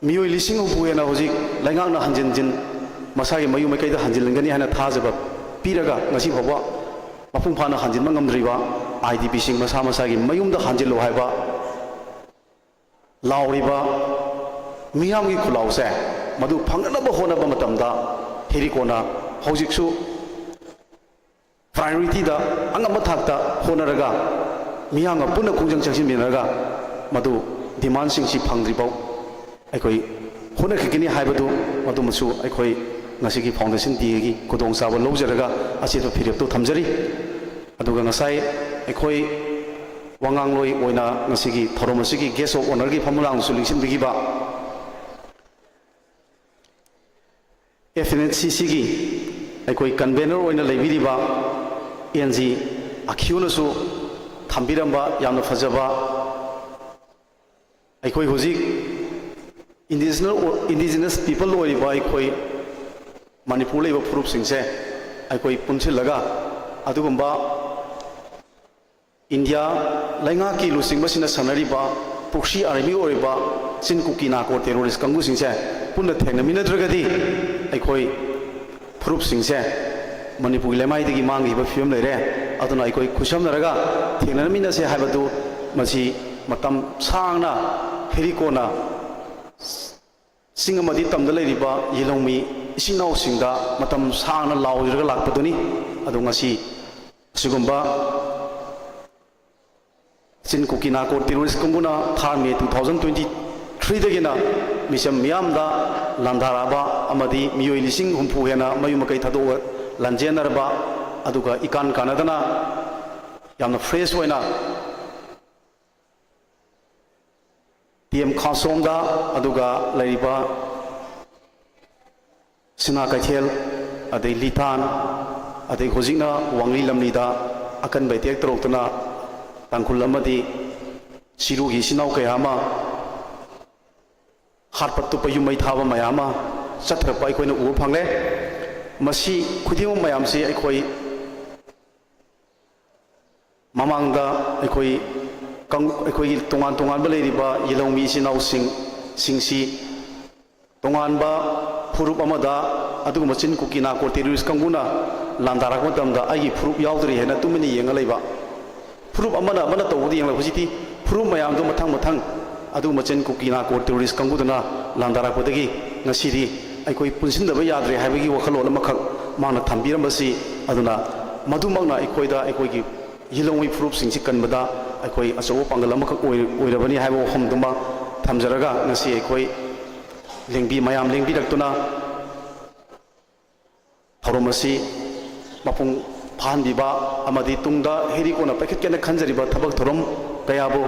ꯃꯤꯑꯣꯏ 10,000 ꯍꯦꯟꯅ ꯍꯧꯖꯤꯛ ꯂꯩꯉꯥꯛꯅ ꯍꯟꯖꯤꯟ ꯃꯁꯥꯒꯤ ꯃꯌꯨꯝ ꯃꯀꯩꯗ ꯍꯟꯖꯤꯟꯒꯅꯤ ꯍꯥꯏꯅ ꯊꯥꯖꯕ ꯄꯤꯔꯒ ꯉꯁꯤ ꯐꯥꯎꯕ ꯃꯄꯨꯡ ꯐꯥꯅ ꯍꯟꯖꯤꯟꯕ ꯉꯝꯗ꯭ꯔꯤꯕ IDPꯁꯤꯡ ꯃꯁꯥ ꯃꯁꯥꯒꯤ ꯃꯌꯨꯝꯗ ꯍꯟꯖꯤꯜꯂꯨ ꯍꯥꯏꯕ ꯂꯥꯎꯔꯤꯕ ꯃꯤꯌꯥꯝꯒꯤ ꯈꯨꯂꯥꯎꯁꯦ ꯃꯗꯨ ꯐꯪꯅꯕ ꯍꯣꯠꯅꯕ ꯃꯇꯝꯗ ꯍꯦꯔꯤꯀꯣꯟꯅ ꯍꯧꯖꯤꯛꯁꯨ ꯄ꯭ꯔꯥꯏꯌꯣꯔꯤꯇꯤꯗ ꯑꯉꯝꯕ ꯊꯥꯛꯇ ꯍꯣꯠꯅꯔꯒ ꯃꯤꯌꯥꯝꯒ ꯄꯨꯟꯅ ꯈꯣꯡꯖꯪ ꯆꯪꯁꯤꯟꯃꯤꯟꯅꯔꯒ ꯃꯗꯨ ꯗꯤꯃꯥꯟꯁꯤꯡꯁꯤ ꯐꯪꯗ꯭ꯔꯤꯐꯥꯎ ꯑꯩꯈꯣꯏ ꯍꯣꯠꯅꯈꯤꯒꯅꯤ ꯍꯥꯏꯕꯗꯨ ꯃꯗꯨꯃꯁꯨ ꯑꯩꯈꯣꯏ ꯉꯁꯤꯒꯤ ꯐꯥꯎꯟꯗꯦꯁꯟ ꯗꯦꯒꯤ ꯈꯨꯗꯣꯡꯆꯥꯕ ꯂꯧꯖꯔꯒ ꯑꯆꯦꯠꯄ ꯐꯤꯔꯦꯞꯇꯨ ꯊꯝꯖꯔꯤ ꯑꯗꯨꯒ ꯉꯁꯥꯏ ꯑꯩꯈꯣꯏ ꯋꯥꯉꯥꯡꯂꯣꯏ ꯑꯣꯏꯅ ꯉꯁꯤꯒꯤ ꯊꯧꯔꯝ ꯑꯁꯤꯒꯤ ꯒꯦꯁ ꯑꯣꯐ ꯑꯣꯅꯔꯒꯤ ꯐꯝꯂꯥꯡꯁꯨ ꯂꯤꯡꯁꯤꯟꯕꯤꯈꯤꯕ FNHCCꯒꯤ ꯑꯩꯈꯣꯏ ꯀꯟꯚꯦꯅꯔ ꯑꯣꯏꯅ ꯂꯩꯕꯤꯔꯤꯕ NG ꯑꯈ꯭ꯌꯨꯅꯁꯨ ꯊꯝꯕꯤꯔꯝꯕ ꯌꯥꯝꯅ ꯐꯖꯕ ꯑꯩꯈꯣꯏ ꯍꯧꯖꯤꯛ ꯏꯟꯗꯤꯖꯤꯅꯁ ꯄꯤꯄꯜ ꯑꯣꯏꯔꯤꯕ ꯑꯩꯈꯣꯏ ꯃꯅꯤꯄꯨꯔ ꯂꯩꯕ ꯐꯨꯔꯨꯞꯁꯤꯡꯁꯦ ꯑꯩꯈꯣꯏ ꯄꯨꯟꯁꯤꯜꯂꯒ ꯑꯗꯨꯒꯨꯝꯕ ꯏꯟꯗꯤꯌꯥ ꯂꯩꯉꯥꯛꯀꯤ ꯂꯨꯆꯤꯡꯕꯁꯤꯡꯅ ꯁꯥꯟꯅꯔꯤꯕ ꯄ꯭ꯔꯣꯛꯁꯤ ꯑꯥꯔꯃꯤ ꯑꯣꯏꯔꯤꯕ ꯆꯤꯟ ꯀꯨꯀꯤ ꯅꯥꯀꯣ ꯇꯦꯔꯣꯔꯤꯁ ꯀꯥꯡꯕꯨꯁꯤꯡꯁꯦ ꯄꯨꯟꯅ ꯊꯦꯡꯅꯃꯤꯟꯅꯗ꯭ꯔꯒꯗꯤ ꯑꯩꯈꯣꯏ ꯐꯨꯔꯨꯞꯁꯤꯡꯁꯦ ꯃꯅꯤꯄꯨꯔꯒꯤ ꯂꯩꯃꯥꯏꯗꯒꯤ ꯃꯥꯡꯈꯤꯕ ꯐꯤꯕꯝ ꯂꯩꯔꯦ ꯑꯗꯨꯅ ꯑꯩꯈꯣꯏ ꯈꯨꯠꯁꯝꯅꯔꯒ ꯊꯦꯡꯅꯃꯤꯟꯅꯁꯦ ꯍꯥꯏꯕꯗු ꯃꯁꯤ ꯃꯇꯝ ꯁꯥꯡꯅ ꯍꯦꯔꯤꯀꯣꯟꯅ ꯆꯤꯡ ꯑꯃꯗꯤ ꯇꯝꯗ ꯂꯩꯔꯤꯕ ꯌꯦꯜꯍꯧꯃꯤ ꯏꯆꯤꯟ ꯏꯅꯥꯎꯁꯤꯡꯗ ꯃꯇꯝ ꯁꯥꯡꯅ ꯂꯥꯎꯖꯔꯒ ꯂꯥꯛꯄꯗꯨꯅꯤ ꯑꯗꯣ ꯉꯁꯤ ꯑꯁꯤꯒꯨꯝꯕ ꯆꯤꯟ ꯀꯨꯀꯤ ꯅꯥꯀꯣ ꯇꯦꯔꯣꯔꯤꯁ ꯀꯥꯡꯕꯨꯅ ꯊꯥ ꯃꯦ 2023ꯗꯒꯤꯅ ꯃꯤꯆꯝ ꯃꯤꯌꯥꯝꯗ ꯂꯥꯟꯗꯥꯔꯛꯑꯕ ꯑꯃꯗꯤ ꯃꯤꯑꯣꯏ 60,000 ꯍꯦꯟꯅ ꯃꯌꯨꯝ ꯃꯀꯩ ꯊꯥꯗꯣꯛꯑꯒ ꯂꯥꯟꯖꯦꯟꯅꯔꯕ ꯑꯗꯨꯒ ꯏꯀꯥꯟ ꯀꯥꯟꯅꯗꯅ ꯌꯥꯝꯅ ꯐ꯭ꯔꯦꯁ ꯑꯣꯏꯅ TM ꯈꯥꯁꯣꯡꯗ ꯑꯗꯨꯒ ꯂꯩꯔꯤꯕ ꯁꯤꯅꯥ ꯀꯩꯊꯦꯜ ꯑꯗꯩ ꯂꯤꯇꯥꯟ ꯑꯗꯩ ꯍꯧꯖꯤꯛꯅ ꯋꯥꯡꯂꯤ ꯂꯝꯂꯤꯗ ꯑꯀꯟꯕ ꯑꯦꯇꯦꯛ ꯇꯧꯔꯛꯇꯨꯅ ꯇꯥꯡꯈꯨꯜ ꯑꯃꯗꯤ ꯆꯤꯔꯨꯒꯤ ꯏꯆꯤꯟ-ꯏꯅꯥꯎ ꯀꯌꯥ ꯑꯃ ꯍꯥꯠꯄ ꯇꯨꯞꯄ ꯌꯨꯝꯃꯩ ꯊꯥꯕ ꯃꯌꯥꯝ ꯑꯃ ꯆꯠꯊꯔꯛꯄ ꯑꯩꯈꯣꯏꯅ ꯎꯕ ꯐꯪꯂꯦ ꯃꯁꯤ ꯈꯨꯗꯤꯡꯃꯛ ꯃꯌꯥꯝꯁꯤ ꯃꯃꯥꯡꯗ ꯑꯩꯈꯣꯏꯒꯤ ꯇꯣꯉꯥꯟ ꯇꯣꯉꯥꯟꯕ ꯂꯩꯔꯤꯕ ꯌꯦꯜꯍꯧꯃꯤ ꯏꯆꯤꯟ-ꯏꯅꯥꯎꯁꯤꯡꯁꯤ ꯇꯣꯉꯥꯟꯕ ꯐꯨꯔꯨꯞ ꯑꯃꯗ ꯑꯗꯨꯒꯨꯝꯕ ꯆꯤꯟ ꯀꯨꯀꯤ ꯅꯥꯀꯣ ꯇꯦꯔꯣꯔꯤꯁ ꯀꯥꯡꯕꯨꯅ ꯂꯥꯟꯗꯥꯔꯛꯄ ꯃꯇꯝꯗ ꯑꯩꯒꯤ ꯐꯨꯔꯨꯞ ꯌꯥꯎꯗ꯭ꯔꯤ ꯍꯥꯏꯅ ꯇꯨꯃꯤꯟꯅ ꯌꯦꯡꯉ ꯂꯩꯕ ꯐꯨꯔꯨꯞ ꯑꯃꯅ ꯇꯧꯕꯗ ꯌꯦꯡꯂꯛ ꯍꯧꯖꯤꯛꯇꯤ ꯐꯨꯔꯨꯞ ꯃꯌꯥꯝꯗꯨ ꯃꯊꯪ ꯑꯗꯨꯒꯨꯝꯕ ꯆꯤꯟ ꯀꯨꯀꯤ ꯅꯥꯀꯣ ꯇꯦꯔꯣꯔꯤꯁ ꯀꯥꯡꯕꯨꯗꯨꯅ ꯂꯥꯟꯗꯥꯔꯛꯄꯗꯒꯤ ꯉꯁꯤꯗꯤ ꯑꯩꯈꯣꯏ ꯄꯨꯟꯁꯤꯟꯗꯕ ꯌꯥꯗ꯭ꯔꯦ ꯍꯥꯏꯕꯒꯤ ꯋꯥꯈꯜꯂꯣꯟ ꯑꯃꯈꯛ ꯃꯥꯅ ꯊꯝꯕꯤꯔꯝꯕꯁꯤ ꯑꯗꯨꯅ ꯃꯗꯨꯃꯛꯅ ꯑꯩꯈꯣꯏꯒꯤ ꯌꯦꯜꯍꯧꯃꯤ ꯐꯨꯔꯨꯞꯁꯤꯡꯁꯤ ꯀꯟꯕꯗ ꯑꯩꯈꯣꯏ ꯑꯆꯧꯕ ꯄꯥꯡꯒꯜ ꯑꯃꯈꯛ ꯑꯣꯏꯔꯕꯅꯤ ꯍꯥꯏꯕ ꯋꯥꯐꯝꯗꯨꯃ ꯊꯝꯖꯔꯒ ꯉꯁꯤ ꯑꯩꯈꯣꯏ ꯃꯌꯥꯝ ꯂꯦꯡꯕꯤꯔꯛꯇꯨꯅ ꯊꯧꯔꯝ ꯑꯁꯤ ꯃꯄꯨꯡ ꯐꯥꯍꯟꯕꯤꯕ ꯑꯃꯗꯤ ꯇꯨꯡꯗ ꯍꯦꯔꯤꯀꯣꯟꯅ ꯄꯥꯏꯈꯠꯀꯦꯅ ꯈꯟꯖꯔꯤꯕ ꯊꯕꯛ ꯊꯧꯔꯝ ꯀꯌꯥꯕꯨ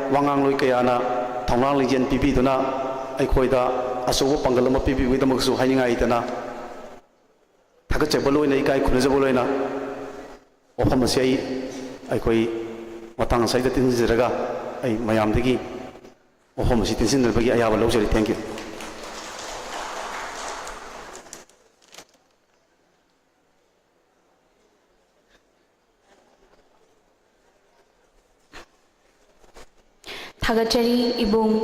ꯋꯥꯉꯥꯡꯂꯣꯏ ꯀꯌꯥꯅ ꯊꯧꯅꯥ ꯂꯤꯡꯖꯦꯜ ꯄꯤꯕꯤꯗꯨꯅ ꯑꯩꯈꯣꯏꯗ ꯑꯆꯧꯕ ꯄꯥꯡꯒꯜ ꯑꯃ ꯄꯤꯕꯤꯕꯒꯤꯗꯃꯛꯁꯨ ꯍꯥꯏꯅꯤꯡꯉꯥꯏꯗꯅ ꯊꯥꯒꯠꯆꯕ ꯂꯣꯏꯅ ꯏꯀꯥꯏ ꯈꯨꯝꯅꯖꯕ ꯂꯣꯏꯅ ꯋꯥꯐꯝ ꯑꯁꯤ ꯑꯩꯈꯣꯏ ꯃꯇꯥꯡ ꯑꯁꯤꯗ ꯇꯤꯟꯖꯔꯒ ꯑꯩ ꯃꯌꯥꯝꯗꯒꯤ ꯋꯥꯐꯝ ꯑꯁꯤ ꯇꯤꯟꯁꯤꯟꯅꯕꯒꯤ ꯑꯌꯥꯕ ꯂꯧꯖꯔꯤ thank you Thagachari Ibung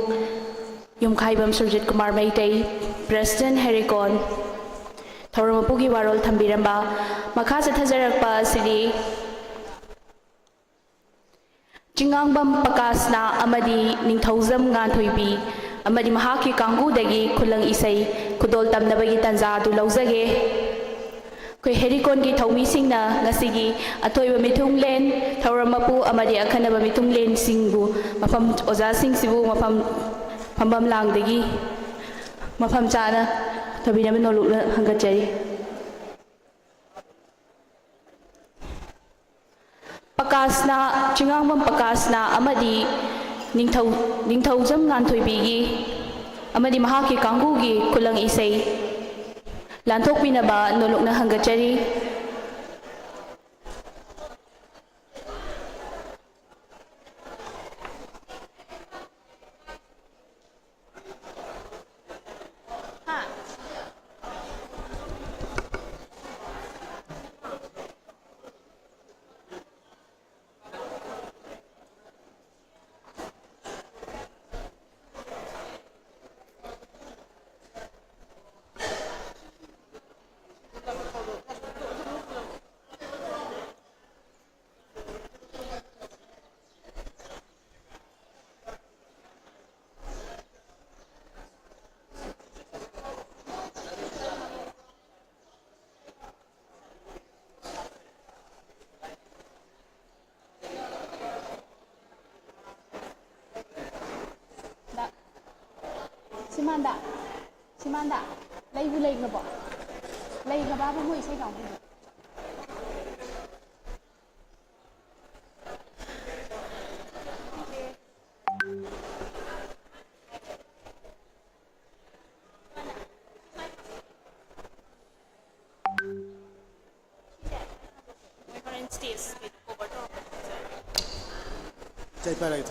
Yumkhaibam Surjit Kumar Maitai, President Hericon, Thoramapugi Warol Thambiramba, Makasa Thazarakpa Sidi, Chingangbam Pakasna Amadi Ningthauzam Nganthoibi, Amadi Mahaki Kangu Dagi Kulang Isai, Kudol Tamnabagi Tanza Du Lauzage. Koi Hericon ki Thaumi Singna Ngasigi Atoiba Mitung Len Tauramapu Amadi Akhanaba Mitung Len Singbu Mafam Oza Sing Sibu Mafam Pambam Langdagi Mafam Chana Tabina Minolu Hangachari Pakasna Chingangbam Pakasna Amadi Ningthauzam Nganthoibigi Amadi Mahaki Kangugi Kulang Isai Lantok pinaba nolok na Hangachari Simanda, lay bu lay nga ba? Lay nga ba mo isay kang bu? My current stays with over top. Jai Parai.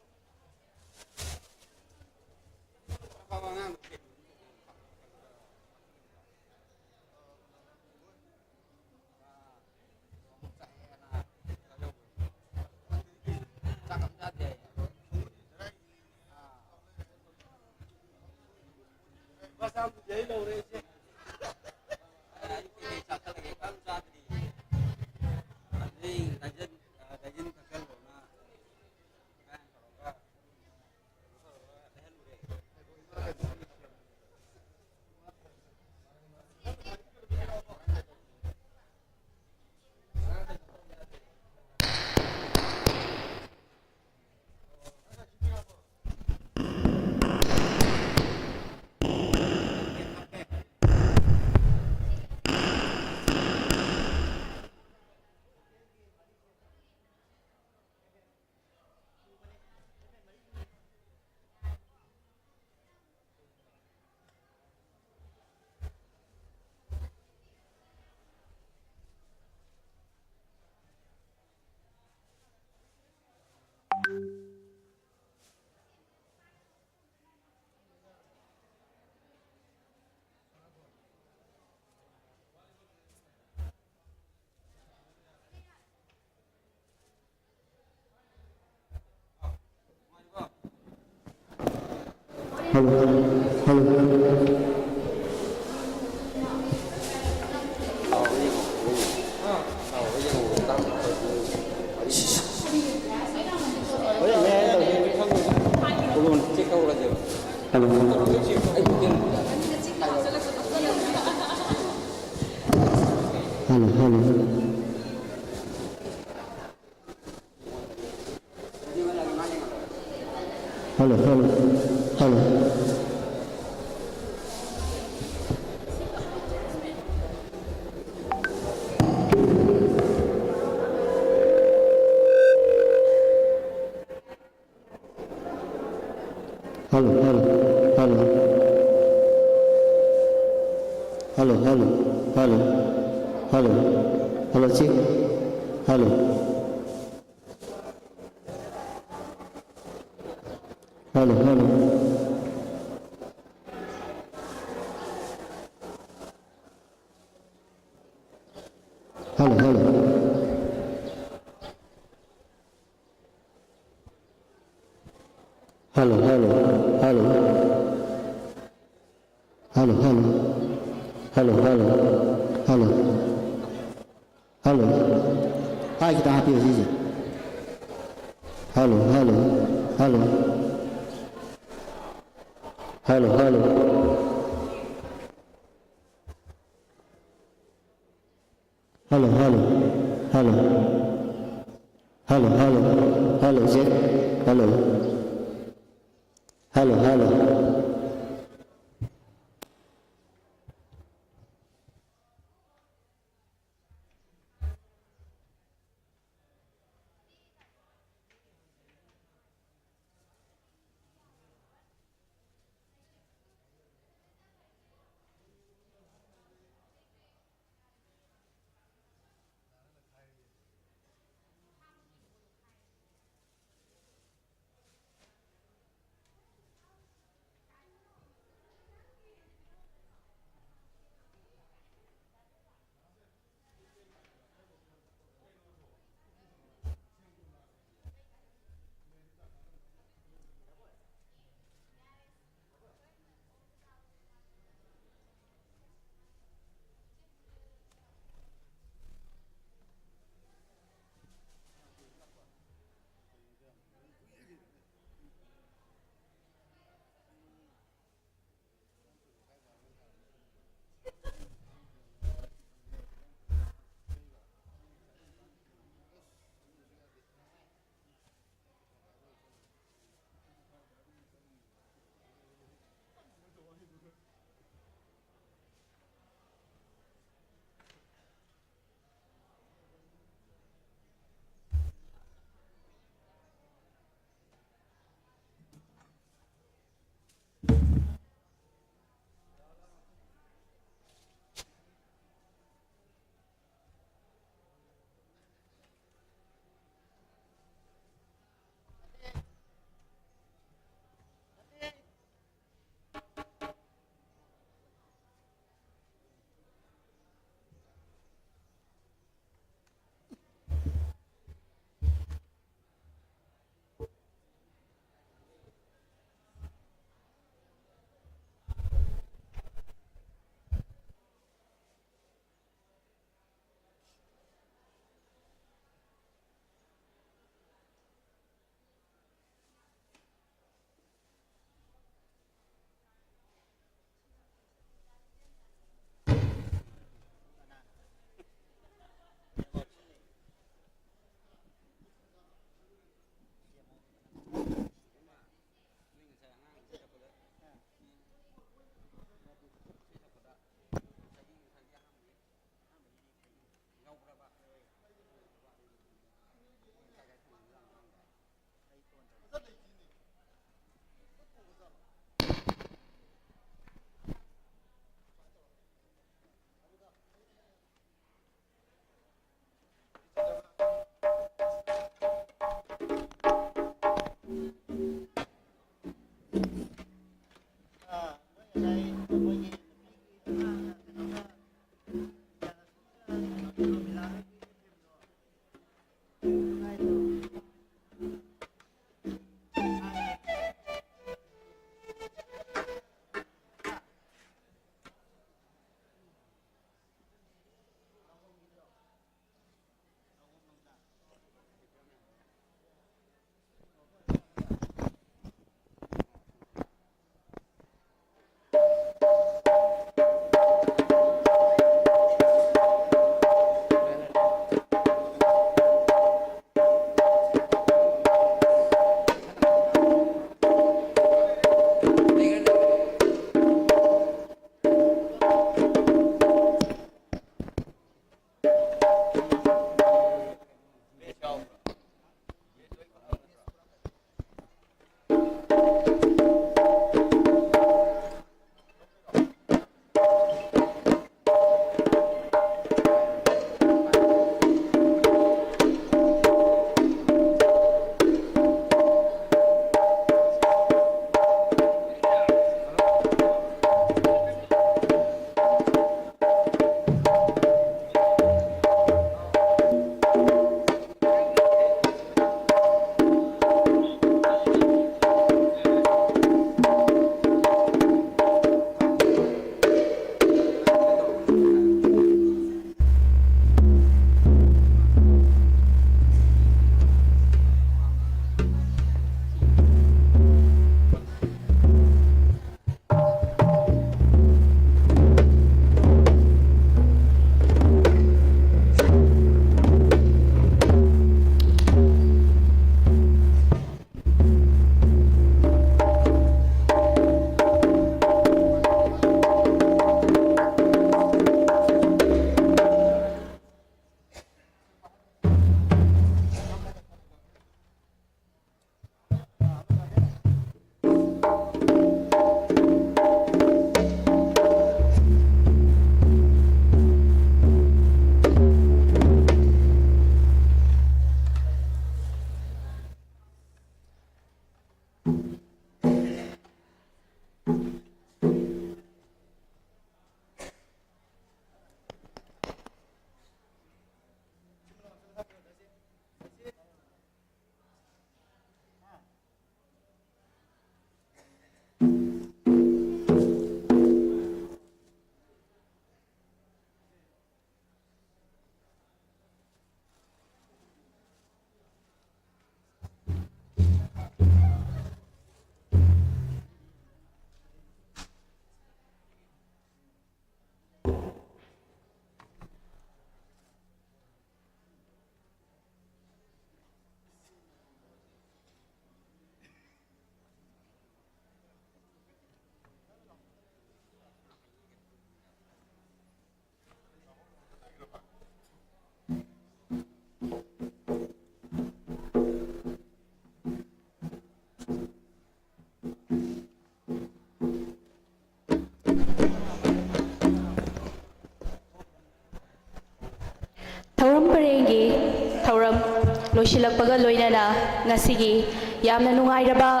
loisilakpaga loinana ngasigi yamna nungairaba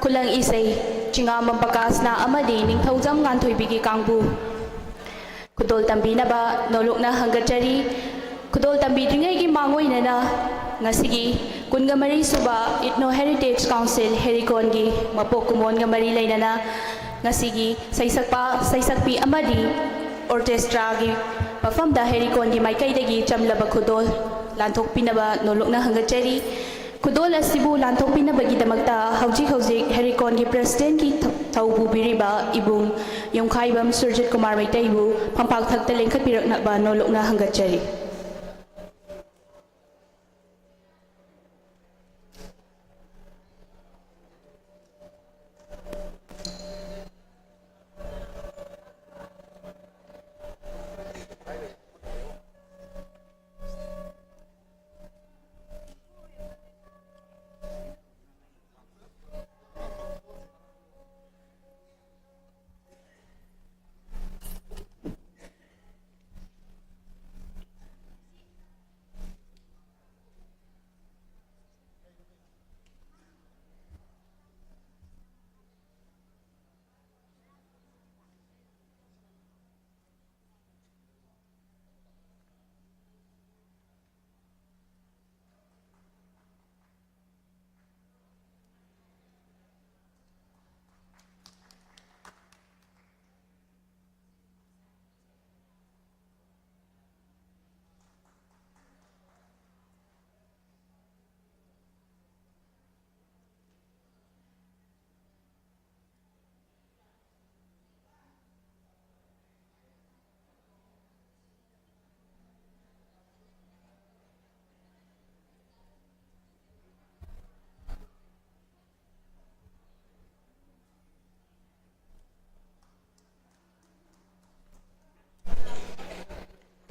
kulang isay Chingamam Pakasna amadi Ningthaujam Nganthoibigi Kangbu Kudol Tambinaba Nolokna Hangachari Kudol Tambidringai gi Mangoinana Ngasigi Kungamari Suba Ethno Heritage Council Herikon gi Mapokumon Ngamari Lainana Ngasigi Saisakpi amadi Orchestra gi Mafamda Herikon gi Maikaidagi Chamlaba Kudol Lanthok Pinaba Nolokna Hangachari Kudol asibu lanthok pinabagi damakta hauji Herikon gi President ki thaubu biriba ibung Yongkhaibam Surjit Kumar Maitaibu pampak thakta lengkhat pirakna ba nolokna hangachari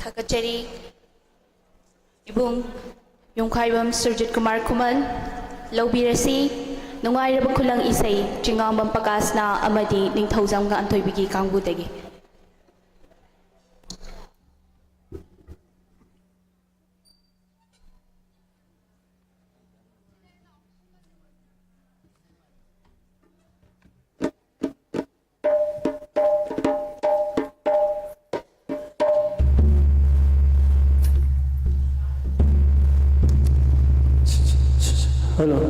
Thakachari Ibung Yongkhaibam Surjit Kumar Kuman Laubirasi Nungairaba Kulang Isay Chingamam Pakasna amadi Ningthaujam Nganthoibigi Kangbudagi Hello.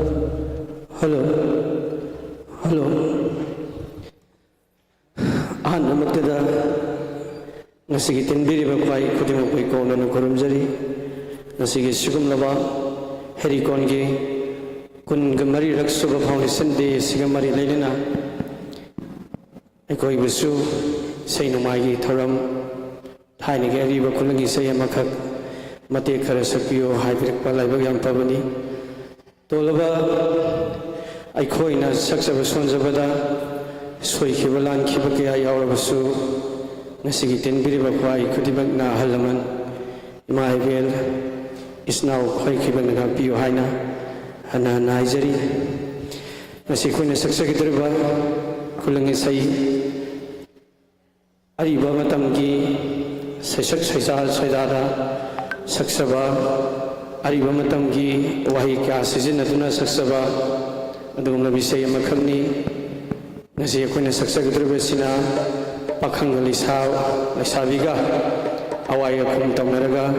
Namaktada Nasigi Tinbiriba Pai Kutimokoi Konan Kurumjari Nasigi Sugumlaba Herikongi Kun Gamari Raksuba Foundation Day Sigamari Lelena Ekoi Busu Sainumagi Tharam Tiny Gary Bakulagi Sayamakak Mate Karasapio Hybrid Palabagam Pavani Tolaba Aikoina Saksaba Sonzabada Soy Kibalan Kibaki Ayawasu Nasigi Tinbiriba Pai Kutibagna Halaman Imaivel is now Koi Kibanaga Pio Haina Hana Nigeri Nasikuna Saksakitruba Kulangisai Ariba Matamgi Sasak Saisal Saidada Saksaba Ariba Matamgi Wahika Sizinatuna Saksaba Adum Nabisay Makani Nasi Kuna Saksakitruba Pakhang Lisa Saviga Awaya Kum Tamaraga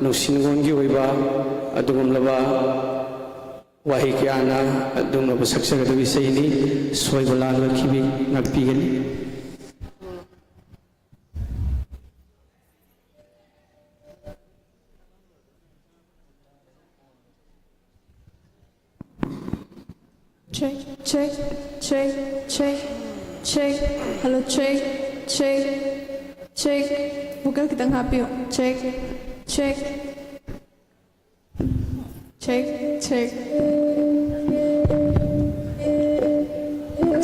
Nusingongi Wiba Adum Lava Wahikiana Adum of Saksakitruba Saini Soibola Kibi Napigani. Check. Hello, check. Bukan kita ngapain? Check. Check. Hello,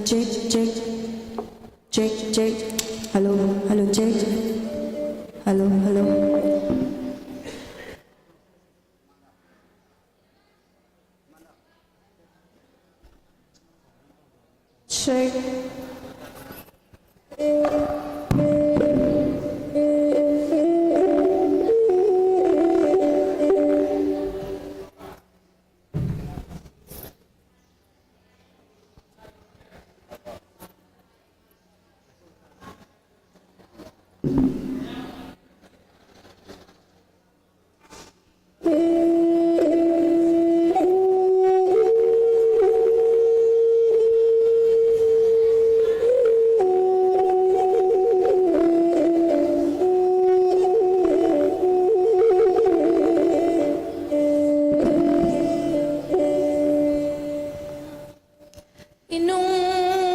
check. Hello, check. Hello. Check. Hãy subscribe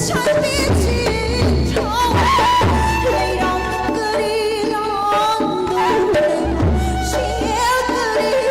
cho kênh Ghiền Mì Gõ để không bỏ lỡ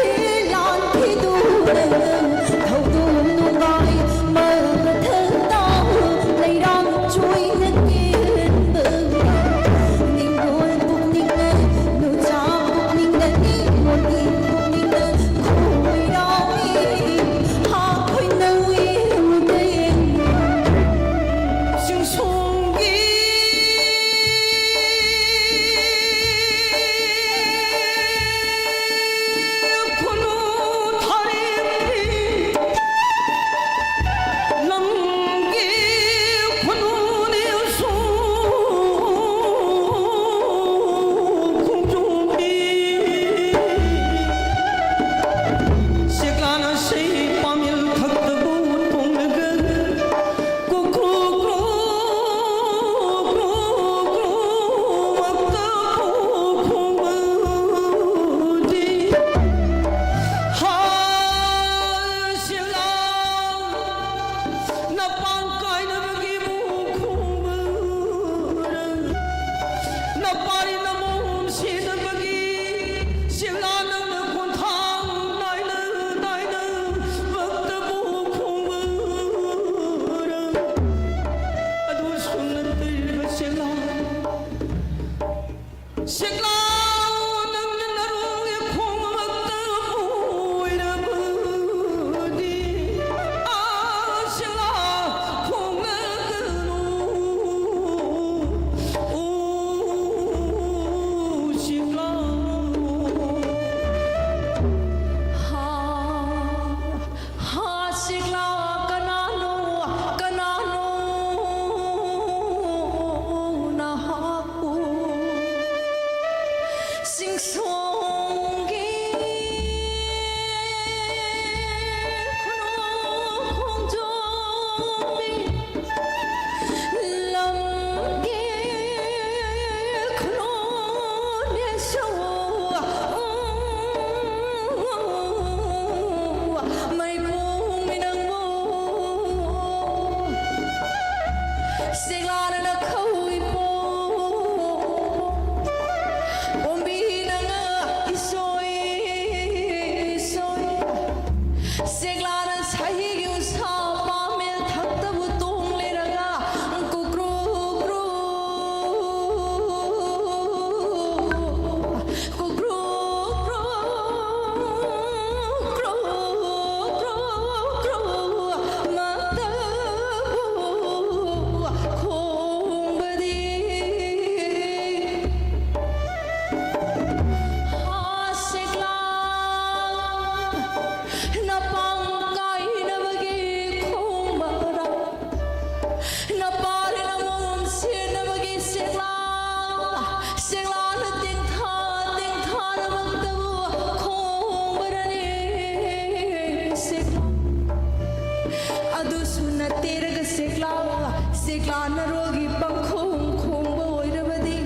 Siklanarolgi pangkhong khong boirabadi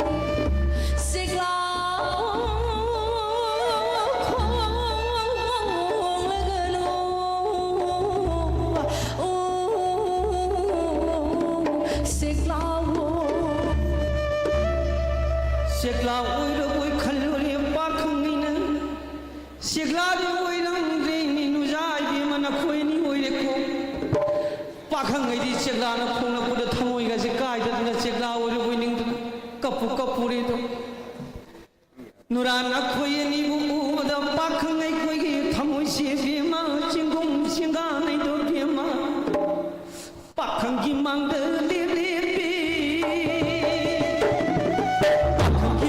Sikla khong lagano Sikla Sikla oira boi khalore pakhang nina Sikla de oirang reini nuzai bi mana khoini oire ko pakhang ngai di Sikla na phongna puda thamoi ga se kai da na Sikla oire boi ning kapu re do nurana khoini bu da pakhang ngai khoi gi thamoi se bi ma chingong singa nai do bi ma pakhang gi mang de le le bi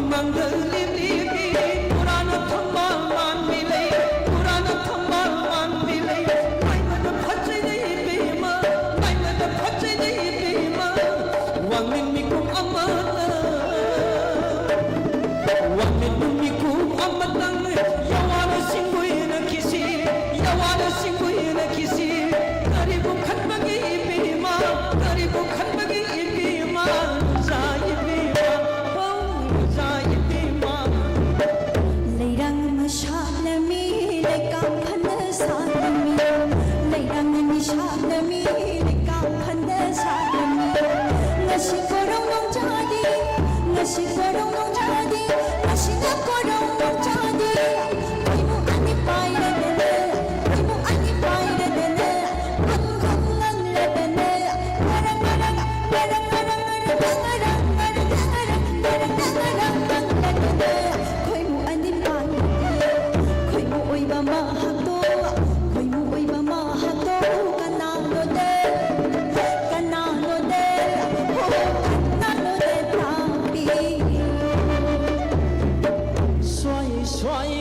Mangal lili Purana thambal man mile Purana thambal man mile Mai mada phachai nahi bema Mai mada phachai nahi bema Wangmin mikum amata Wangmin mikum amatang Yawana singui na kisi Yawana singui na kisi Karibu khatmagi bema Karibu khatmagi bema Zai bema Leirang mashalami lekam phana salami Leirang nishalami lekam phana salami Ngasi korong nong jadi Ngasi korong nong jadi Ngasi na korong nong jadi Imu ani paira dene Imu ani paira dene Ang kong lang la dene Ngarang ngarang ngarang ngarang ngarang ngarang ngarang ngarang ngarang ngarang ngarang ngarang Khoi mu ani paira Khoi mu oi ba ma hato Khoi mu oi ba ma hato Kanano de Kanano de Oh kanano de tambi Xoay xoay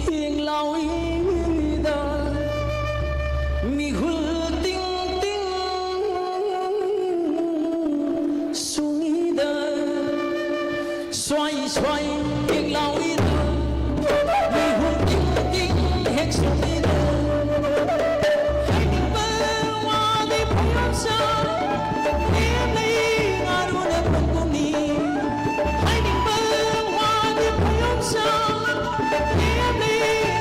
hiền lao hiền da mi hul ting ting suy da xoay xoay hiền lao hiền da mi hul ting ting hết suy da hai tiếng bơ hoa đi phơi sa em đi ngaro na panguni hai tiếng bơ hoa đi phơi sa em đi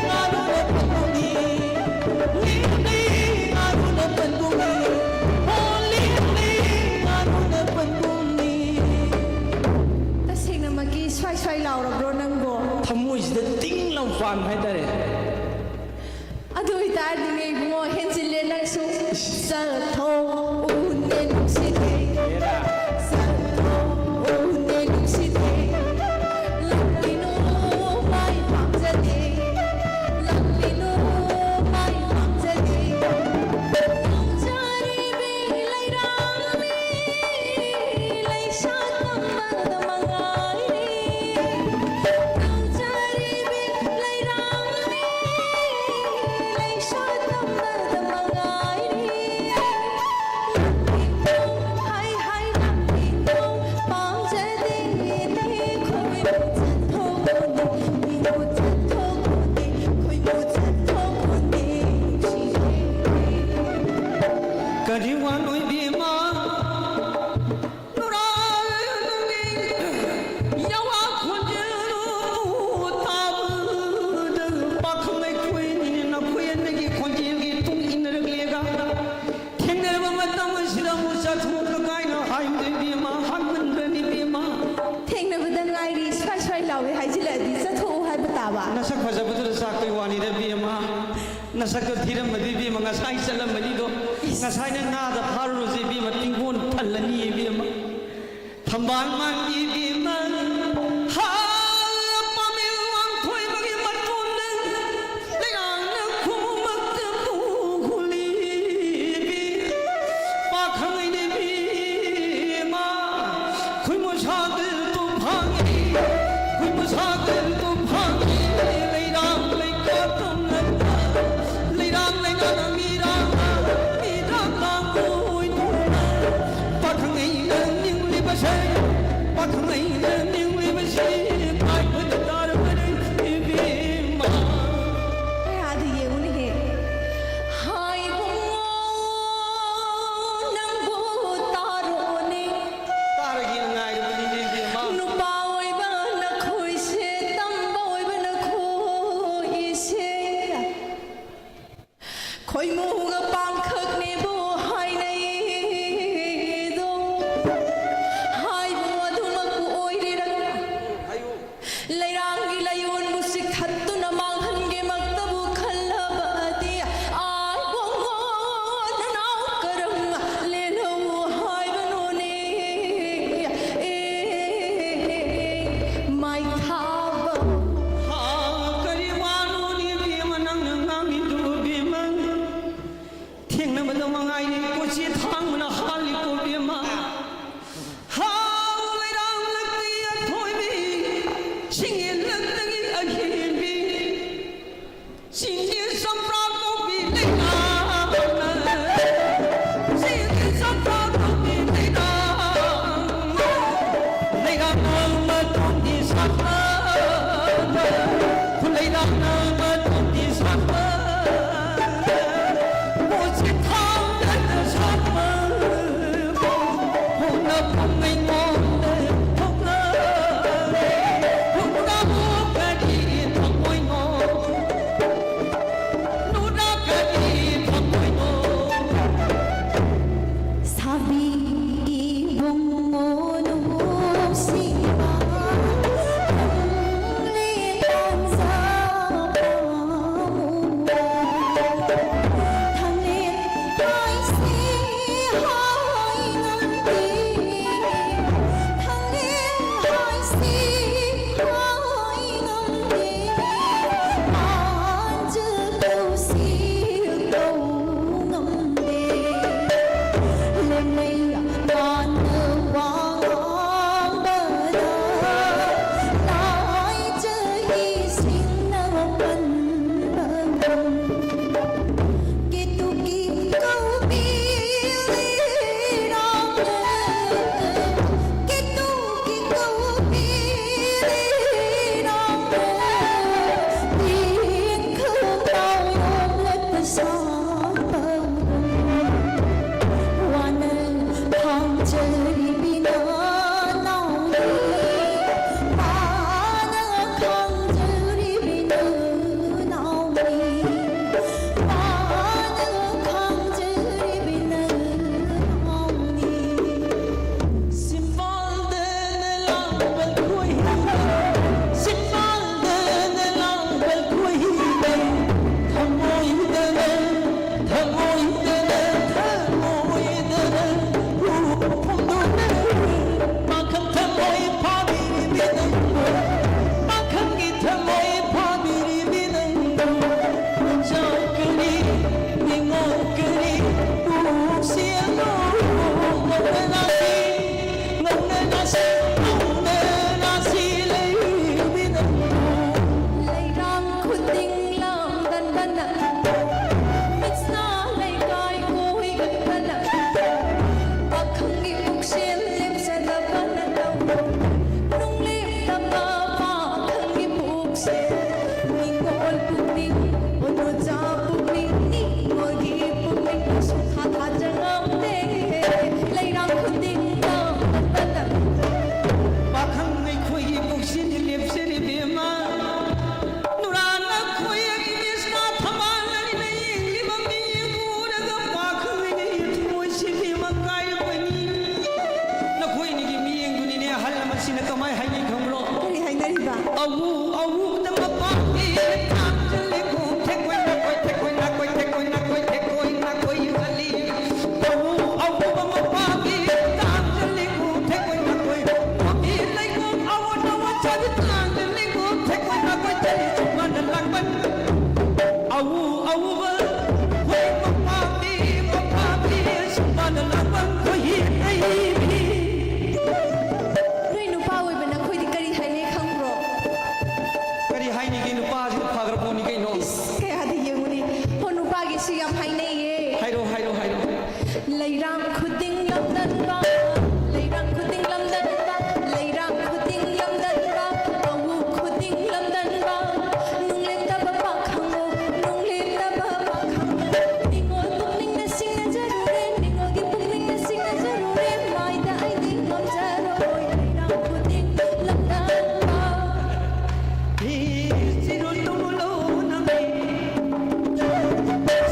ngaro na panguni em đi ngaro na panguni only ngaro na panguni Tasing na magi swai lao rabro nangbo thamoi sida ting lam fan hai tare Adu itar dingai bungo henjile nangsu sa tho une nuksite sa tho une nuksite Lakino mai pamjade Lakino mai pamjade Jari be lairang ni laisa tamma mangai ni Jari be lairang ni laisa tamma mangai ni Hai hai lakino pamjade ni khoi chan tho ni ni chan tho ni khoi chan tho ni Kadiwan oi bima nura yawa khonjeru tab de pakhmai khoi ni na khoi ne gi khonjel gi tung in raglega thengner ba matam sira musa thuk kai na hai de bima hanman bani bima Thengna budan ngairi swai lawe haijila di chatho hai bataba nasak fajabudra sakai wani de bima nasak thiram madi bima ngasai salam madi do ngasai na na da pharu ji bima tingon thalani bima thambal man bima ha pamil wang khoi bagi matun le ang na khumak te pu khuli bi pa khangai ne bima khoi mo sa dil tu bhangi khoi mo sa dil tu bhangi lei ram lei ka tum na lei ram lei na mi ram la koi tu pa khangai na ning li ba sai pa khangai khoimuga pangkhak ne bo hai nei do hai bo adumak bu oire rang leirang gi layun musik thattu na manghan ge maktabu khallabati ai bongo nanau karam le lo hai bano ne mai thaba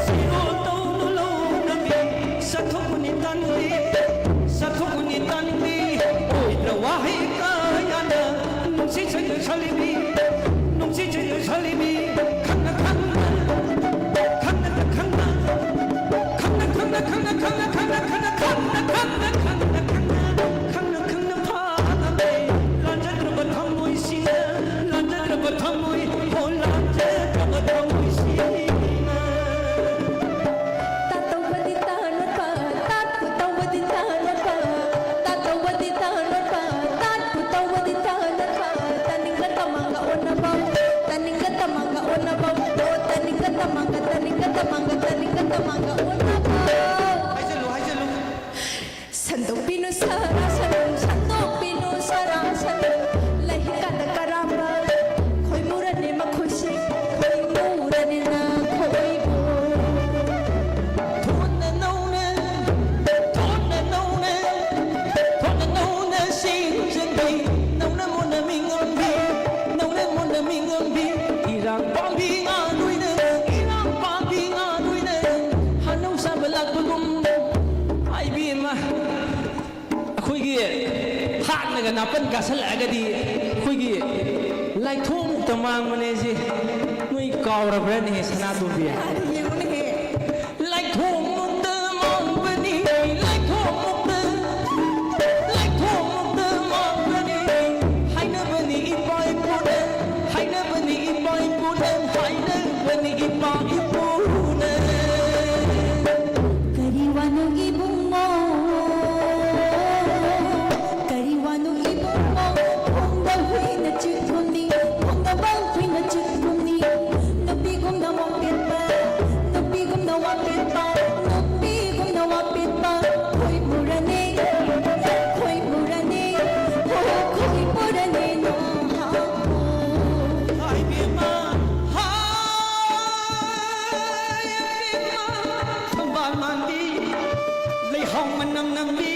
Siro ꯂꯥꯛꯑꯒ ꯅꯥꯄꯟ ꯀꯥꯁꯜꯂꯛꯑꯒꯗꯤ ꯑꯩꯈꯣꯏꯒꯤ ꯂꯥꯏꯊꯣꯛꯇ ꯃꯥꯡꯕꯅꯦꯁꯦ ꯅꯣꯏ ꯀꯥꯎꯔꯕ꯭ꯔꯅꯦ ꯁꯅꯥꯇꯣꯝꯕꯤ ꯌꯦꯡꯉꯨꯅꯦꯍꯦ ꯂꯥꯏꯊꯣꯛꯇ ꯃꯥꯡꯕꯅꯤ ꯂꯥꯏꯊꯣꯛꯇ ꯃꯥꯡꯕꯅꯤ ꯍꯥꯏꯅꯕꯅꯤ ꯏꯄꯥ ꯏꯄꯨꯅ ꯍꯥꯏꯅꯕꯅꯤ ꯏꯄꯥ ꯏꯄꯨꯅ ꯍꯥꯏꯅꯕꯅꯤ ꯏꯄꯥ ꯏꯄꯨꯅ Kari wano ibungo Kari wano ibungo Honda huina chikuni Honda bang huina chikuni Nupi gum na wapitpa Nupi gum na wapitpa Nupi gum na wapitpa Koi murane Koi murane Koi murane no Hai bima Thambal mandi Lay hong manam nambi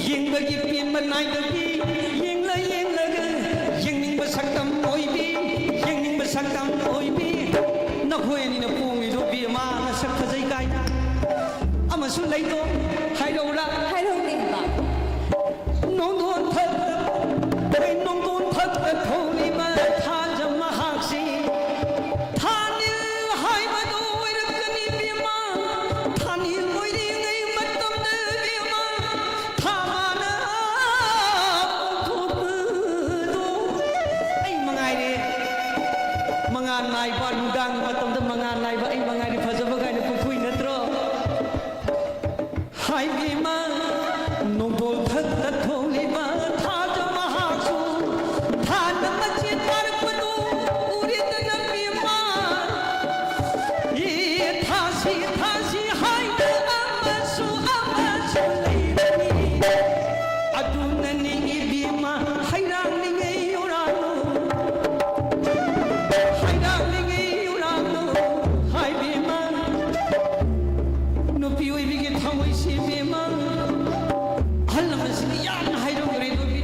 Yeng bagi pin manai bagi Yeng la ga Yeng ning basaktam oi bi Yeng ning basaktam oi bi Nakhoi ni na pungi do bi ma na sak phajai kai Amasu lay do hai do la Hai rong ne ba Nong don phat Hai nong don phat tholi ma tha jam ma hak si Thanil hai ma do irakani bi ma Thanil oi ri ngai matam de bi ma Thana thop do ai mangai re mangan nai ba nudang matam de mangan nai ba ai mangai re phajaba gai ne pupui natro Hai bi ma nong dol phat tholi ma tha jam ma hak su Thana ma chi par panu urit na bi ma Ye thasi hai na amasu lay bani Adunani ibi ma hairang ni ngai urano Hairang ni ngai urano Hai bi ma Nupi oi bi ge thawai si bi ma Halam sini yamna hairang gre do bi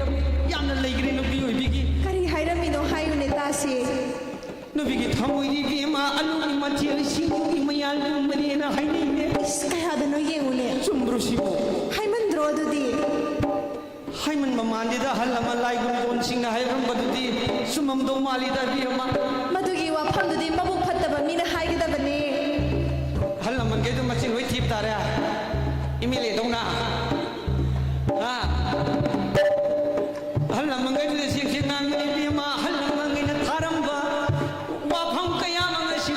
yamna lay gre nupi oi bi ge Kari hairamino hayune tasi Nupi ge thawai ni bi ma alu ni ma thil si ni mayal mani na haini ne Kaya dano yengune Chumbru si bo Haimandro adudi Haiman mamandida halama lai gun don singna hairam badudi sumam do mali da bi ma Madugi wafamdudi mabuk fattaba mina haigidabani halaman ge do machin hoi thip tare imile dongna ha halaman ge de sing sing nang ni bi ma halaman ge na tharam ba wa pham kaya ma si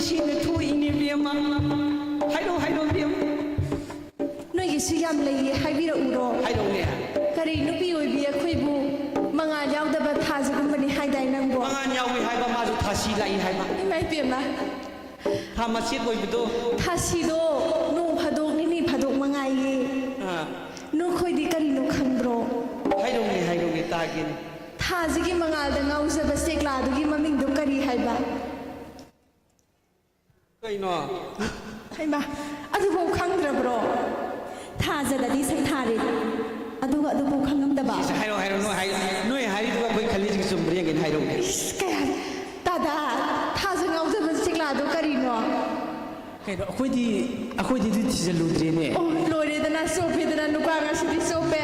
sin thu ini bi ma haido bi Noigi siyam layi haibira uro haido ne Kari nupi oibi akhoi bu Manga yaudaba thazagumani haidai nangbo mangan yawi hai ba ma ju thasi lai hai ma Imai piyama tha ma sit boi bu do Thasi do nu phadok ni phadok mangai ye ha Nu khoi di kari nu khangbro haido ne ta ge ni Thazigi mangal da ngauzaba sekla dugi maming do kari haiba kai no Haima adubo khangdrabro Thazadadi saithari Aduga adubo khangamdaba hairo no hai noi hari du koi khali ji sum bre gen hairo Kaya tada Thaza ngauzaba sekla do kari no kai no akhoi di thijalu dre ne Oh lore dana sope dana nuka ngasidi sope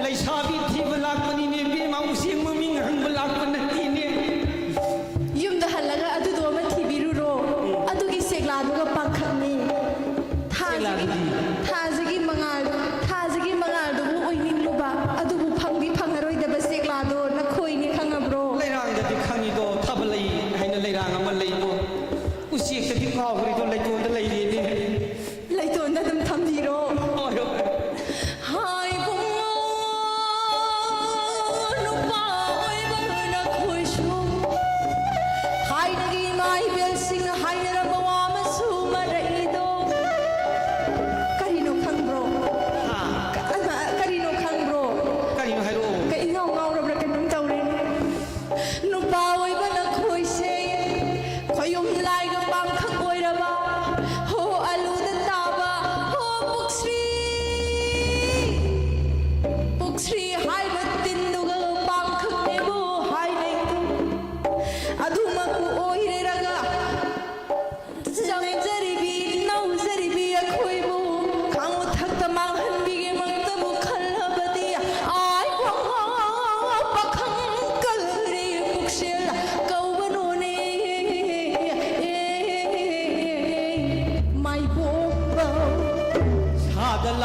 laisabi thiba lakpani ne bi ma using maming hang balakpan ti ne Yumda halaga adudo ma thibiruro adugi sekla duga pakhani Thazagi mangal do oinin luba adubu phangbi phangaroi daba sekla do na khoi ni khangabro lairang da dikhangi do thabalai haina lairang ama leibo usiek ta dikhaw ri do lai ton da lai ni ne Laiton da dum thambiro oyo Hai bungo nupa oi bana khushu Hai nagi mai bel sing hai na bawa masu marai do Karino khangbro ha Karino khangbro kari no hairo Ka ingaw ngaw ra kan dum tawre Nupa oi bana khoi se khoyum lai ga bang khak oi ra ba ho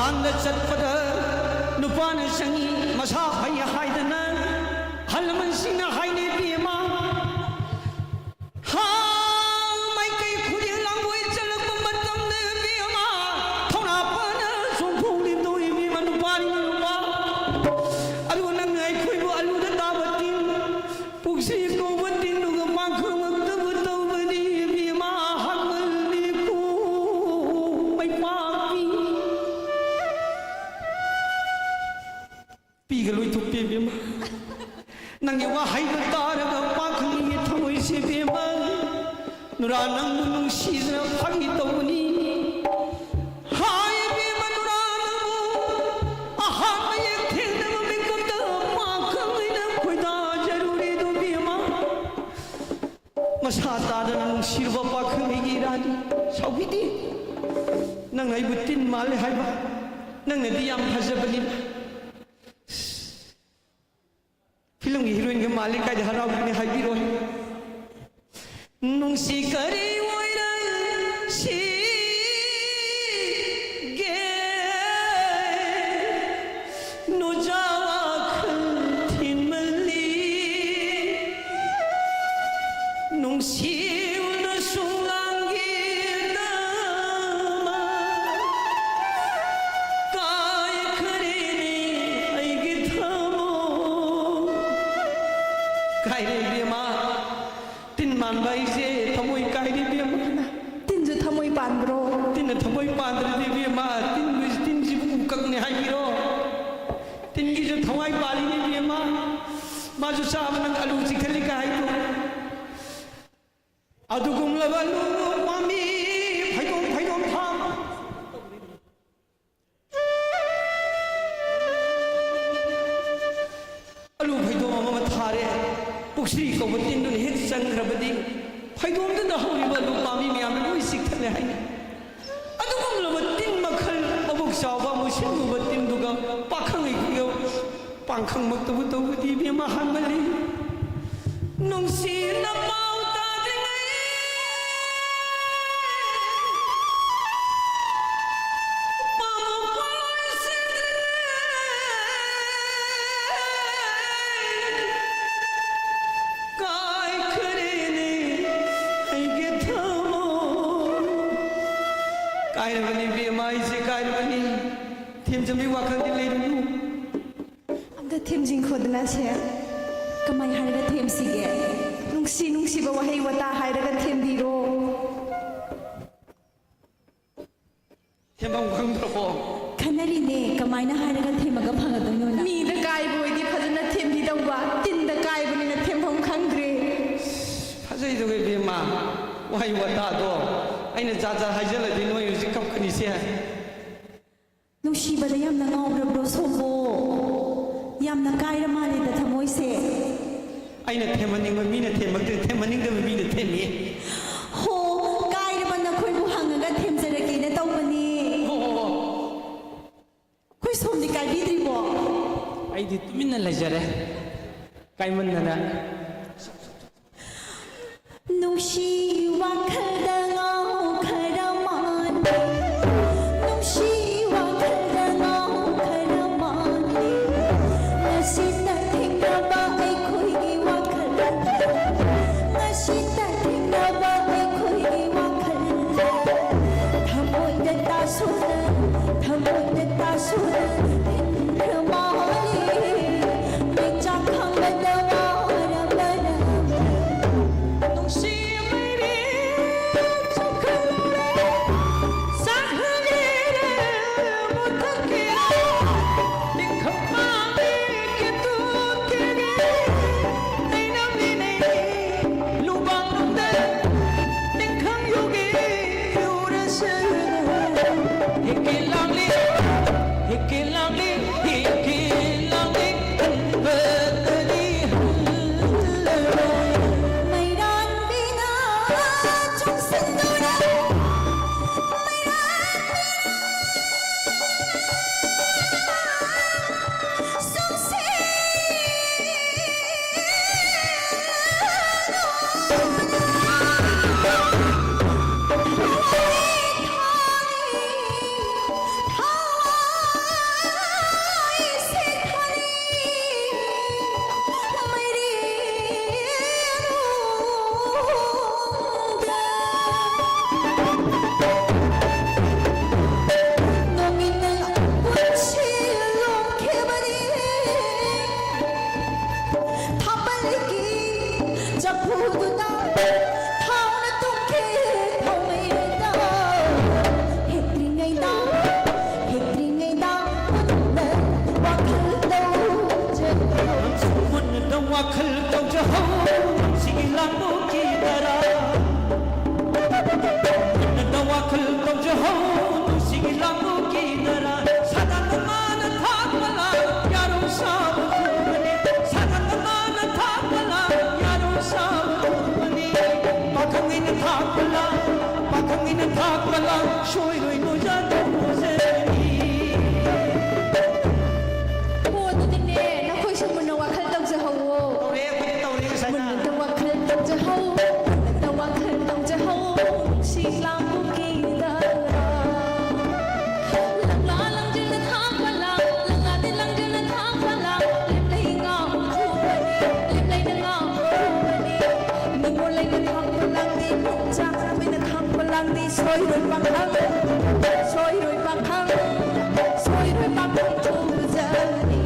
ꯃꯥꯡꯗ ꯆꯠꯄꯗ ꯅꯨꯄꯥꯅ ꯆꯪꯉꯤ ꯃꯁꯥ ꯐꯩ ꯍꯥꯏꯗꯅ ꯑꯍꯜ ꯂꯃꯟꯁꯤꯡꯅ ꯍꯥꯏꯅꯩ ꯏꯕꯦꯝꯃ ꯃꯥꯏꯀꯩ ꯈꯨꯗꯤꯡ ꯂꯥꯡꯕꯣꯏ ꯆꯠꯂꯛꯄ ꯃꯇꯝꯗ ꯏꯕꯦꯝꯃ ꯊꯧꯅꯥ ꯐꯅ ꯆꯣꯡꯊꯣꯛꯂꯤꯗꯣ ꯏꯕꯦꯝꯃ ꯅꯨꯄꯥꯅꯤ ꯅꯨꯄꯥ ꯑꯗꯨꯒ ꯅꯪꯅ ꯑꯩꯈꯣꯏꯕꯨ ꯑꯂꯨꯗ ꯇꯥꯕ ꯇꯤꯟ ꯄꯨꯛꯁꯤ ꯀꯧꯕ ꯇꯤꯟꯗꯨꯒ ꯄꯥꯡꯈꯪꯉꯛꯇꯕ ꯇꯧꯕꯗꯤ ꯏꯕꯦꯝꯃ ꯍꯥꯟꯃꯜꯂꯤꯀꯣ ꯃꯩꯄꯥꯛꯄꯤ ꯄꯤꯒ ꯂꯣꯏꯊꯣꯛꯄꯤ ꯏꯕꯦꯝꯃ ꯅꯪꯒꯤ ꯋꯥꯍꯩꯗꯣ ꯇꯥꯔꯒ ꯄꯥꯈꯪꯒꯤ ꯊꯃꯣꯏꯁꯦ ꯏꯕꯦꯝꯃ ꯅꯨꯔꯥ ꯅꯪꯕꯨ ꯅꯨꯡꯁꯤꯗꯅ ꯐꯥꯒꯤ ꯇꯧꯕꯅꯤ ꯍꯥꯏ ꯏꯕꯦꯝꯃ ꯅꯨꯔꯥ ꯅꯪꯕꯨ ꯑꯍꯥꯟꯕ ꯌꯦꯛ ꯊꯦꯡꯅꯕ ꯃꯤꯀꯞꯇ ꯄꯥꯈꯪꯅ ꯈꯣꯏꯗꯥꯖꯔꯨꯔꯦꯗꯣ ꯏꯕꯦꯝꯃ ꯃꯁꯥ ꯇꯥꯗꯅ ꯅꯨꯡꯁꯤꯔꯨꯕ ꯄꯥꯈꯪꯒꯤ ꯏꯔꯥꯅꯤ ꯁꯥꯎꯕꯤꯗꯦ ꯅꯪꯅ ꯑꯩꯕꯨ ꯇꯤꯟ ꯃꯥꯜꯂꯦ ꯍꯥꯏꯕ ꯅꯪꯅꯗꯤ ꯌꯥꯝ ꯐꯖꯕꯅꯤꯅ फिल्म की हीरोइन के मालिक का हराव ने हाइबीरो नुंसी करी ओइरा सी गे नुजावा खथिन मल्ली नुंसी उन सुलांगी नामा काय खरे ने आईगे थमो कायरे बेमा तिन मानबाई से थमोई कायरे बेमा तिन जो थमोई पानब्रो तिन थमोई पांद्रे दे बेमा तिन जी उकक ने हाइरो तिन की जो थवाई पाली ने बेमा माजु साब नंग अलू चिखली का हाइरो अदुगुम लबलु मामी फाइदोम थाम अलू फाइदोम अमा थारे पुक्सी को बतिन दुन हित संग्रबदी फाइदोम दन हौरिबा लु पामी मियाम लोई सिखथले हाय अदुगुम लो बतिन मखल अबुक सावबा मुसिन लो बतिन दुगा पाखंग इयो पांखंग मक्तबु तौबदी बेमा हामली नुंसी न पाउ ताद्रिङै पामु कोइ काय खरेने आईगे थमो काय बनी बेमाई से काय बनी थेम जमी वाखन दे ले रु अमदा थेम जिंग खोदना छे कमाई हारगा थेम सिगे नुंसी नुंसी बा वहाई वता हारगा थेम दिरो थेम बम खंगद्रबो खनरी ने कमाई ना हारगा थेमगा फंगदनो ना मी द काय बोइदी फजना थेम दी दौबा तिन द काय बनी ना थेम हम खंगरे फजै दोगे बेमा वहाई वता दो अइना जाजा हाइजलदि नोय हुजि कपखनि से नुंसीबदा यामना ngawब्रो सोबो यामना कायरा माले द थमोई से अइना थेमनिंग मीना थेमक्ते थेमनिंग द मीना थेमी हो कायरा बना खोइबु हंगगा थेम जरके ने तौबनी हो खोइ सोमदि काय बिद्रिबो आइदि तुमिना लजरे काइमनना नुंसी वाखलदा ngau khara mani नुंसी वाखलदा ngau khara mani ngasi ta thingaba ai khoi wakhal ngasi ta thingaba ai khoi wakhal thamoi da ta sura khamali becha khangda wara ꯊꯥꯛꯄꯂꯥ ꯁꯣꯏꯔꯣꯏ ꯅꯣꯏꯖꯗꯧꯖꯔꯅꯤ ꯍꯣ ꯑꯗꯨꯗꯤꯅꯦ ꯅꯈꯣꯏꯁꯨ ꯃꯨꯟꯅ ꯋꯥꯈꯜ ꯇꯧꯖꯍꯧꯋꯣ ꯃꯨꯟꯅ ꯋꯥꯈꯜ ꯇꯧꯖꯍꯧ ꯃꯨꯟꯅ ꯋꯥꯈꯜ ꯇꯧꯖꯍꯧ ꯅꯨꯡꯁꯤ ꯂꯥꯡꯕꯨꯒꯤꯗ ꯂꯪꯂꯥ ꯂꯪꯖꯤꯜꯅ ꯊꯥꯛꯄꯂꯥ ꯂꯪꯂꯥꯗꯤ ꯂꯪꯖꯤꯜꯅ ꯊꯥꯛꯄꯂꯥ ꯂꯦꯝꯂꯩ ꯉꯥꯎ ꯈꯨꯕꯅꯤ ꯂꯦꯝꯂꯩꯅ ꯉꯥꯎ ꯈꯨꯕꯅꯤ ꯅꯤꯉꯣꯜ ꯂꯩꯅ ꯊꯥꯛꯄ ꯂꯥꯡꯗꯤ ꯅꯣꯡꯆꯥꯛ ꯃꯩꯅ ꯊꯥꯛꯄ ꯂꯥꯡꯗꯤ ꯁꯣꯏꯔꯣꯏ ꯄꯥꯈꯪ ꯁꯣꯏꯔꯣꯏ ꯄꯥꯈꯪ ꯁꯣꯏꯔꯣꯏ ꯄꯥꯈꯪ ꯊꯨꯖꯅꯤ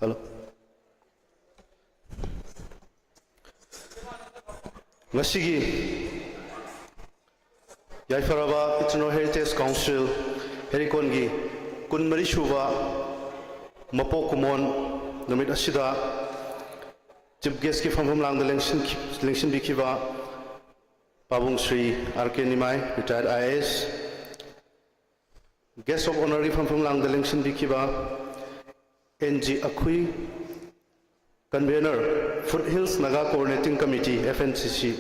Hello. Ngasigi Yaifaraba International Heritage Council Herikongi Kunmari Shuba Mapo Kumon Numit Asida Chief Guest ki from Lang the Lengshin Bikiva Pabung Sri R.K. Nimai, retired IAS. Guest of Honorary from Lang the Lengshin Bikiva N.G. Akui, Convener, Foothills Naga Coordinating Committee, FNCC.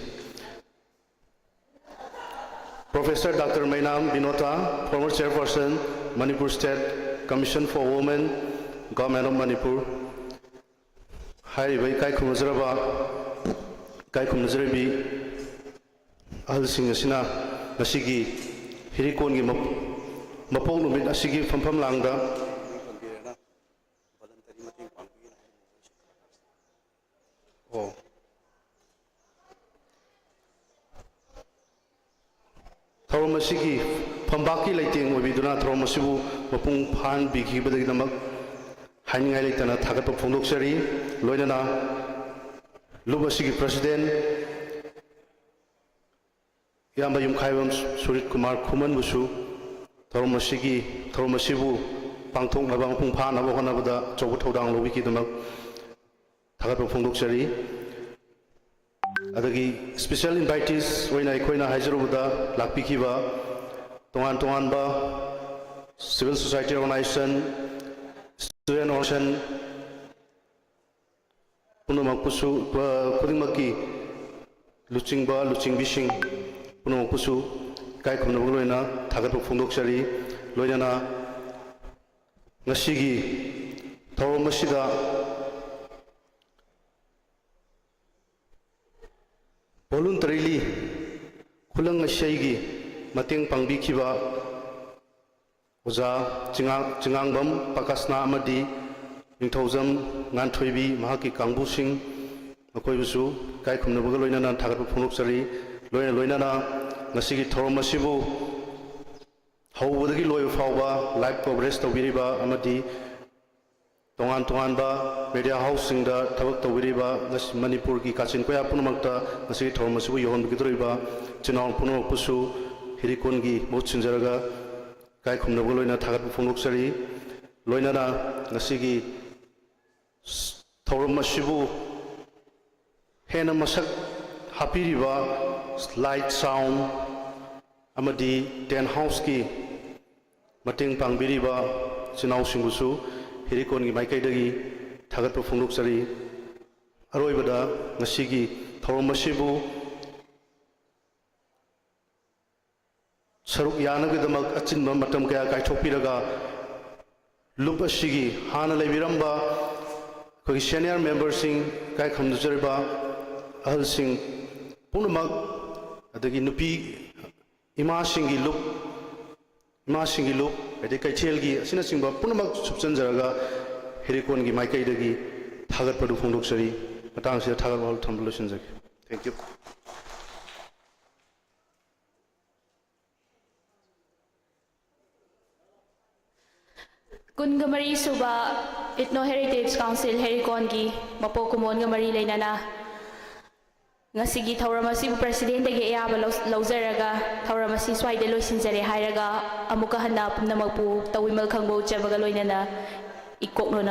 Professor Dr. Mainam Binota, former Chairperson, Manipur State Commission for Women, Government of Manipur. Hari Bai Kai Kumazraba, Kai Kumazrabi, Al Singasina, Nasigi, Hirikongi Mapong Numit Asigi from Langda. Thoromashigi Pambaki lighting will be done at Thoromasibu, Mapung Pan, Biki, but the Namak, Hanging Island, Tagap Fondoksari, Loinana, Lubasigi President, Yambayum Kaivam, Surit Kumar Kuman Busu, Thoromashigi, Thoromasibu, Pangtong Nabang Pan, Nabonabada, Chokotodang, Lubiki Namak, Tagap Fondoksari. Adagi special invitees when I coin a Hajaruda, Lapikiva, Tongan Tonganba, civil society organization, student organization, Punamakusu, Kudimaki, Luchingba, Luching Bishing, Punamakusu, Kai Kunabuena, Tagato Fundoksari, Loyana, Nashigi, Toromashida. Voluntarily, Kulang Shaigi, Mating Pangbikiva, Uza, Chingangbam, Pakasna Amadi, Intozam, Nantwebi, Mahaki Kangbushing, Makoibusu, Kai Kumnabuloina, Tagapu Punuksari, Loina, Nasigi Toromasibu, how would the Loy Fauba, Life Progress to Viriba, Amadi, Tongan Tonganba, Media Housing the Tawak to Viriba, Manipur ki Kachin Koya Punamakta, Nasi Tormasibu, Yon Bigriba, Chinan Puno Pusu, Hirikongi, Mochinjaraga, Kai Kumnabuloina, Tagat Funuksari, Loinana, Nasigi, Tormasibu, Hena Masak, Happy Riva, Light Sound, Amadi, Den Houski, Mating Pangbiriba, Chinau Singusu, Hirikon Maikai Tagat Funduksari, Aroibada, Nasigi, Toromasibu, Saruk Yanagamak, Achin Matamka, Kaitopiraga, Lupashigi, Hana Leviramba, senior members sing, Kai Kamduzariba, Al Sing, Punamak, Adagi Nupi, Ima Singi Lup. Masingi look at the Kaitelgi, Sinasingba, Punamak Subsanzaraga, Hirikongi, Maikai, Tagat Padu Funduksari, Matansi, Tagal Tambulations. Thank you. Kungamari Suba, Ethno Heritage Council, Herikongi, Mapokumon Gamari Lenana. Ngasigi Tauramasi President de Yaba Lauzeraga, Tauramasi Swai de Lucinzere Hiraga, Amukahana, Namapu, Tawimal Kambo, Chabagaloinana, Ikokno